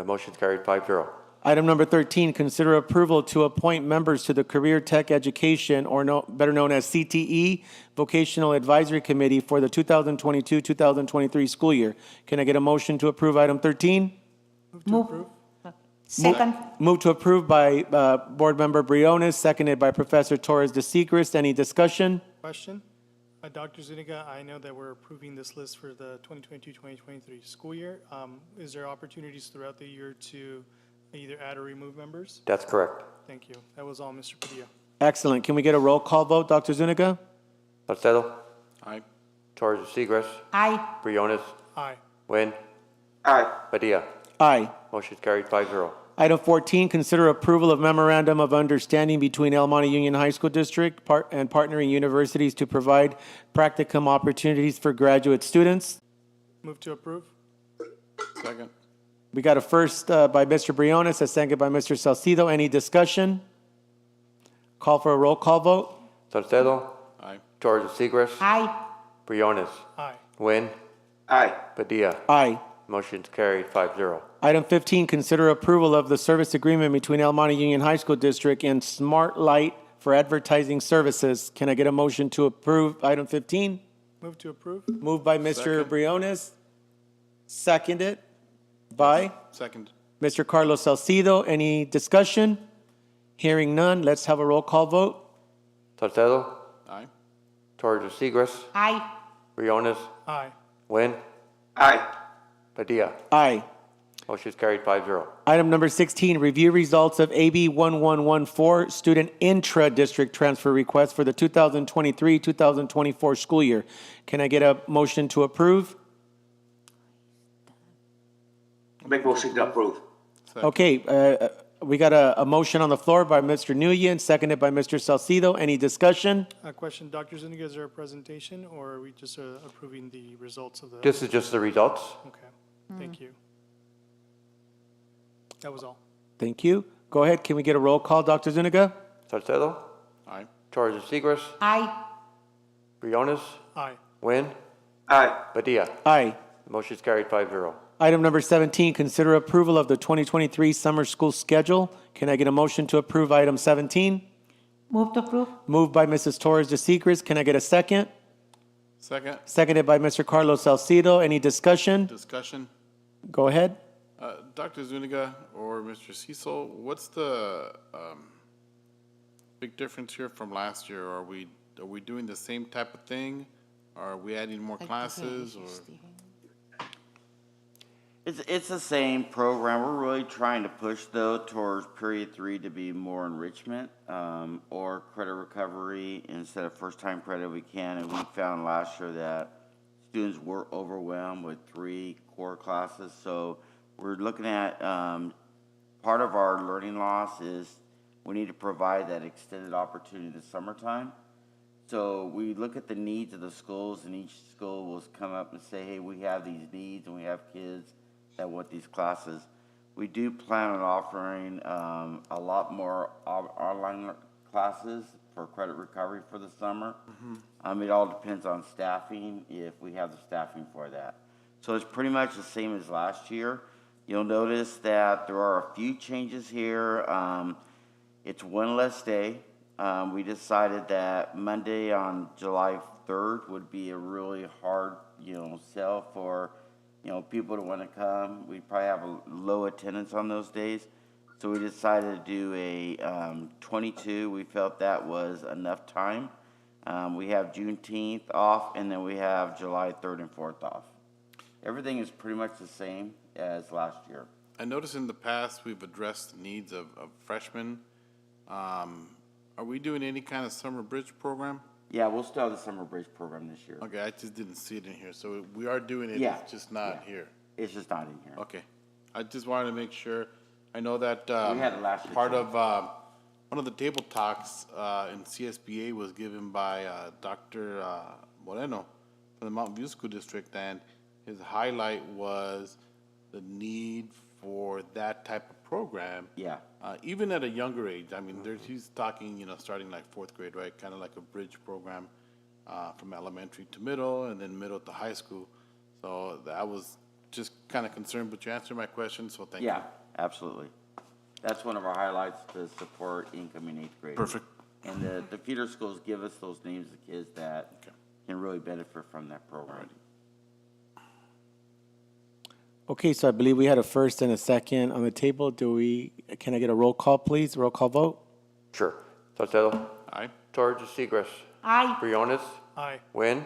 Motion's carried 5-0.
Item number 13, consider approval to appoint members to the Career Tech Education, or better known as CTE, Vocational Advisory Committee for the 2022-2023 school year. Can I get a motion to approve item 13?
Move to approve.
Second.
Move to approve by Board Member Briones, seconded by Professor Torres de Seigres. Any discussion?
Question. Dr. Zuniga, I know that we're approving this list for the 2022-2023 school year. Is there opportunities throughout the year to either add or remove members?
That's correct.
Thank you. That was all, Mr. Padilla.
Excellent. Can we get a roll call vote, Dr. Zuniga?
Salcedo.
Aye.
Torres de Seigres.
Aye.
Briones.
Aye.
Nguyen.
Aye.
Padilla.
Aye.
Motion's carried 5-0.
Item 14, consider approval of memorandum of understanding between El Monte Union High School District and partnering universities to provide practicum opportunities for graduate students.
Move to approve.
Second.
We got a first by Mr. Briones, a second by Mr. Salcido. Any discussion? Call for a roll call vote.
Salcedo.
Aye.
Torres de Seigres.
Aye.
Briones.
Aye.
Nguyen.
Aye.
Padilla.
Aye.
Motion's carried 5-0.
Item 15, consider approval of the service agreement between El Monte Union High School District and Smart Light for advertising services. Can I get a motion to approve item 15?
Move to approve.
Moved by Mr.
Second.
Briones, seconded by
Second.
Mr. Carlos Salcido. Any discussion? Hearing none, let's have a roll call vote.
Salcedo.
Aye.
Torres de Seigres.
Aye.
Briones.
Aye.
Nguyen.
Aye.
Padilla.
Aye.
Motion's carried 5-0.
Item number 16, review results of AB 1114, student intra-district transfer request for the 2023-2024 school year. Can I get a motion to approve?
Make motion to approve.
Okay, we got a motion on the floor by Mr. Nguyen, seconded by Mr. Salcido. Any discussion?
Question, Dr. Zuniga, is there a presentation or are we just approving the results of the?
This is just the results.
Okay, thank you. That was all.
Thank you. Go ahead, can we get a roll call, Dr. Zuniga?
Salcedo.
Aye.
Torres de Seigres.
Aye.
Briones.
Aye.
Nguyen.
Aye.
Padilla.
Aye.
Motion's carried 5-0.
Item number 17, consider approval of the 2023 summer school schedule. Can I get a motion to approve item 17?
Move to approve.
Moved by Mrs. Torres de Seigres. Can I get a second?
Second.
Seconded by Mr. Carlos Salcido. Any discussion?
Discussion.
Go ahead.
Dr. Zuniga or Mr. Cecil, what's the big difference here from last year? Are we doing the same type of thing? Are we adding more classes? Or?
It's the same program. We're really trying to push, though, towards period 3 to be more enrichment or credit recovery instead of first-time credit we can. And we found last year that students were overwhelmed with 3 core classes. So we're looking at part of our learning loss is we need to provide that extended opportunity in the summertime. So we look at the needs of the schools, and each school will come up and say, hey, we have these needs, and we have kids that want these classes. We do plan on offering a lot more online classes for credit recovery for the summer. It all depends on staffing, if we have the staffing for that. So it's pretty much the same as last year. You'll notice that there are a few changes here. It's one less day. We decided that Monday on July 3rd would be a really hard, sell for, people to want to come. We'd probably have a low attendance on those days. So we decided to do a 22. We felt that was enough time. We have Juneteenth off, and then we have July 3rd and 4th off. Everything is pretty much the same as last year.
I noticed in the past, we've addressed the needs of freshmen. Are we doing any kind of summer bridge program?
Yeah, we'll still have the summer bridge program this year.
Okay, I just didn't see it in here. So we are doing it,
Yeah,
it's just not here.
It's just not in here.
Okay. I just wanted to make sure. I know that
We had it last year,
part
too.
of one of the table talks in CSBA was given by Dr. Moreno from the Mountain View School District, and his highlight was the need for that type of program.
Yeah.
Even at a younger age. I mean, he's talking, starting like 4th grade, right? Kind of like a bridge program from elementary to middle, and then middle to high school. So I was just kind of concerned, but you answered my question, so thank you.
Yeah, absolutely. That's one of our highlights, to support incoming 8th graders.
Perfect.
And the feeder schools give us those names of kids that can really benefit from that program.
Okay, so I believe we had a first and a second on the table. Can I get a roll call, please? Roll call vote?
Sure. Salcedo.
Aye.
Torres de Seigres.
Aye.
Briones.
Aye.
Nguyen.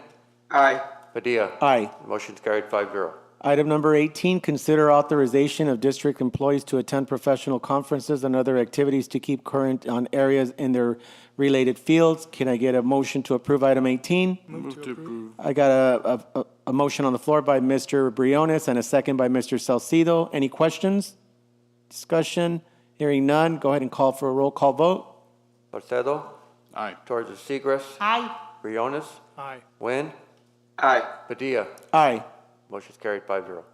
Aye.
Padilla.
Aye.
Motion's carried 5-0.
Item number 18, consider authorization of district employees to attend professional conferences and other activities to keep current on areas in their related fields. Can I get a motion to approve item 18?
Move to approve.
I got a motion on the floor by Mr. Briones and a second by Mr. Salcido. Any questions? Discussion? Hearing none, go ahead and call for a roll call vote.
Salcedo.
Aye.
Torres de Seigres.
Aye.
Briones.
Aye.
Nguyen.
Aye.
Padilla.
Aye.
Motion's carried 5-0.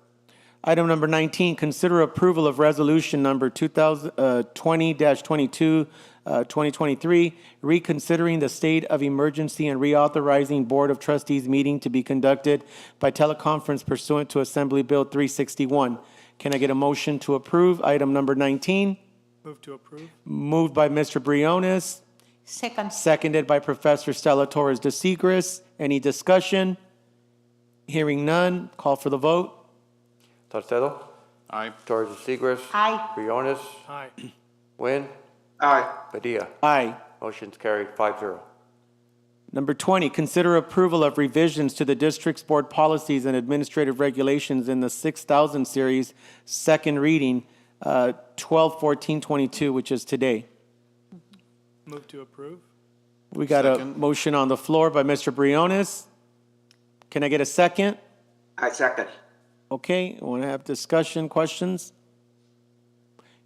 Item number 19, consider approval of resolution number 2020-22, 2023, reconsidering the state of emergency and reauthorizing Board of Trustees meeting to be conducted by teleconference pursuant to Assembly Bill 361. Can I get a motion to approve item number 19?
Move to approve.
Moved by Mr. Briones,
Second.
seconded by Professor Stella Torres de Seigres. Any discussion? Hearing none, call for the vote.
Salcedo.
Aye.
Torres de Seigres.
Aye.
Briones.
Aye.
Nguyen.
Aye.
Padilla.
Aye.
Motion's carried 5-0.
Number 20, consider approval of revisions to the district's board policies and administrative regulations in the 6,000 series, second reading, 12/14/22, which is today.
Move to approve.
We got a
Second.
motion on the floor by Mr. Briones. Can I get a second?
I second.
Okay, I want to have discussion, questions?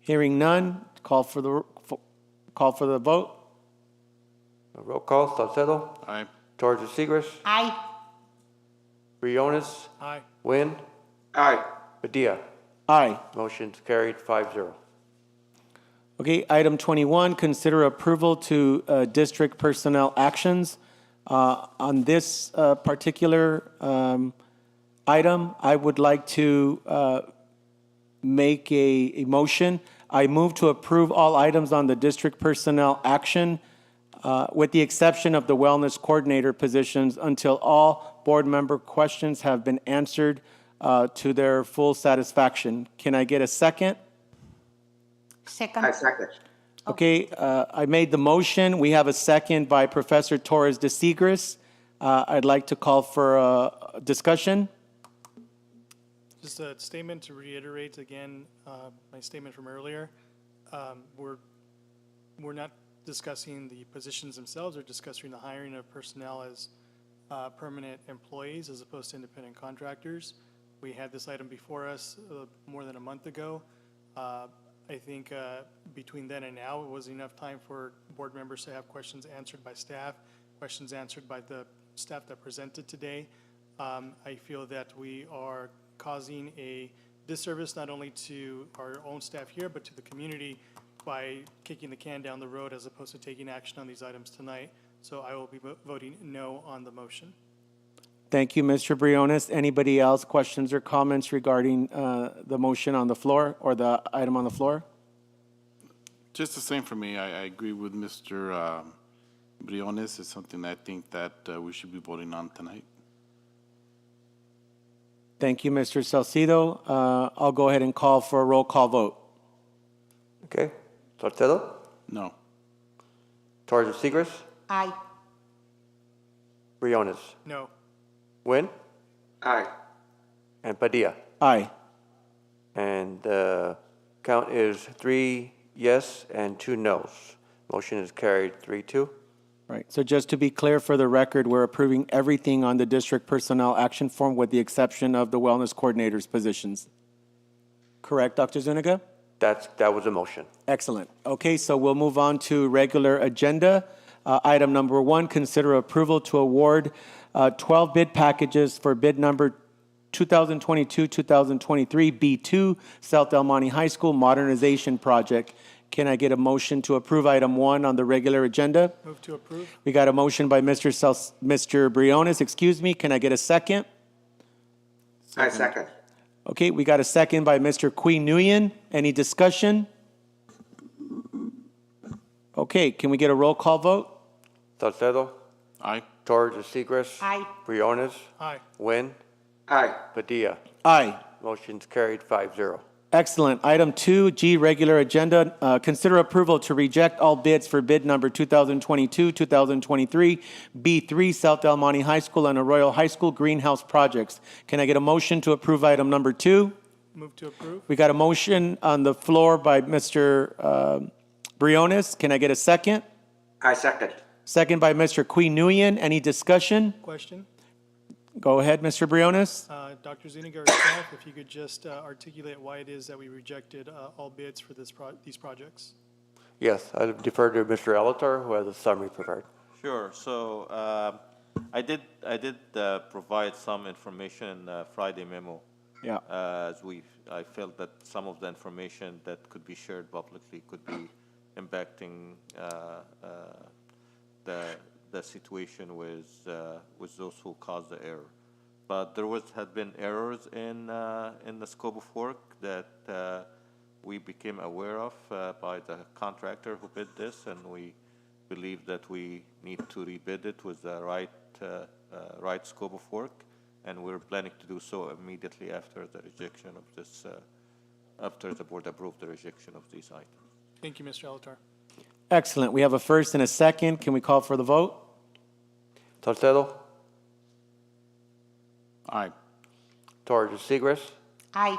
Hearing none, call for the vote.
Roll call. Salcedo.
Aye.
Torres de Seigres.
Aye.
Briones.
Aye.
Nguyen.
Aye.
Padilla.
Aye.
Motion's carried 5-0.
Okay, item 21, consider approval to district personnel actions. On this particular item, I would like to make a motion. I move to approve all items on the district personnel action with the exception of the wellness coordinator positions until all board member questions have been answered to their full satisfaction. Can I get a second?
Second.
I second.
Okay, I made the motion. We have a second by Professor Torres de Seigres. I'd like to call for a discussion.
Just a statement to reiterate again, my statement from earlier. We're not discussing the positions themselves, we're discussing the hiring of personnel as permanent employees as opposed to independent contractors. We had this item before us more than a month ago. I think between then and now, it was enough time for board members to have questions answered by staff. questions answered by the staff that presented today. I feel that we are causing a disservice not only to our own staff here, but to the community by kicking the can down the road as opposed to taking action on these items tonight. So I will be voting no on the motion.
Thank you, Mr. Briones. Anybody else, questions or comments regarding the motion on the floor or the item on the floor?
Just the same for me. I agree with Mr. Briones. It's something I think that we should be voting on tonight.
Thank you, Mr. Salcido. I'll go ahead and call for a roll call vote.
Okay. Salcedo?
No.
Torres Segres?
Aye.
Briones?
No.
Nguyen?
Aye.
And Padilla?
Aye.
And the count is 3 yes and 2 no's. Motion is carried 3-2.
Right. So just to be clear for the record, we're approving everything on the district personnel action form with the exception of the wellness coordinators positions. Correct, Dr. Zuniga?
That was a motion.
Excellent. Okay, so we'll move on to regular agenda. Item number 1, consider approval to award 12 bid packages for bid number 2022-2023 B2 South El Monte High School Modernization Project. Can I get a motion to approve item 1 on the regular agenda?
Move to approve.
We got a motion by Mr. Briones, excuse me. Can I get a second?
I second.
Okay, we got a second by Mr. Queen Nguyen. Any discussion? Okay, can we get a roll call vote?
Salcedo?
Aye.
Torres Segres?
Aye.
Briones?
Aye.
Nguyen?
Aye.
Padilla?
Aye.
Motion's carried 5-0.
Excellent. Item 2G, regular agenda. Consider approval to reject all bids for bid number 2022-2023 B3 South El Monte High School and Arroyo High School greenhouse projects. Can I get a motion to approve item number 2?
Move to approve.
We got a motion on the floor by Mr. Briones. Can I get a second?
I second.
Second by Mr. Queen Nguyen. Any discussion?
Question.
Go ahead, Mr. Briones.
Dr. Zuniga or staff, if you could just articulate why it is that we rejected all bids for these projects.
Yes, I defer to Mr. Alatar, who has a summary prepared.
Sure. So I did provide some information in the Friday memo.
Yeah.
I felt that some of the information that could be shared publicly could be impacting the situation with those who caused the error. But there had been errors in the scope of work that we became aware of by the contractor who bid this, and we believe that we need to rebid it with the right scope of work, and we're planning to do so immediately after the rejection of this, after the board approved the rejection of these items.
Thank you, Mr. Alatar.
Excellent. We have a first and a second. Can we call for the vote?
Salcedo?
Aye.
Torres Segres?
Aye.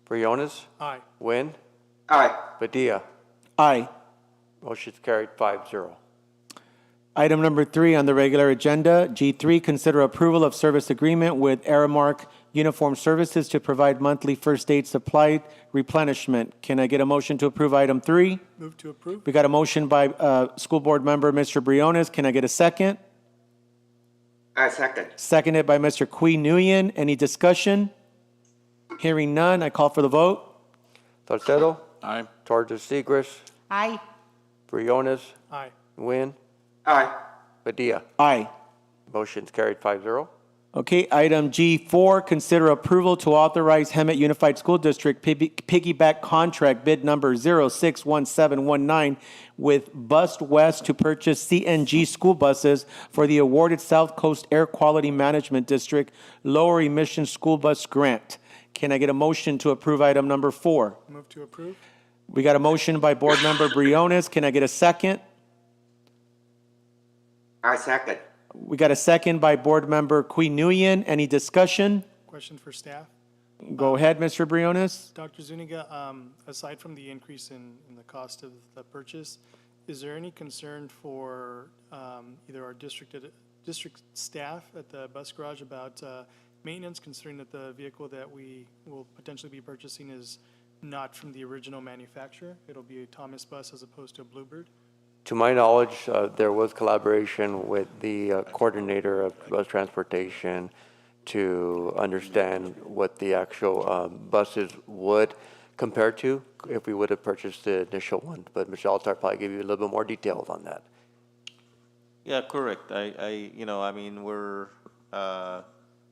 Briones?
Aye.
Nguyen?
Aye.
Padilla?
Aye.
Motion's carried 5-0.
Item number 3 on the regular agenda, G3, consider approval of service agreement with Aramark Uniform Services to provide monthly first aid supply replenishment. Can I get a motion to approve item 3?
Move to approve.
We got a motion by School Board Member Mr. Briones. Can I get a second?
I second.
Seconded by Mr. Queen Nguyen. Any discussion? Hearing none, I call for the vote.
Salcedo?
Aye.
Torres Segres?
Aye.
Briones?
Aye.
Nguyen?
Aye.
Padilla?
Aye.
Motion's carried 5-0.
Okay, item G4, consider approval to authorize Hemet Unified School District piggyback contract bid number 061719 with Bus West to purchase CNG school buses for the awarded South Coast Air Quality Management District Lower Emission School Bus Grant. Can I get a motion to approve item number 4?
Move to approve.
We got a motion by Board Member Briones. Can I get a second?
I second.
We got a second by Board Member Queen Nguyen. Any discussion?
Question for staff.
Go ahead, Mr. Briones.
Dr. Zuniga, aside from the increase in the cost of the purchase, is there any concern for either our district staff at the bus garage about maintenance, considering that the vehicle that we will potentially be purchasing is not from the original manufacturer? It'll be a Thomas bus as opposed to a Bluebird.
To my knowledge, there was collaboration with the coordinator of bus transportation to understand what the actual buses would compare to if we would have purchased the initial one. But Mr. Altar probably give you a little bit more details on that.
Yeah, correct. I mean, we're,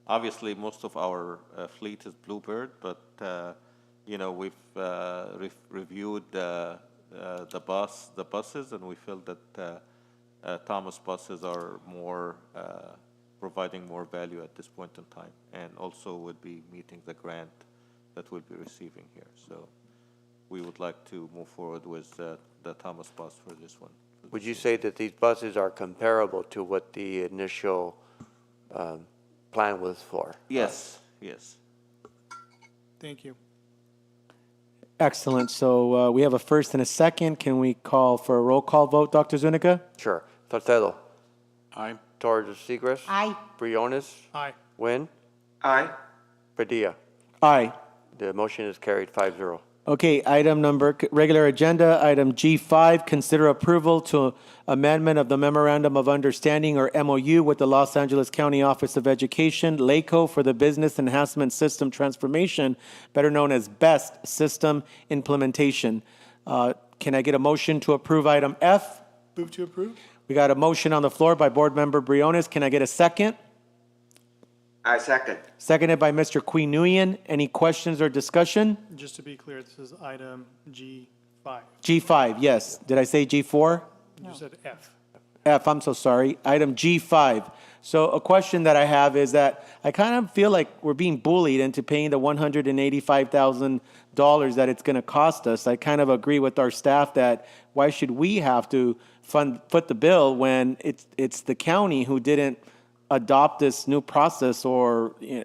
obviously, most of our fleet is Bluebird, but, we've reviewed the buses, and we feel that Thomas buses are more, providing more value at this point in time, and also would be meeting the grant that we'll be receiving here. So we would like to move forward with the Thomas bus for this one.
Would you say that these buses are comparable to what the initial plan was for?
Yes, yes.
Thank you.
Excellent. So we have a first and a second. Can we call for a roll call vote, Dr. Zuniga?
Sure. Salcedo.
Aye.
Torres Segrest.
Aye.
Briones.
Aye.
Wynn.
Aye.
Padilla.
Aye.
The motion is carried 5-0.
Okay, item number, regular agenda, item G5, consider approval to amendment of the Memorandum of Understanding, or MOU, with the Los Angeles County Office of Education, LACO, for the Business Enhancement System Transformation, better known as BEST System Implementation. Can I get a motion to approve item F?
Move to approve?
We got a motion on the floor by Board Member Briones. Can I get a second?
I second.
Seconded by Mr. Queen. Any questions or discussion?
Just to be clear, this is item G5.
G5, yes. Did I say G4?
You said F.
F, I'm so sorry. Item G5. So a question that I have is that I kind of feel like we're being bullied into paying the $185,000 that it's going to cost us. I kind of agree with our staff that why should we have to foot the bill when it's the county who didn't adopt this new process, or they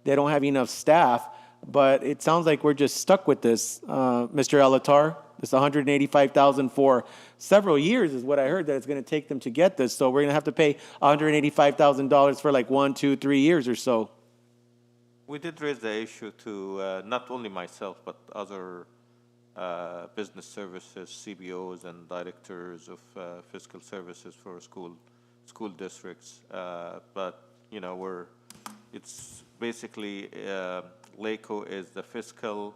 don't have enough staff. But it sounds like we're just stuck with this, Mr. Elatar. This $185,000 for several years is what I heard that it's going to take them to get this. So we're going to have to pay $185,000 for like 1, 2, 3 years or so.
We did raise the issue to not only myself, but other business services, CBOs, and directors of fiscal services for school districts. But, it's basically, LACO is the fiscal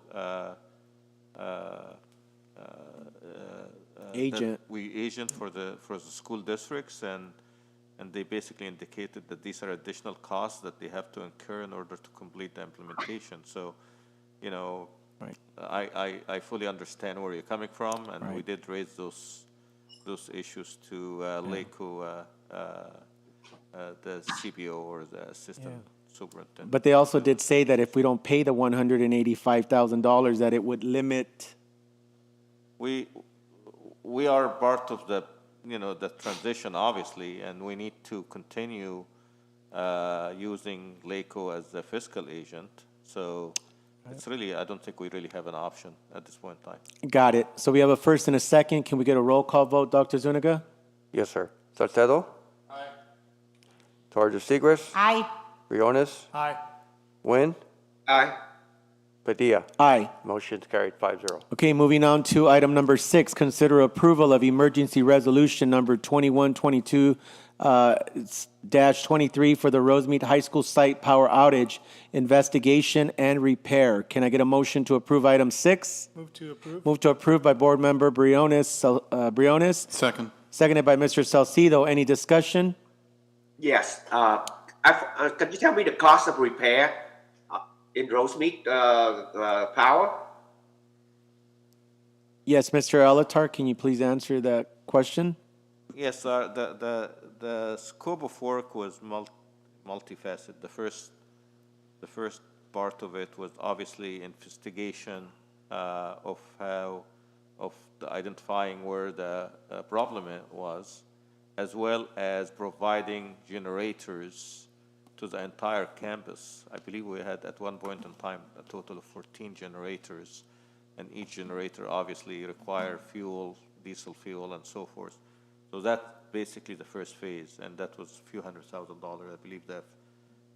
agent.
Agent for the school districts, and they basically indicated that these are additional costs that they have to incur in order to complete the implementation. So,
right.
I fully understand where you're coming from, and
Right.
we did raise those assissues to LACO, the CBO or the assistant superintendent.
But they also did say that if we don't pay the $185,000, that it would limit.
We are part of the transition, obviously, and we need to continue using LACO as the fiscal agent. So it's really, I don't think we really have an option at this point in time.
Got it. So we have a first and a second. Can we get a roll call vote, Dr. Zuniga?
Yes, sir. Salcedo.
Aye.
Torres Segrest.
Aye.
Briones.
Aye.
Wynn.
Aye.
Padilla.
Aye.
Motion's carried 5-0.
Okay, moving on to item number 6, consider approval of emergency resolution number 2122-23 for the Rosemead High School site power outage investigation and repair. Can I get a motion to approve item 6?
Move to approve?
Move to approve by Board Member Briones.
Second.
Seconded by Mr. Salcido. Any discussion?
Yes. Can you tell me the cost of repair in Rosemead Power?
Yes, Mr. Elatar, can you please answer that question?
Yes, the scope of work was multifaceted. The first part of it was obviously investigation of identifying where the problem was, as well as providing generators to the entire campus. I believe we had at one point in time a total of 14 generators, and each generator obviously require fuel, diesel fuel, and so forth. So that's basically the first phase, and that was a few $100,000. I believe that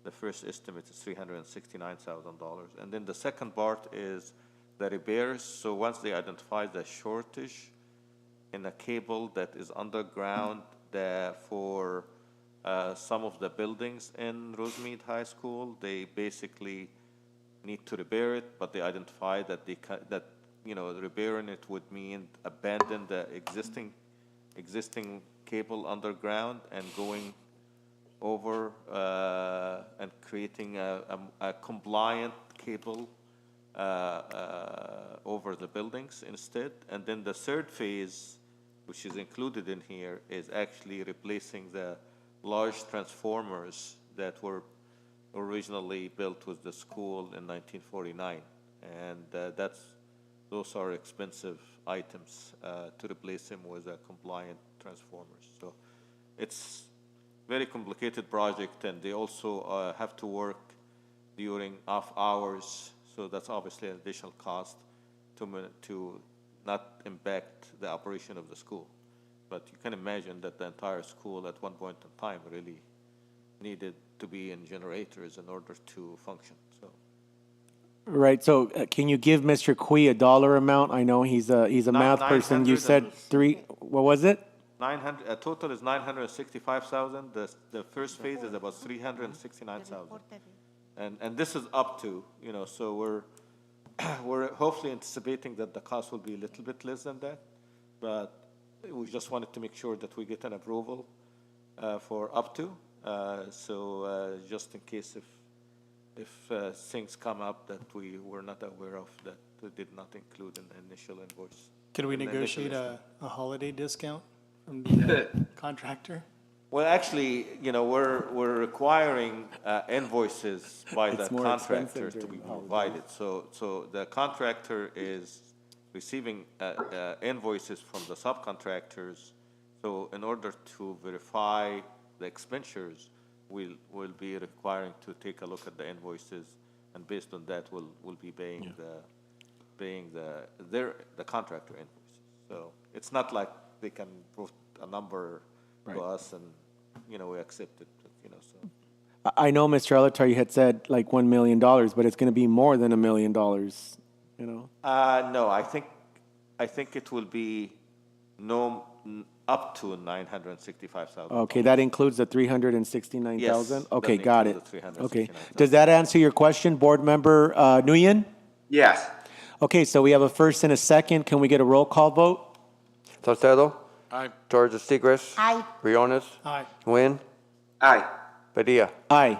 the first estimate is $369,000. And then the second part is the repairs. So once they identify the shortage, in a cable that is underground for some of the buildings in Rosemead High School. They basically need to repair it, but they identify that repairing it would mean abandon the existing cable underground and going over and creating a compliant cable over the buildings instead. And then the third phase, which is included in here, is actually replacing the large transformers that were originally built with the school in 1949. And those are expensive items to replace them with compliant transformers. So it's very complicated project, and they also have to work during off hours. So that's obviously an additional cost to not impact the operation of the school. But you can imagine that the entire school at one point in time really needed to be in generators in order to function. So.
Right, so can you give Mr. Kui a dollar amount? I know he's a math person. You said what was it?
900, total is 965,000. The first phase is about 369,000. And this is up to, so we're hopefully anticipating that the cost will be a little bit less than that. But we just wanted to make sure that we get an approval for up to. So just in case if things come up that we were not aware of, that we did not include in the initial invoice.
Can we negotiate a holiday discount from the contractor?
Well, actually, we're requiring invoices by the contractor to be provided. So the contractor is receiving invoices from the subcontractors. So in order to verify the expenditures, we'll be requiring to take a look at the invoices, and based on that, we'll be paying the contractor invoices. So it's not like they can put a number to us and we accept it. So.
I know Mr. Alatar, you had said like $1 million, but it's going to be more than $1 million.
No, I think it will be up to 965,000.
Okay, that includes the 369,000?
Yes,
Okay,
that
got it.
includes the 369,000.
Okay. Does that answer your question, Board Member Nguyen?
Yes.
Okay, so we have a first and a second. Can we get a roll call vote?
Salcedo?
Aye.
Torres de Seigres?
Aye.
Briones?
Aye.
Nguyen?
Aye.
Padilla?
Aye.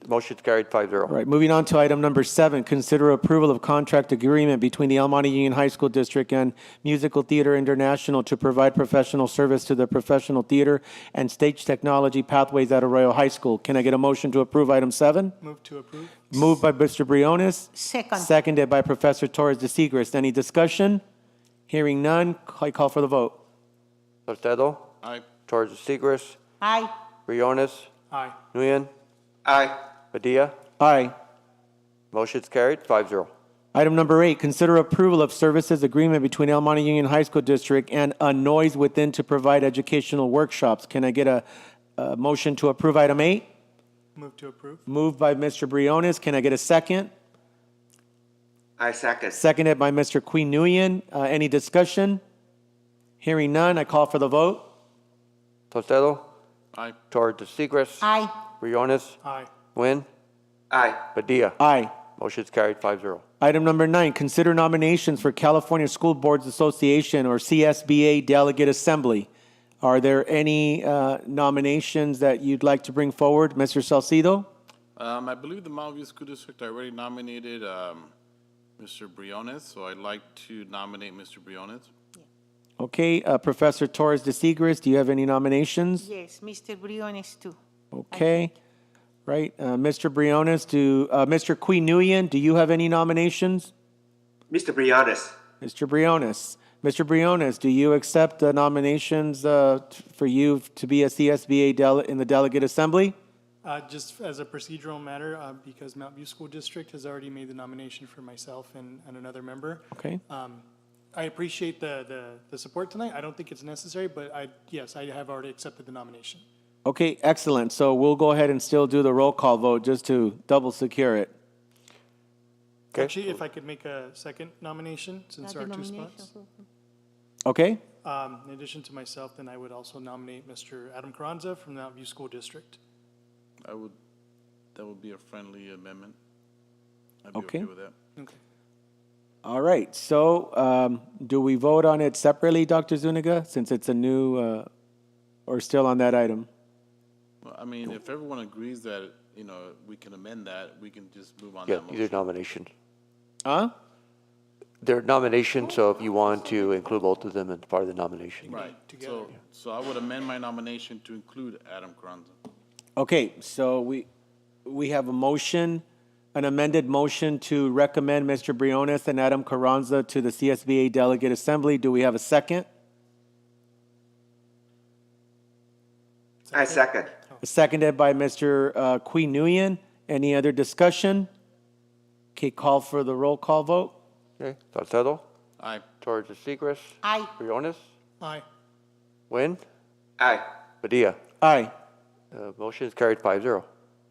Motion's carried 5-0.
All right, moving on to item number 7, consider approval of contract agreement between the El Monte Union High School District and Musical Theater International to provide professional service to the professional theater and stage technology pathways at Arroyo High School. Can I get a motion to approve item 7?
Move to approve.
Moved by Mr. Briones.
Second.
Seconded by Professor Torres de Seigres. Any discussion? Hearing none, I call for the vote.
Salcedo?
Aye.
Torres de Seigres?
Aye.
Briones?
Aye.
Nguyen?
Aye.
Padilla?
Aye.
Motion's carried 5-0.
Item number 8, consider approval of services agreement between El Monte Union High School District and A Noise Within to provide educational workshops. Can I get a motion to approve item 8?
Move to approve.
Moved by Mr. Briones. Can I get a second?
I second.
Seconded by Mr. Queen Nguyen. Any discussion? Hearing none, I call for the vote.
Salcedo?
Aye.
Torres de Seigres?
Aye.
Briones?
Aye.
Nguyen?
Aye.
Padilla?
Aye.
Motion's carried 5-0.
Item number 9, consider nominations for California School Boards Association or CSBA Delegate Assembly. Are there any nominations that you'd like to bring forward? Mr. Salcido?
I believe the Mountain View School District already nominated Mr. Briones, so I'd like to nominate Mr. Briones.
Okay, Professor Torres de Seigres, do you have any nominations?
Yes, Mr. Briones too.
Okay, right. Mr. Briones, Mr. Queen Nguyen, do you have any nominations?
Mr. Briones.
Mr. Briones. Mr. Briones, do you accept the nominations for you to be a CSBA in the Delegate Assembly?
Just as a procedural matter, because Mountain View School District has already made the nomination for myself and another member.
Okay.
I appreciate the support tonight. I don't think it's necessary, but yes, I have already accepted the nomination.
Okay, excellent. So we'll go ahead and still do the roll call vote just to double secure it.
Okay.
Actually, if I could make a second nomination, since there are two spots.
Okay?
In addition to myself, then I would also nominate Mr. Adam Carranza from the Mountain View School District.
That would be a friendly amendment. I'd
Okay.
be okay with that.
Okay.
All right, so do we vote on it separately, Dr. Zuniga, since it's a new, or still on that item?
Well, I mean, if everyone agrees that, you know, we can amend that, we can just move on
Yeah,
that
these
motion.
are nominations.
Huh?
They're nominations, so if you want to include both of them as part of the nomination.
Right, so I would amend my nomination to include Adam Carranza.
Okay, so we have a motion, an amended motion to recommend Mr. Briones and Adam Carranza to the CSBA Delegate Assembly. Do we have a second?
I second.
Seconded by Mr. Qui Nguyen. Any other discussion? Okay, call for the roll call vote.
Okay, Salcedo?
Aye.
Torres de Seigres?
Aye.
Briones?
Aye.
Nguyen?
Aye.
Padilla?
Aye.
Motion is carried 5-0.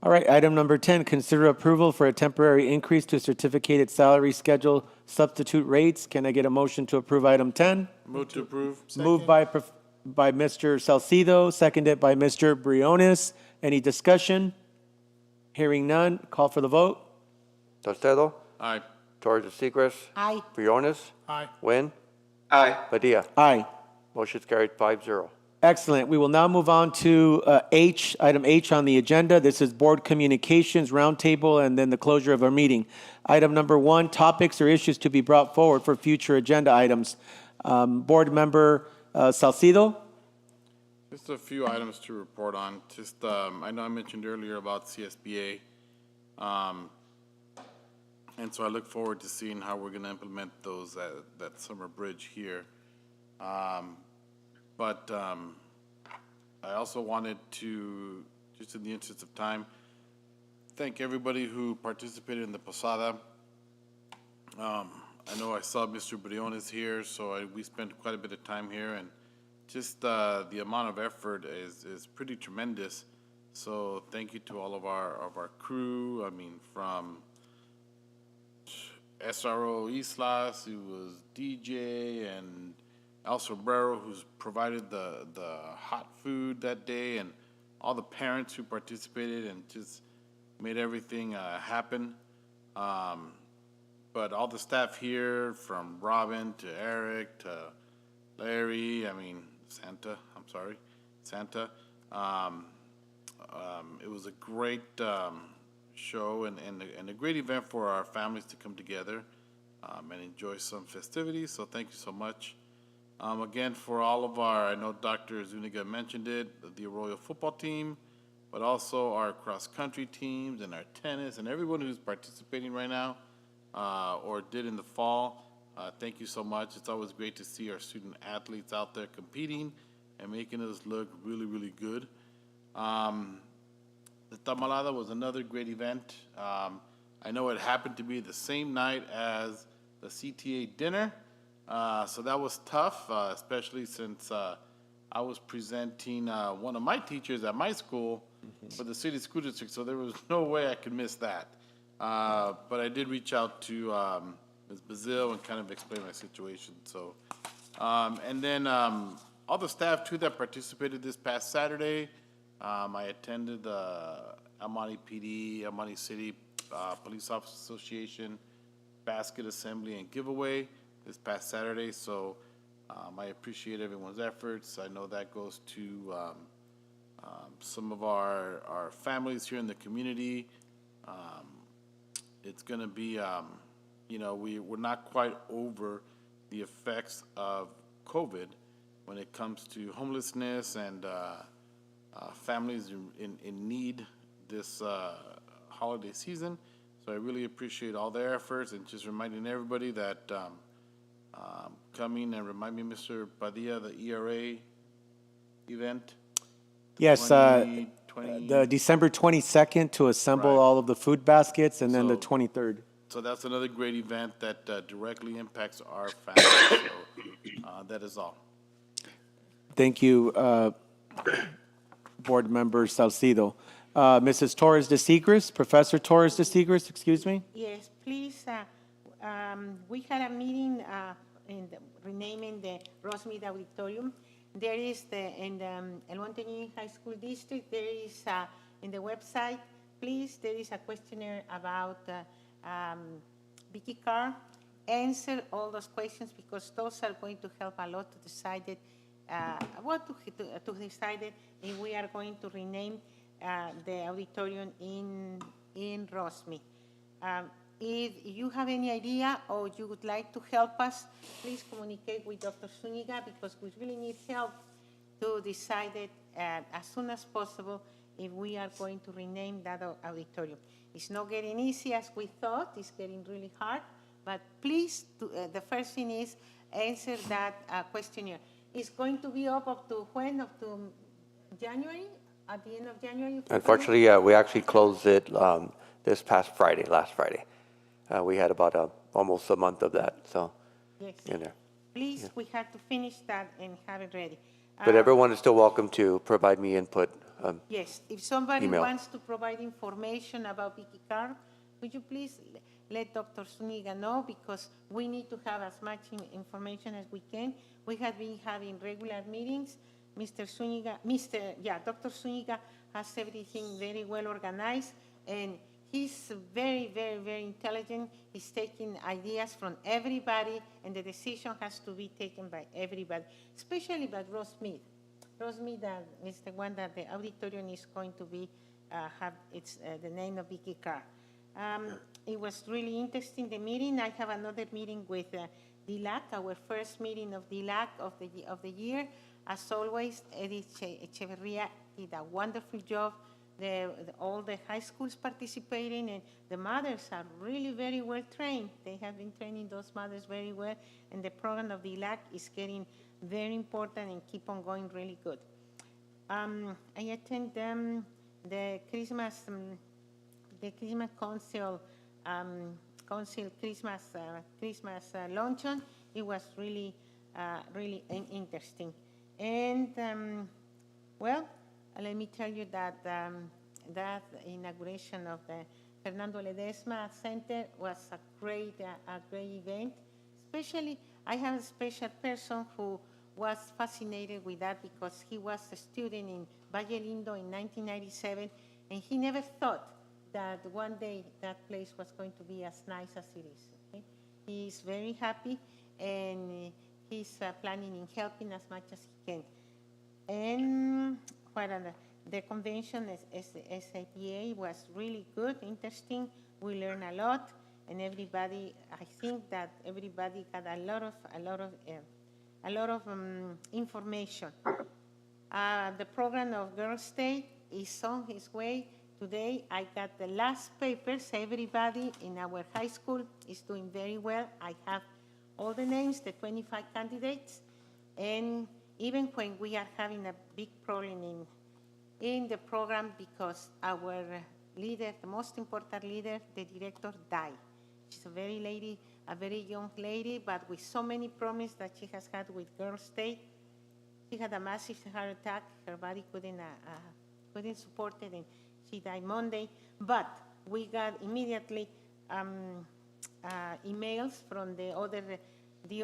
All right, item number 10, consider approval for a temporary increase to certificated salary schedule substitute rates. Can I get a motion to approve item 10?
Move to approve.
Moved by Mr. Salcido, seconded by Mr. Briones. Any discussion? Hearing none, call for the vote.
Salcedo?
Aye.
Torres de Seigres?
Aye.
Briones?
Aye.
Nguyen?
Aye.
Padilla?
Aye.
Motion is carried 5-0.
Excellent. We will now move on to H, item H on the agenda. This is Board Communications Roundtable and then the closure of our meeting. Item number 1, topics or issues to be brought forward for future agenda items. Board Member Salcido?
Just a few items to report on. Just, I know I mentioned earlier about CSBA. And so I look forward to seeing how we're going to implement those, that summer bridge here. But I also wanted to, just in the interest of time, thank everybody who participated in the Posada. I know I saw Mr. Briones here, so we spent quite a bit of time here, and just the amount of effort is pretty tremendous. So thank you to all of our crew. I mean, from SRO Islas, who was DJ, and Al Sobrero, who's provided the hot food that day, and all the parents who participated and just made everything happen. But all the staff here, from Robin to Eric to Larry, Santa. It was a great show and a great event for our families to come together and enjoy some festivities. So thank you so much. Again, for all of I know Dr. Zuniga mentioned it, the Arroyo football team, but also our cross-country teams and our tennis and everyone who's participating right now or did in the fall. Thank you so much. It's always great to see our student athletes out there competing and making us look really, really good. The Tamalada was another great event. I know it happened to be the same night as the CTA dinner. So that was tough, especially since I was presenting one of my teachers at my school for the city school district, so there was no way I could miss that. But I did reach out to Ms. Bazil and kind of explain my situation. So, and then all the staff too that participated this past Saturday. I attended the El Monte PD, El Monte City Police Officers Association basket assembly and giveaway this past Saturday, so I appreciate everyone's efforts. I know that goes to some of our families here in the community. It's going to be, we're not quite over the effects of COVID when it comes to homelessness and families in need this holiday season. So I really appreciate all their efforts and just reminding everybody that coming and remind me, Mr. Padilla, the ERA event.
Yes, the December 22nd to assemble all of the food baskets, and then the 23rd.
So that's another great event that directly impacts our families. So that is all.
Thank you, Board Member Salcido. Mrs. Torres de Seigres, Professor Torres de Seigres, excuse me.
Yes, please. We had a meeting renaming the Rosemead Auditorium. There is in the El Monte High School District, there is in the website, please, there is a questionnaire about Vicky Carr. Answer all those questions because those are going to help a lot to decide it, to decide it if we are going to rename the auditorium in Rosemead. If you have any idea or you would like to help us, please communicate with Dr. Zuniga because we really need help to decide it as soon as possible if we are going to rename that auditorium. It's not getting easy as we thought. It's getting really hard. But please, the first thing is answer that questionnaire. It's going to be up to when? Up to January? At the end of January?
Unfortunately, we actually closed it this past Friday, last Friday. We had about almost a month of that, so
yes.
In there.
Please,
yeah.
We have to finish that and have it ready.
But everyone is still welcome to provide me input.
Yes, if somebody
email.
wants to provide information about Vicky Carr, would you please let Dr. Zuniga know because we need to have as much information as we can. We have been having regular meetings. Dr. Zuniga has everything very well organized and he's very, very, very intelligent. He's taking ideas from everybody and the decision has to be taken by everybody, especially by Rosemead. Rosemead is the one that the auditorium is going to be, have its, the name of Vicky Carr. It was really interesting, the meeting. I have another meeting with DLAC, our first meeting of DLAC of the year. As always, Edith Echeverria did a wonderful job. All the high schools participating, and the mothers are really very well trained. They have been training those mothers very well, and the program of DLAC is getting very important and keep on going really good. I attend the Christmas Council Christmas luncheon. It was really really interesting. And well, let me tell you that that inauguration of the Fernando Ledesma Center was a great event. Especially, I have a special person who was fascinated with that because he was a student in Valle Lindo in 1997, and he never thought that one day that place was going to be as nice as it is. Okay? He is very happy, and he's planning in helping as much as he can. And the convention SAPA was really good, interesting. We learned a lot, and everybody, I think that everybody got a lot of information. The program of Girls' Day is on its way. Today, I got the last papers. Everybody in our high school is doing very well. I have all the names, the 25 candidates, and even when we are having a big problem in the program because our leader, the most important leader, the director, died. She's a very young lady, but with so many problems that she has had with Girls' Day. She had a massive heart attack. Her body couldn't support it, and she died Monday. But we got immediately emails from the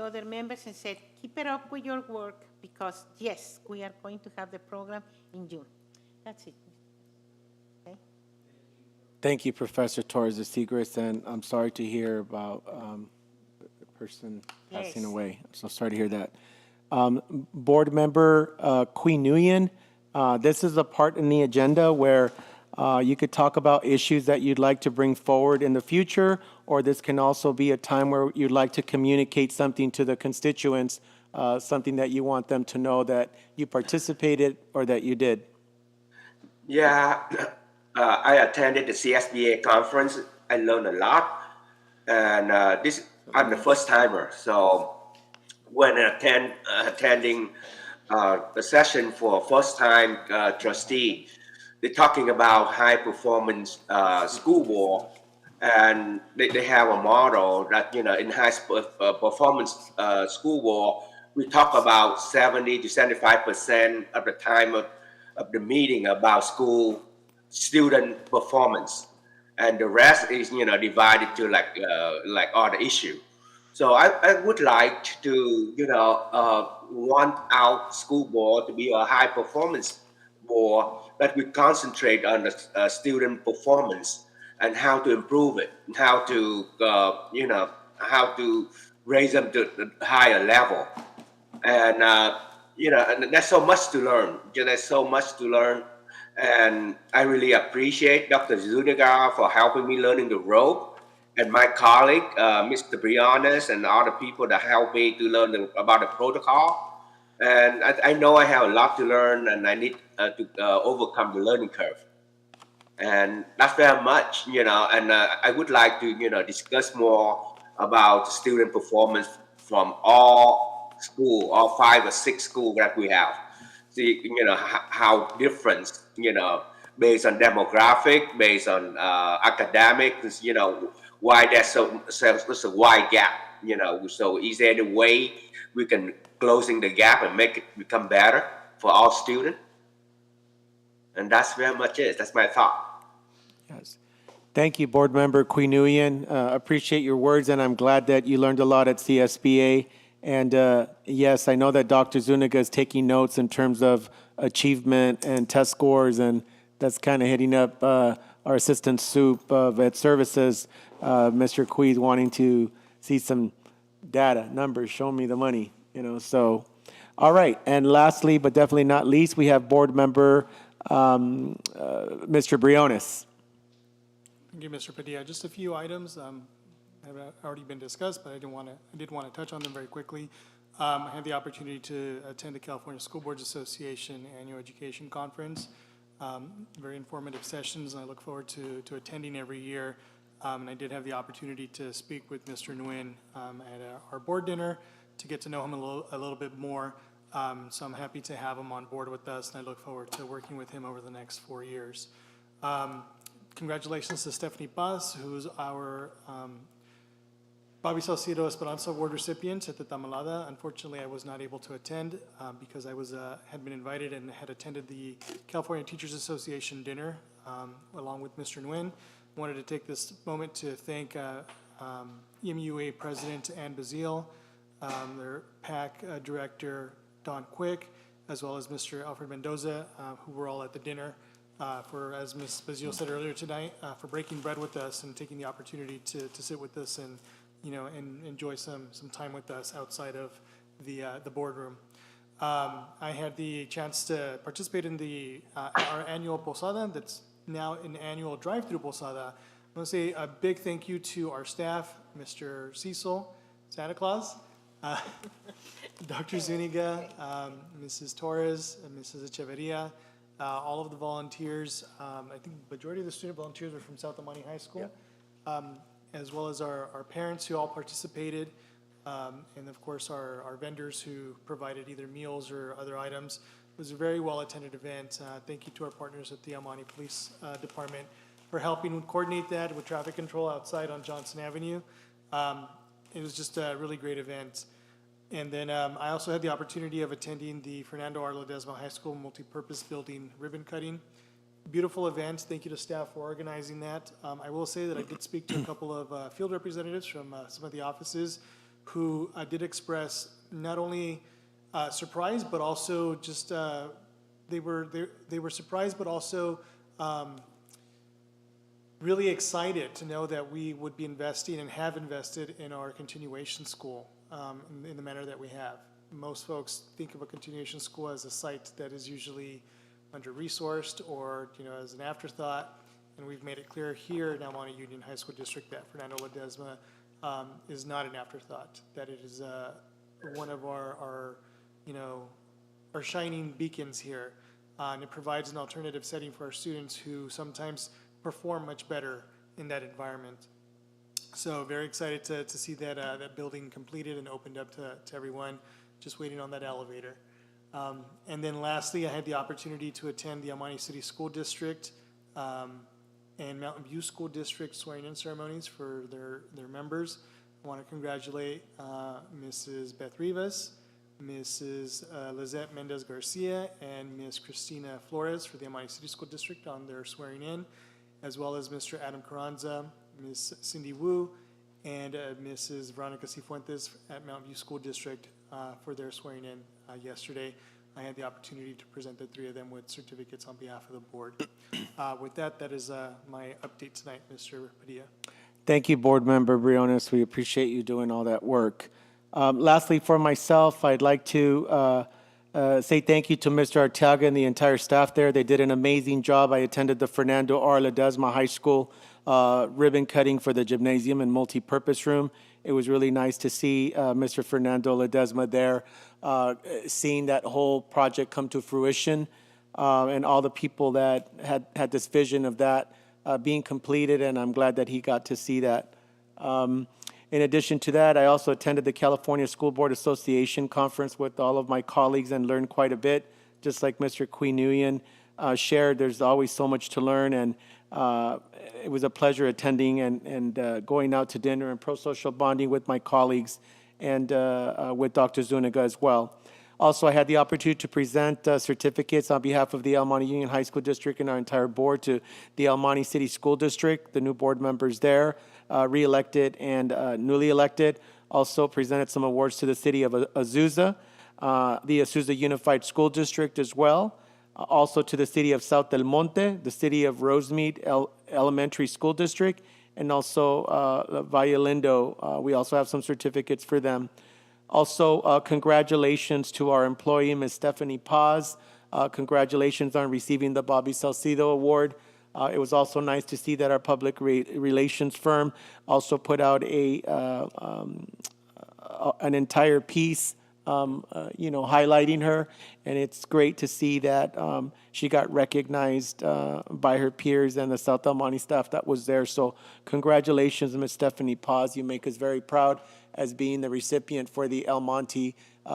other members and said, keep it up with your work because, yes, we are going to have the program in June. That's it. Okay.
Thank you, Professor Torres de Seigres, and I'm sorry to hear about the person passing away. I'm so sorry to hear that. Board member Queen Nguyen, this is a part in the agenda where you could talk about issues that you'd like to bring forward in the future, or this can also be a time where you'd like to communicate something to the constituents, something that you want them to know that you participated or that you did.
Yeah, I attended the CSBA conference. I learned a lot, and I'm the first timer. So when attending the session for first time trustee, they're talking about high performance school board, and they have a model that in high performance school board, we talk about 70 to 75% of the time of the meeting about school student performance, and the rest is divided to like other issue. So I would like to, want our school board to be a high performance board that we concentrate on the student performance and how to improve it, and how to, how to raise them to the higher level. And, and there's so much to learn. There's so much to learn. And I really appreciate Dr. Zuniga for helping me learning the rope, and my colleague, Mr. Briones, and all the people that helped me to learn about the protocol. And I know I have a lot to learn, and I need to overcome the learning curve. And that's very much, and I would like to, discuss more about student performance from all school, all 5 or 6 schools that we have. See, how different, based on demographic, based on academics, why there's such a wide gap, so is there any way we can closing the gap and make it become better for all students? And that's very much it. That's my thought.
Yes. Thank you, Board Member Quinuian. Appreciate your words, and I'm glad that you learned a lot at CSBA. And yes, I know that Dr. Zuniga is taking notes in terms of achievement and test scores, and that's kind of hitting up our Assistant Soup of Ed Services, Mr. Quiz, wanting to see some data, numbers, show me the money, so. All right, and lastly, but definitely not least, we have Board Member Mr. Briones.
Thank you, Mr. Padilla. Just a few items have already been discussed, but I did want to touch on them very quickly. I had the opportunity to attend the California School Boards Association Annual Education Conference. Very informative sessions, and I look forward to attending every year. And I did have the opportunity to speak with Mr. Nguyen at our board dinner to get to know him a little bit more. So I'm happy to have him on board with us, and I look forward to working with him over the next 4 years. Congratulations to Stephanie Paz, who's our Bobby Salcido Esperanza Award recipient at the Tamalada. Unfortunately, I was not able to attend because I had been invited and had attended the California Teachers Association dinner along with Mr. Nguyen. I wanted to take this moment to thank EMUA President Ann Bazile, their PAC Director Don Quick, as well as Mr. Alfred Mendoza, who were all at the dinner. For, as Ms. Bazile said earlier tonight, for breaking bread with us and taking the opportunity to sit with us and, and enjoy some time with us outside of the boardroom. I had the chance to participate in our annual posada that's now an annual drive-through posada. I want to say a big thank you to our staff, Mr. Cecil, Santa Claus, Dr. Zuniga, Mrs. Torres, and Mrs. Echeverria, all of the volunteers. I think the majority of the student volunteers were from South Amani High School, as well as our parents who all participated, and of course our vendors who provided either meals or other items. It was a very well-attended event. Thank you to our partners at the Amani Police Department for helping coordinate that with traffic control outside on Johnson Avenue. It was just a really great event. And then I also had the opportunity of attending the Fernando R. Ledesma High School multi-purpose building ribbon cutting. Beautiful event. Thank you to staff for organizing that. I will say that I did speak to a couple of field representatives from some of the offices who did express not only surprise, but also just they were surprised, but also really excited to know that we would be investing and have invested in our continuation school. In the manner that we have. Most folks think of a continuation school as a site that is usually under-resourced or as an afterthought, and we've made it clear here in El Monte Union High School District that Fernando Ledesma is not an afterthought, that it is one of our shining beacons here, and it provides an alternative setting for our students who sometimes perform much better in that environment. So very excited to see that building completed and opened up to everyone, just waiting on that elevator. And then lastly, I had the opportunity to attend the El Monte City School District and Mountain View School District swearing-in ceremonies for their members. I want to congratulate Mrs. Beth Rivas, Mrs. Lizette Mendez Garcia, and Ms. Christina Flores for the El Monte City School District on their swearing-in, as well as Mr. Adam Carranza, Ms. Cindy Wu, and Mrs. Veronica Cifuentes at Mount View School District for their swearing in yesterday. I had the opportunity to present the three of them with certificates on behalf of the board. With that, that is my update tonight, Mr. Padilla.
Thank you, Board Member Briones. We appreciate you doing all that work. Lastly, for myself, I'd like to say thank you to Mr. Arteaga and the entire staff there. They did an amazing job. I attended the Fernando R. Ledesma High School ribbon cutting for the gymnasium and multi-purpose room. It was really nice to see Mr. Fernando Ledesma there, seeing that whole project come to fruition, and all the people that had this vision of that being completed, and I'm glad that he got to see that. In addition to that, I also attended the California School Board Association conference with all of my colleagues and learned quite a bit. Just like Mr. Queenuian shared, there's always so much to learn, and it was a pleasure attending and going out to dinner and pro-social bonding with my colleagues and with Dr. Zuniga as well. Also, I had the opportunity to present certificates on behalf of the El Monte Union High School District and our entire board to the El Monte City School District, the new board members there, re-elected and newly elected. Also presented some awards to the city of Azusa, the Azusa Unified School District as well. Also to the city of South Del Monte, the city of Rosemead Elementary School District, and also Valle Lindo. We also have some certificates for them. Also, congratulations to our employee, Ms. Stephanie Paz. Congratulations on receiving the Bobby Salcido Award. It was also nice to see that our public relations firm also put out an entire piece, highlighting her, and it's great to see that she got recognized by her peers and the South El Monte staff that was there. So congratulations, Ms. Stephanie Paz. You make us very proud as being the recipient for the El Monte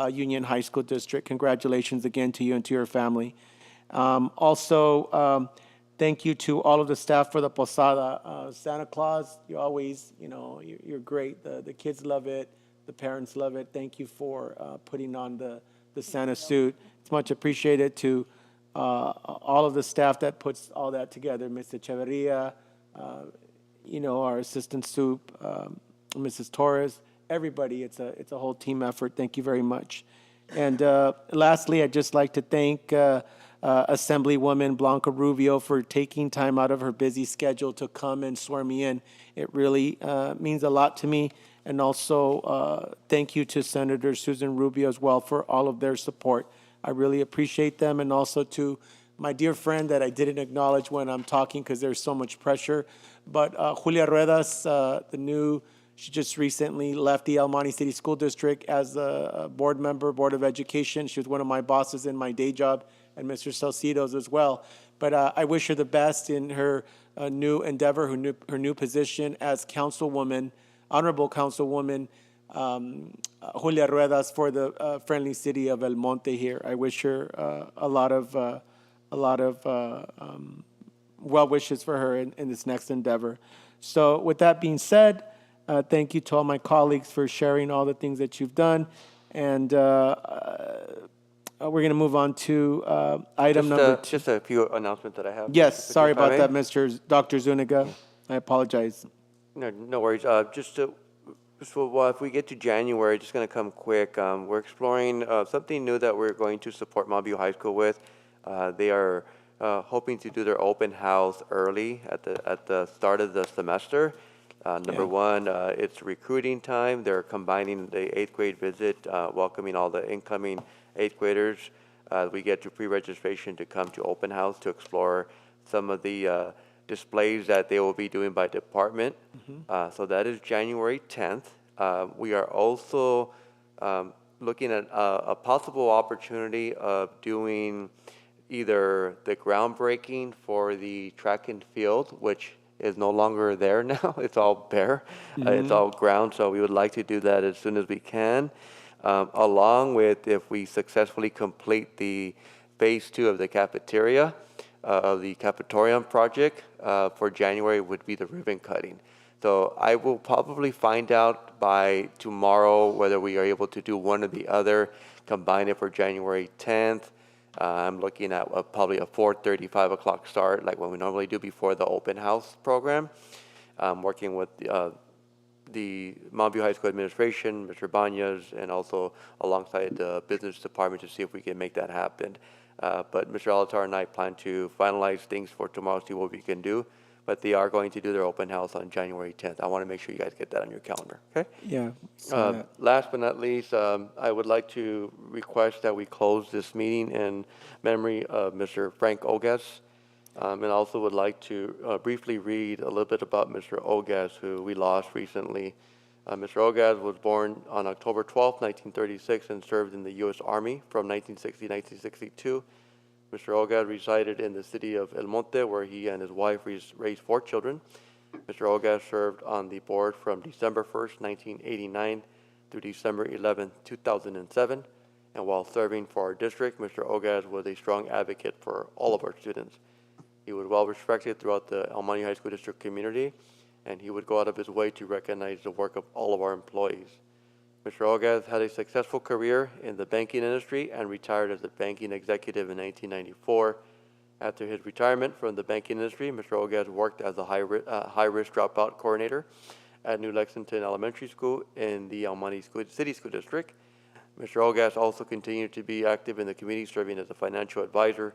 Union High School District. Congratulations again to you and to your family. Also, thank you to all of the staff for the Posada. Santa Claus, you always, you're great. The kids love it. The parents love it. Thank you for putting on the Santa suit. It's much appreciated to all of the staff that puts all that together. Mr. Echeverria, our assistant soup, Mrs. Torres, everybody. It's a whole team effort. Thank you very much. And lastly, I'd just like to thank Assemblywoman Blanca Rubio for taking time out of her busy schedule to come and swear me in. It really means a lot to me. And also, thank you to Senator Susan Rubio as well for all of their support. I really appreciate them. And also to my dear friend that I didn't acknowledge when I'm talking because there's so much pressure. But Julia Ruedas, she just recently left the El Monte City School District as a board member, Board of Education. She was one of my bosses in my day job, and Mr. Salcido's as well. But I wish her the best in her new endeavor, her new position as councilwoman, Honorable Councilwoman Julia Ruedas for the friendly city of El Monte here. I wish her a lot of well wishes for her in this next endeavor. So with that being said, thank you to all my colleagues for sharing all the things that you've done. And we're going to move on to item number two.
Just a few announcements that I have.
Yes, sorry about that, Dr. Zuniga. I apologize.
No worries. If we get to January, just going to come quick. We're exploring something new that we're going to support Monte View High School with. They are hoping to do their open house early at the start of the semester. Number one, it's recruiting time. They're combining the 8th grade visit, welcoming all the incoming 8th graders. We get to pre-registration to come to open house to explore some of the displays that they will be doing by department. So that is January 10th. We are also looking at a possible opportunity of doing either the groundbreaking for the track and field, which is no longer there now. It's all bare. It's all ground. So we would like to do that as soon as we can. Along with, if we successfully complete the phase 2 of the cafeteria, of the cafetorium project, for January would be the ribbon cutting. So I will probably find out by tomorrow whether we are able to do one or the other, combine it for January 10th. I'm looking at probably a 4:30, 5 o'clock start, like what we normally do before the open house program. I'm working with the Mount View High School administration, Mr. Banyas, and also alongside the business department to see if we can make that happen. But Mr. Alatar and I plan to finalize things for tomorrow, see what we can do. But they are going to do their open house on January 10th. I want to make sure you guys get that on your calendar, okay?
Yeah.
Last but not least, I would like to request that we close this meeting in memory of Mr. Frank Ogas. And also would like to briefly read a little bit about Mr. Ogas, who we lost recently. Mr. Ogas was born on October 12, 1936, and served in the U.S. Army from 1960 to 1962. Mr. Ogas resided in the city of El Monte, where he and his wife raised 4 children. Mr. Ogas served on the board from December 1st, 1989 through December 11, 2007. And while serving for our district, Mr. Ogas was a strong advocate for all of our students. He was well respected throughout the El Monte High School District community, and he would go out of his way to recognize the work of all of our employees. Mr. Ogas had a successful career in the banking industry and retired as a banking executive in 1994. After his retirement from the banking industry, Mr. Ogas worked as a high-risk dropout coordinator at New Lexington Elementary School in the El Monte City School District. Mr. Ogas also continued to be active in the community, serving as a financial advisor,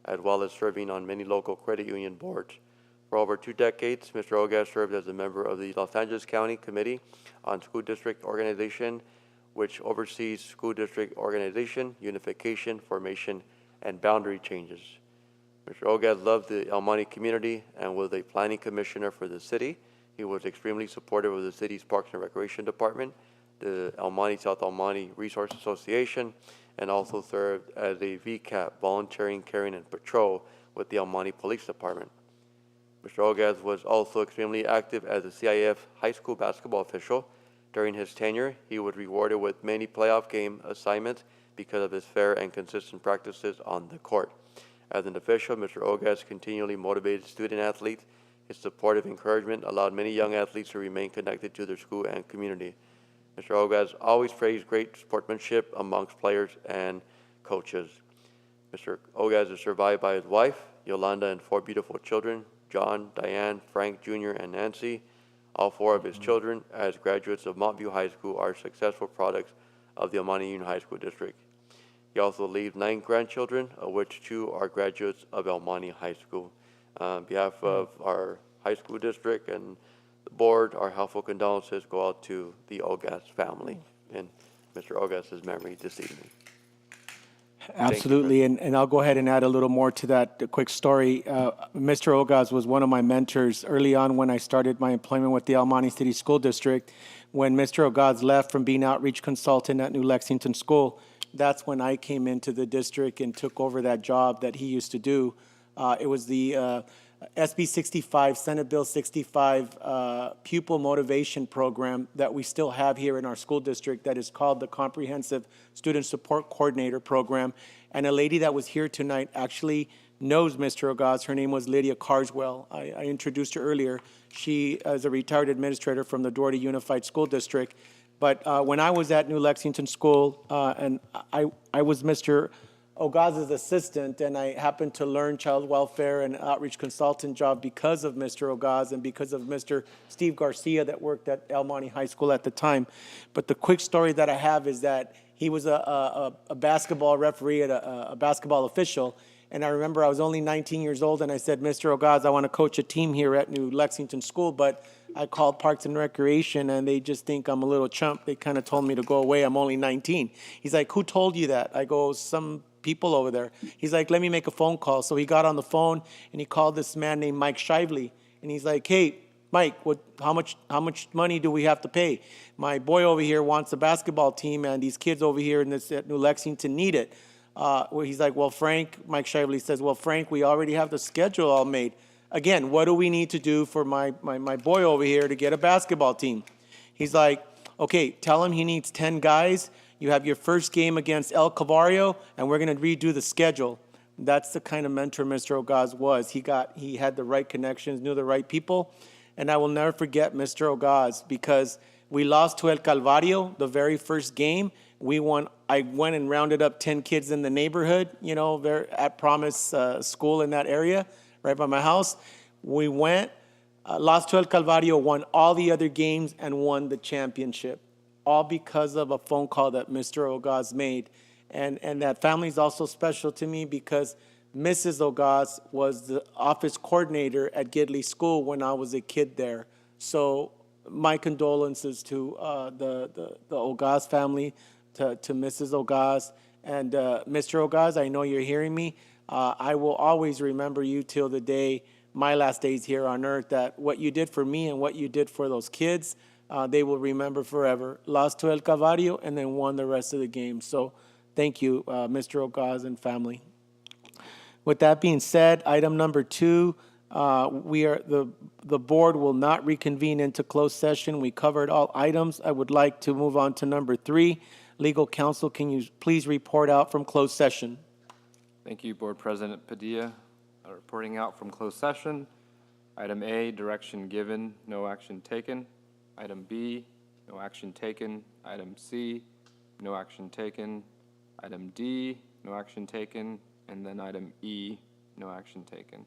as well as serving on many local credit union boards. For over 2 decades, Mr. Ogas served as a member of the Los Angeles County Committee on School District Organization, which oversees school district organization, unification, formation, and boundary changes. Mr. Ogas loved the El Monte community and was a planning commissioner for the city. He was extremely supportive of the city's Parks and Recreation Department, the El Monte South El Monte Resource Association, and also served as a VCAP, volunteering, caring, and patrol with the El Monte Police Department. Mr. Ogas was also extremely active as a CIF high school basketball official. During his tenure, he was rewarded with many playoff game assignments because of his fair and consistent practices on the court. As an official, Mr. Ogas continually motivated student athletes. His supportive encouragement allowed many young athletes to remain connected to their school and community. Mr. Ogas always praised great sportsmanship amongst players and coaches. Mr. Ogas is survived by his wife, Yolanda, and 4 beautiful children, John, Diane, Frank Jr., and Nancy. All 4 of his children, as graduates of Mount View High School, are successful products of the El Monte Union High School District. He also leaves 9 grandchildren, of which 2 are graduates of El Monte High School. On behalf of our high school district and the board, our heartfelt condolences go out to the Ogas family and Mr. Ogas' memory this evening.
Absolutely, and I'll go ahead and add a little more to that quick story. Mr. Ogas was one of my mentors early on when I started my employment with the El Monte City School District. When Mr. Ogas left from being outreach consultant at New Lexington School, that's when I came into the district and took over that job that he used to do. It was the SB 65, Senate Bill 65 pupil motivation program that we still have here in our school district that is called the Comprehensive Student Support Coordinator Program. And a lady that was here tonight actually knows Mr. Ogas. Her name was Lydia Carswell. I introduced her earlier. She is a retired administrator from the Doherty Unified School District. But when I was at New Lexington School, and I was Mr. Ogas's assistant, and I happened to learn child welfare and outreach consultant job because of Mr. Ogas and because of Mr. Steve Garcia that worked at El Monte High School at the time. But the quick story that I have is that he was a basketball referee, a basketball official, and I remember I was only 19 years old, and I said, Mr. Ogas, I want to coach a team here at New Lexington School, but I called Parks and Recreation, and they just think I'm a little chump. They kind of told me to go away. I'm only 19. He's like, who told you that? I go, some people over there. He's like, let me make a phone call. So he got on the phone, and he called this man named Mike Shively, and he's like, hey, Mike, how much money do we have to pay? My boy over here wants a basketball team, and these kids over here at New Lexington need it. He's like, well, Frank, Mike Shively says, well, Frank, we already have the schedule all made. Again, what do we need to do for my boy over here to get a basketball team? He's like, okay, tell him he needs 10 guys. You have your first game against El Calvario, and we're going to redo the schedule. That's the kind of mentor Mr. Ogas was. He had the right connections, knew the right people. And I will never forget Mr. Ogas because we lost to El Calvario the very first game. We won. I went and rounded up 10 kids in the neighborhood, at Promise School in that area, right by my house. We went.
Las Tuel Calvario won all the other games and won the championship, all because of a phone call that Mr. Ogaz made. And that family is also special to me because Mrs. Ogaz was the office coordinator at Gidley School when I was a kid there. So my condolences to the Ogaz family, to Mrs. Ogaz. And Mr. Ogaz, I know you're hearing me. I will always remember you till the day, my last days here on earth, that what you did for me and what you did for those kids, they will remember forever. Lost to El Calvario and then won the rest of the game. So thank you, Mr. Ogaz and family. With that being said, item number 2, the board will not reconvene into closed session. We covered all items. I would like to move on to number 3. Legal counsel, can you please report out from closed session?
Thank you, Board President Padilla. Reporting out from closed session. Item A, direction given, no action taken. Item B, no action taken. Item C, no action taken. Item D, no action taken. And then item E, no action taken.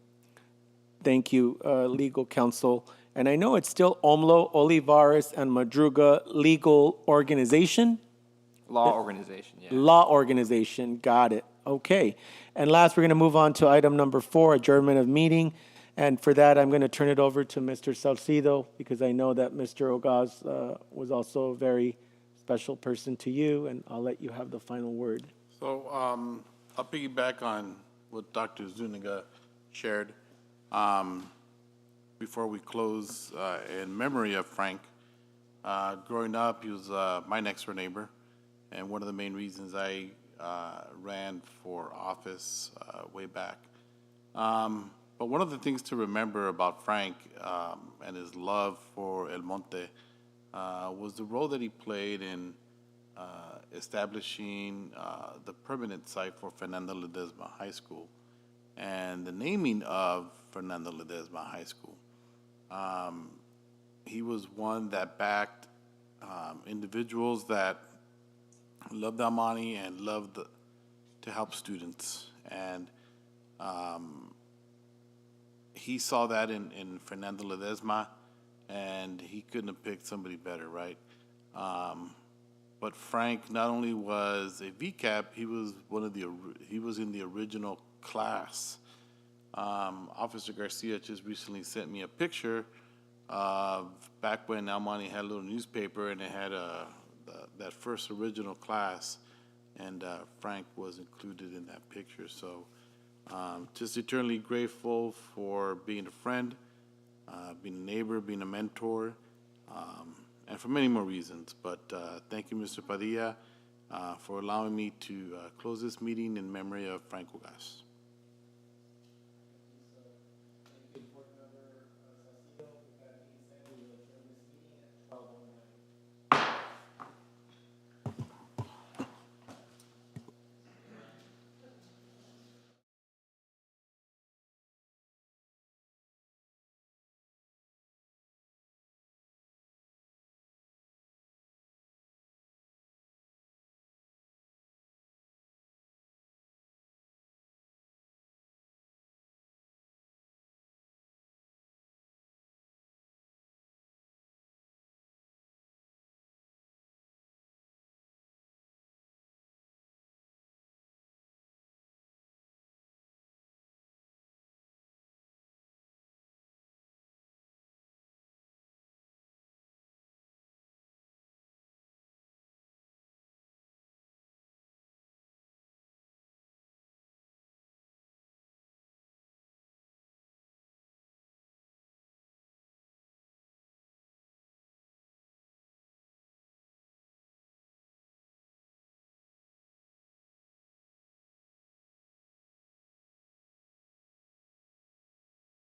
Thank you, legal counsel. And I know it's still OMLO, Olivares, and Madruga Legal Organization?
Law organization, yeah.
Law organization, got it. Okay. And last, we're going to move on to item number 4, adjournment of meeting. And for that, I'm going to turn it over to Mr. Salcido, because I know that Mr. Ogaz was also a very special person to you, and I'll let you have the final word.
So I'll piggyback on what Dr. Zuniga shared. Before we close, in memory of Frank, growing up, he was my next door neighbor, and one of the main reasons I ran for office way back. But one of the things to remember about Frank and his love for El Monte was the role that he played in establishing the permanent site for Fernando Ledesma High School and the naming of Fernando Ledesma High School. He was one that backed individuals that loved Almani and loved to help students. And he saw that in Fernando Ledesma, and he couldn't have picked somebody better, right? But Frank not only was a VCAP, he was he was in the original class. Officer Garcia just recently sent me a picture of back when Almani had a little newspaper, and it had that first original class, and Frank was included in that picture. So just eternally grateful for being a friend, being a neighbor, being a mentor, and for many more reasons. But thank you, Mr. Padilla, for allowing me to close this meeting in memory of Frank Ogaz.